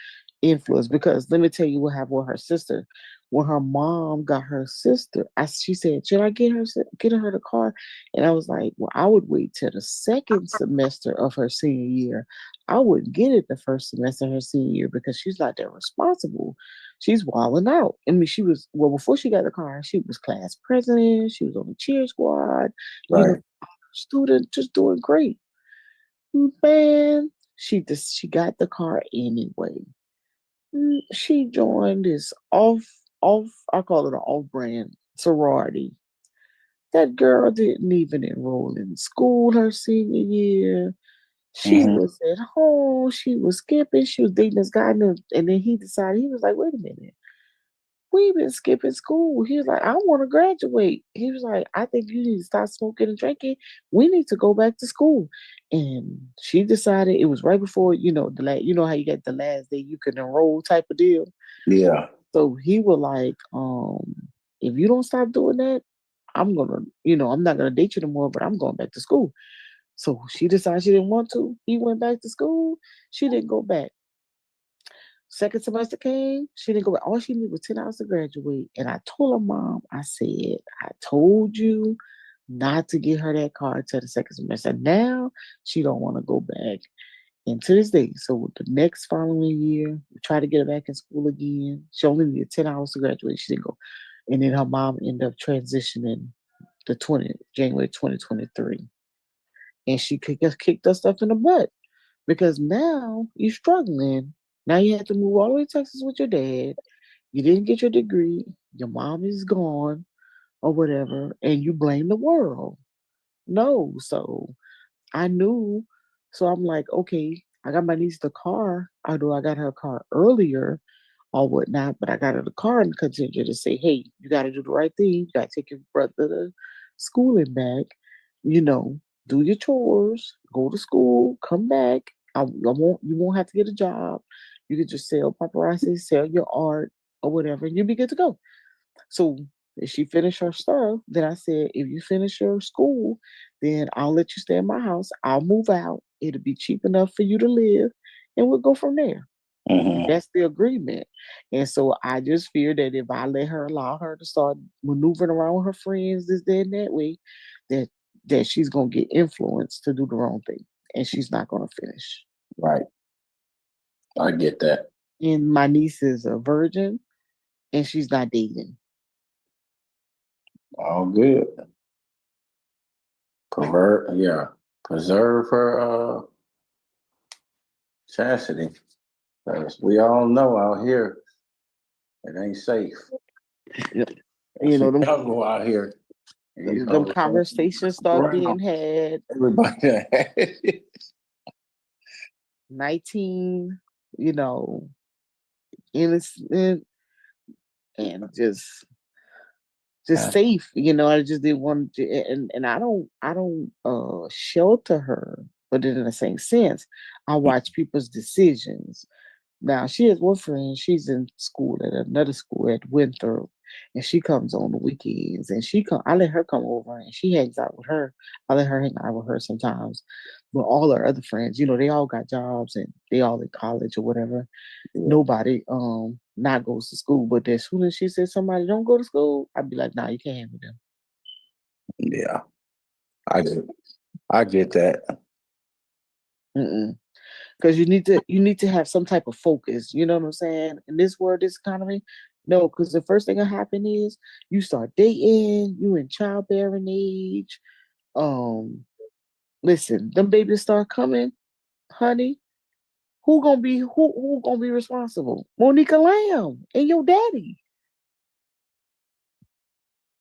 influence, because let me tell you what happened with her sister. When her mom got her sister, she said, "Should I get her the car?" And I was like, "Well, I would wait till the second semester of her senior year. I wouldn't get it the first semester of her senior year because she's not that responsible. She's wilding out. I mean, before she got the car, she was class president. She was on the cheer squad. You know, Right. student just doing great. Man, she got the car anyway. She joined this I call it an off-brand sorority. That girl didn't even enroll in school her senior year. She was at home. She was skipping. She was dating this guy, and then he decided, he was like, "Wait a minute, we've been skipping school." He was like, "I want to graduate." He was like, "I think you need to stop smoking and drinking. We need to go back to school." And she decided, it was right before, you know how you get the last day you can enroll type of deal. Yeah. So he was like, "If you don't stop doing that, I'm not gonna date you no more, but I'm going back to school." So she decided she didn't want to. He went back to school. She didn't go back. Second semester came, she didn't go back. All she needed was 10 hours to graduate. And I told her mom, I said, "I told you not to get her that car until the second semester." Now she don't want to go back. And to this day, so the next following year, we tried to get her back in school again. She only needed 10 hours to graduate. She didn't go. And then her mom ended up transitioning January 2023. And she kicked her stuff in the butt, because now you're struggling. Now you have to move all the way to Texas with your dad. You didn't get your degree. Your mom is gone or whatever, and you blame the world. No, so I knew. So I'm like, okay, I got my niece the car, although I got her car earlier or whatnot, but I got her the car and continue to say, "Hey, you got to do the right thing. You got to take your brother to school and back. You know, do your chores, go to school, come back. You won't have to get a job. You could just sell paparazzi, sell your art or whatever, and you'll be good to go." So if she finished her stuff, then I said, "If you finish your school, then I'll let you stay in my house. I'll move out. It'll be cheap enough for you to live, and we'll go from there." That's the agreement. And so I just fear that if I allow her to start maneuvering around with her friends this, that, and that way, that she's gonna get influenced to do the wrong thing, and she's not gonna finish. Right. I get that. And my niece is a virgin, and she's not dating. All good. Preserve her chastity. Because we all know out here it ain't safe. Yep. You know, them go out here. Conversations start being had. Everybody 19, innocent and just safe. I just didn't want to, and I don't shelter her, but in the same sense, I watch people's decisions. Now she has one friend, she's in school at another school at Winthrop, and she comes on the weekends, and I let her come over and she hangs out with her. I let her hang out with her sometimes. But all her other friends, they all got jobs and they all in college or whatever. Nobody not goes to school. But as soon as she says somebody don't go to school, I'd be like, "Nah, you can't have them." Yeah. I get that. Because you need to have some type of focus. You know what I'm saying? In this world, this economy, no. Because the first thing that happen is you start dating, you in childbearing age. Listen, them babies start coming, honey. Who gonna be responsible? Monica Lamb and your daddy.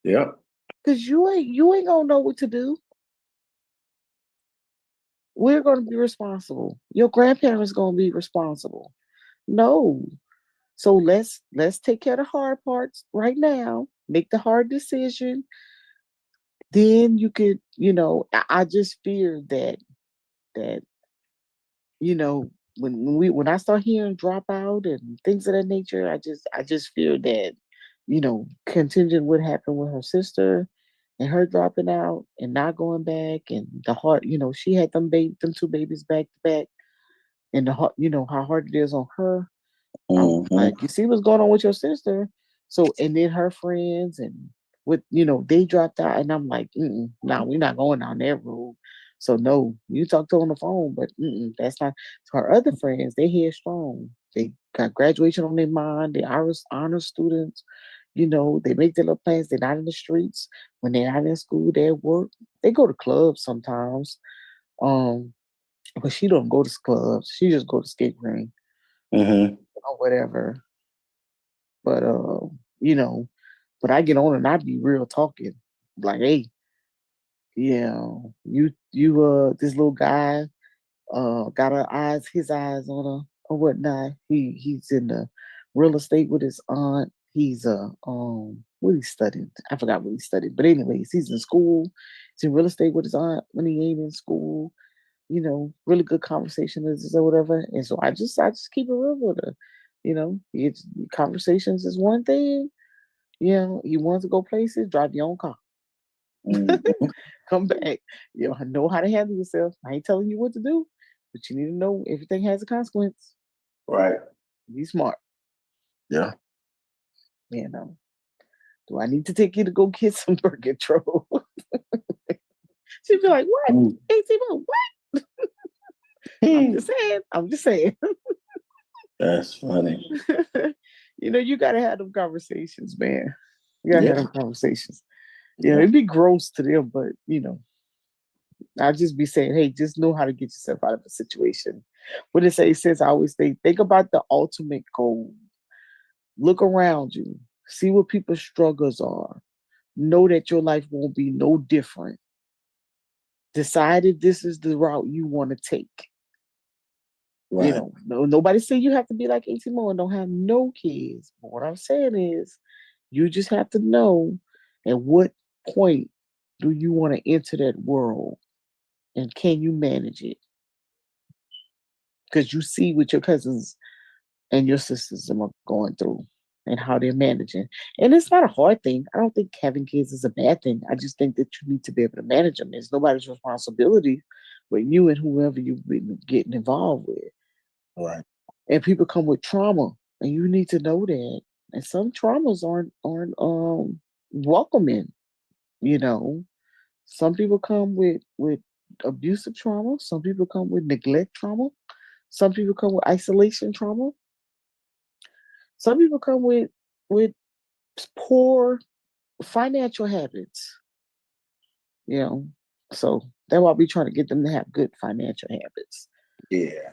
Yep. Cause you ain't gonna know what to do. We're gonna be responsible. Your grandparents gonna be responsible. No. So let's take care of the hard parts right now. Make the hard decision. Then you could, I just fear that when I start hearing dropout and things of that nature, I just fear that, contingent what happened with her sister and her dropping out and not going back and the heart, she had them two babies back to back and the heart, how hard it is on her. I'm like, you see what's going on with your sister. So and then her friends and they dropped out and I'm like, no, we're not going down that road. So no, you talk to her on the phone, but that's not. So her other friends, they headstrong. They got graduation on their mind. They honor students. They make their little plans. They're not in the streets. When they're not in school, they're at work. They go to clubs sometimes. But she don't go to clubs. She just go to skate ring or whatever. But but I get on and I be real talking. Like, hey, this little guy got his eyes on her or whatnot. He's in the real estate with his aunt. He's what he studied. I forgot what he studied. But anyways, he's in school. He's in real estate with his aunt when he ain't in school. Really good conversations or whatever. And so I just keep it real with her. It's conversations is one thing. You want to go places, drive your own car. Come back. Know how to handle yourself. I ain't telling you what to do, but you need to know everything has a consequence. Right. Be smart. Yeah. Do I need to take you to go get some birth control? She'd be like, what? ATM, what? I'm just saying. That's funny. You gotta have them conversations, man. You gotta have them conversations. It'd be gross to them, but I'll just be saying, hey, just know how to get yourself out of a situation. What it says, I always think about the ultimate goal. Look around you, see what people's struggles are. Know that your life won't be no different. Decide if this is the route you want to take. Right. Nobody say you have to be like ATM and don't have no kids. But what I'm saying is, you just have to know at what point do you want to enter that world, and can you manage it? Because you see what your cousins and your sisters are going through and how they're managing. And it's not a hard thing. I don't think having kids is a bad thing. I just think that you need to be able to manage them. It's nobody's responsibility but you and whoever you've been getting involved with. Right. And people come with trauma, and you need to know that. And some traumas aren't welcoming. Some people come with abusive trauma. Some people come with neglect trauma. Some people come with isolation trauma. Some people come with poor financial habits. So that's why we trying to get them to have good financial habits. Yeah.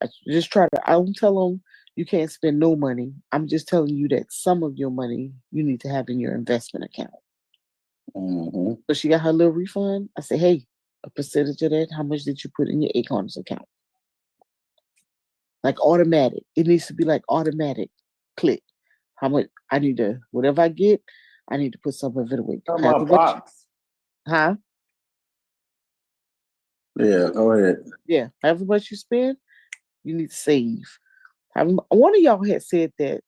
I don't tell them you can't spend no money. I'm just telling you that some of your money you need to have in your investment account. So she got her little refund. I say, hey, a percentage of that, how much did you put in your Acorns account? Like automatic. It needs to be like automatic. Click. How much I need to, whatever I get, I need to put some of it away. Huh? Yeah, go ahead. Yeah, however much you spend, you need to save. One of y'all had said that.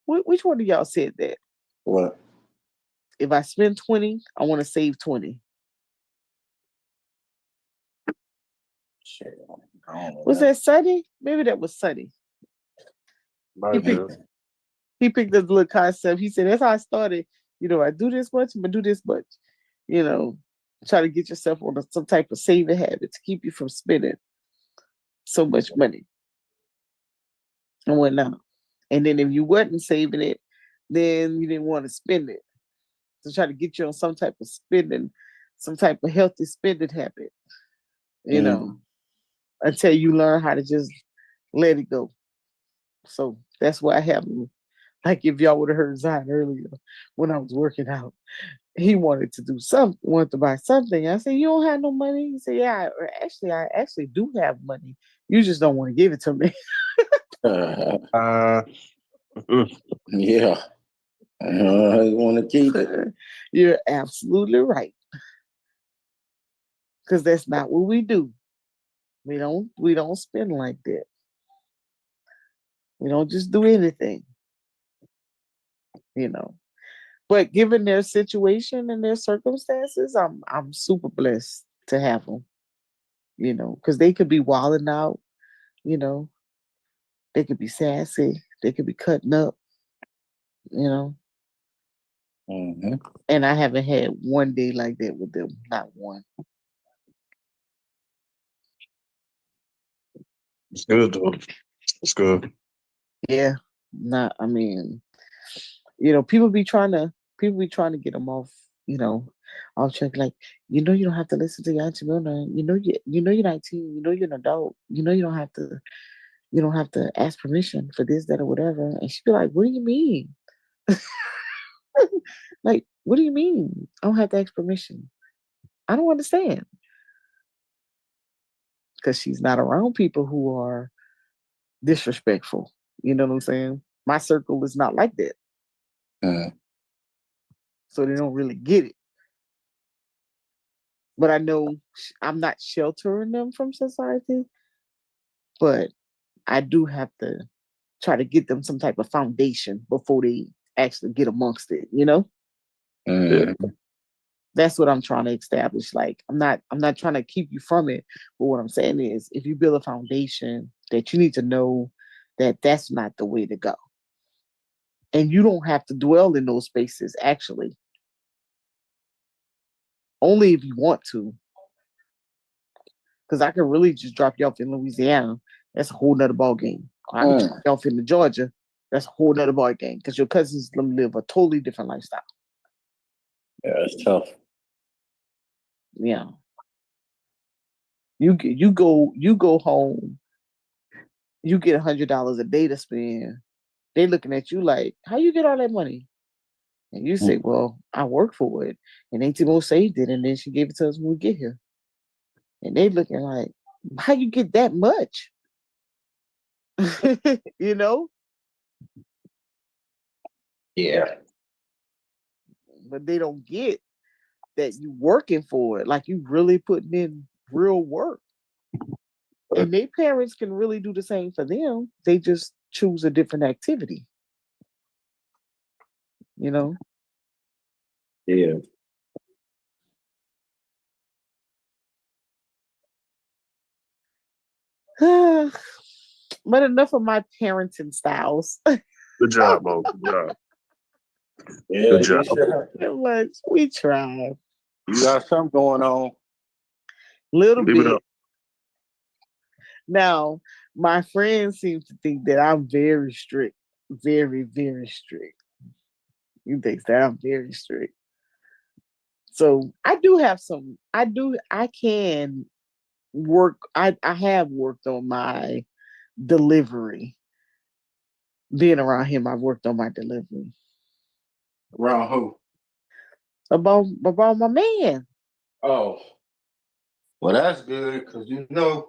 Which one of y'all said that? What? If I spend 20, I want to save 20. Shit. Was that Sunny? Maybe that was Sunny. He picked this little concept. He said, that's how I started. I do this much, I'm going to do this much. Try to get yourself on some type of saving habit to keep you from spending so much money and whatnot. And then if you wasn't saving it, then you didn't want to spend it. To try to get you on some type of spending, some type of healthy spending habit, until you learn how to just let it go. So that's why I have them Like if y'all would have heard Zion earlier when I was working out, he wanted to do something, wanted to buy something. I said, "You don't have no money?" He said, "Yeah, I actually do have money. You just don't want to give it to me." Yeah. I want to keep it. You're absolutely right. Because that's not what we do. We don't spend like that. We don't just do anything, you know. But given their situation and their circumstances, I'm super blessed to have them, you know, because they could be wilding out, you know, they could be sassy, they could be cutting up, you know. Mm-hmm. And I haven't had one day like that with them, not one. It's good though. It's good. Yeah, not. I mean, you know, people be trying to get them off, you know, off track. Like, you know, you don't have to listen to your auntie Milna. You know you're 19. You know you're an adult. You know you don't have to ask permission for this, that, or whatever. And she'd be like, "What do you mean? Like, what do you mean? I don't have to ask permission? I don't understand." Because she's not around people who are disrespectful. You know what I'm saying? My circle is not like that. So they don't really get it. But I know I'm not sheltering them from society, but I do have to try to get them some type of foundation before they actually get amongst it, you know? That's what I'm trying to establish. Like, I'm not trying to keep you from it, but what I'm saying is if you build a foundation that you need to know that that's not the way to go. And you don't have to dwell in those spaces, actually. Only if you want to. Because I could really just drop you off in Louisiana. That's a whole nother ball game. I can drop you off in Georgia. That's a whole nother ball game. Because your cousins live a totally different lifestyle. Yeah, it's tough. Yeah. You go home. You get $100 a day to spend. They looking at you like, how you get all that money? And you say, well, I work for it. And Auntie Mo saved it, and then she gave it to us when we get here. And they looking like, how you get that much? You know? Yeah. But they don't get that you working for it. Like you really putting in real work. And their parents can really do the same for them. They just choose a different activity. You know? Yeah. But enough of my parenting styles. Good job, Mo. Good job. Yeah, Good job. Much. We try. You got something going on. Little Leave it bit. up. Now, my friends seem to think that I'm very strict. Very, very strict. You think that I'm very strict. So I can work. I have worked on my delivery. Being around him, I've worked on my delivery. Around who? About my man. Oh. Well, that's good, because you know,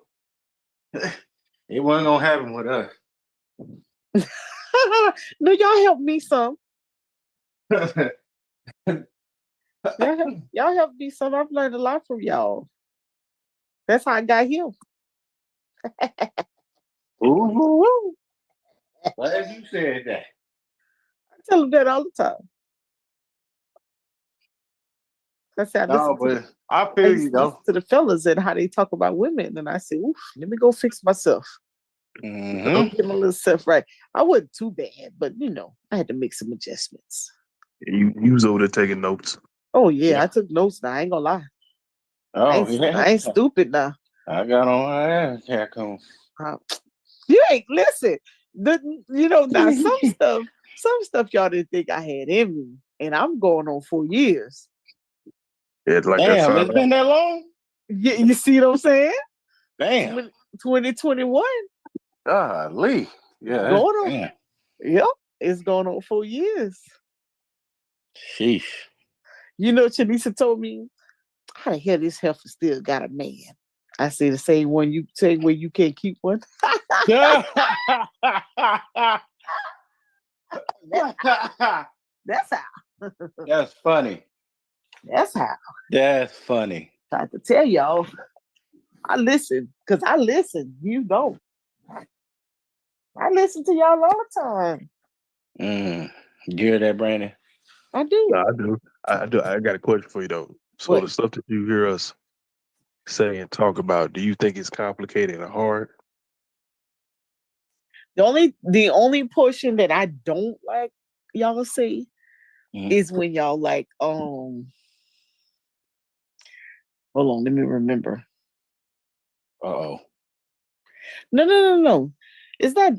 it wasn't going to happen with us. No, y'all help me some. Y'all help me some. I've learned a lot from y'all. That's how I got him. Ooh. Glad you said that. I tell him that all the time. That's how I feel you though. To the fellas and how they talk about women, and I say, "Oof, let me go fix myself. Go get my little self right." I wasn't too bad, but you know, I had to make some adjustments. You was over there taking notes. Oh yeah, I took notes now. I ain't gonna lie. I ain't stupid now. I got on my ass, Cancun. You ain't listen. Now some stuff y'all didn't think I had in me, and I'm going on 4 years. Yeah, like damn, it's been that long? Yeah, you see what I'm saying? Damn. 2021. Golly. Yeah. Going on. Yep. It's going on 4 years. Sheesh. You know, Chanisa told me, how the hell this heifer still got a man? I say the same one you say where you can't keep one. That's how. That's funny. That's how. That's funny. I have to tell y'all, I listen, because I listen. You don't. I listen to y'all all the time. You hear that, Brandon? I do. No, I do. I got a question for you though. So What? the stuff that you hear us say and talk about, do you think it's complicated and hard? The only portion that I don't like y'all say is when y'all like, hold on, let me remember. Uh-oh. No. It's not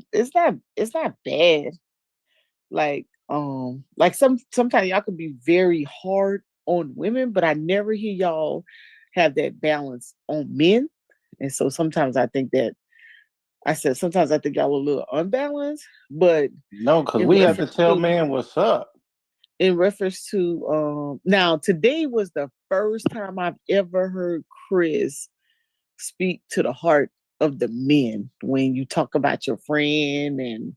bad. Like sometimes y'all could be very hard on women, but I never hear y'all have that balance on men. And so sometimes I think y'all a little unbalanced, but No, because we have to tell man what's up. In reference to now today was the first time I've ever heard Chris speak to the heart of the men when you talk about your friend and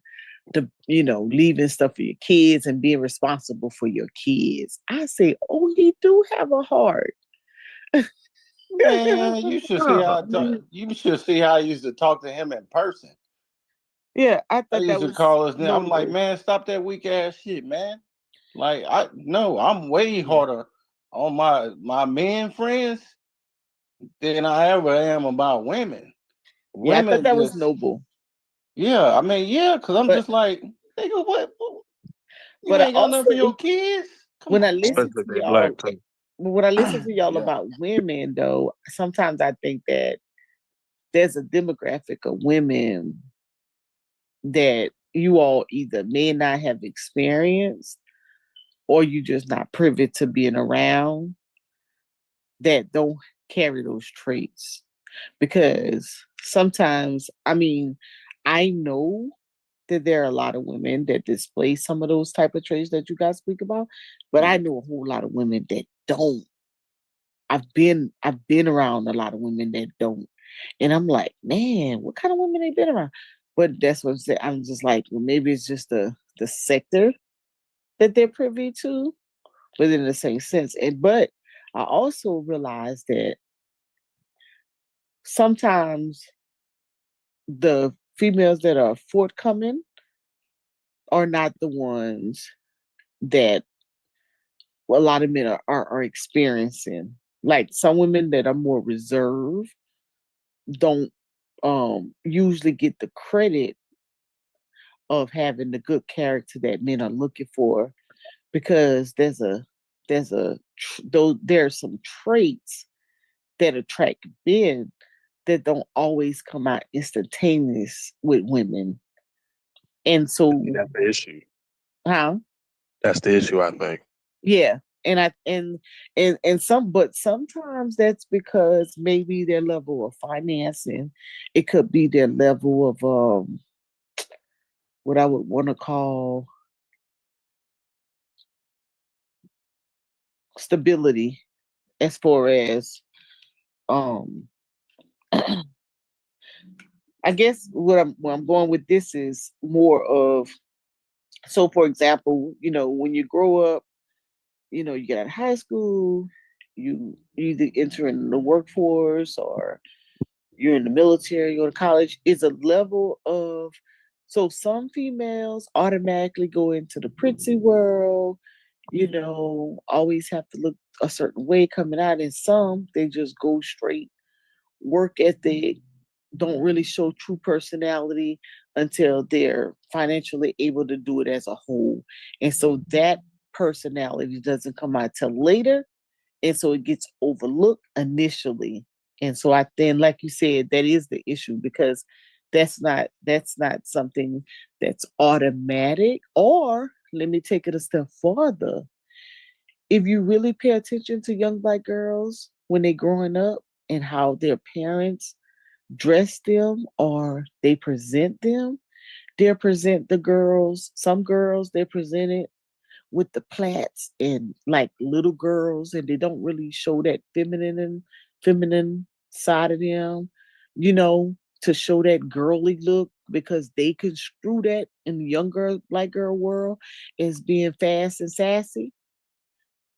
leaving stuff for your kids and being responsible for your kids. I say, oh, he do have a heart. Man, you should see how I used to talk to him in person. Yeah, I thought I used to call his name. I'm like, man, stop that weak ass shit, man. Like, I'm way harder on my men friends than I ever am about women. Yeah, I thought that was noble. Yeah, I mean, yeah, because I'm just like, nigga, what? You ain't got nothing for your kids? When I listen to y'all about women, though, sometimes I think that there's a demographic of women that you all either may not have experienced or you just not privy to being around that don't carry those traits. Because sometimes, I mean, I know that there are a lot of women that display some of those type of traits that you guys speak about, but I know a whole lot of women that don't. I've been around a lot of women that don't. And I'm like, man, what kind of women they been around? But that's what I'm saying. I'm just like, well, maybe it's just the sector that they're privy to, but in the same sense. But I also realized that sometimes the females that are forthcoming are not the ones that a lot of men are experiencing. Like some women that are more reserved don't usually get the credit of having the good character that men are looking for, because there are some traits that attract men that don't always come out instantaneous with women. And so that's the issue. Huh? That's the issue, I think. Yeah. And sometimes that's because maybe their level of financing, it could be their level of what I would want to call stability, as far as I guess where I'm going with this is more of, so for example, when you grow up, you get out of high school, you either enter in the workforce or you're in the military, you go to college, is a level of, so some females automatically go into the prissy world, always have to look a certain way coming out, and some, they just go straight work ethic, don't really show true personality until they're financially able to do it as a whole. And so that personality doesn't come out till later. And so it gets overlooked initially. And so I then, like you said, that is the issue, because that's not something that's automatic. Or let me take it a step further. If you really pay attention to young Black girls when they're growing up and how their parents dress them or they present them, They present the girls, some girls, they're presented with the plaits and like little girls, and they don't really show that feminine side of them, to show that girly look, because they construe that in the younger black girl world as being fast and sassy.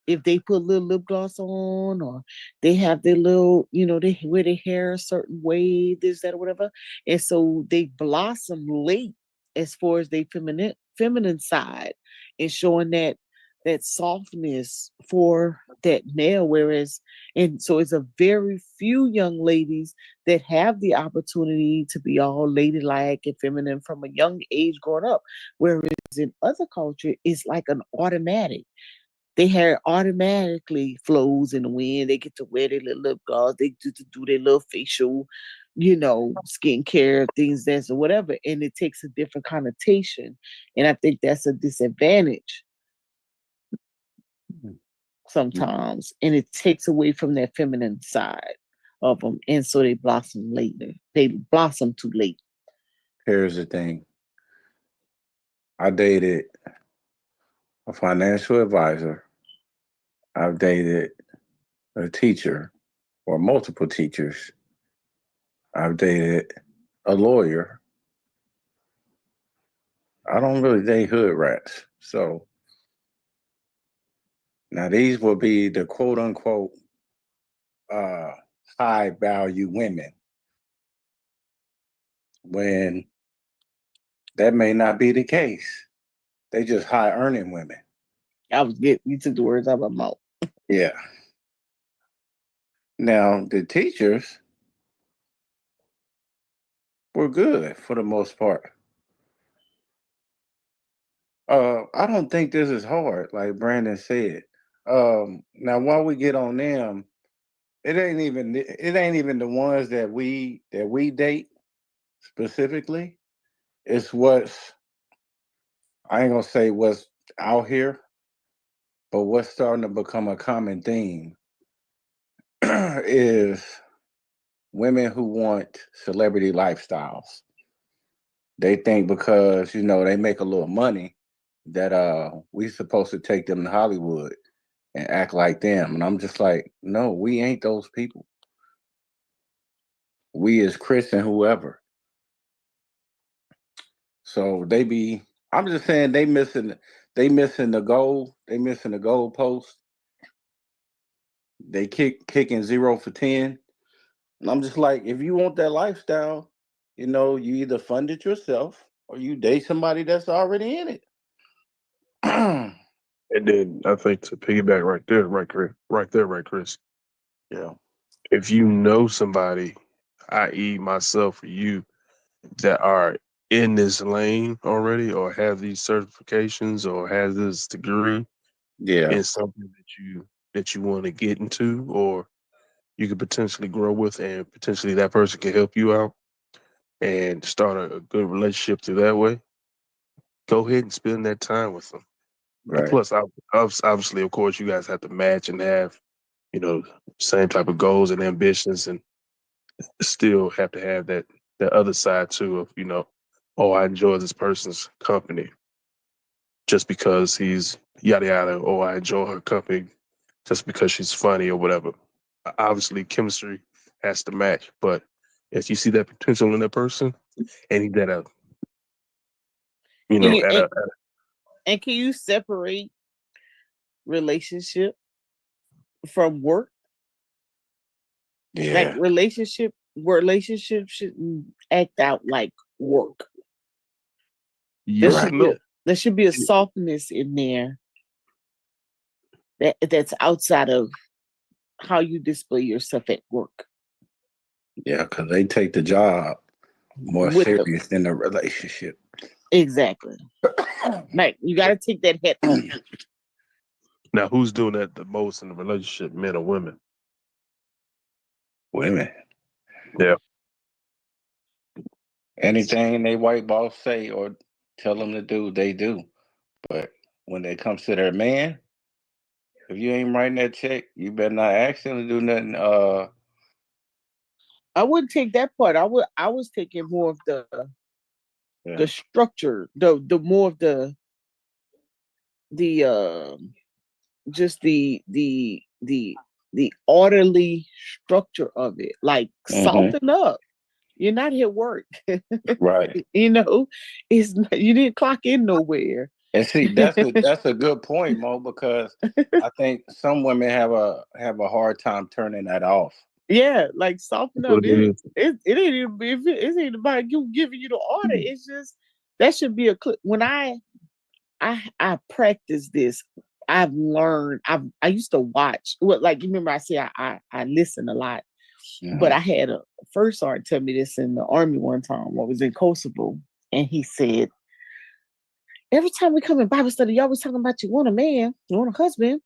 If they put a little lip gloss on, or they have their little, they wear their hair a certain way, this, that, or whatever. And so they blossom late as far as their feminine side, and showing that softness for that male. Whereas, and so it's a very few young ladies that have the opportunity to be all ladylike and feminine from a young age growing up. Whereas in other culture, it's like an automatic. They hair automatically flows in the wind. They get to wear their little lip gloss. They get to do their little facial, skincare things, that's or whatever. And it takes a different connotation. And I think that's a disadvantage sometimes. And it takes away from their feminine side of them. And so they blossom later. They blossom too late. Here's the thing. I dated a financial advisor. I've dated a teacher or multiple teachers. I've dated a lawyer. I don't really date hood rats. So now these will be the quote unquote high value women, when that may not be the case. They just high earning women. You took the words out of my mouth. Yeah. Now the teachers were good for the most part. I don't think this is hard, like Brandon said. Now while we get on them, it ain't even the ones that we date specifically. It's I ain't gonna say what's out here, but what's starting to become a common theme is women who want celebrity lifestyles. They think because they make a little money that we supposed to take them to Hollywood and act like them. And I'm just like, no, we ain't those people. We as Chris and whoever. So I'm just saying they missing the goal. They missing the goal post. They kicking 0 for 10. And I'm just like, if you want that lifestyle, you either fund it yourself or you date somebody that's already in it. And then I think to piggyback right there, Chris. Yeah. If you know somebody, i.e., myself or you, that are in this lane already, or have these certifications, or has this degree, Yeah. in something that you want to get into, or you could potentially grow with, and potentially that person can help you out and start a good relationship through that way, go ahead and spend that time with them. And Right. plus, obviously, of course, you guys have to match and have, same type of goals and ambitions, and still have to have that other side too of, oh, I enjoy this person's company just because he's yada yada, or I enjoy her company just because she's funny or whatever. Obviously, chemistry has to match, but if you see that potential in that person, and he's at a, And can you separate relationship from work? Yeah. Like relationships shouldn't act out like work. Yes, no. There should be a softness in there that's outside of how you display yourself at work. Yeah, because they take the job more serious than the relationship. Exactly. Like, you got to take that hit. Now, who's doing that the most in the relationship, men or women? Women. Yeah. Anything they white boss say or tell them to do, they do. But when it comes to their man, if you ain't writing that check, you better not ask him to do nothing. I wouldn't take that part. I was taking more of the structure, the more of the just the orderly structure of it. Like soften up. You're not at work. Right. You know, you didn't clock in nowhere. And see, that's a good point, Mo, because I think some women have a hard time turning that off. Yeah, like soften up. It It ain't even it ain't about you giving you the order. It's just that should be a clip. When I practice this, I've learned. I used to watch. Well, like you remember, I said I listen a lot, but I had a first sergeant tell me this in the Army one time. I was in Kosovo, and he said, every time we come in Bible study, you always talking about you want a man, you want a husband.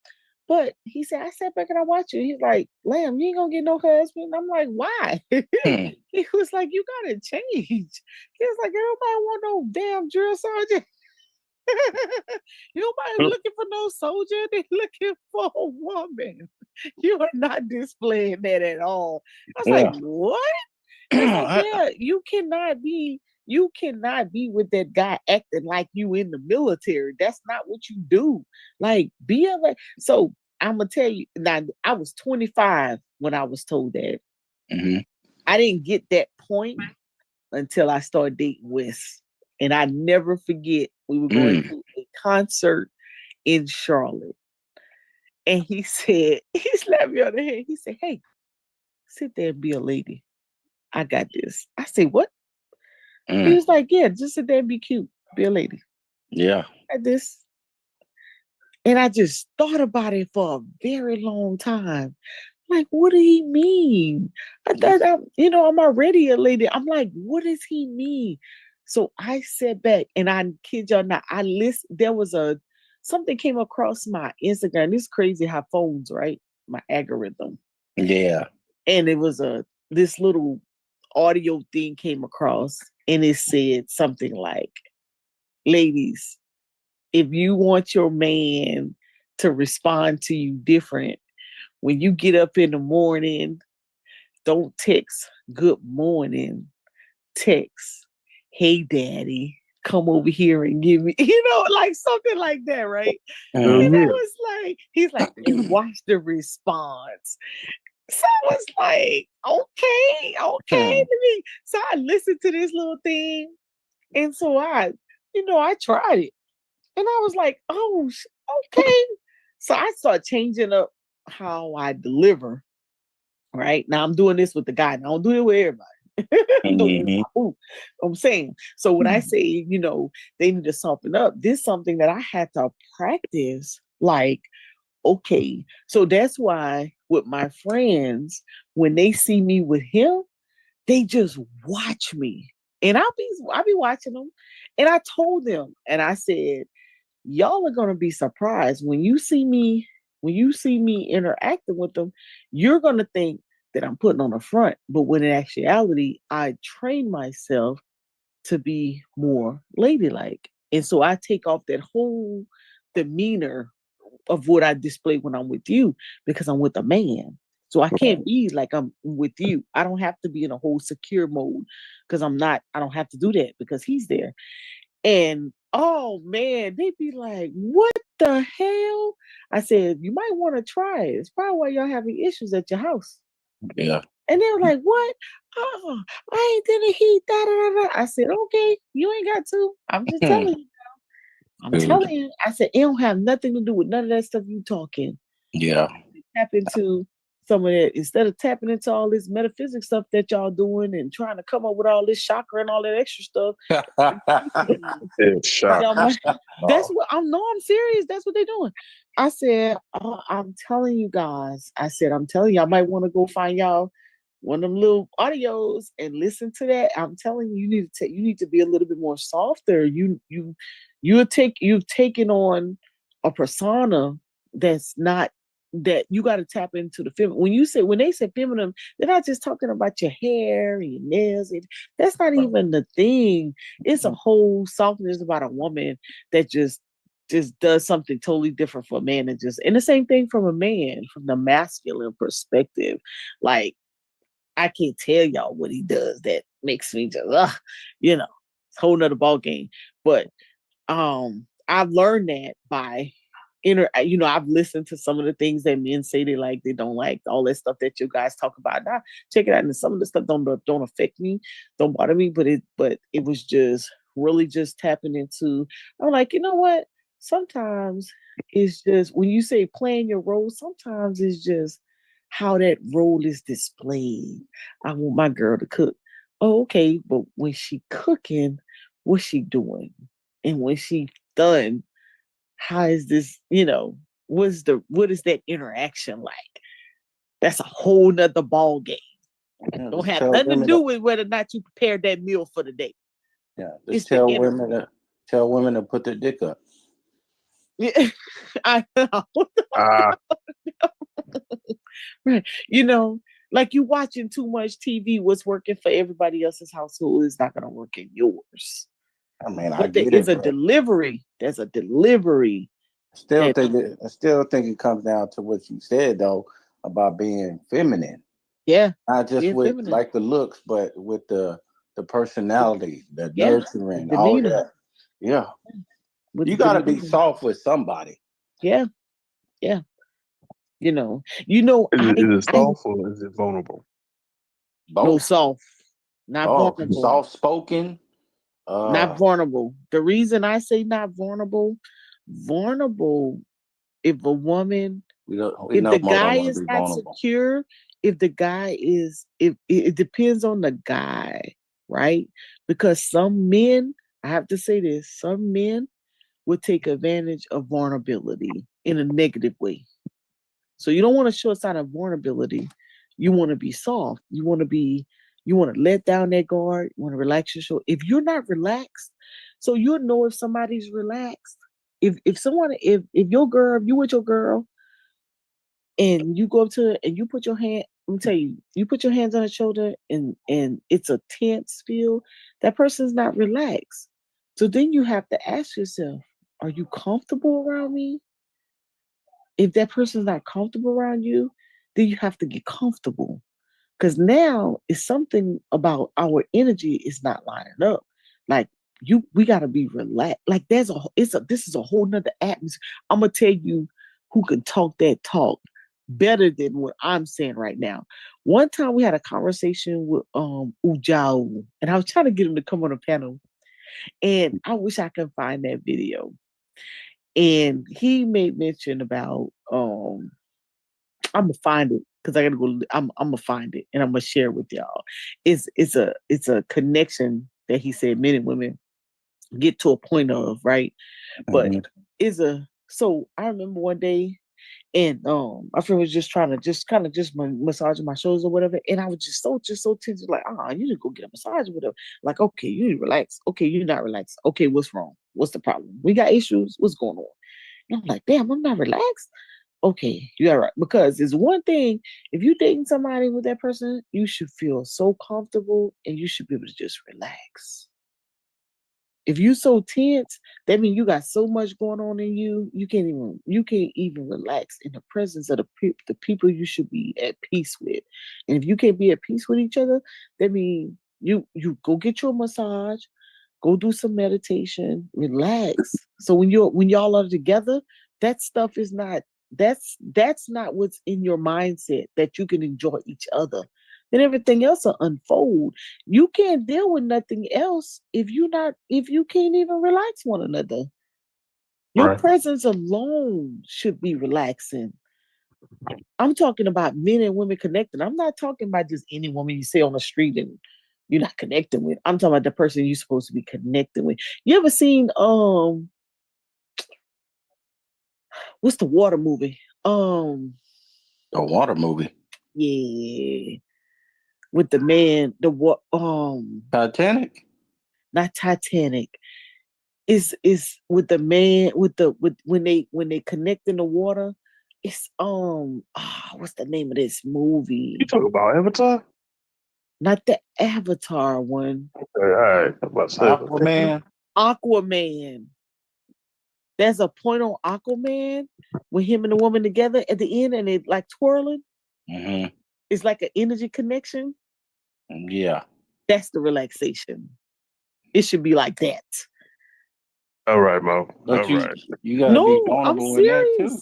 But he said, I sat back and I watched you. He's like, Lamb, you ain't gonna get no husband. I'm like, why? He was like, you gotta change. He was like, everybody want no damn drill sergeant. Nobody looking for no soldier. They're looking for a woman. You are not displaying that at all. I was like, what? Like, yeah, you cannot be with that guy acting like you in the military. That's not what you do. Like, so I'm gonna tell you now, I was 25 when I was told that. I didn't get that point until I started dating Wes. And I never forget, we were going to a concert in Charlotte. And he said, he slapped me on the head. He said, hey, sit there and be a lady. I got this. I said, what? He was like, yeah, just sit there and be cute. Be a lady. Yeah. Like this. And I just thought about it for a very long time. Like, what did he mean? I thought, I'm already a lady. I'm like, what does he mean? So I sat back and I kid y'all not, I listened. There was something came across my Instagram. It's crazy how phones, right? My algorithm. Yeah. And it was this little audio thing came across and it said something like, ladies, if you want your man to respond to you different, when you get up in the morning, don't text good morning, text, hey daddy, come over here and give me, like something like that, right? And I was like, he's like, and watch the response. So I was like, okay. So I listened to this little thing. And so I tried it. And I was like, oh, okay. So I started changing up how I deliver. Right now, I'm doing this with the guy. I don't do it with everybody. I'm saying. So when I say, they need to soften up, this is something that I had to practice. Like, okay, so that's why with my friends, when they see me with him, they just watch me, and I'll be watching them. And I told them, and I said, y'all are gonna be surprised when you see me interacting with them. You're gonna think that I'm putting on the front, but when in actuality, I train myself to be more ladylike, and so I take off that whole demeanor of what I display when I'm with you, because I'm with a man. So I can't be like I'm with you. I don't have to be in a whole secure mode because I don't have to do that because he's there. And oh man, they'd be like, what the hell? I said, you might want to try it. It's probably why y'all having issues at your house. Yeah. And they were like, what? Oh, I ain't did a heat. Da, da, da, da. I said, okay, you ain't got to. I'm just telling you. I'm telling you, I said, it don't have nothing to do with none of that stuff you talking. Yeah. Tap into some of that instead of tapping into all this metaphysics stuff that y'all doing and trying to come up with all this chakra and all that extra stuff. That's what I'm serious. That's what they're doing. I said, I'm telling you guys, I'm telling you, I might want to go find y'all one of them little audios and listen to that. I'm telling you, you need to be a little bit more softer. You've taken on a persona that's not, that you got to tap into the feminine. When they say feminine, they're not just talking about your hair and your nails. That's not even the thing. It's a whole softness about a woman that just does something totally different for a man, and the same thing from a man, from the masculine perspective. Like, I can't tell y'all what he does that makes me just, whole nother ball game. But I've learned that by I've listened to some of the things that men say they like, they don't like, all that stuff that you guys talk about. Now check it out, and some of the stuff don't affect me, don't bother me, but it was just really just tapping into. I'm like, you know what? Sometimes it's just when you say playing your role, sometimes it's just how that role is displayed. I want my girl to cook. Oh, okay, but when she cooking, what's she doing? And when she done, how is this, what is that interaction like? That's a whole nother ball game. Don't have nothing to do with whether or not you prepared that meal for the day. Yeah, just tell women to put their dick up. Yeah, I know. Right. Like you watching too much TV, what's working for everybody else's household is not gonna work in yours. I mean, but there is a delivery. There's a delivery. I still think it comes down to what you said though about being feminine. Yeah. Not just with feminine, like the looks, but with the personality, the nurturing, all that. Yeah. You gotta be soft with somebody. Yeah. Yeah. Is it soft or is it vulnerable? Both. No, soft. Not vulnerable. Soft spoken. Not vulnerable. The reason I say not vulnerable, if a woman, if the guy is not secure, if the guy is, if it depends on the guy, right? Because some men, I have to say this, some men will take advantage of vulnerability in a negative way. So you don't want to show a sign of vulnerability. You want to be soft. You want to let down that guard. You want to relax your shoulder. If you're not relaxed, so you'll know if somebody's relaxed. If you with your girl and you go up to her and you put your hand, let me tell you, you put your hands on her shoulder and it's a tense feel, that person's not relaxed. So then you have to ask yourself, are you comfortable around me? If that person's not comfortable around you, then you have to get comfortable. Because now it's something about our energy is not lining up. Like we gotta be relaxed. Like this is a whole nother atmosphere. I'm gonna tell you who can talk that talk better than what I'm saying right now. One time we had a conversation with Ujao, and I was trying to get him to come on a panel, and I wish I could find that video. And he made mention about I'm gonna find it because I gotta go. I'm gonna find it and I'm gonna share it with y'all. It's a connection that he said men and women get to a point of, right? But so I remember one day and my friend was just trying to just massaging my shoulders or whatever, and I was just so tense, like, you need to go get a massage with him. Like, okay, you need to relax. Okay, you're not relaxed. Okay, what's wrong? What's the problem? We got issues. What's going on? And I'm like, damn, I'm not relaxed. Okay, you are right. Because it's one thing, if you're dating somebody with that person, you should feel so comfortable and you should be able to just relax. If you're so tense, that means you got so much going on in you, you can't even relax in the presence of the people you should be at peace with. And if you can't be at peace with each other, that means you go get your massage, go do some meditation, relax. So when y'all are together, that stuff is not that's not what's in your mindset, that you can enjoy each other. Then everything else will unfold. You can't deal with nothing else if you can't even relax one another. Your presence alone should be relaxing. I'm talking about men and women connecting. I'm not talking about just any woman you see on the street and you're not connecting with. I'm talking about the person you're supposed to be connecting with. You ever seen what's the water movie? A water movie. Yeah. With the man, Titanic? Not Titanic. Is with the man with when they connect in the water. It's what's the name of this movie? You talk about Avatar? Not the Avatar one. Okay, all right. Aquaman. Aquaman. There's a point on Aquaman with him and the woman together at the end, and they like twirling. Mm-hmm. It's like an energy connection. Yeah. That's the relaxation. It should be like that. All right, Mo. But All right. you gotta be No, I'm vulnerable in that too.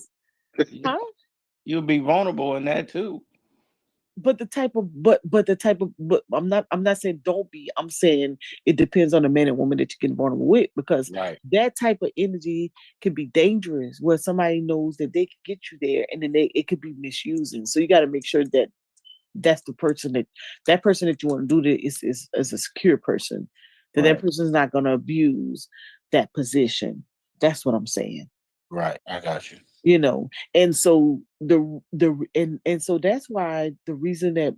serious. Huh? You'll be vulnerable in that too. But I'm not saying don't be. I'm saying it depends on the man and woman that you get vulnerable with, because Right. that type of energy can be dangerous where somebody knows that they can get you there, and then it could be misusing. So you got to make sure that that's the person that person that you want to do this is a secure person, that Right. person's not going to abuse that position. That's what I'm saying. Right. I got you. And so and so that's why the reason that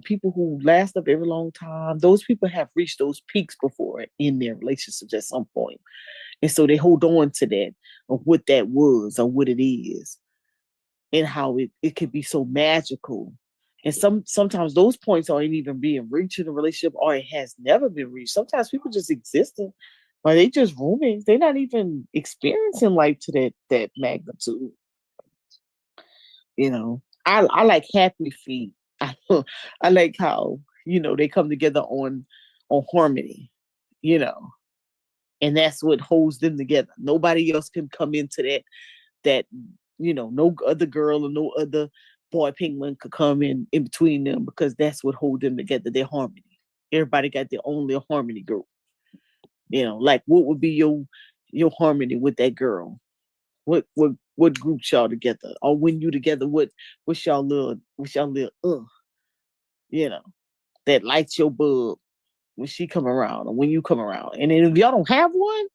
people who last a very long time, those people have reached those peaks before in their relationships at some point, and so they hold on to that, of what that was or what it is, and how it could be so magical. And sometimes those points aren't even being reached in a relationship, or it has never been reached. Sometimes people just existing, or they just roommates. They're not even experiencing life to that magnitude. I like Happy Feet. I like how they come together on harmony, and that's what holds them together. Nobody else can come into that no other girl or no other boy penguin could come in between them, because that's what holds them together. Their harmony. Everybody got their own little harmony group. Like what would be your harmony with that girl? What groups y'all together? Or when you together, what's y'all little that lights your bulb when she come around or when you come around? And then if y'all don't have one,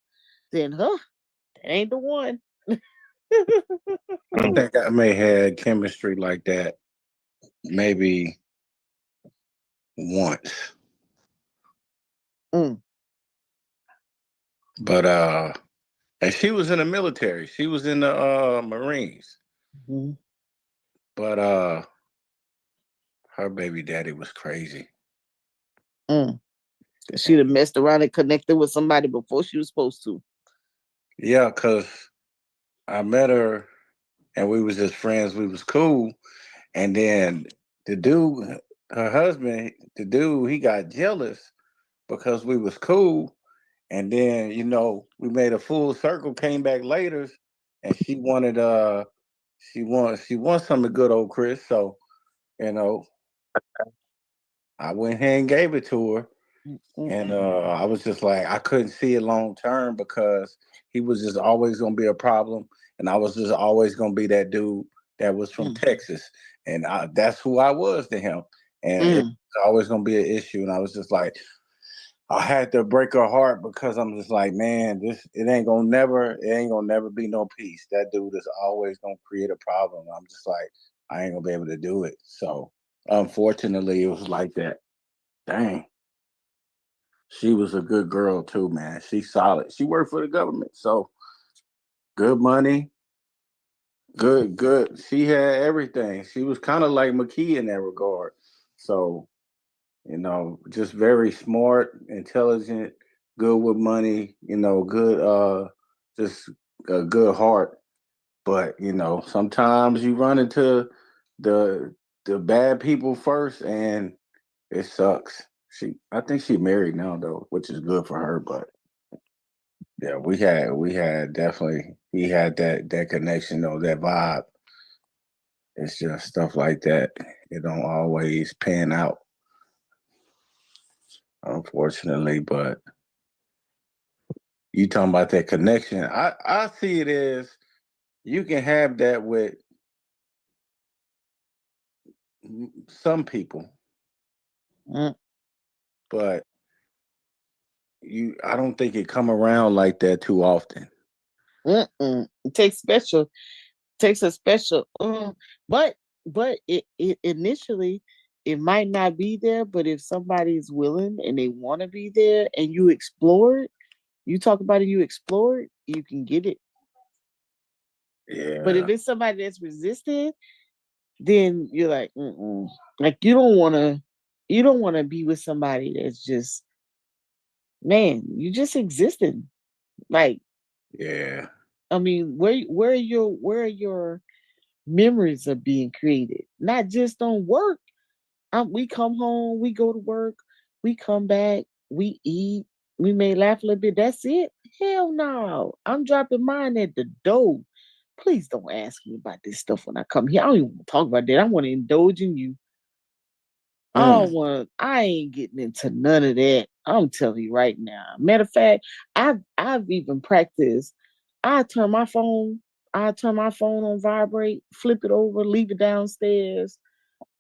then that ain't the one. I think I may have chemistry like that maybe once. But and she was in the military. She was in the Marines. Mm-hmm. But her baby daddy was crazy. She'd have messed around and connected with somebody before she was supposed to. Yeah, because I met her and we was just friends. We was cool. And then the dude, her husband, he got jealous because we was cool. And then, we made a full circle, came back later, and she wanted she wants some of good old Chris. So, I went ahead and gave it to her. And I was just like, I couldn't see it long term because he was just always gonna be a problem. And I was just always gonna be that dude that was from Texas. And that's who I was to him. And it was always gonna be an issue. And I was just like, I had to break her heart because I'm just like, man, it ain't gonna never be no peace. That dude is always gonna create a problem. I'm just like, I ain't gonna be able to do it. So unfortunately, it was like that. Dang. She was a good girl too, man. She's solid. She worked for the government, so good money, good. She had everything. She was kind of like McKee in that regard. So, just very smart, intelligent, good with money, good, just a good heart. But, sometimes you run into the bad people first and it sucks. I think she married now though, which is good for her, but yeah, we had definitely, he had that connection though, that vibe. It's just stuff like that. It don't always pan out, unfortunately, but you talking about that connection. I see it as you can have that with some people, but I don't think it come around like that too often. It takes a special, but it initially it might not be there, but if somebody's willing and they want to be there and you explore it, you talk about it, you explore it, you can get it. Yeah. But if it's somebody that's resistant, then you're like, like you don't want to be with somebody that's just, man, you just existing. Like, yeah. I mean, where are your memories are being created? Not just on work. We come home, we go to work, we come back, we eat, We may laugh a little bit. That's it. Hell no. I'm dropping mine at the door. Please don't ask me about this stuff when I come here. I don't even want to talk about that. I want to indulge in you. I ain't getting into none of that. I'm telling you right now. Matter of fact, I've even practiced. I turn my phone on vibrate, flip it over, leave it downstairs,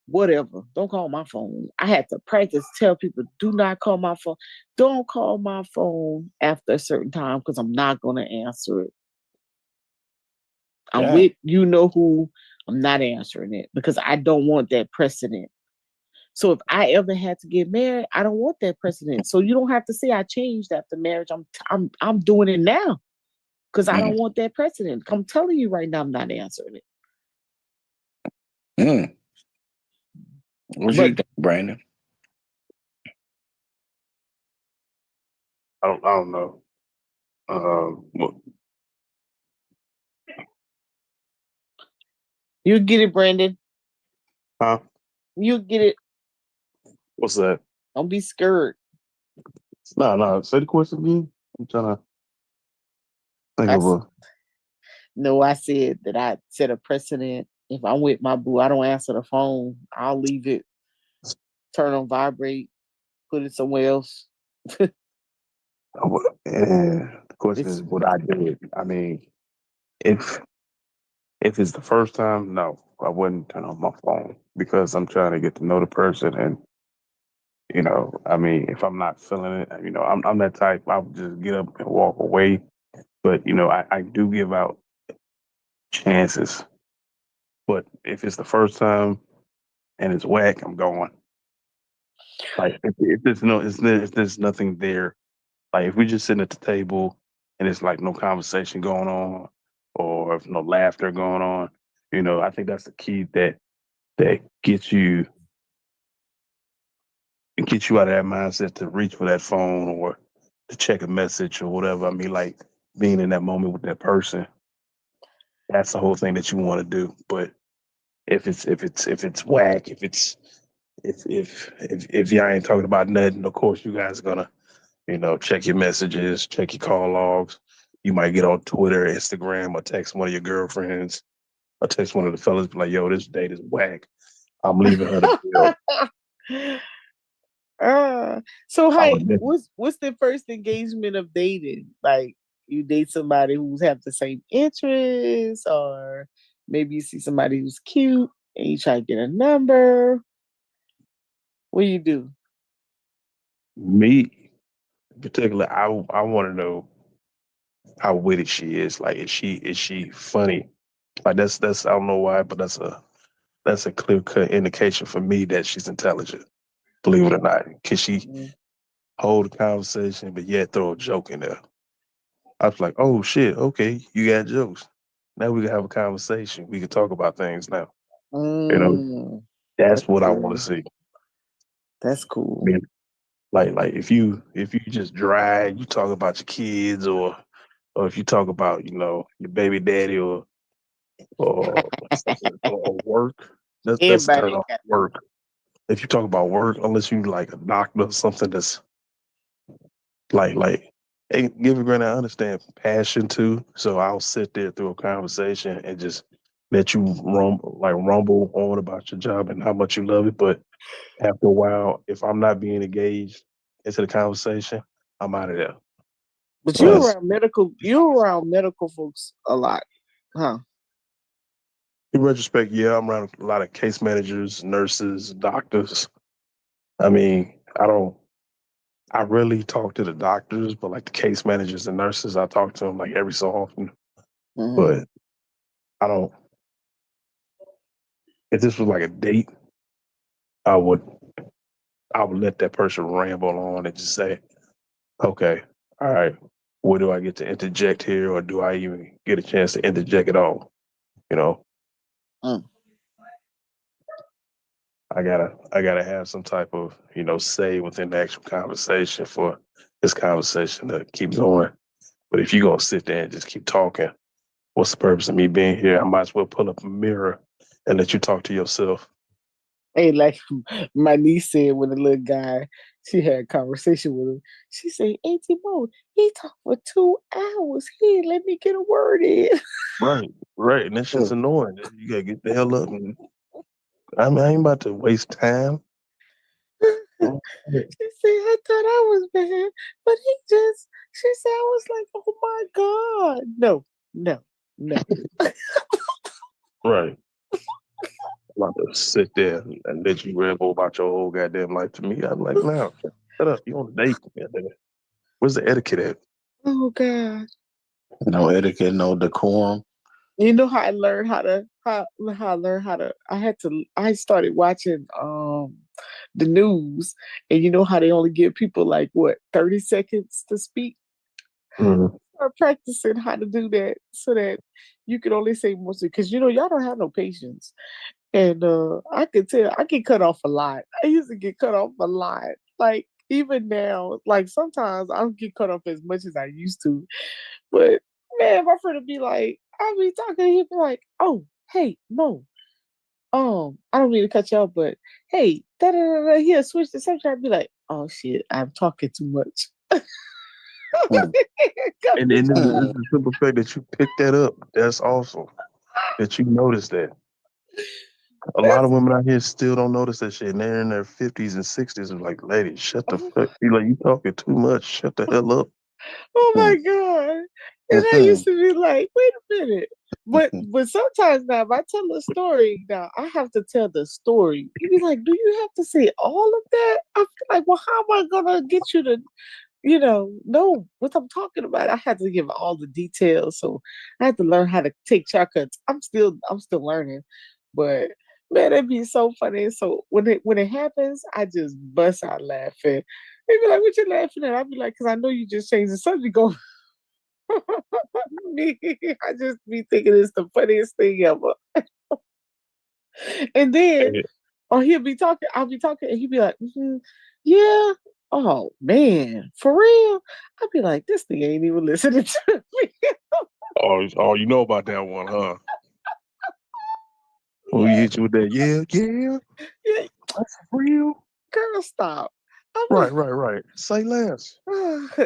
whatever. Don't call my phone. I had to practice, tell people, do not call my phone. Don't call my phone after a certain time because I'm not gonna answer it. I'm with you know who, I'm not answering it because I don't want that precedent. So if I ever had to get married, I don't want that precedent. So you don't have to say I changed after marriage. I'm doing it now because I don't want that precedent. I'm telling you right now, I'm not answering it. What you think, Brandon? I don't know. You get it, Brandon. Huh? You get it. What's that? Don't be scared. No. Say the question again. I'm trying to think of a. No, I said that I set a precedent. If I'm with my boo, I don't answer the phone. I'll leave it, turn on vibrate, put it somewhere else. The question is, would I do it? I mean, if it's the first time, no, I wouldn't turn on my phone because I'm trying to get to know the person, and I mean, if I'm not feeling it, I'm that type. I would just get up and walk away. But I do give out chances. But if it's the first time and it's whack, I'm going. Like if there's nothing there. Like if we just sitting at the table and it's like no conversation going on or if no laughter going on, I think that's the key that gets you out of that mindset to reach for that phone or to check a message or whatever. I mean, like being in that moment with that person, that's the whole thing that you want to do. But if it's whack, if y'all ain't talking about nothing, of course you guys are gonna check your messages, check your call logs. You might get on Twitter, Instagram, or text one of your girlfriends, or text one of the fellas, be like, "Yo, this date is whack. I'm leaving her to build." So hey, what's the first engagement of dating? Like you date somebody who's have the same interests, or maybe you see somebody who's cute and you try to get a number. What do you do? Me, in particular, I want to know how witty she is. Like, is she funny? Like that's I don't know why, but that's a clear cut indication for me that she's intelligent. Believe it or not, can she hold a conversation but yet throw a joke in there? I was like, oh shit, okay, you got jokes. Now we can have a conversation. We can talk about things now. That's what I want to see. That's cool. I mean, like if you just dry, you talk about your kids or if you talk about your baby daddy or work, that's turn off work. If you talk about work, unless you like a doctor or something that's like give a granted, I understand passion too. So I'll sit there through a conversation and just let you rumble on about your job and how much you love it. But after a while, if I'm not being engaged into the conversation, I'm out of there. But you're around medical folks a lot, huh? In retrospect, yeah, I'm around a lot of case managers, nurses, doctors. I mean, I really talk to the doctors, but like the case managers and nurses, I talk to them like every so often. But I don't. If this was like a date, I would let that person ramble on and just say, okay, all right, where do I get to interject here, or do I even get a chance to interject at all? I gotta have some type of say within the actual conversation for this conversation to keep going. But if you're gonna sit there and just keep talking, what's the purpose of me being here? I might as well pull up a mirror and let you talk to yourself. Hey, like my niece said when the little guy, she had a conversation with him. She said, Auntie Mo, he talked for 2 hours. He didn't let me get a word in. Right. And that shit's annoying. You gotta get the hell up. And, I ain't about to waste time. She said, I thought I was bad, but she said, I was like, oh my God. No. Right. I'm about to sit there and let you ramble about your whole goddamn life to me. I'm like, no, shut up. You on a date. Goddamn. Where's the etiquette at? Oh God. No etiquette, no decorum. You know how I learned I started watching the news, and you know how they only give people like what 30 seconds to speak. Mm-hmm. Start practicing how to do that so that you can only say mostly because you know y'all don't have no patience. And I could tell I get cut off a lot. I used to get cut off a lot. Like even now, like sometimes I don't get cut off as much as I used to. But man, my friend would be like, I'll be talking, he'd be like, oh, hey, Mo, I don't mean to cut you off, but hey, da da da da, he'll switch the subject. I'd be like, oh shit, I'm talking too much. And then the simple fact that you picked that up, that's awesome. That you noticed that. A lot of women out here still don't notice that shit, and they're in their 50s and 60s and like, lady, shut the fuck. You like, you talking too much. Shut the hell up. Oh my God. And I used to be like, wait a minute. But sometimes now if I tell a story, now I have to tell the story. You be like, do you have to say all of that? I feel like, well, how am I gonna get you to, know what I'm talking about? I had to give all the details. So I had to learn how to take shortcuts. I'm still learning. But man, it'd be so funny. So when it happens, I just bust out laughing. They be like, what you laughing at? I'd be like, because I know you just changed the subject. Go. Me, I just be thinking it's the funniest thing ever. And then, or I'll be talking, and he'll be like, yeah. Oh man, for real? I'd be like, this thing ain't even listening to me. Oh, you know about that one, huh? Oh, you hit you with that, Yeah, that's real. girl, stop. Right. Say less.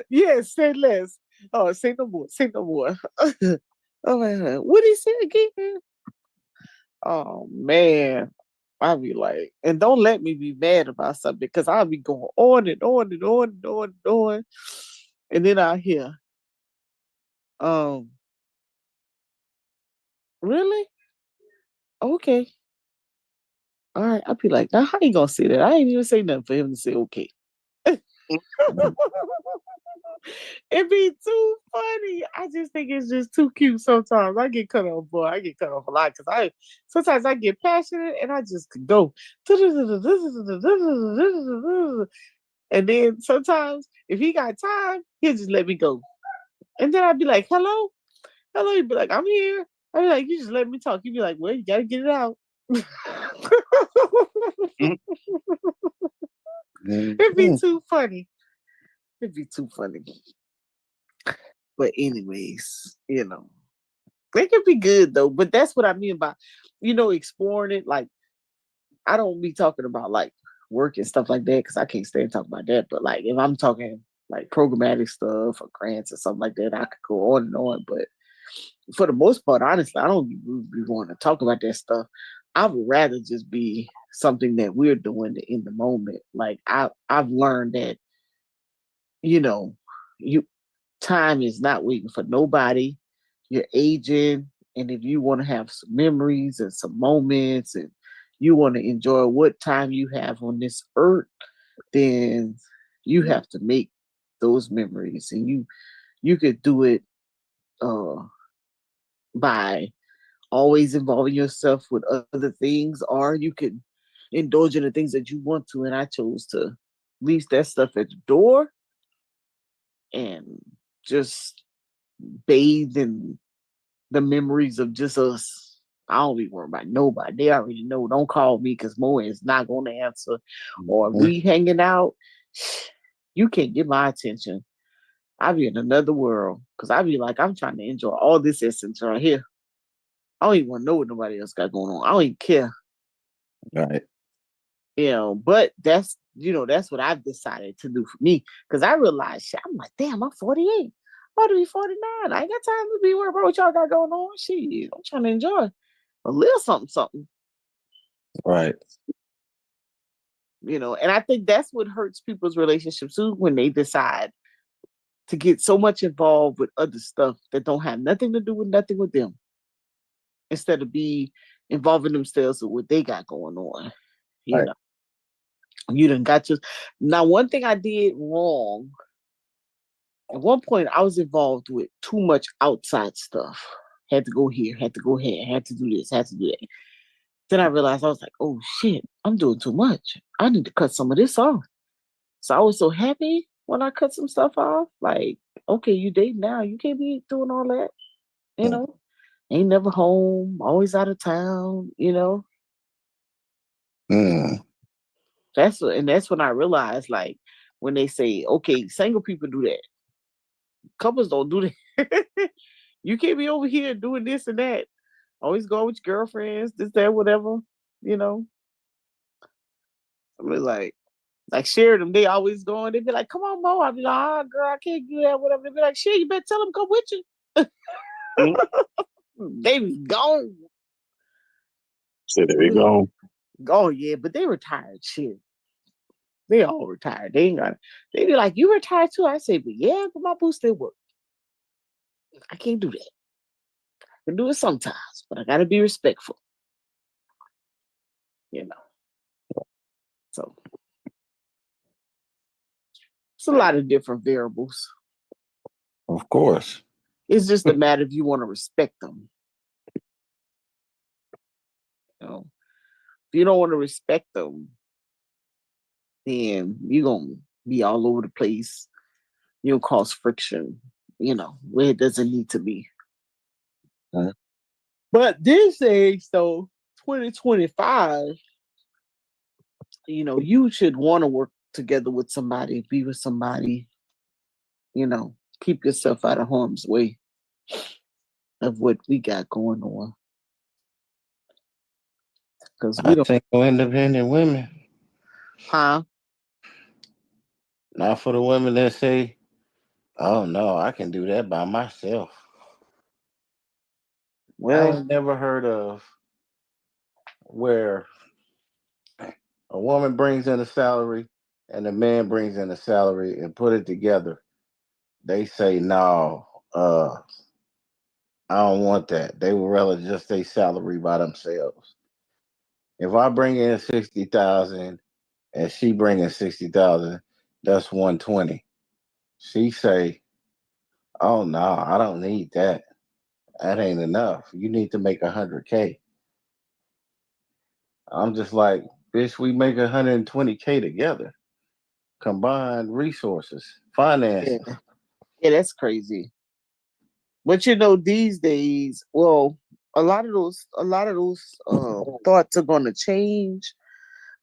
Yes, say less. Oh, say no more. Say no more. Oh my God. What did he say again? Oh man. I'll be like, and don't let me be mad about something because I'll be going on and on and on and on and on. And then I hear, really? Okay. All right. I'll be like, now how you gonna say that? I ain't even say nothing for him to say okay. It'd be too funny. I just think it's just too cute sometimes. I get cut off, boy. I get cut off a lot because sometimes I get passionate and I just could go. And then sometimes if he got time, he'll just let me go. And then I'd be like, hello? Hello, he'd be like, I'm here. I'd be like, you just let me talk. He'd be like, well, you gotta get it out. It'd be too funny. It'd be too funny. But anyways, they can be good though. But that's what I mean by, exploring it. Like, I don't be talking about like work and stuff like that because I can't stand talking about that. But like, if I'm talking like programmatic stuff or grants or something like that, I could go on and on. But for the most part, honestly, I don't really want to talk about that stuff. I would rather just be something that we're doing in the moment. Like I've learned that, time is not waiting for nobody. You're aging, and if you want to have some memories and some moments, and you want to enjoy what time you have on this earth, then you have to make those memories, and you could do it by always involving yourself with other things, or you could indulge in the things that you want to. And I chose to leave that stuff at the door and just bathe in the memories of just us. I don't be worried about nobody. They already know. Don't call me because Mo is not going to answer. Or we hanging out, you can't get my attention. I be in another world because I be like, I'm trying to enjoy all this essence right here. I don't even want to know what nobody else got going on. I don't even care. Right. But that's what I've decided to do for me. Because I realized, shit, I'm like, damn, I'm 48. I'm about to be 49. I ain't got time to be worried about what y'all got going on. Shit, I'm trying to enjoy a little something. Right. And I think that's what hurts people's relationships too, when they decide to get so much involved with other stuff that don't have nothing to do with nothing with them, instead of be involving themselves with what they got going on. Right. You done got to. Now, one thing I did wrong, at one point I was involved with too much outside stuff. Had to go here, had to go here, had to do this, had to do that. Then I realized, I was like, oh shit, I'm doing too much. I need to cut some of this off. So I was so happy when I cut some stuff off. Like, okay, you date now. You can't be doing all that. Ain't never home, always out of town, That's when I realized, like, when they say, okay, single people do that. Couples don't do that. You can't be over here doing this and that. Always go with your girlfriends, this, that, whatever, I mean, like share them. They always going. They be like, "Come on, Mo." I be like, "Oh, girl, I can't do that." Whatever. They be like, "Shit, you better tell them come with you." They be gone. So there we go. Oh yeah, but they retired. Shit, they all retired. They ain't got. They be like, "You retired too?" I say, "But yeah, but my boo still work. I can't do that. I can do it sometimes, but I gotta be respectful." So it's a lot of different variables. Of course. It's just a matter if you want to respect them. If you don't want to respect them, then you're going to be all over the place. You'll cause friction, where it doesn't need to be. Right. But this age, though, 2025, you should want to work together with somebody, be with somebody, keep yourself out of harm's way of what we got going on. Because we don't. Single independent women. Huh? Not for the women that say, "Oh no, I can do that by myself." Well, I ain't never heard of where a woman brings in a salary and a man brings in a salary and put it together. They say, "No, I don't want that." They would rather just say salary by themselves. If I bring in 60,000 and she bring in 60,000, that's 120. She say, "Oh no, I don't need that. That ain't enough. You need to make 100K." I'm just like, bitch, we make 120K together. Combined resources, finances. Yeah, that's crazy. But these days, well, a lot of those thoughts are going to change.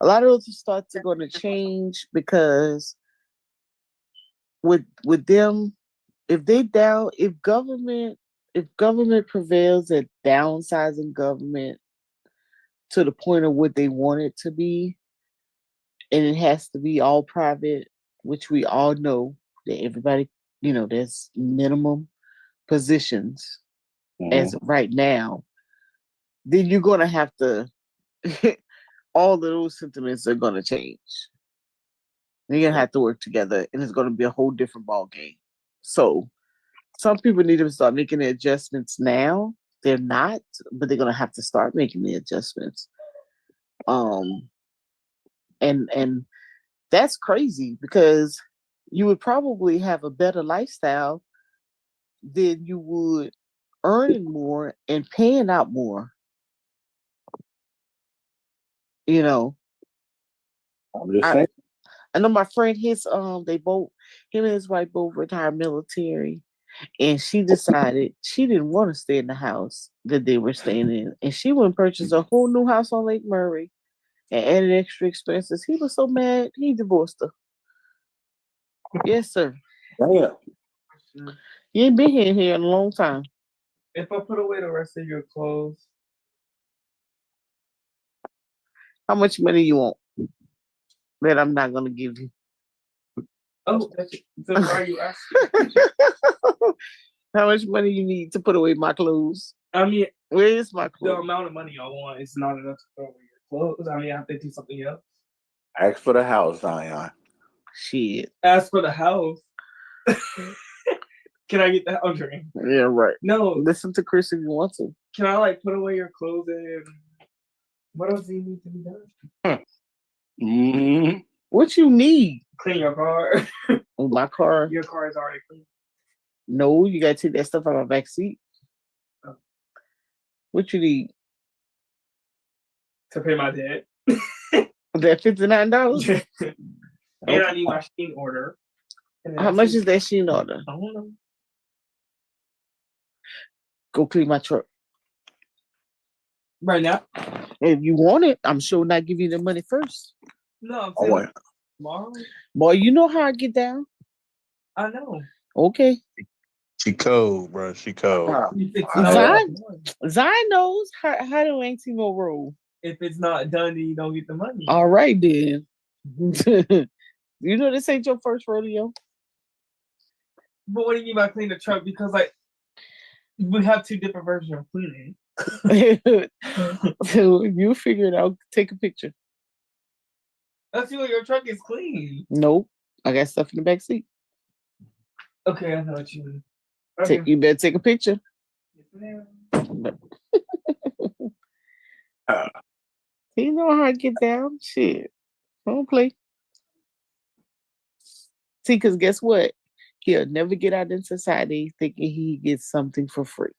A lot of those thoughts are going to change because with them, if government prevails at downsizing government to the point of what they want it to be, and it has to be all private, which we all know that everybody, there's minimum positions as of right now, then you're going to have to, all of those sentiments are going to change. You're going to have to work together, and it's going to be a whole different ball game. So some people need to start making the adjustments now. They're not, but they're going to have to start making the adjustments. And that's crazy, because you would probably have a better lifestyle than you would earning more and paying out more. I'm just saying. I know my friend, him and his wife both retired military, and she decided she didn't want to stay in the house that they were staying in, and she went and purchased a whole new house on Lake Murray and added extra expenses. He was so mad, he divorced her. Yes, sir. Damn. You ain't been here in a long time. If I put away the rest of your clothes, how much money you want? that I'm not gonna give you. Oh, so why are you asking? How much money you need to put away my clothes? I mean, Where is my the clothes? amount of money I want is not enough to throw away your clothes. I mean, I have to do something else. Ask for the house, Zion. Shit. As for the house, can I get the house ring? Yeah, right. No. Listen to Chris if you want to. Can I like put away your clothes and what else do you need to be done? Mm-hmm. What you need? Clean your car. Oh, my car. Your car is already clean. No, you gotta take that stuff out of my back seat. Oh. What you need? To pay my debt. That $59? And I need my Shein order. How much is that Shein order? I don't know. Go clean my truck. Right now? If you want it, I'm sure not give you the money first. No, I'm saying tomorrow. Boy, you know how I get down. I know. Okay. She cold, bro. She cold. Zion knows how to Auntie Mo roll. If it's not done, then you don't get the money. All right, then. You know this ain't your first rodeo. But what do you mean by clean the truck? Because like we have two different versions of cleaning. So you figure it out. Take a picture. Let's see what your truck is clean. Nope. I got stuff in the back seat. Okay, I know what you mean. Okay. You better take a picture. You know how I get down? Shit. Don't play. See, because guess what? He'll never get out in society thinking he gets something for free.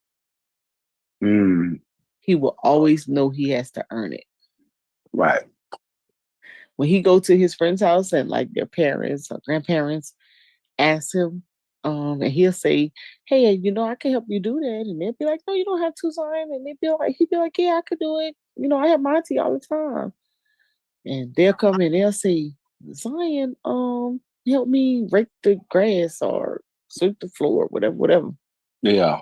He will always know he has to earn it. Right. When he go to his friend's house and like their parents or grandparents ask him, and he'll say, "Hey, you know, I can help you do that," and they'll be like, "No, you don't have to, Zion." And he'd be like, "Yeah, I could do it. You know, I have my auntie all the time." And they'll come and they'll say, "Zion, help me rake the grass or sweep the floor, whatever." Yeah.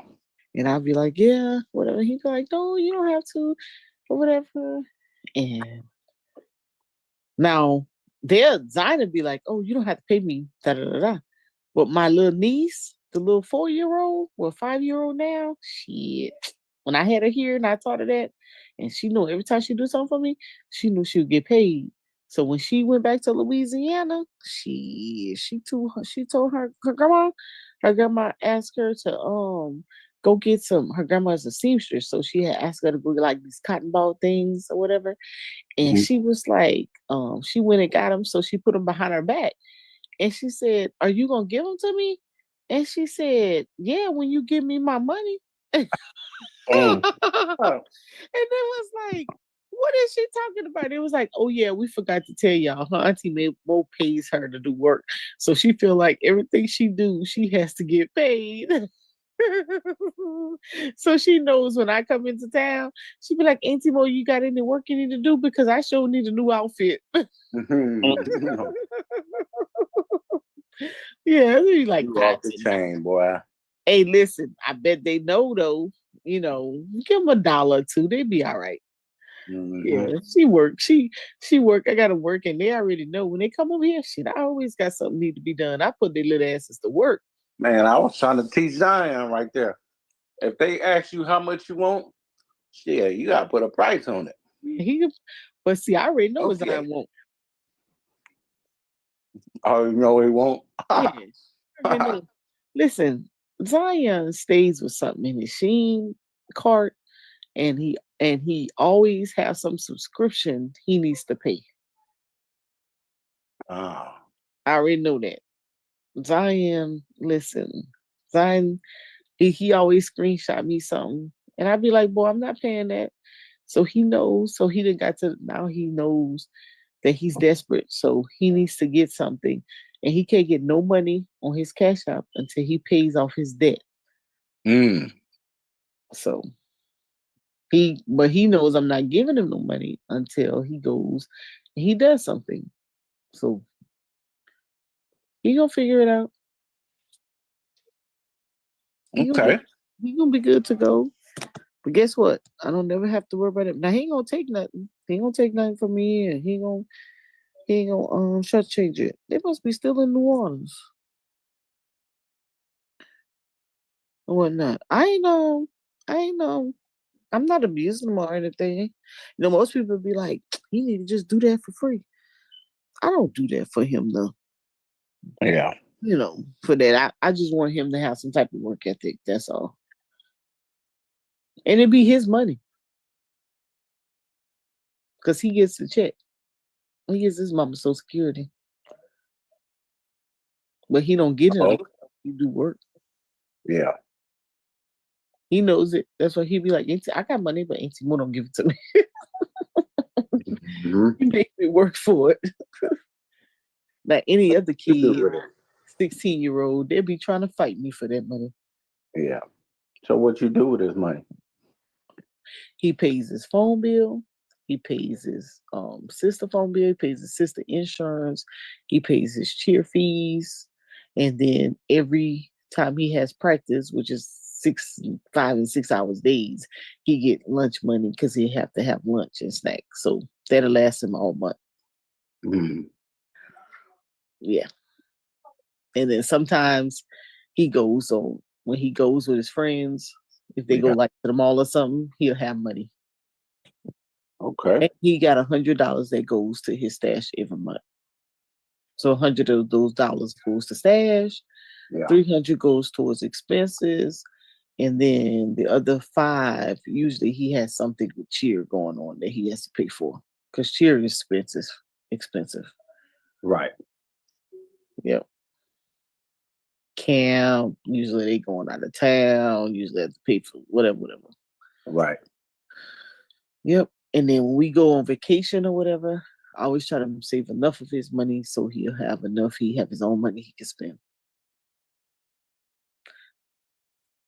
And I'll be like, "Yeah, whatever." He'd be like, "No, you don't have to, or whatever." And now Zion would be like, "Oh, you don't have to pay me, da da da da." But my little niece, the little 4-year-old, well, 5-year-old now, shit. When I had her here and I taught her that, and she knew every time she do something for me, she knew she would get paid. So when she went back to Louisiana, she told her grandma asked her to go get some. Her grandma's a seamstress, so she had asked her to go get like these cotton ball things or whatever. And she was like, she went and got them, so she put them behind her back. And she said, "Are you gonna give them to me?" And she said, "Yeah, when you give me my money." And it was like, what is she talking about? It was like, "Oh yeah, we forgot to tell y'all. Her auntie Mo pays her to do work, so she feel like everything she do, she has to get paid." So she knows when I come into town, she be like, "Auntie Mo, you got any work you need to do? Because I sure need a new outfit." Yeah, they like off the chain, boy. Hey, listen, I bet they know though. You know, give them $1 or $2, they be all right. Yeah, she work. She work. I gotta work, and they already know when they come over here. Shit, I always got something need to be done. I put their little asses to work. Man, I was trying to teach Zion right there. If they ask you how much you want, yeah, you gotta put a price on it. But see, I already know what Zion won't. Oh, you know he won't. Yeah. Listen, Zion stays with something in his Shein cart, and he always has some subscription he needs to pay. I already know that. Zion, listen, Zion, he always screenshot me something, and I'd be like, "Boy, I'm not paying that." So he knows. So he done got to now. He knows that he's desperate, so he needs to get something, and he can't get no money on his Cash App until he pays off his debt. So he knows I'm not giving him no money until he goes and he does something. So he gonna figure it out. He gonna be good to go. But guess what? I don't never have to worry about it. Now he ain't gonna take nothing. He ain't gonna take nothing from me, and he gonna He ain't gonna shortchange it. They must be still in New Orleans or whatnot. I ain't know. I'm not abusing them or anything. You know, most people be like, "You need to just do that for free." I don't do that for him though. Yeah. You know, for that, I just want him to have some type of work ethic. That's all. And it be his money because he gets the check. He gets his mama Social Security, but he don't get it. Oh. He do work. Yeah. He knows it. That's why he be like, "Auntie, I got money, but Auntie Mo don't give it to me." He makes me work for it. Like any other kid, 16-year-old, they'd be trying to fight me for that money. Yeah. So what you do with his money? He pays his phone bill. He pays his sister phone bill. He pays his sister insurance. He pays his cheer fees. And then every time he has practice, which is 5 and 6 hours days, he get lunch money because he have to have lunch and snacks. So that'll last him all month. Mm-hmm. Yeah. And then sometimes he goes on when he goes with his friends, if they go like to the mall or something, he'll have money. Okay. And he got $100 that goes to his stash every month. So 100 of those dollars goes to stash, 300 goes towards expenses, and then the other 5, usually he has something with cheer going on that he has to pay for because cheer is expensive. Right. Yep. Camp, usually they going out of town, usually have to pay for whatever. Right. Yep. And then when we go on vacation or whatever, I always try to save enough of his money so he'll have enough. He have his own money he can spend.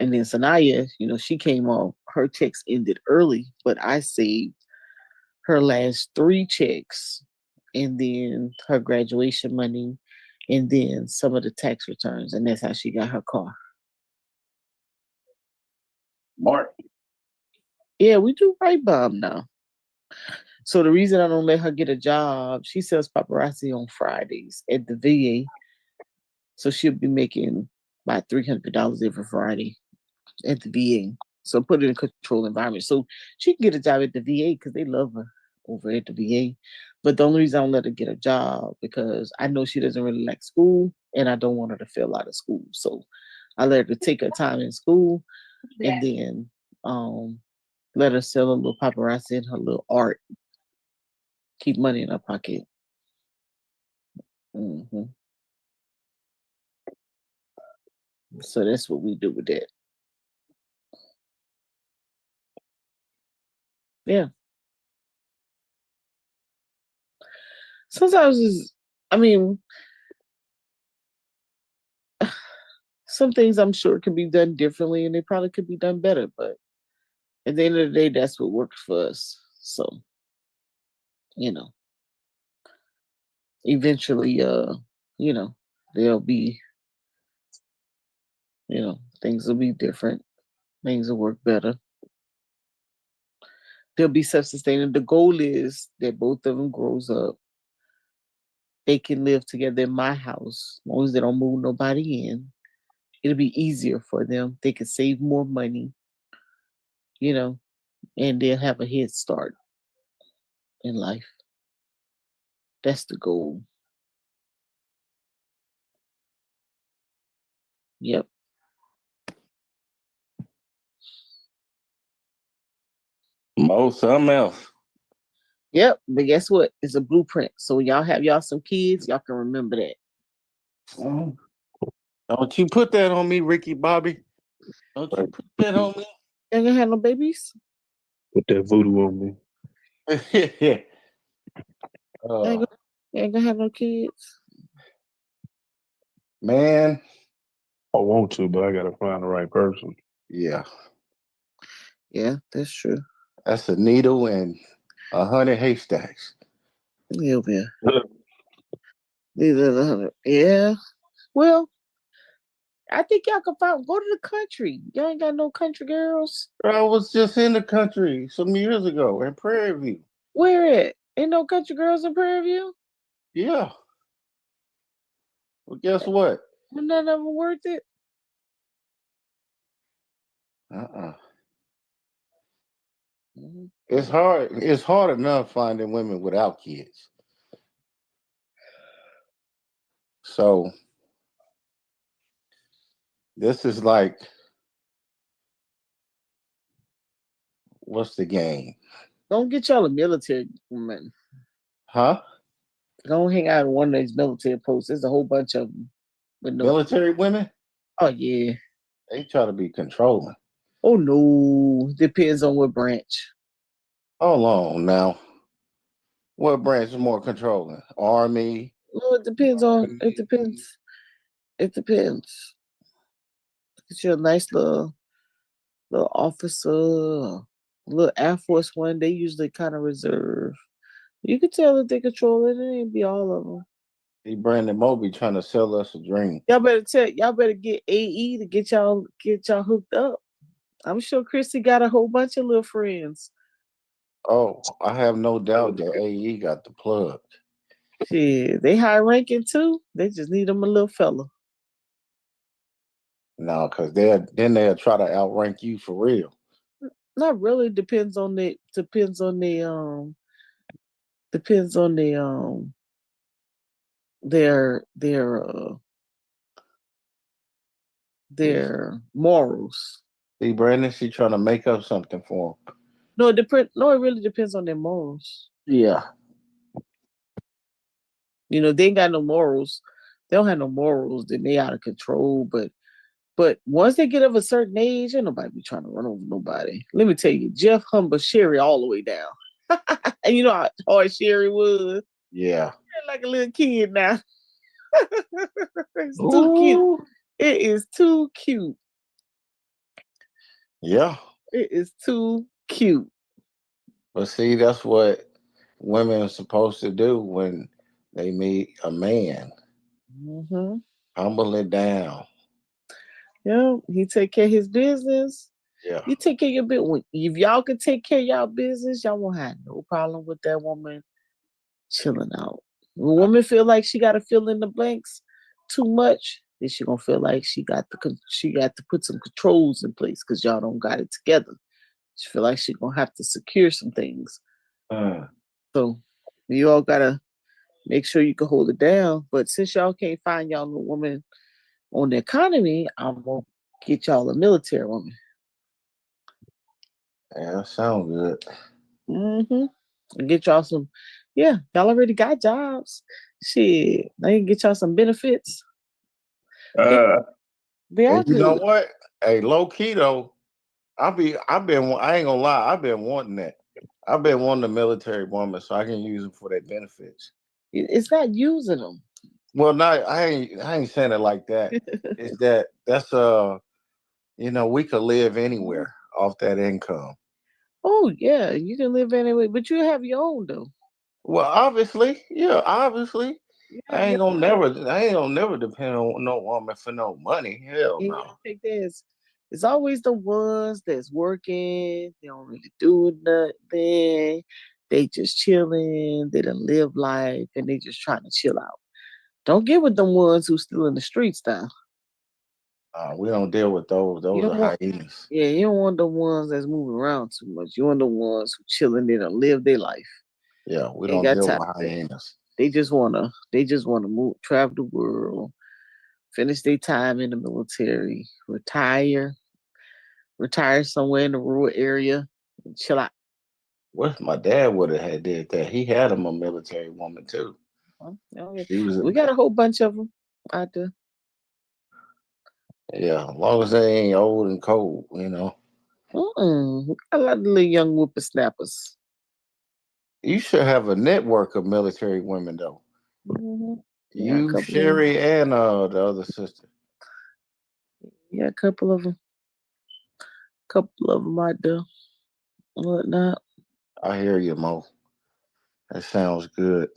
And then Sanaya, you know, she came on, her checks ended early, but I saved her last 3 checks and then her graduation money and then some of the tax returns. And that's how she got her car. Mark. Yeah, we do right by him now. So the reason I don't let her get a job, she sells paparazzi on Fridays at the VA. So she'll be making about $300 every Friday at the VA. So put it in a controlled environment. So she can get a job at the VA because they love her over at the VA. But the only reason I don't let her get a job because I know she doesn't really like school and I don't want her to fail out of school. So I let her take her time in school and then let her sell a little paparazzi and her little art. Keep money in her pocket. Mm-hmm. So that's what we do with that. Yeah. Sometimes some things I'm sure can be done differently and they probably could be done better, but at the end of the day, that's what works for us. So, you know, eventually, there'll be, things will be different. Things will work better. They'll be self-sustaining. The goal is that both of them grows up. They can live together in my house, as long as they don't move nobody in. It'll be easier for them. They can save more money, and they'll have a head start in life. That's the goal. Yep. Something else. Yep. But guess what? It's a blueprint. So when y'all have some kids, y'all can remember that. Don't you put that on me, Ricky Bobby. Don't you put that on me. You ain't gonna have no babies? Put that voodoo on me. Yeah. You ain't gonna have no kids? Man. I want to, but I gotta find the right person. Yeah. Yeah, that's true. That's a needle and 100 haystacks. Yeah. Yeah. Well, I think y'all can go to the country. Y'all ain't got no country girls. I was just in the country some years ago in Prairie View. Where at? Ain't no country girls in Prairie View? Yeah. Well, guess what? Was none of them worth it? It's hard. It's hard enough finding women without kids. So this is like, what's the game? Don't get y'all a military woman. Huh? Don't hang out in one of these military posts. There's a whole bunch of them. With no, Military women? oh yeah. They try to be controlling. Oh no. Depends on what branch. Hold on now. What branch is more controlling? Army? No, it depends on. It depends. It depends. Get you a nice little officer, little Air Force One. They usually kind of reserve. You can tell that they control it. It ain't be all of them. Hey, Brandon Moby trying to sell us a dream. Y'all better get AE to get y'all hooked up. I'm sure Chrissy got a whole bunch of little friends. Oh, I have no doubt that AE got the plug. Shit, they high ranking too. They just need them a little fella. No, because they'll try to outrank you for real. Not really. Depends on the their morals. See, Brandon, she trying to make up something for him. No, it really depends on their morals. Yeah. You know, they ain't got no morals. They don't have no morals, then they out of control. But once they get of a certain age, ain't nobody be trying to run over nobody. Let me tell you, Jeff humbled Sherry all the way down. And you know how hard Sherry was? Yeah. Like a little kid now. It's too cute. It is too cute. Yeah. It is too cute. But see, that's what women are supposed to do when they meet a man. Mm-hmm. Humble it down. Yeah, he take care of his business. Yeah. You take care of your business. If y'all can take care of y'all business, y'all won't have no problem with that woman chilling out. When a woman feel like she got to fill in the blanks too much, then she gonna feel like she got to put some controls in place because y'all don't got it together. She feel like she gonna have to secure some things. So you all gotta make sure you can hold it down. But since y'all can't find y'all a woman on the economy, I'm gonna get y'all a military woman. Yeah, sound good. Mm-hmm. And get y'all some. Yeah, y'all already got jobs. Shit, they can get y'all some benefits. They are And you know good. what? Hey, low key though, I ain't gonna lie, I've been wanting that. I've been wanting a military woman so I can use them for their benefits. It's not using them. Well, I ain't saying it like that. It's that's you know, we could live anywhere off that income. Oh yeah, you can live anyway, but you have your own though. Well, obviously. I ain't gonna never depend on no woman for no money. Hell You no. take this. It's always the ones that's working. They don't really do nothing. They just chilling. They done live life, and they just trying to chill out. Don't get with them ones who's still in the streets now. We don't deal with those. Those are hyenas. Yeah, you don't want the ones that's moving around too much. You want the ones who chilling there to live their life. Yeah, we don't deal with hyenas. They just wanna move, travel the world, finish their time in the military, retire somewhere in the rural area, and chill out. What my dad would have had did that. He had him a military woman too. We got a whole bunch of them out there. Yeah, as long as they ain't old and cold, you know. We got a lot of little young whippersnappers. You should have a network of military women though. Mm-hmm. You, Sherry, and the other sister. Yeah, a couple of them. Out there. Whatnot. I hear you, Mo. That sounds good.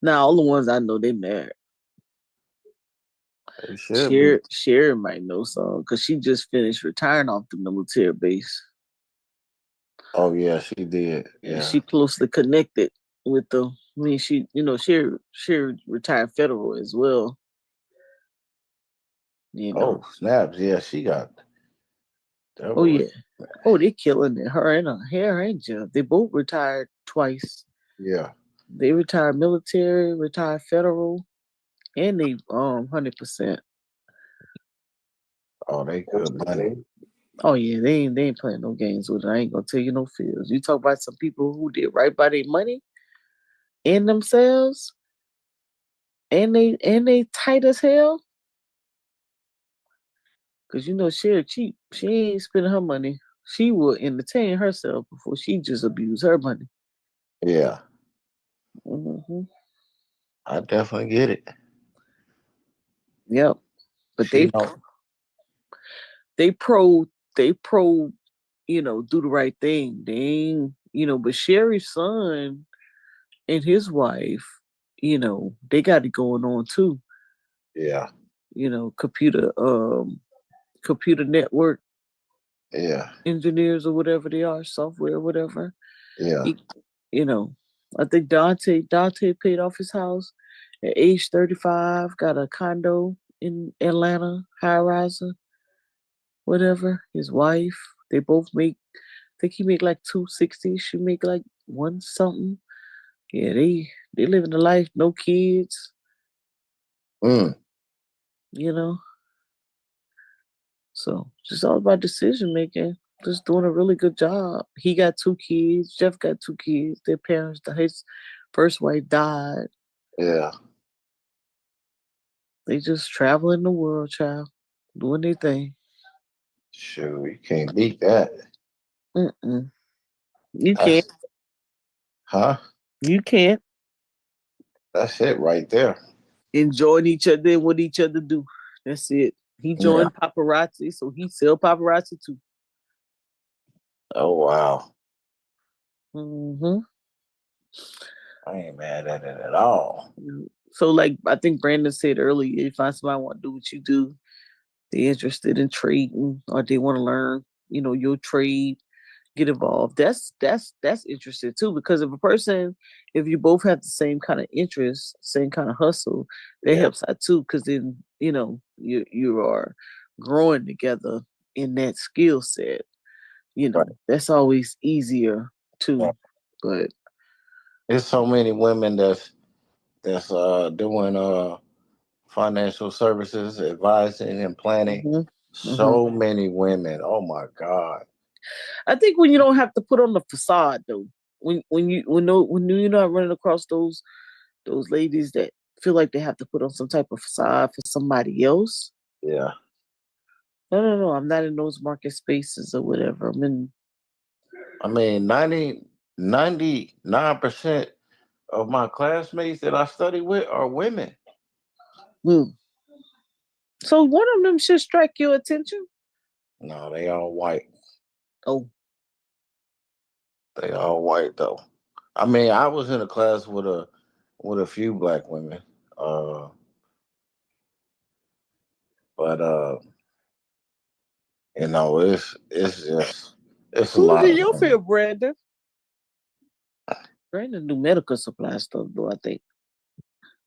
Now, all the ones I know, they married. Sherry might know some because she just finished retiring off the military base. Oh yeah, she did. Yeah, she closely connected with the. I mean, she retired federal as well. You know. Oh, snaps. Yeah, she got. Oh yeah. Oh, they killing it. Her and her angel. They both retired twice. Yeah. They retired military, retired federal, and they 100%. Oh, they good money. Oh yeah, they ain't playing no games with it. I ain't gonna tell you no feels. You talk about some people who did right by their money and themselves, and they tight as hell. Cause Sherry cheap. She ain't spending her money. She will entertain herself before she just abuse her money. Yeah. Mm-hmm. I definitely get it. Yep. But they pro, do the right thing. They ain't, but Sherry's son and his wife, they got it going on too. Yeah. Computer network. Yeah. Engineers or whatever they are, software, whatever. Yeah. I think Dante paid off his house at age 35, got a condo in Atlanta, high riser, whatever. His wife, they both make, I think he make like 260, she make like 1 something. Yeah, they living the life, no kids. So just all about decision making. Just doing a really good job. He got 2 kids. Jeff got 2 kids. Their parents, his first wife died. Yeah. They just traveling the world, child, doing their thing. Sure, you can't beat that. You can't. Huh? You can't. That's it right there. Enjoying each other and what each other do. That's it. He joined paparazzi, so he sell paparazzi too. Oh wow. Mm-hmm. I ain't mad at it at all. So, like I think Brandon said earlier, if you find somebody want to do what you do, they're interested in trading or they want to learn, your trade, get involved. That's interesting too, because if you both have the same kind of interest, same kind of hustle, that helps out too, because then you are growing together in that skill set. That's always easier too. But there's so many women that's doing financial services, advising and planning. So many women. Oh my God. I think when you don't have to put on the facade though, when you're not running across those ladies that feel like they have to put on some type of facade for somebody else. Yeah. No. I'm not in those market spaces or whatever. 99% of my classmates that I study with are women. So one of them should strike your attention? No, they all white. Oh. They all white though. I was in a class with a few black women. But it's a lot. Who's in your field, Brandon? Brandon do medical supply stuff, though, I think.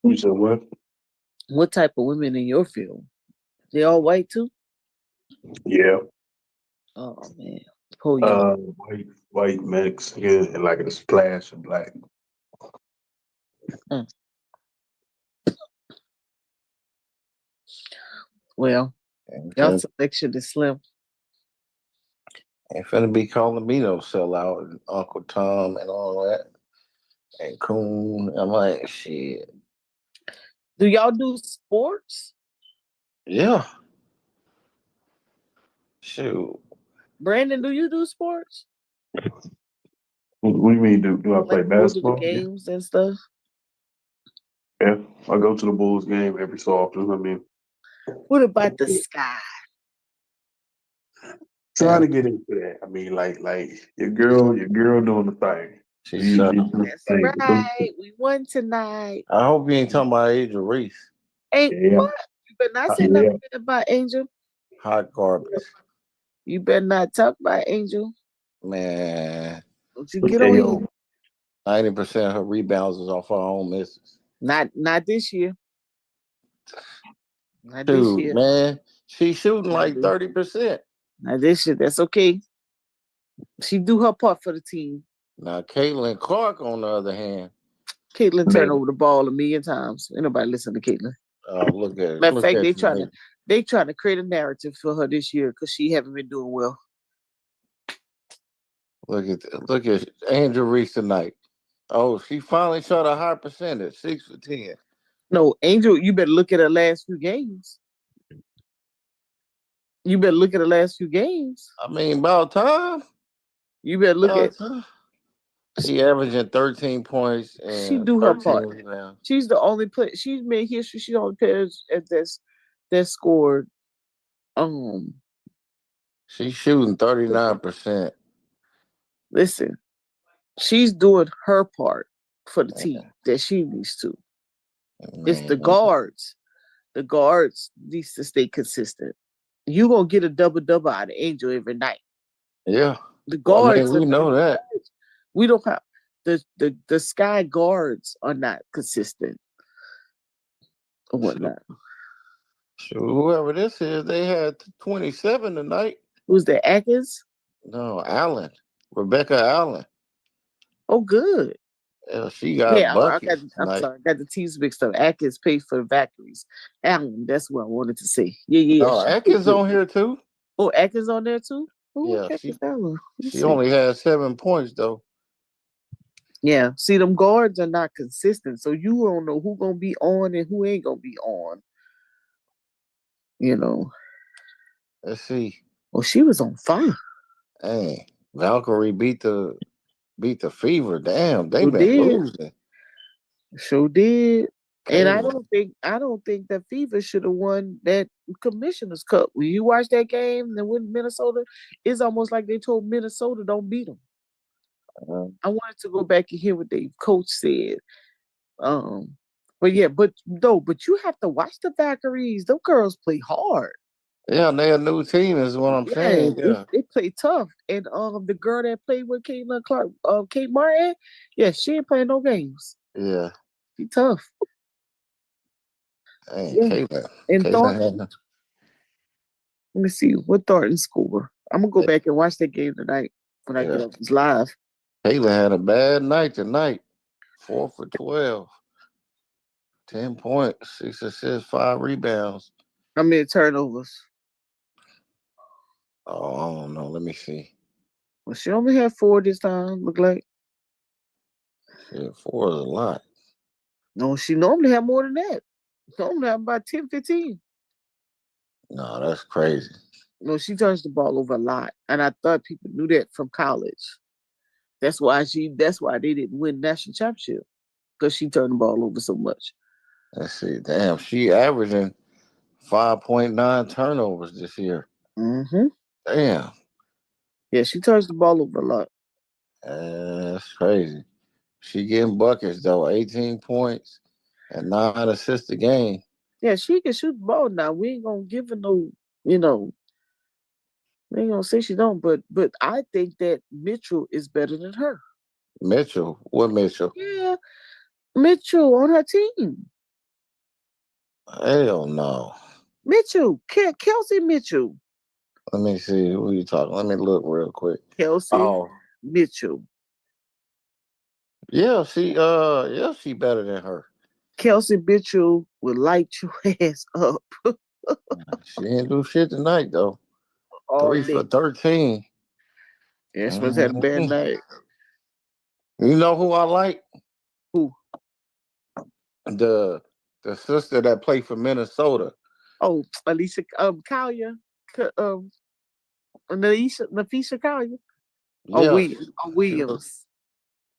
You said what? What type of women in your field? They all white too? Yeah. Oh man. White mix, yeah, and like a splash of black. Well, y'all selection is slim. Ain't finna be calling me no sellout and Uncle Tom and all that. And Coon. I'm like, shit. Do y'all do sports? Yeah. Shoot. Brandon, do you do sports? What do you mean? Do I play basketball? Go to the games and stuff? Yeah, I go to the Bulls game every so often. What about the Sky? Trying to get into that. Like your girl doing the thing. That's right. We won tonight. I hope you ain't talking about Angel Reese. What? You better not say nothing about Angel. Hot garbage. You better not talk about Angel. Man. Don't you get on him. 90% of her rebounds is off her own misses. Not this year. Not this Dude, year. man, she's shooting Not like this- 30%. Not this year. That's okay. She do her part for the team. Now, Caitlin Clark, on the other hand, Caitlin turned over the ball 1,000,000 times. Ain't nobody listen to Caitlin. look at Matter of look fact, at they trying to create a narrative for her this year because she haven't been doing well. look at Angel Reese tonight. Oh, she finally shot a high percentage, 6 for 10. No, Angel, you better look at her last few games. You better look at the last few games. I mean, about time. You better look at. She averaging 13 points and She do her 13 part. rebounds. She's the only player. She's made history. She's the only player that scored. She's shooting 39%. Listen, she's doing her part for the team that she needs to. It's the guards. The guards needs to stay consistent. You gonna get a double out of Angel every night. Yeah. The guards. Well, we know that. We don't have the Sky guards are not consistent or whatnot. Sure, whoever this is, they had 27 tonight. Who's that? Atkins? No, Allen. Rebecca Allen. Oh, good. Yeah, she got buckets. I'm sorry, I got the teams mixed up. Atkins paid for the Valkyries. Allen, that's what I wanted to say. Yeah. Oh, Atkins on here too. Oh, Atkins on there too? Yeah, she only had 7 points though. Yeah, see, them guards are not consistent, so you don't know who gonna be on and who ain't gonna be on. You know. Let's see. Well, she was on fire. Hey, Valkyrie beat the Fever. Damn, they Sure been did. losing. Sure did. Okay. And I don't think that Fever should have won that Commissioner's Cup. When you watch that game and win Minnesota, it's almost like they told Minnesota don't beat them. I wanted to go back and hear what the coach said. But you have to watch the Valkyries. Those girls play hard. Yeah, they're a new team, is what I'm saying. Yeah. They play tough. And the girl that played with Caitlin Clark, Kate Martin, yeah, she ain't playing no games. Yeah. She tough. Hey, Yeah. Caitlin. And Caitlin Thornton, let me see what Thornton score. I'm gonna go back and watch that game tonight when I get off this live. Caitlin had a bad night tonight. 4 for 12. 10 points, 6 assists, 5 rebounds. How many turnovers? Oh, I don't know. Let me see. Well, she only had 4 this time, look like. Yeah, 4 is a lot. No, she normally had more than that. She normally have about 10, 15. No, that's crazy. No, she turns the ball over a lot. And I thought people knew that from college. That's why they didn't win national championship. Because she turned the ball over so much. Let's see. Damn, she averaging 5.9 turnovers this year. Mm-hmm. Damn. Yeah, she turns the ball over a lot. That's crazy. She getting buckets though, 18 points and 9 assists a game. Yeah, she can shoot the ball now. We ain't gonna give her no, we ain't gonna say she don't, but I think that Mitchell is better than her. Mitchell? What Mitchell? Yeah, Mitchell on her team. Hell no. Mitchell, Kelsey Mitchell. Let me see. Who are you talking? Let me look real quick. Kelsey Mitchell. Yeah, she better than her. Kelsey Mitchell will light your ass up. She didn't do shit tonight though. All 3 for 13. Yeah, she must have had a bad night. You know who I like? Who? The sister that played for Minnesota. Oh, Alicia Collier. Nafisha Collier. Yeah. Williams.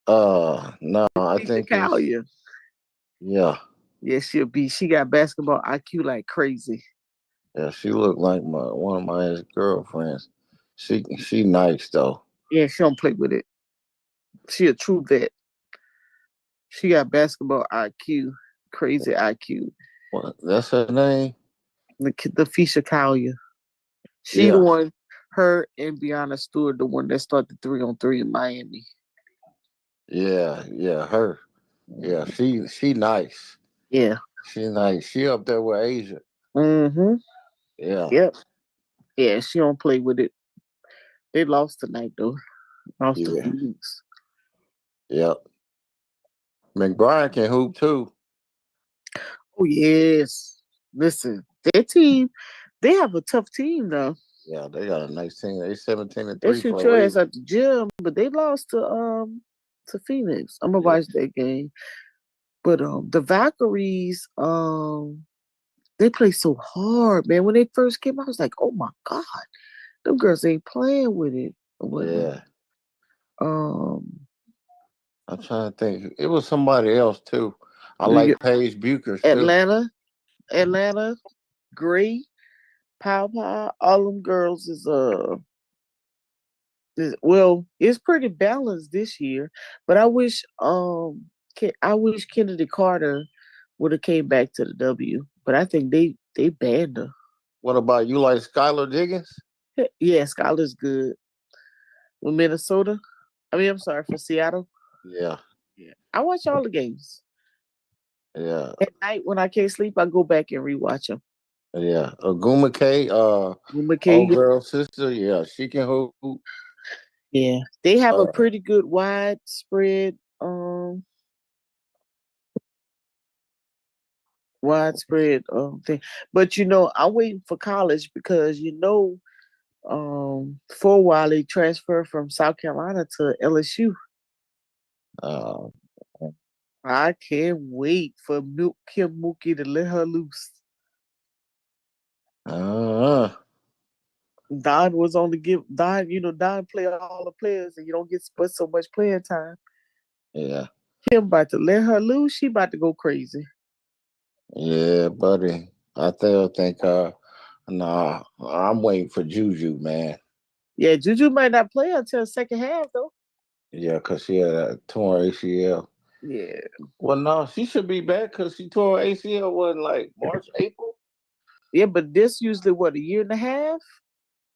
No, I think Collier. Yeah. Yeah, she got basketball IQ like crazy. Yeah, she looked like one of my ex-girlfriends. She nice though. Yeah, she don't play with it. She a true vet. She got basketball IQ, crazy IQ. What? That's her name? Nafisha Collier. She the one. Her and Brianna Stewart, the one that started the 3-on-3 in Miami. Yeah, her. Yeah, she nice. Yeah. She nice. She up there with Asia. Mm-hmm. Yeah. Yep. Yeah, she don't play with it. They lost tonight though. Lost to Yeah. Phoenix. Yep. McBride can hoop too. Oh yes. Listen, their team, they have a tough team though. Yeah, they got a nice team. They 17-3 They for shoot a your ass reason. at the gym, but they lost to Phoenix. I'm gonna watch that game. But the Valkyries, they play so hard, man. When they first came out, I was like, oh my God, them girls ain't playing with it or whatnot. Yeah. Um I'm trying to think. It was somebody else too. I like Paige Buchers too. Atlanta, Gray, Pow, all them girls well, it's pretty balanced this year. But I wish Kennedy Carter would have came back to the W. But I think they banned her. What about you? Like Skylar Diggins? Yeah, Skylar's good. With Minnesota. I'm sorry, for Seattle. Yeah. Yeah. I watch all the games. Yeah. At night when I can't sleep, I go back and rewatch them. Yeah. Aguma K, old girl sister. Yeah, she can hoop. Yeah. They have a pretty good widespread thing. But I'm waiting for college because for a while they transferred from South Carolina to LSU. I can't wait for Kim Mookie to let her loose. Don was on the Don play all the players and you don't get but so much playing time. Yeah. Kim about to let her loose. She about to go crazy. Yeah, buddy. I think nah, I'm waiting for Juju, man. Yeah, Juju might not play until the second half though. Yeah, because she had a torn ACL. Yeah. Well, no, she should be back because she tore ACL wasn't like March, April. Yeah, but this usually a year and a half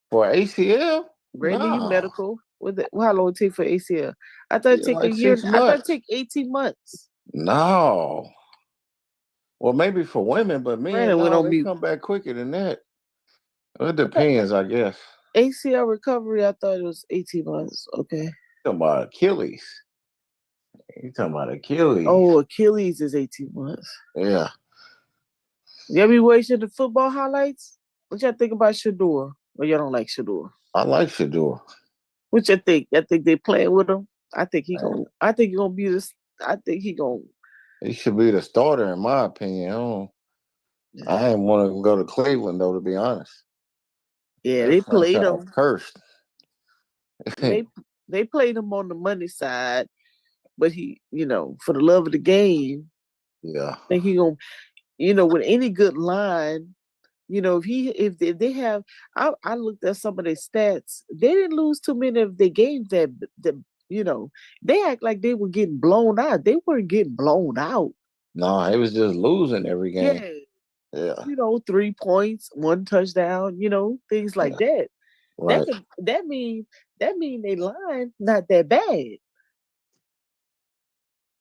for ACL. Brandon, you medical. How long it take for ACL? I thought it take like a year. 6 months. I thought it take 18 months. No. Well, maybe for women, but men, they come back quicker than that. It depends, I guess. ACL recovery, I thought it was 18 months. Okay. Talking about Achilles. You talking about Achilles? Oh, Achilles is 18 months. Yeah. You ever watching the football highlights? What y'all think about Shador? Or y'all don't like Shador? I like Shador. What you think? I think they playing with him. I think he gonna be this. I think he gonna. He should be the starter, in my opinion. I ain't want to go to Cleveland though, to be honest. Yeah, they played him. Cursed. they played him on the money side, but he, for the love of the game. Yeah. I think he gonna, with any good line, if they have, I looked at some of their stats. They didn't lose too many of their games that they act like they were getting blown out. They weren't getting blown out. No, it was just losing every game. Yeah. 3 points, 1 touchdown, things like that. Right. That mean they line not that bad.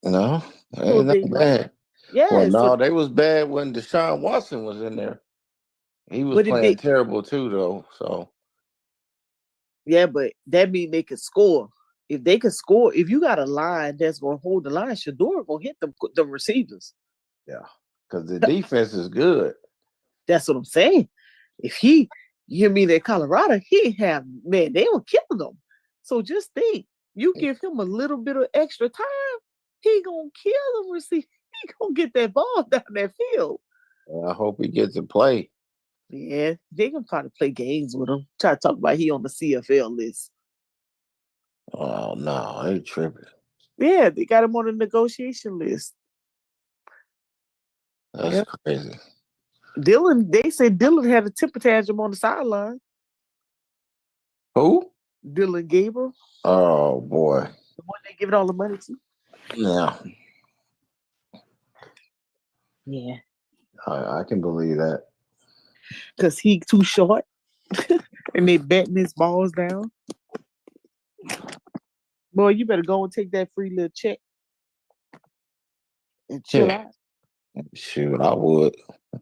No, ain't that bad. Yeah. Well, no, they was bad when Deshaun Watson was in there. He was playing terrible too, though. So. Yeah, but that mean they could score. If they could score, if you got a line that's gonna hold the line, Shador gonna hit the receivers. Yeah, because the defense is good. That's what I'm saying. If you hear me at Colorado, they were killing them. So just think, you give him a little bit of extra time, he gonna kill them receiver. He gonna get that ball down that field. Well, I hope he gets to play. Yeah, they gonna try to play games with him. Try to talk about he on the CFL list. Oh no, they tripping. Yeah, they got him on the negotiation list. That's crazy. They said Dylan had a temper tantrum on the sideline. Who? Dylan Gabriel. Oh boy. The one they giving all the money to. Yeah. Yeah. I can believe that. Because he too short. And they betting his balls down. Boy, you better go and take that free little check and chill Yeah. out. Shoot, I would. I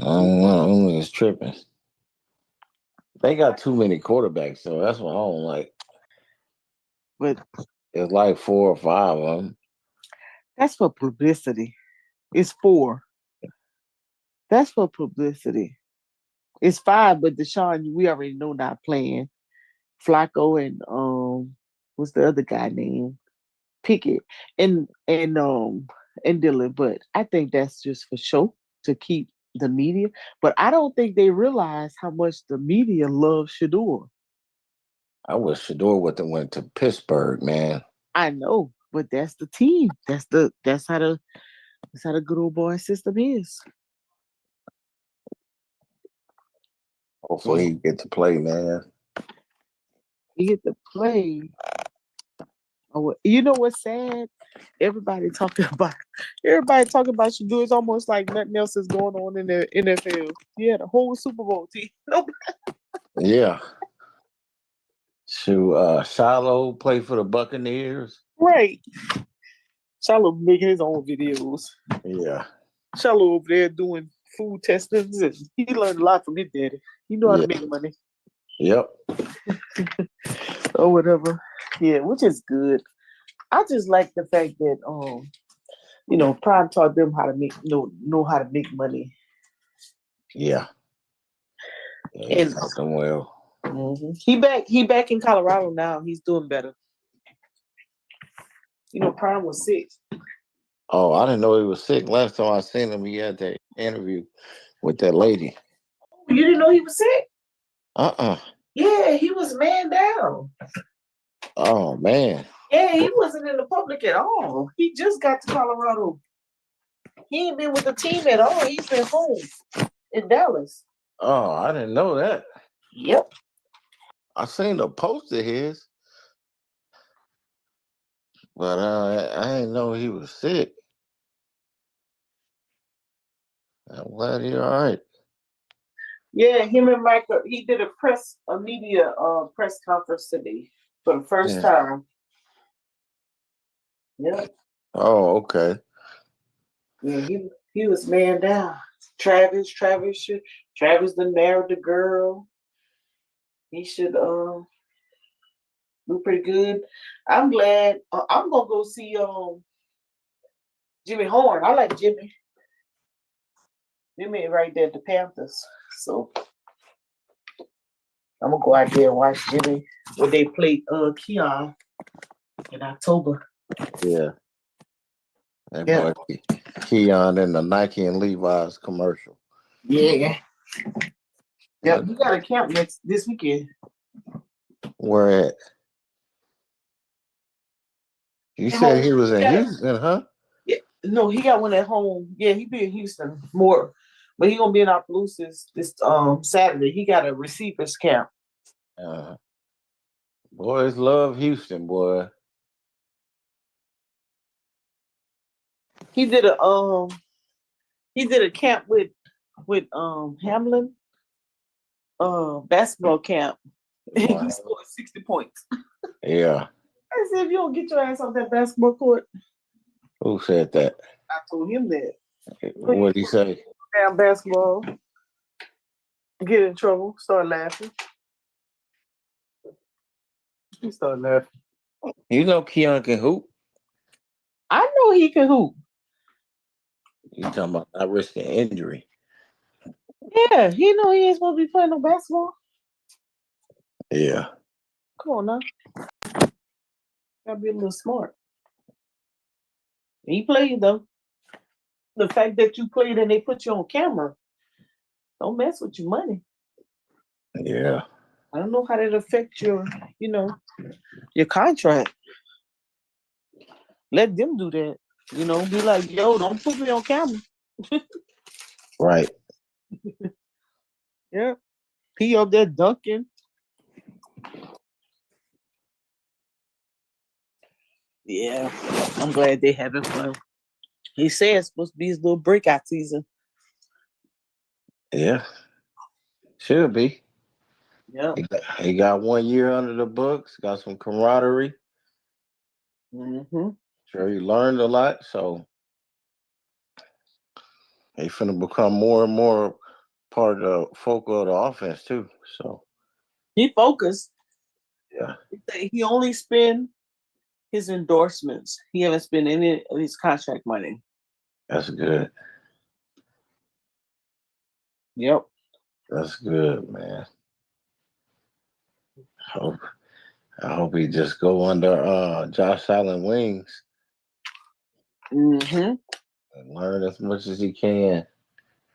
don't know. It's tripping. They got too many quarterbacks, so that's what I don't like. But It's like 4 or 5 of them. that's for publicity. It's 4. That's for publicity. It's 5, but Deshaun, we already know not playing. Flacco and what's the other guy name? Pickett and Dillon. But I think that's just for show to keep the media. But I don't think they realize how much the media loves Shador. I wish Shador would have went to Pittsburgh, man. I know, but that's the team. That's how the good old boy system is. Hopefully he get to play, man. He get to play. Oh, you know what's sad? Everybody talking about Shador. It's almost like nothing else is going on in the NFL. Yeah, the whole Super Bowl team. Nobody. Yeah. Shoot, Shiloh play for the Buccaneers. Right. Shiloh making his own videos. Yeah. Shiloh over there doing food testings, and he learned a lot from his daddy. He know how to make money. Yep. Or whatever. Yeah, which is good. I just like the fact that Prime taught them how to know how to make money. Yeah. And taught them well. Mm-hmm. He back in Colorado now. He's doing better. Prime was sick. Oh, I didn't know he was sick. Last time I seen him, he had that interview with that lady. You didn't know he was sick? Uh-uh. Yeah, he was man down. Oh, man. Yeah, he wasn't in the public at all. He just got to Colorado. He ain't been with the team at all. He's been home in Dallas. Oh, I didn't know that. Yep. I seen the post of his, but I didn't know he was sick. I'm glad you're all right. Yeah, him and Michael, he did a media press conference today for the first time. Yeah. Oh, okay. Yeah, he was man down. Travis done married the girl. He should do pretty good. I'm glad. I'm gonna go see Jimmy Horn. I like Jimmy. Jimmy right there at the Panthers. So I'm gonna go out there and watch Jimmy when they play Keon in October. Yeah. That boy Keon in the Nike and Levi's commercial. Yeah. Yep, you got a camp this weekend. Where at? You said he was in Houston, huh? Yeah, no, he got one at home. Yeah, he be in Houston more, but he gonna be in Opelousas this Saturday. He got a receivers camp. Boys love Houston, boy. He did a camp with Hamlin, basketball camp. Wow. He scored 60 points. Yeah. I said, if you don't get your ass off that basketball court. Who said that? I told him that. What'd he say? Damn basketball. Get in trouble. Start laughing. He started laughing. You know Keon can hoop. I know he can hoop. You talking about not risking injury? Yeah, he know he ain't supposed to be playing no basketball. Yeah. Come on now. Gotta be a little smart. He played though. The fact that you played and they put you on camera, don't mess with your money. Yeah. I don't know how that affects your contract. Let them do that. Be like, yo, don't put me on camera. Right. Yeah. He up there dunking. Yeah. I'm glad they having fun. He said it's supposed to be his little breakout season. Yeah. Should be. Yeah. He got 1 year under the books, got some camaraderie. Mm-hmm. Sure, he learned a lot, so he finna become more and more part of the focal of the offense too. So He focused. yeah, He only spend his endorsements. He haven't spent any of his contract money. that's good. Yep. That's good, man. Hope I hope he just go under Josh Allen wings Mm-hmm. and learn as much as he can.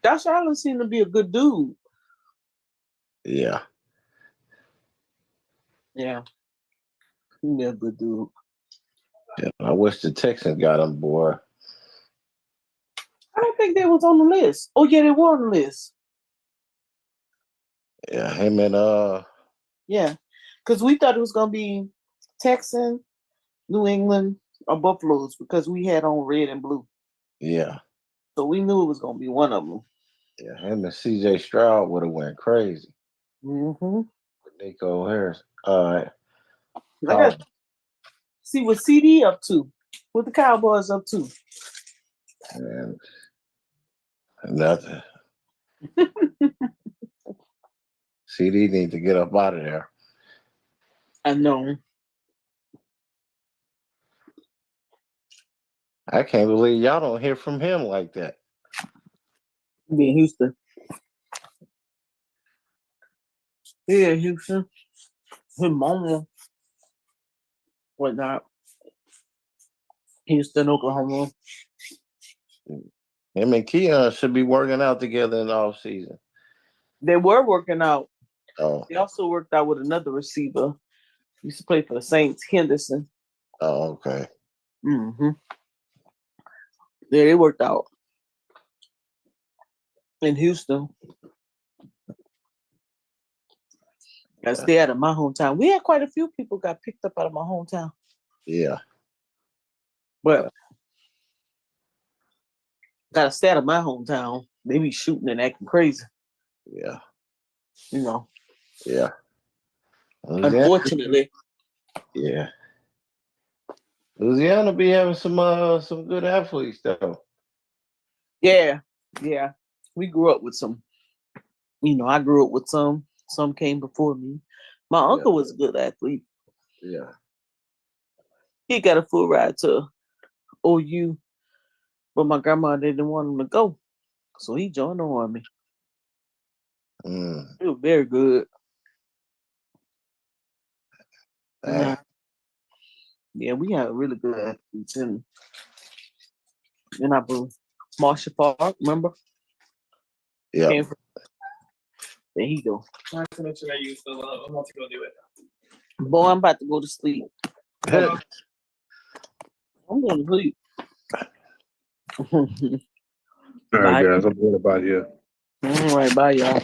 Josh Allen seemed to be a good dude. Yeah. Yeah. He's a good dude. Yeah. I wish the Texans got him, boy. I don't think they was on the list. Oh yeah, they were on the list. Yeah, him and Yeah. Because we thought it was gonna be Texan, New England, or Buffaloes because we had on red and blue. yeah. So we knew it was gonna be one of them. Yeah, him and CJ Stroud would have went crazy Mm-hmm. with Nico Harris. All right. I got to see what CD up to. What the Cowboys up to. And nothing. CD need to get up out of there. I know. I can't believe y'all don't hear from him like that. Be in Houston. Yeah, Houston. His mama. Whatnot. Houston, Oklahoma. Him and Keon should be working out together in the off season. They were working out. Oh. They also worked out with another receiver. He used to play for the Saints, Henderson. Oh, okay. Mm-hmm. Yeah, they worked out in Houston. I stay out of my hometown. We had quite a few people got picked up out of my hometown. Yeah. But gotta stay out of my hometown. They be shooting and acting crazy. Yeah. You know. Yeah. Unfortunately. Yeah. Louisiana be having some good athletes though. Yeah. Yeah. We grew up with some. I grew up with some. Some came before me. My uncle was a good athlete. Yeah. He got a full ride to OU, but my grandma didn't want him to go. So he joined the Army. Mm. It was very good. Yeah, we had really good athletes in our booth. Marshall Park, remember? Yeah. There he go. I have to make sure that you still I'm about to go do it. Boy, I'm about to go to sleep. I'm going to sleep. All right, guys, I'm going about here. All right, bye, y'all.